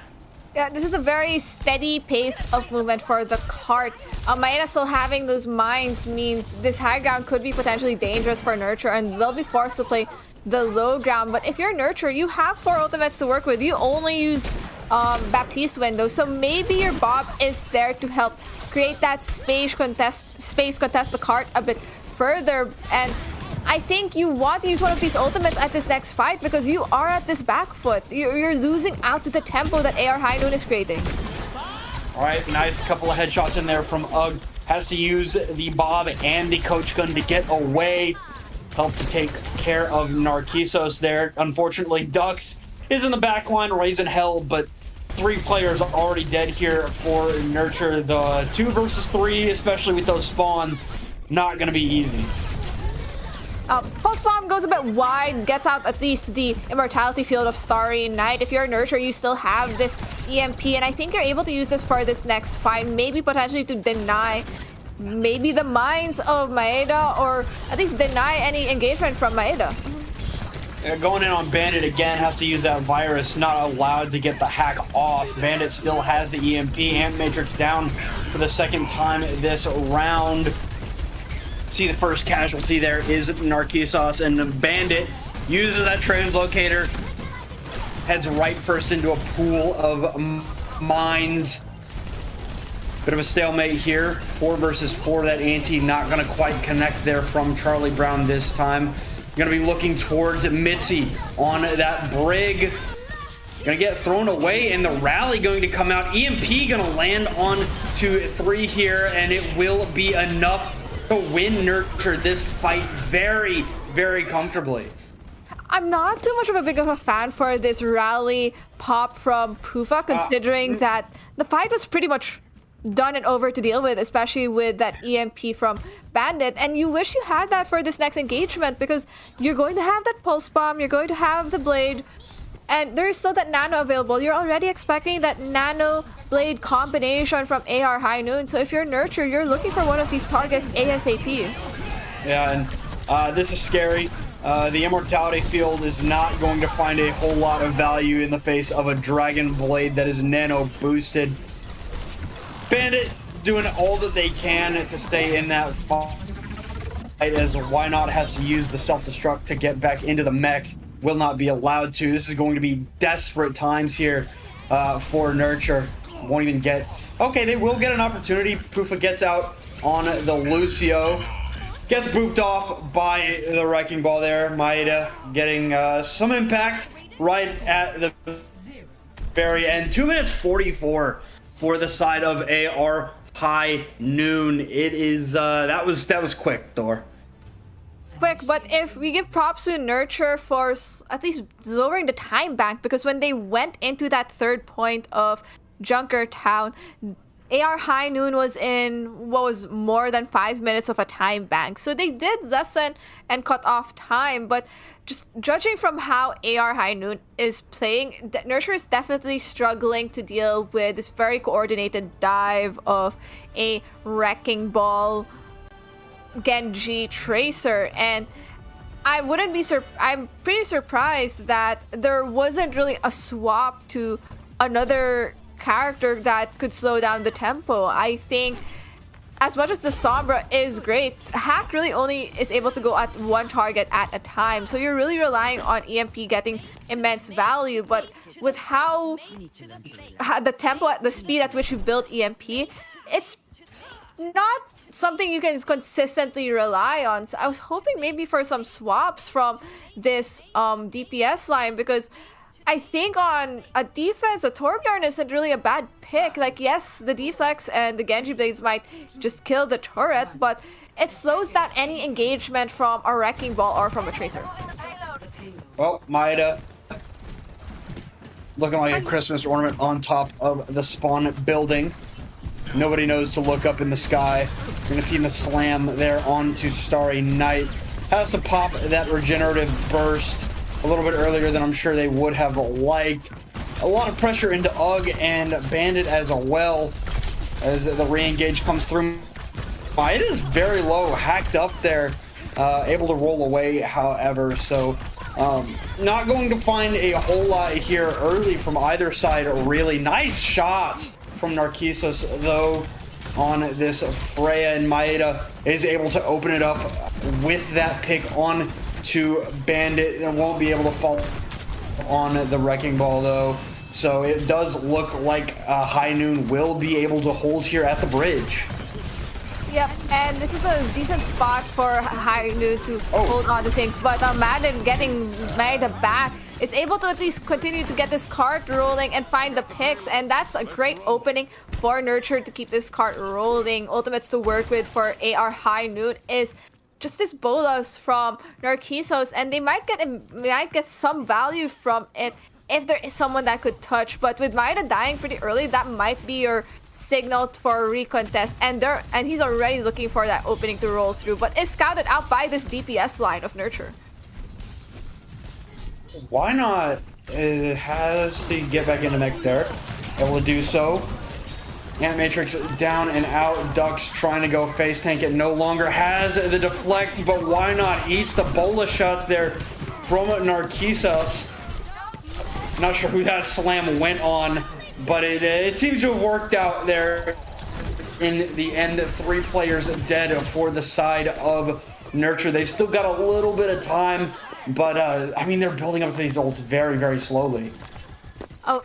Yeah, this is a very steady pace of movement for the cart. Maeda still having those mines means this high ground could be potentially dangerous for Nurture, and they'll be forced to play the low ground. But if you're Nurture, you have 4 ultimates to work with. You only use Baptiste window, so maybe your Bob is there to help create that space contest the cart a bit further. And I think you want to use one of these ultimates at this next fight because you are at this back foot. You're losing out to the tempo that AR High Noon is creating. All right, nice couple of headshots in there from Ugg. Has to use the Bob and the Coach Gun to get away. Help to take care of Narcisos there. Unfortunately, Ducks is in the back line raising hell, but 3 players are already dead here for Nurture. The 2 versus 3, especially with those spawns, not going to be easy. Pulse Bomb goes a bit wide, gets out at least the Immortality field of Starry Night. If you're a Nurture, you still have this EMP, and I think you're able to use this for this next fight, maybe potentially to deny maybe the mines of Maeda, or at least deny any engagement from Maeda. Going in on Bandit again, has to use that virus, not allowed to get the hack off. Bandit still has the EMP, Amp Matrix down for the second time this round. See, the first casualty there is Narcisos, and Bandit uses that translocator, heads right first into a pool of mines. Bit of a stalemate here, 4 versus 4. That ante not gonna quite connect there from Charlie Brown this time. Gonna be looking towards Mitzi on that brig. Gonna get thrown away, and the rally going to come out. EMP gonna land on to 3 here, and it will be enough to win Nurture this fight very, very comfortably. I'm not too much of a big of a fan for this rally pop from Pufa, considering that the fight was pretty much done and over to deal with, especially with that EMP from Bandit. And you wish you had that for this next engagement, because you're going to have that Pulse Bomb, you're going to have the Blade, and there's still that Nano available. You're already expecting that Nano Blade combination from AR High Noon. So if you're Nurture, you're looking for one of these targets ASAP. Yeah, and this is scary. The Immortality field is not going to find a whole lot of value in the face of a Dragon Blade that is Nano boosted. Bandit doing all that they can to stay in that fight, as Why Not has to use the self-destruct to get back into the mech. Will not be allowed to. This is going to be desperate times here for Nurture. Won't even get... Okay, they will get an opportunity. Pufa gets out on the Lucio. Gets booped off by the Wrecking Ball there. Maeda getting some impact right at the very end. 2 minutes 44 for the side of AR High Noon. It is that was quick, Thor. It's quick, but if we give props to Nurture for at least lowering the time bank, because when they went into that third point of Junkertown, AR High Noon was in what was more than 5 minutes of a time bank. So they did lessen and cut off time, but just judging from how AR High Noon is playing, Nurture is definitely struggling to deal with this very coordinated dive of a Wrecking Ball, Genji, Tracer, and I'm pretty surprised that there wasn't really a swap to another character that could slow down the tempo. I think as much as the Sombra is great, Hack really only is able to go at one target at a time, so you're really relying on EMP getting immense value. But with how the tempo, at the speed at which you build EMP, it's not something you can consistently rely on. So I was hoping maybe for some swaps from this DPS line, because I think on a defense, a Torbjorn isn't really a bad pick. Like, yes, the Deflex and the Genji Blades might just kill the turret, but it slows down any engagement from a Wrecking Ball or from a Tracer. Well, Maeda looking like a Christmas ornament on top of the spawn building. Nobody knows to look up in the sky. We're gonna feed the slam there onto Starry Night. Has to pop that regenerative burst a little bit earlier than I'm sure they would have liked. A lot of pressure into UG and Bandit as well as the re-engage comes through. It is very low, hacked up there, able to roll away, however, so not going to find a whole lot here early from either side, really. Nice shots from Narcissus, though, on this Freya, and Maeda is able to open it up with that pick on to Bandit, and won't be able to fall on the Wrecking Ball, though. So it does look like High Noon will be able to hold here at the bridge. Yep, and this is a decent spot for High Noon to hold on to things, but Madden getting Maeda back is able to at least continue to get this cart rolling and find the picks, and that's a great opening for Nurture to keep this cart rolling. Ultimates to work with for AR High Noon is just this bolus from Narcissus, and they might get some value from it if there is someone that could touch. But with Maeda dying pretty early, that might be your signal for a recontest, and he's already looking for that opening to roll through, but is scouted out by this DPS line of Nurture. Why not? It has to get back into mech there. Able to do so. Ant Matrix down and out. Ducks trying to go face tank. It no longer has the deflect, but why not? Eats the bolus shots there from Narcissus. Not sure who that slam went on, but it seems to have worked out there in the end. 3 players dead for the side of Nurture. They've still got a little bit of time, but I mean, they're building up to these ults very, very slowly. Oh,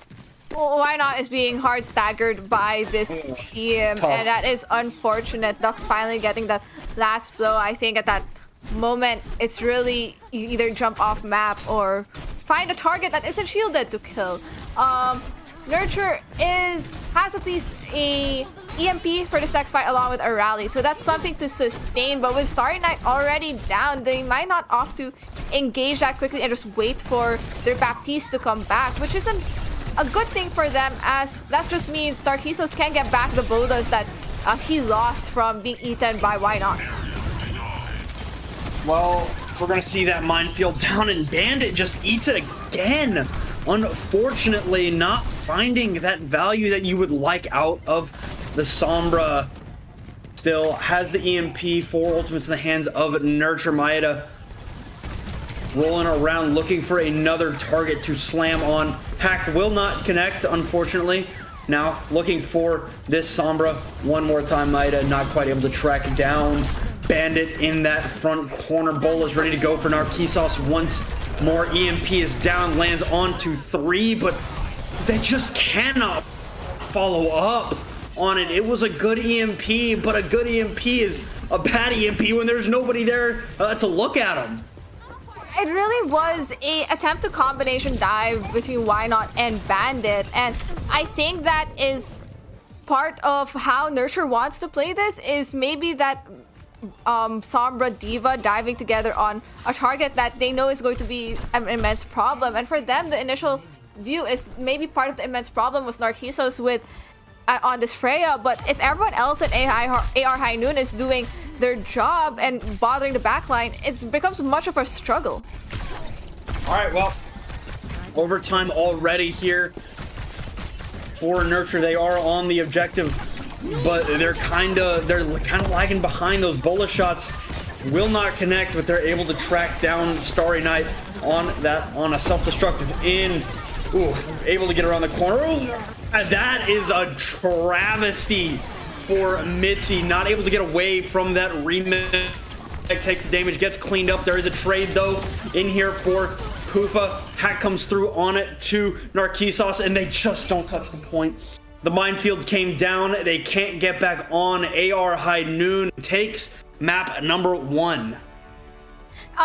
well, why not is being hard staggered by this team, Tough. and that is unfortunate. Ducks finally getting the last blow. I think at that moment, it's really you either jump off map or find a target that isn't shielded to kill. Nurture has at least a EMP for this next fight along with a rally, so that's something to sustain. But with Starry Night already down, they might not opt to engage that quickly and just wait for their Baptiste to come back, which isn't a good thing for them, as that just means Narcissus can get back the bonus that he lost from being eaten by Why Not. Well, we're going to see that minefield down, and Bandit just eats it again. Unfortunately, not finding that value that you would like out of the Sombra. Still has the EMP, 4 ultimates in the hands of Nurture. Maeda rolling around looking for another target to slam on. Hack will not connect, unfortunately. Now looking for this Sombra one more time. Maeda not quite able to track down Bandit in that front corner. Bola's ready to go for Narcissus once more. EMP is down, lands onto 3, but they just cannot follow up on it. It was a good EMP, but a good EMP is a bad EMP when there's nobody there to look at them. It really was a attempt to combination dive between Why Not and Bandit, and I think that is part of how Nurture wants to play this is maybe that Sombra Diva diving together on a target that they know is going to be an immense problem. And for them, the initial view is maybe part of the immense problem was Narcissus with on this Freya, but if everyone else at AR High Noon is doing their job and bothering the backline, it becomes much of a struggle. All right, well, overtime already here for Nurture. They are on the objective, but they're kind of lagging behind. Those bullet shots will not connect, but they're able to track down Starry Night on a self-destruct is in. Ooh, able to get around the corner. Ooh, that is a travesty for Mitzi. Not able to get away from that remake. Takes the damage, gets cleaned up. There is a trade though in here for Pufa. Hack comes through on it to Narcissus, and they just don't touch the point. The minefield came down. They can't get back on. AR High Noon takes map number 1.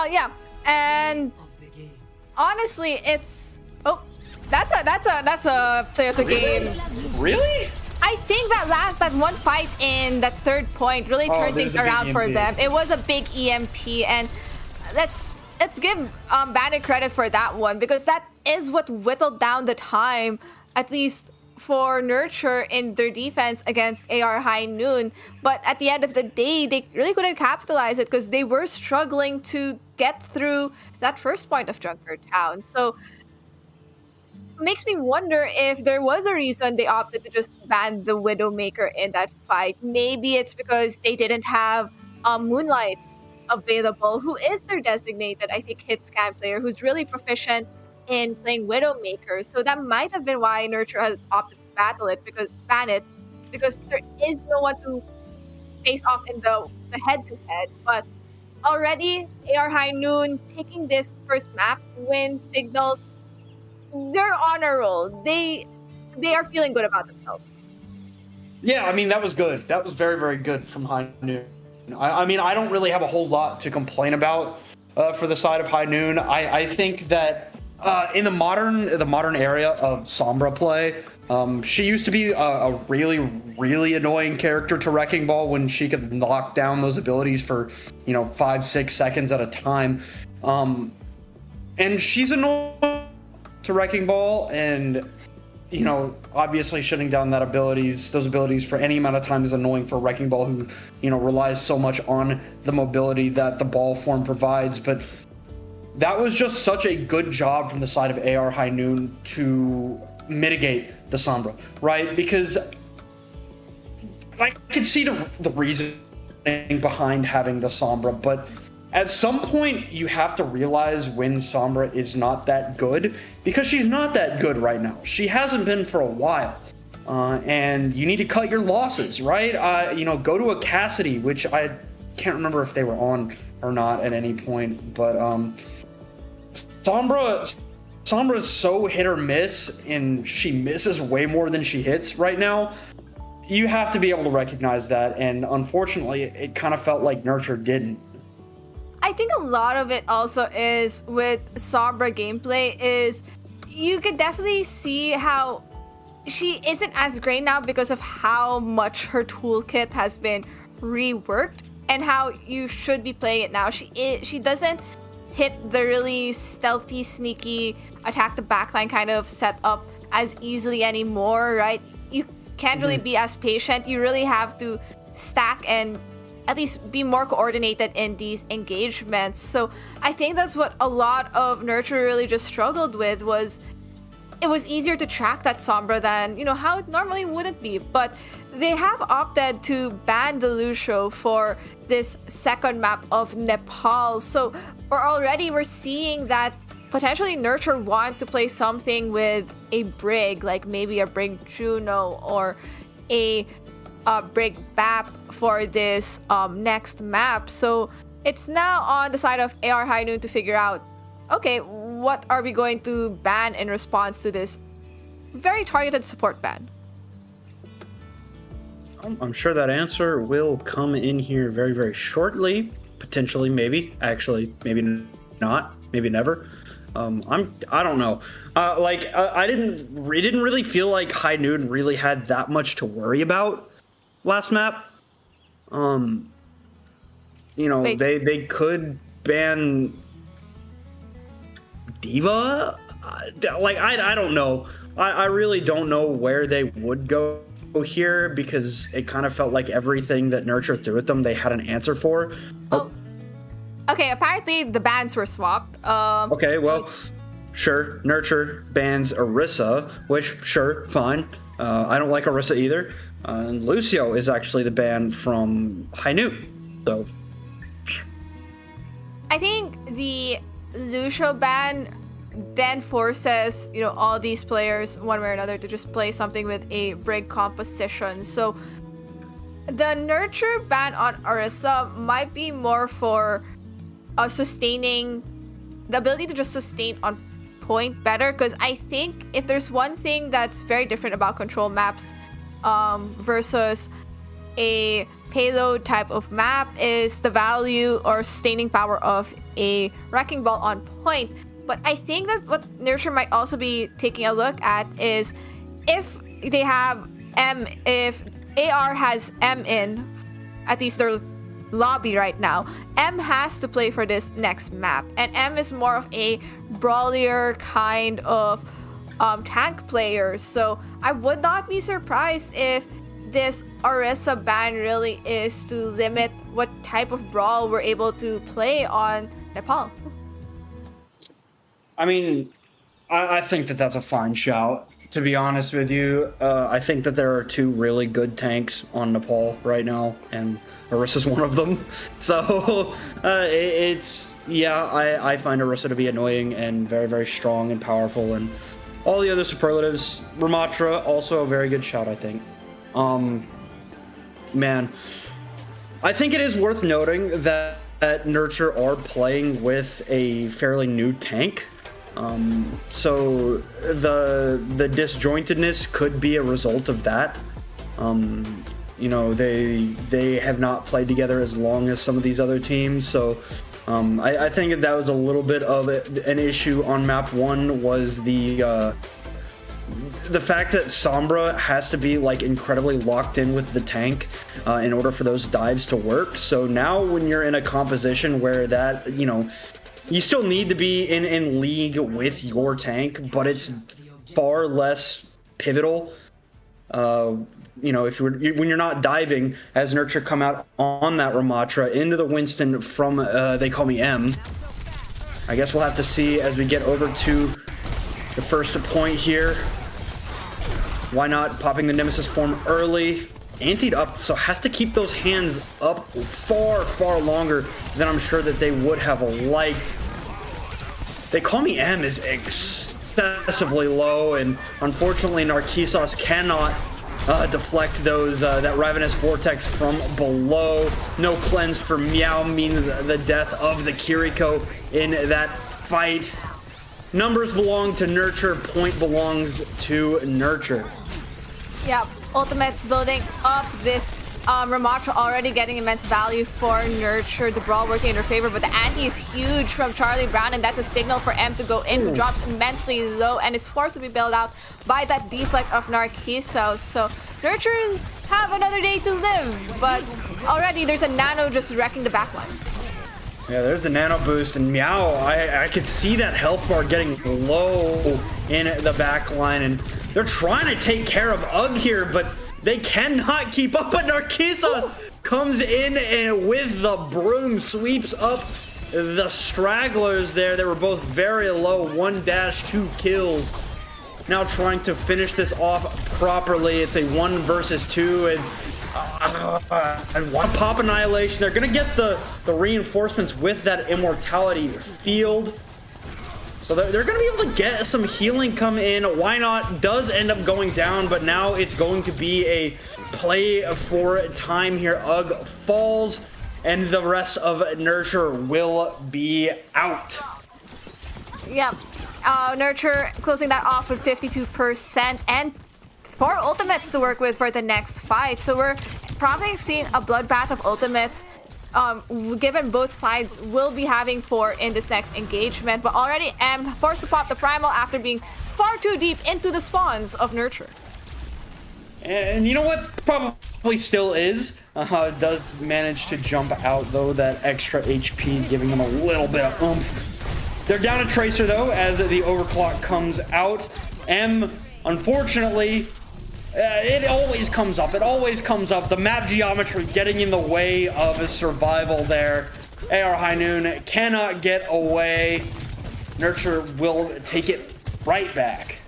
Yeah, and honestly, it's that's a play of the game. Really? I think that one fight in that third point really turned things around for them. It was a big EMP, and let's give Bandit credit for that one, because that is what whittled down the time, at least for Nurture in their defense against AR High Noon. But at the end of the day, they really couldn't capitalize it because they were struggling to get through that first point of Junker Town. So makes me wonder if there was a reason they opted to just ban the Widowmaker in that fight. Maybe it's because they didn't have Moonlights available, who is their designated, I think, hit scan player, who's really proficient in playing Widowmaker. So that might have been why Nurture has opted to ban it, because there is no one to face off in the head-to-head. But already, AR High Noon taking this first map win signals they're on a roll. They are feeling good about themselves. Yeah, I mean, that was good. That was very, very good from High Noon. I mean, I don't really have a whole lot to complain about for the side of High Noon. I think that in the modern area of Sombra play, she used to be a really, really annoying character to Wrecking Ball when she could lock down those abilities for 5-6 seconds at a time. And she's annoying to Wrecking Ball, and obviously shutting down those abilities for any amount of time is annoying for Wrecking Ball, who relies so much on the mobility that the ball form provides. But that was just such a good job from the side of AR High Noon to mitigate the Sombra, right? Because I could see the reasoning behind having the Sombra, but at some point, you have to realize when Sombra is not that good, because she's not that good right now. She hasn't been for a while. And you need to cut your losses, right? Go to a Cassidy, which I can't remember if they were on or not at any point. But Sombra is so hit or miss, and she misses way more than she hits right now. You have to be able to recognize that, and unfortunately, it kind of felt like Nurture didn't. I think a lot of it also is with Sombra gameplay is you could definitely see how she isn't as great now because of how much her toolkit has been reworked and how you should be playing it now. She doesn't hit the really stealthy, sneaky, attack the backline kind of setup as easily anymore, right? You can't really be as patient. You really have to stack and at least be more coordinated in these engagements. So I think that's what a lot of Nurture really just struggled with. It was easier to track that Sombra than how it normally wouldn't be. But they have opted to ban the Lucio for this second map of Nepal. So we're seeing that potentially Nurture want to play something with a Brig, like maybe a Brig Juno or a Brig BAP for this next map. So it's now on the side of AR High Noon to figure out, okay, what are we going to ban in response to this very targeted support ban? I'm sure that answer will come in here very, very shortly. Potentially, maybe. Actually, maybe not. Maybe never. I don't know. It didn't really feel like High Noon really had that much to worry about last map. You know, Wait. they could ban Diva. I don't know. I really don't know where they would go here, because it kind of felt like everything that Nurture threw at them, they had an answer for. Oh. Okay, apparently the bans were swapped. Okay, well, sure. Nurture bans Orisa, which, sure, fine. I don't like Orisa either. And Lucio is actually the ban from High Noon. So, I think the Lucio ban then forces, you know, all these players one way or another to just play something with a brig composition. So the Nurture ban on Orisa might be more for sustaining, the ability to just sustain on point better, because I think if there's one thing that's very different about control maps versus a payload type of map is the value or sustaining power of a wrecking ball on point. But I think that what Nurture might also be taking a look at is if they have if AR has M in, at least their lobby right now, M has to play for this next map. And M is more of a brawlier kind of tank player. So I would not be surprised if this Orisa ban really is to limit what type of brawl we're able to play on Nepal. I mean, I think that that's a fine shout, to be honest with you. I think that there are two really good tanks on Nepal right now, and Orisa's one of them. So, I find Orisa to be annoying and very, very strong and powerful, and all the other superlatives. Ramatra, also a very good shout, I think. Man, I think it is worth noting that Nurture are playing with a fairly new tank. So the disjointedness could be a result of that. You know, they have not played together as long as some of these other teams, so I think that was a little bit of an issue on map 1, was the fact that Sombra has to be like incredibly locked in with the tank in order for those dives to work. So now when you're in a composition where that, you know, you still need to be in league with your tank, but it's far less pivotal. You know, when you're not diving, as Nurture come out on that Ramatra into the Winston from They Call Me M. I guess we'll have to see as we get over to the first point here. Why not popping the Nemesis form early? Anteed up, so has to keep those hands up far, far longer than I'm sure that they would have liked. They Call Me M is excessively low, and unfortunately Narcissus cannot deflect those that Ravenous Vortex from below. No cleanse for Meow means the death of the Kiriko in that fight. Numbers belong to Nurture, point belongs to Nurture. Yeah, Ultimate's building up this Ramatra, already getting immense value for Nurture. The brawl working in her favor, but the ante is huge from Charlie Brown, and that's a signal for M to go in, who drops immensely low and is forced to be bailed out by that deflect of Narcissus. So Nurture have another day to live, but already there's a Nano just wrecking the backline. Yeah, there's the Nano boost, and Meow, I could see that health bar getting low in the back line, and they're trying to take care of Ugg here, but they cannot keep up. But Narcissus comes in and with the broom sweeps up the stragglers there. They were both very low, 1-2 kills. Now trying to finish this off properly. It's a 1 versus 2, and one pop annihilation. They're gonna get the reinforcements with that immortality field, so they're gonna be able to get some healing come in. Why not does end up going down, but now it's going to be a play for time here. Ugg falls, and the rest of Nurture will be out. Yep, Nurture closing that off with 52%, and 4 ultimates to work with for the next fight. So we're probably seeing a bloodbath of ultimates given both sides will be having for in this next engagement. But already M forced to pop the primal after being far too deep into the spawns of Nurture. And you know what? Probably still is. Does manage to jump out though, that extra HP giving him a little bit of oomph. They're down a Tracer though as the overclock comes out. M, unfortunately, it always comes up. It always comes up. The map geometry getting in the way of his survival there. AR High Noon cannot get away. Nurture will take it right back.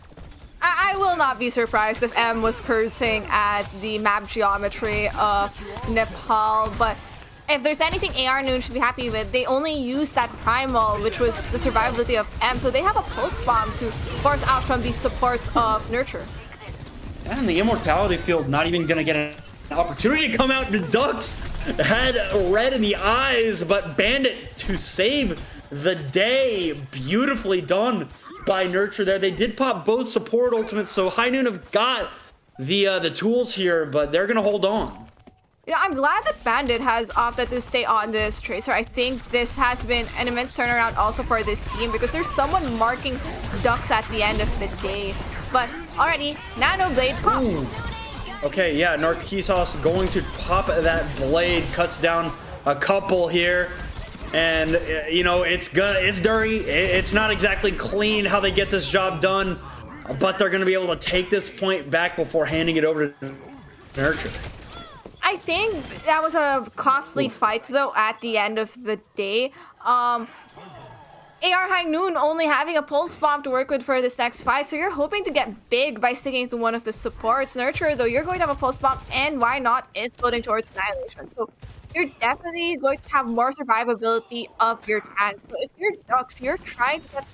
I will not be surprised if M was cursing at the map geometry of Nepal, but if there's anything AR Noon should be happy with, they only used that primal, which was the survivability of M, so they have a pulse bomb to force out from these supports of Nurture. And the Immortality Field not even going to get an opportunity to come out. The Ducks had red in the eyes, but Bandit to save the day. Beautifully done by Nurture there. They did pop both support ultimates, so High Noon have got the tools here, but they're going to hold on. Yeah, I'm glad that Bandit has opted to stay on this Tracer. I think this has been an immense turnaround also for this team because there's someone marking Ducks at the end of the day. But already, Nano Blade pop. Ooh. Okay, yeah, Narcissus going to pop that blade, cuts down a couple here. And, you know, it's dirty. It's not exactly clean how they get this job done, but they're going to be able to take this point back before handing it over to Nurture. I think that was a costly fight, though, at the end of the day. AR High Noon only having a pulse bomb to work with for this next fight, so you're hoping to get big by sticking to one of the supports. Nurture, though, you're going to have a pulse bomb, and why not, is building towards Annihilation. So you're definitely going to have more survivability of your tank. So if you're Ducks, you're trying to get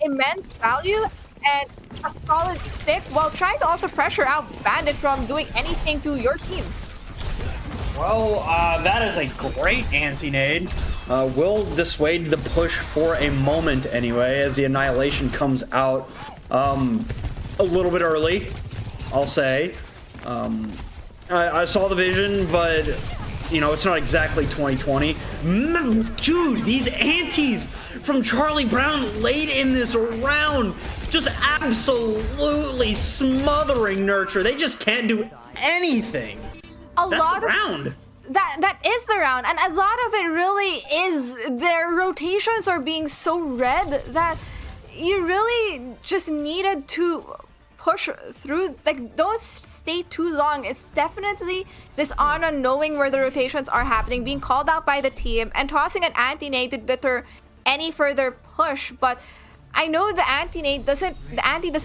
immense value and a solid stick while trying to also pressure out Bandit from doing anything to your team. Well, that is a great anti-nade. Will dissuade the push for a moment anyway, as the Annihilation comes out a little bit early, I'll say. I saw the vision, but, you know, it's not exactly 2020. Dude, these antis from Charlie Brown late in this round, just absolutely smothering Nurture. They just can't do anything. That is the round, and a lot of it really is their rotations are being so red that you really just needed to push through. Like, don't stay too long. It's definitely this Ana knowing where the rotations are happening, being called out by the team, and tossing an anti-nade to deter any further push. But I know the anti doesn't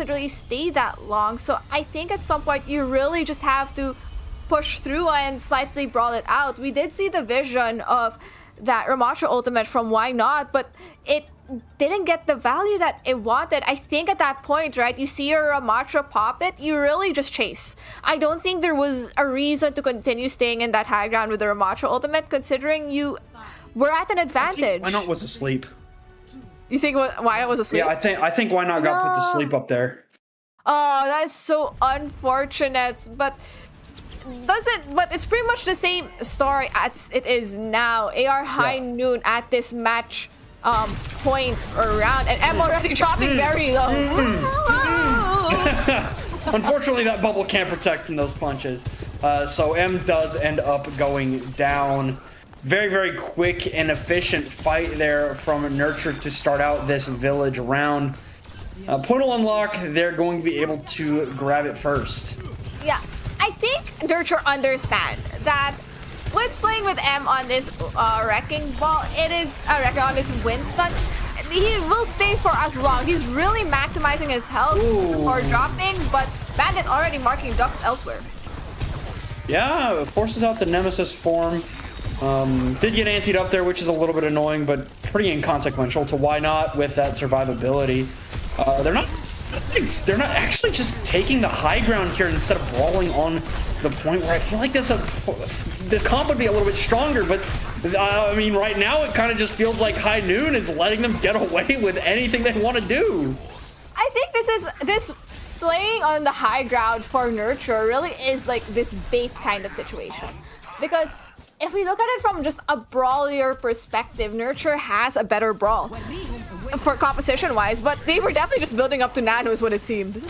really stay that long, so I think at some point you really just have to push through and slightly brawl it out. We did see the vision of that Ramatra ultimate from Why Not, but it didn't get the value that it wanted. I think at that point, right, you see your Ramatra pop it, you really just chase. I don't think there was a reason to continue staying in that high ground with the Ramatra ultimate, considering you were at an advantage. Why Not was asleep. You think Why Not was asleep? Yeah, I think Why Not got put to sleep up there. Oh, that's so unfortunate, but it's pretty much the same story as it is now. AR High Noon at this match point or round, and M already dropping very low. Unfortunately, that bubble can't protect from those punches, so M does end up going down. Very, very quick and efficient fight there from Nurture to start out this village round. Portal unlock, they're going to be able to grab it first. Yeah, I think Nurture understand that with playing with M on this Wrecking Ball, on this Winston, he will stay for as long. He's really maximizing his health before dropping, but Bandit already marking Ducks elsewhere. Yeah, forces out the Nemesis form. Did get antied up there, which is a little bit annoying, but pretty inconsequential to Why Not with that survivability. They're not actually just taking the high ground here instead of brawling on the point where I feel like this comp would be a little bit stronger, but I mean, right now it kind of just feels like High Noon is letting them get away with anything they want to do. I think this playing on the high ground for Nurture really is like this bait kind of situation. Because if we look at it from just a brawlier perspective, Nurture has a better brawl for composition-wise, but they were definitely just building up to Nano is what it seemed.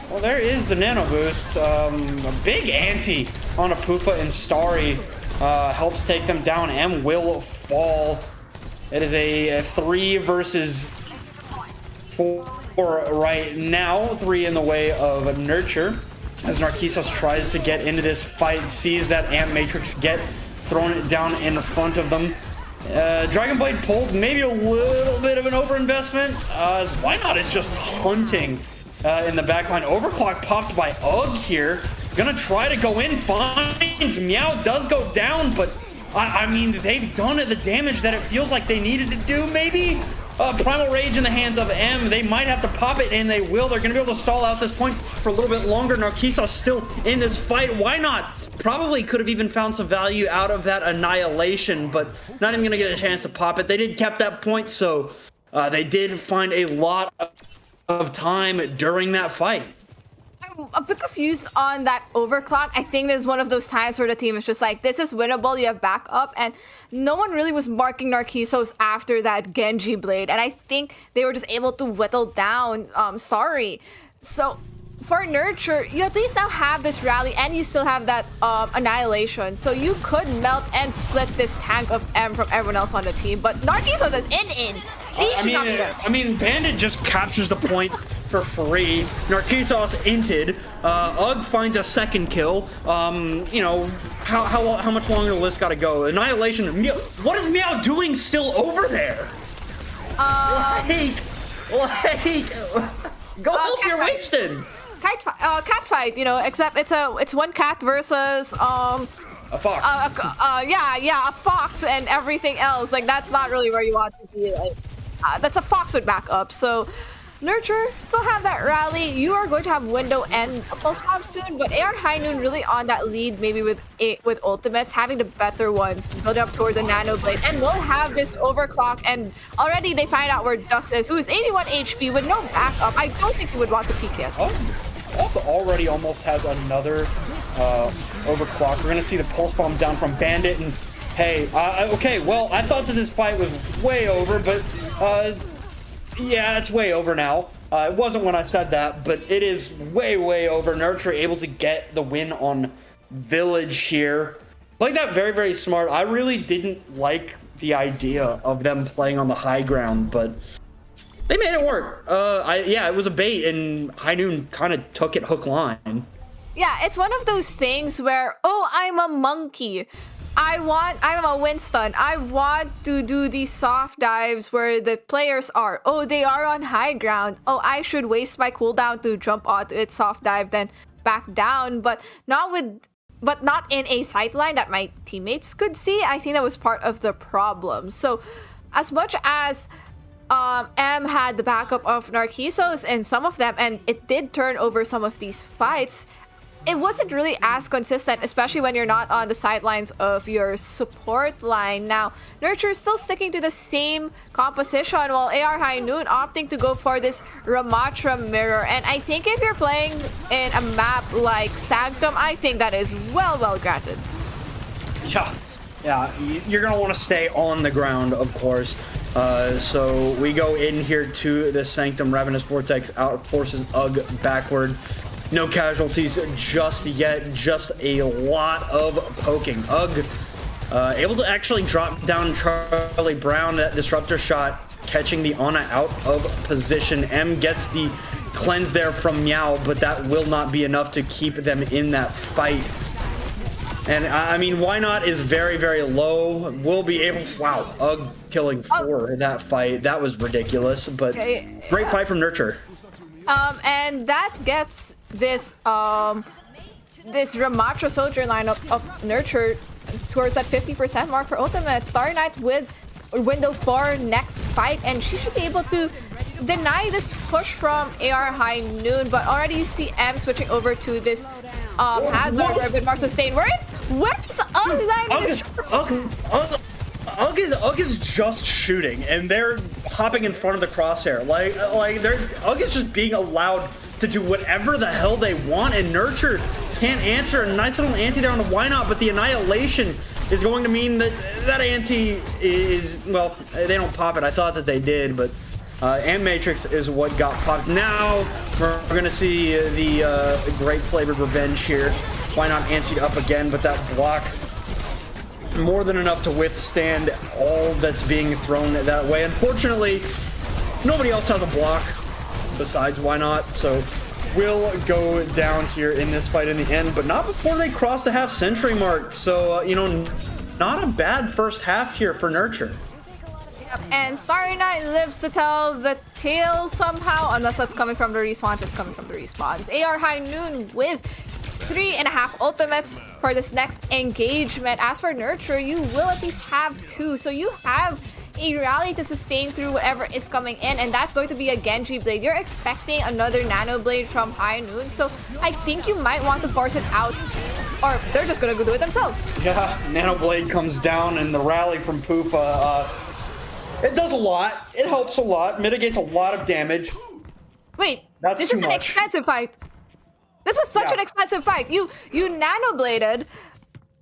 Well, there is the Nano Boost. A big anti on a Pufa and Starry helps take them down. M will fall. It is a 3 versus 4 right now. 3 in the way of Nurture. As Narcissus tries to get into this fight, sees that Amp Matrix get thrown down in front of them. Dragon Blade pulled maybe a little bit of an overinvestment. Why not? It's just hunting in the backline. Overclock popped by Ugg here. Gonna try to go in, finds Meow, does go down, but I mean, they've done the damage that it feels like they needed to do, maybe? Primal Rage in the hands of M. They might have to pop it, and they will. They're going to be able to stall out this point for a little bit longer. Narcissus still in this fight. Why not? Probably could have even found some value out of that Annihilation, but not even going to get a chance to pop it. They did keep that point, so they did find a lot of time during that fight. I'm a bit confused on that overclock. I think this is one of those times where the team is just like, this is winnable, you have backup, and no one really was marking Narcissus after that Genji blade, and I think they were just able to whittle down Sorry. So for Nurture, you at least now have this rally, and you still have that Annihilation, so you could melt and split this tank of M from everyone else on the team, but Narcissus is in. I mean, Bandit just captures the point for free. Narcissus inted. Ugg finds a second kill. You know, how much longer the list got to go? Annihilation. What is Meow doing still over there? Go help your Winston. Cat fight, you know, except it's one cat versus a fox. A fox and everything else. Like, that's not really where you want to be. Like, that's a fox with backup. So Nurture still have that rally. You are going to have Window and a Pulse Bomb soon, but AR High Noon really on that lead, maybe with ultimates, having the better ones, building up towards a Nano Blade, and we'll have this overclock, and already they find out where Dux is, who is 81 HP with no backup. I don't think he would want to peek yet. Already almost has another overclock. We're gonna see the Pulse Bomb down from Bandit, and hey, okay, well, I thought that this fight was way over, but yeah, it's way over now. It wasn't when I said that, but it is way over. Nurture able to get the win on Village here. Like that, very, very smart. I really didn't like the idea of them playing on the high ground, but they made it work. Yeah, it was a bait, and High Noon kind of took it hook line. Yeah, it's one of those things where, oh, I'm a monkey. I'm a Winston. I want to do these soft dives where the players are. Oh, they are on high ground. Oh, I should waste my cooldown to jump onto its soft dive, then back down, but not in a sightline that my teammates could see. I think that was part of the problem. So as much as M had the backup of Narcissus in some of them, and it did turn over some of these fights, it wasn't really as consistent, especially when you're not on the sidelines of your support line. Now, Nurture is still sticking to the same composition, while AR High Noon opting to go for this Ramatra mirror. And I think if you're playing in a map like Sanctum, I think that is well granted. Yeah, you're gonna want to stay on the ground, of course. So we go in here to the Sanctum. Ravenous Vortex out forces Ugg backward. No casualties just yet, just a lot of poking. Ugg able to actually drop down Charlie Brown. That disruptor shot catching the Ana out of position. M gets the cleanse there from Meow, but that will not be enough to keep them in that fight. And I mean, why not is very, very low. We'll be able, wow, Ugg killing 4 in that fight. That was ridiculous, but great fight from Nurture. And that gets this this Ramatra Soldier lineup of Nurture towards that 50% mark for ultimate. Starry Night with window 4 next fight, and she should be able to deny this push from AR High Noon, but already you see M switching over to this Hazard for a bit more sustained. Where is Ugg is just shooting, and they're hopping in front of the crosshair. Ugg is just being allowed to do whatever the hell they want, and Nurture can't answer. A nice little anti there on the Why Not, but the Annihilation is going to mean that that anti is, well, they don't pop it. I thought that they did, but Ant Matrix is what got popped. Now we're going to see the Great Flavored Revenge here. Why Not anti up again, but that block more than enough to withstand all that's being thrown that way. Unfortunately, nobody else has a block besides Why Not, so will go down here in this fight in the end, but not before they cross the half century mark. So, you know, not a bad first half here for Nurture. Yep, and Starry Night lives to tell the tale somehow, unless that's coming from the respawns. It's coming from the respawns. AR High Noon with 3.5 ultimates for this next engagement. As for Nurture, you will at least have 2, so you have a rally to sustain through whatever is coming in, and that's going to be a Genji Blade. You're expecting another Nano Blade from High Noon, so I think you might want to force it out, or they're just gonna go do it themselves. Yeah, Nano Blade comes down, and the rally from Poofa, it does a lot. It helps a lot, mitigates a lot of damage. Wait, That's this too is an much. expensive fight. This was such an expensive fight. You Nano Bladed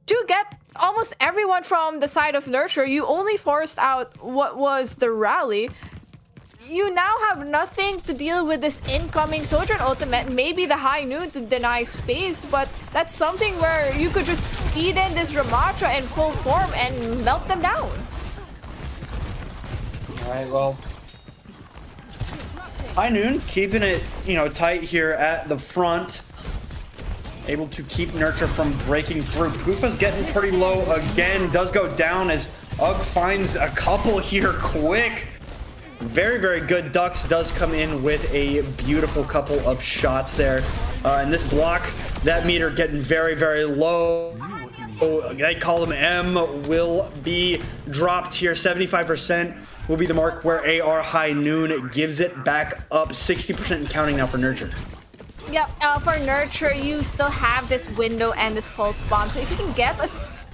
to get almost everyone from the side of Nurture. You only forced out what was the rally. You now have nothing to deal with this incoming Sojourn ultimate. Maybe the High Noon to deny space, but that's something where you could just speed in this Ramatra in full form and melt them down. All right, well, High Noon keeping it, you know, tight here at the front. Able to keep Nurture from breaking through. Poofa's getting pretty low again. Does go down as Ugg finds a couple here quick. Very, very good. Dux does come in with a beautiful couple of shots there. And this block, that meter getting very, very low. They call him M, will be dropped here. 75% will be the mark where AR High Noon gives it back up. 60% and counting now for Nurture. Yep, for Nurture, you still have this window and this pulse bomb. So if you can get a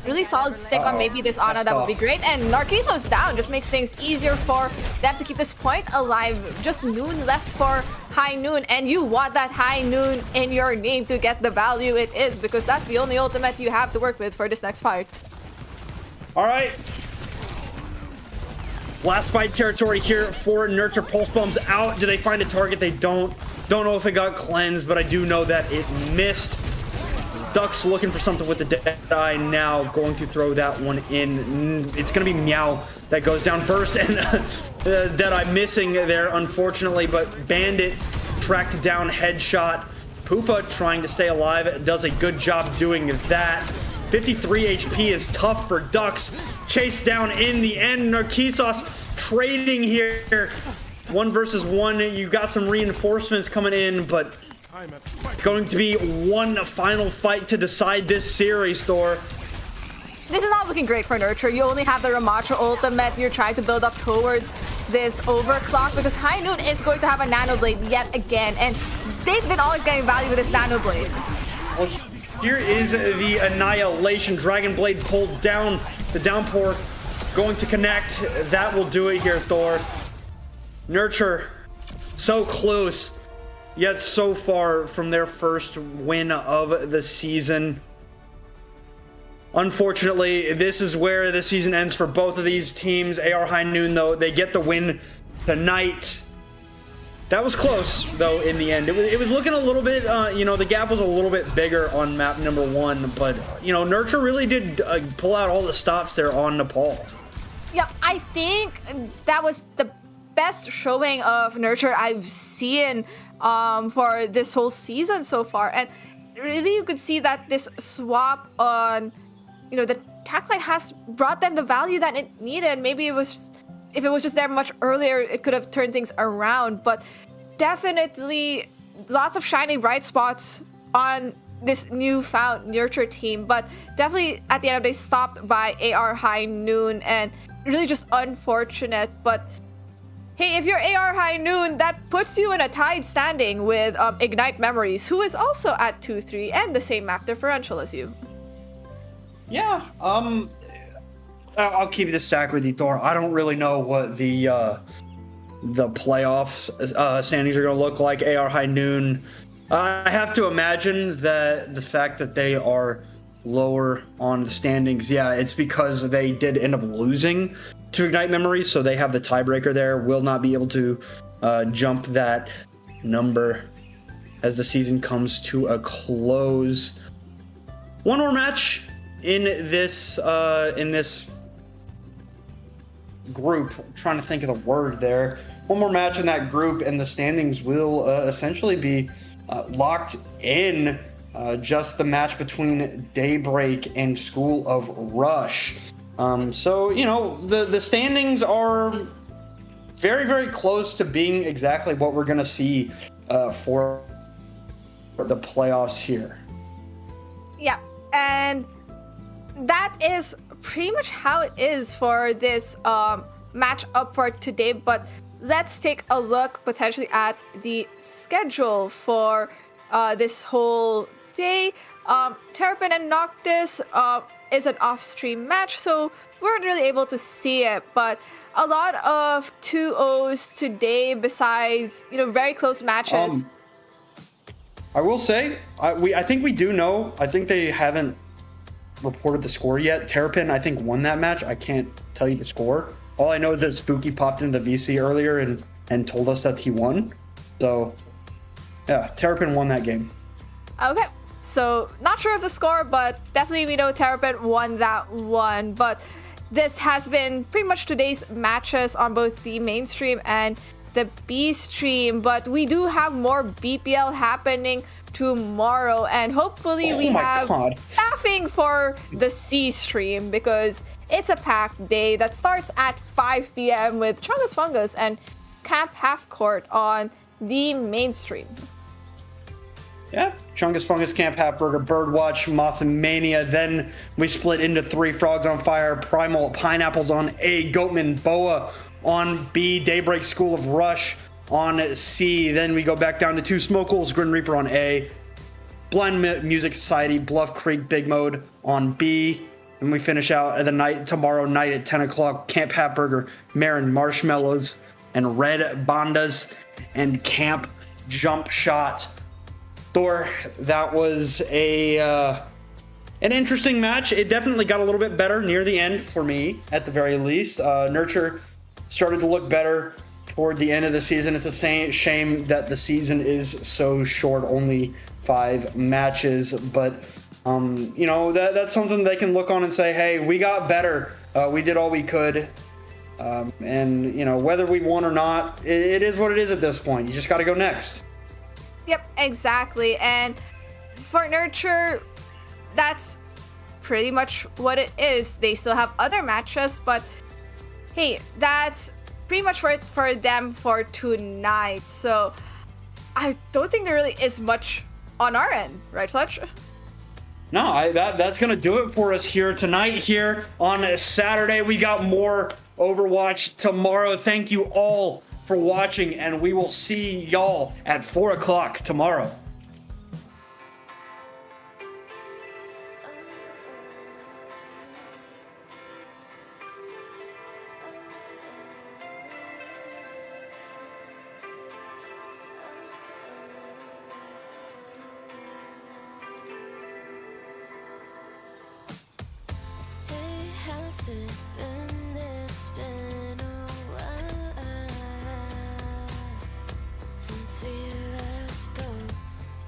really solid stick on maybe this Ana, that would be great. And Narciso's down, just makes things easier for them to keep this point alive. Just Noon left for High Noon, and you want that High Noon in your name to get the value it is, because that's the only ultimate you have to work with for this next fight. All right. Last fight territory here for Nurture. Pulse bombs out. Do they find a target? They don't. Don't know if it got cleansed, but I do know that it missed. Duck's looking for something with the Deadeye now, going to throw that one in. It's going to be Meow that goes down first, and Deadeye missing there, unfortunately, but Bandit tracked down, headshot. Poofa trying to stay alive, does a good job doing that. 53 HP is tough for Ducks. Chased down in the end. Narcisos trading here. 1 versus 1. You got some reinforcements coming in, but going to be one final fight to decide this series, Thor. This is not looking great for Nurture. You only have the Ramatra ultimate. You're trying to build up towards this overclock, because High Noon is going to have a Nano Blade yet again, and they've been always getting value with this Nano Blade. Well, here is the Annihilation. Dragon Blade pulled down. The downpour going to connect. That will do it here, Thor. Nurture, so close, yet so far from their first win of the season. Unfortunately, this is where the season ends for both of these teams. AR High Noon, though, they get the win tonight. That was close, though, in the end. It was looking a little bit, you know, the gap was a little bit bigger on map number 1, but, you know, Nurture really did pull out all the stops there on Nepal. Yeah, I think that was the best showing of Nurture I've seen for this whole season so far. And really, you could see that this swap on, you know, the attack line has brought them the value that it needed. Maybe it was, if it was just there much earlier, it could have turned things around. But definitely lots of shining bright spots on this newfound Nurture team. But definitely at the end of the day, stopped by AR High Noon, and really just unfortunate. But hey, if you're AR High Noon, that puts you in a tied standing with Ignite Memories, who is also at 2-3 and the same map differential as you. Yeah, I'll keep the stack with you, Thor. I don't really know what the playoff standings are going to look like. AR High Noon I have to imagine that the fact that they are lower on the standings, yeah, it's because they did end up losing to Ignite Memories, so they have the tiebreaker there. Will not be able to jump that number as the season comes to a close. One more match in this group. I'm trying to think of the word there. One more match in that group, and the standings will essentially be locked in. Just the match between Daybreak and School of Rush. So, you know, the standings are very, very close to being exactly what we're going to see for the playoffs here. Yeah, and that is pretty much how it is for this match up for today. But let's take a look potentially at the schedule for this whole day. Terrapin and Noctis is an off-stream match, so we weren't really able to see it. But a lot of 2-0s today, besides, you know, very close matches. I will say, I think we do know. I think they haven't reported the score yet. Terrapin, I think, won that match. I can't tell you the score. All I know is that Spooky popped into the VC earlier and told us that he won. So, yeah, Terrapin won that game. Okay, so not sure of the score, but definitely we know Terrapin won that one. But this has been pretty much today's matches on both the mainstream and the B stream. But we do have more BPL happening tomorrow, and hopefully we have staffing for the C stream, because it's a packed day that starts at 5 p.m. with Chungus Fungus and Camp Half Court on the mainstream. Yeah, Chungus Fungus, Camp Halfburger, Birdwatch, Mothmania. Then we split into 3 Frogs on Fire, Primal, Pineapples on A, Goatman, Boa on B, Daybreak, School of Rush on C. Then we go back down to 2 Smokeholes, Grim Reaper on A, Blind Music Society, Bluff Creek, Big Mode on B. And we finish out the night tomorrow night at 10 o'clock, Camp Halfburger, Marin Marshmallows, and Red Bandas, and Camp Jump Shot. Thor, that was an interesting match. It definitely got a little bit better near the end for me, at the very least. Nurture started to look better toward the end of the season. It's a shame that the season is so short, only 5 matches. But, you know, that's something they can look on and say, hey, we got better. We did all we could. And, you know, whether we won or not, it is what it is at this point. You just got to go next. Yep, exactly. And for Nurture, that's pretty much what it is. They still have other matches, but hey, that's pretty much for them for tonight. So I don't think there really is much on our end, right, Fletch? No, that's going to do it for us here tonight. Here on Saturday, we got more Overwatch tomorrow. Thank you all for watching, and we will see y'all at 4 o'clock tomorrow. Hey, how's it been? It's been a while since we last spoke.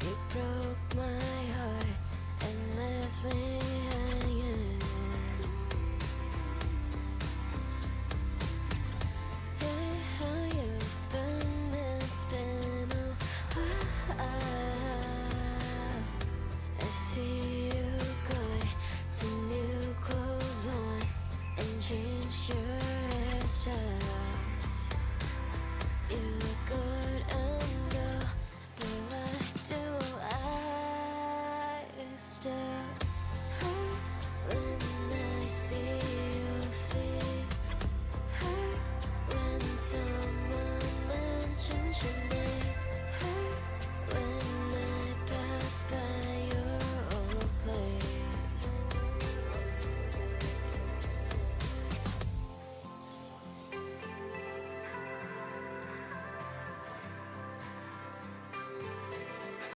You broke my heart and left me hanging. Hey, how you been? It's been a while. I see you going to new clothes on and changed your hairstyle. You look good and go, but why do I still hurt when I see your feet? Hurt when someone mentions your name.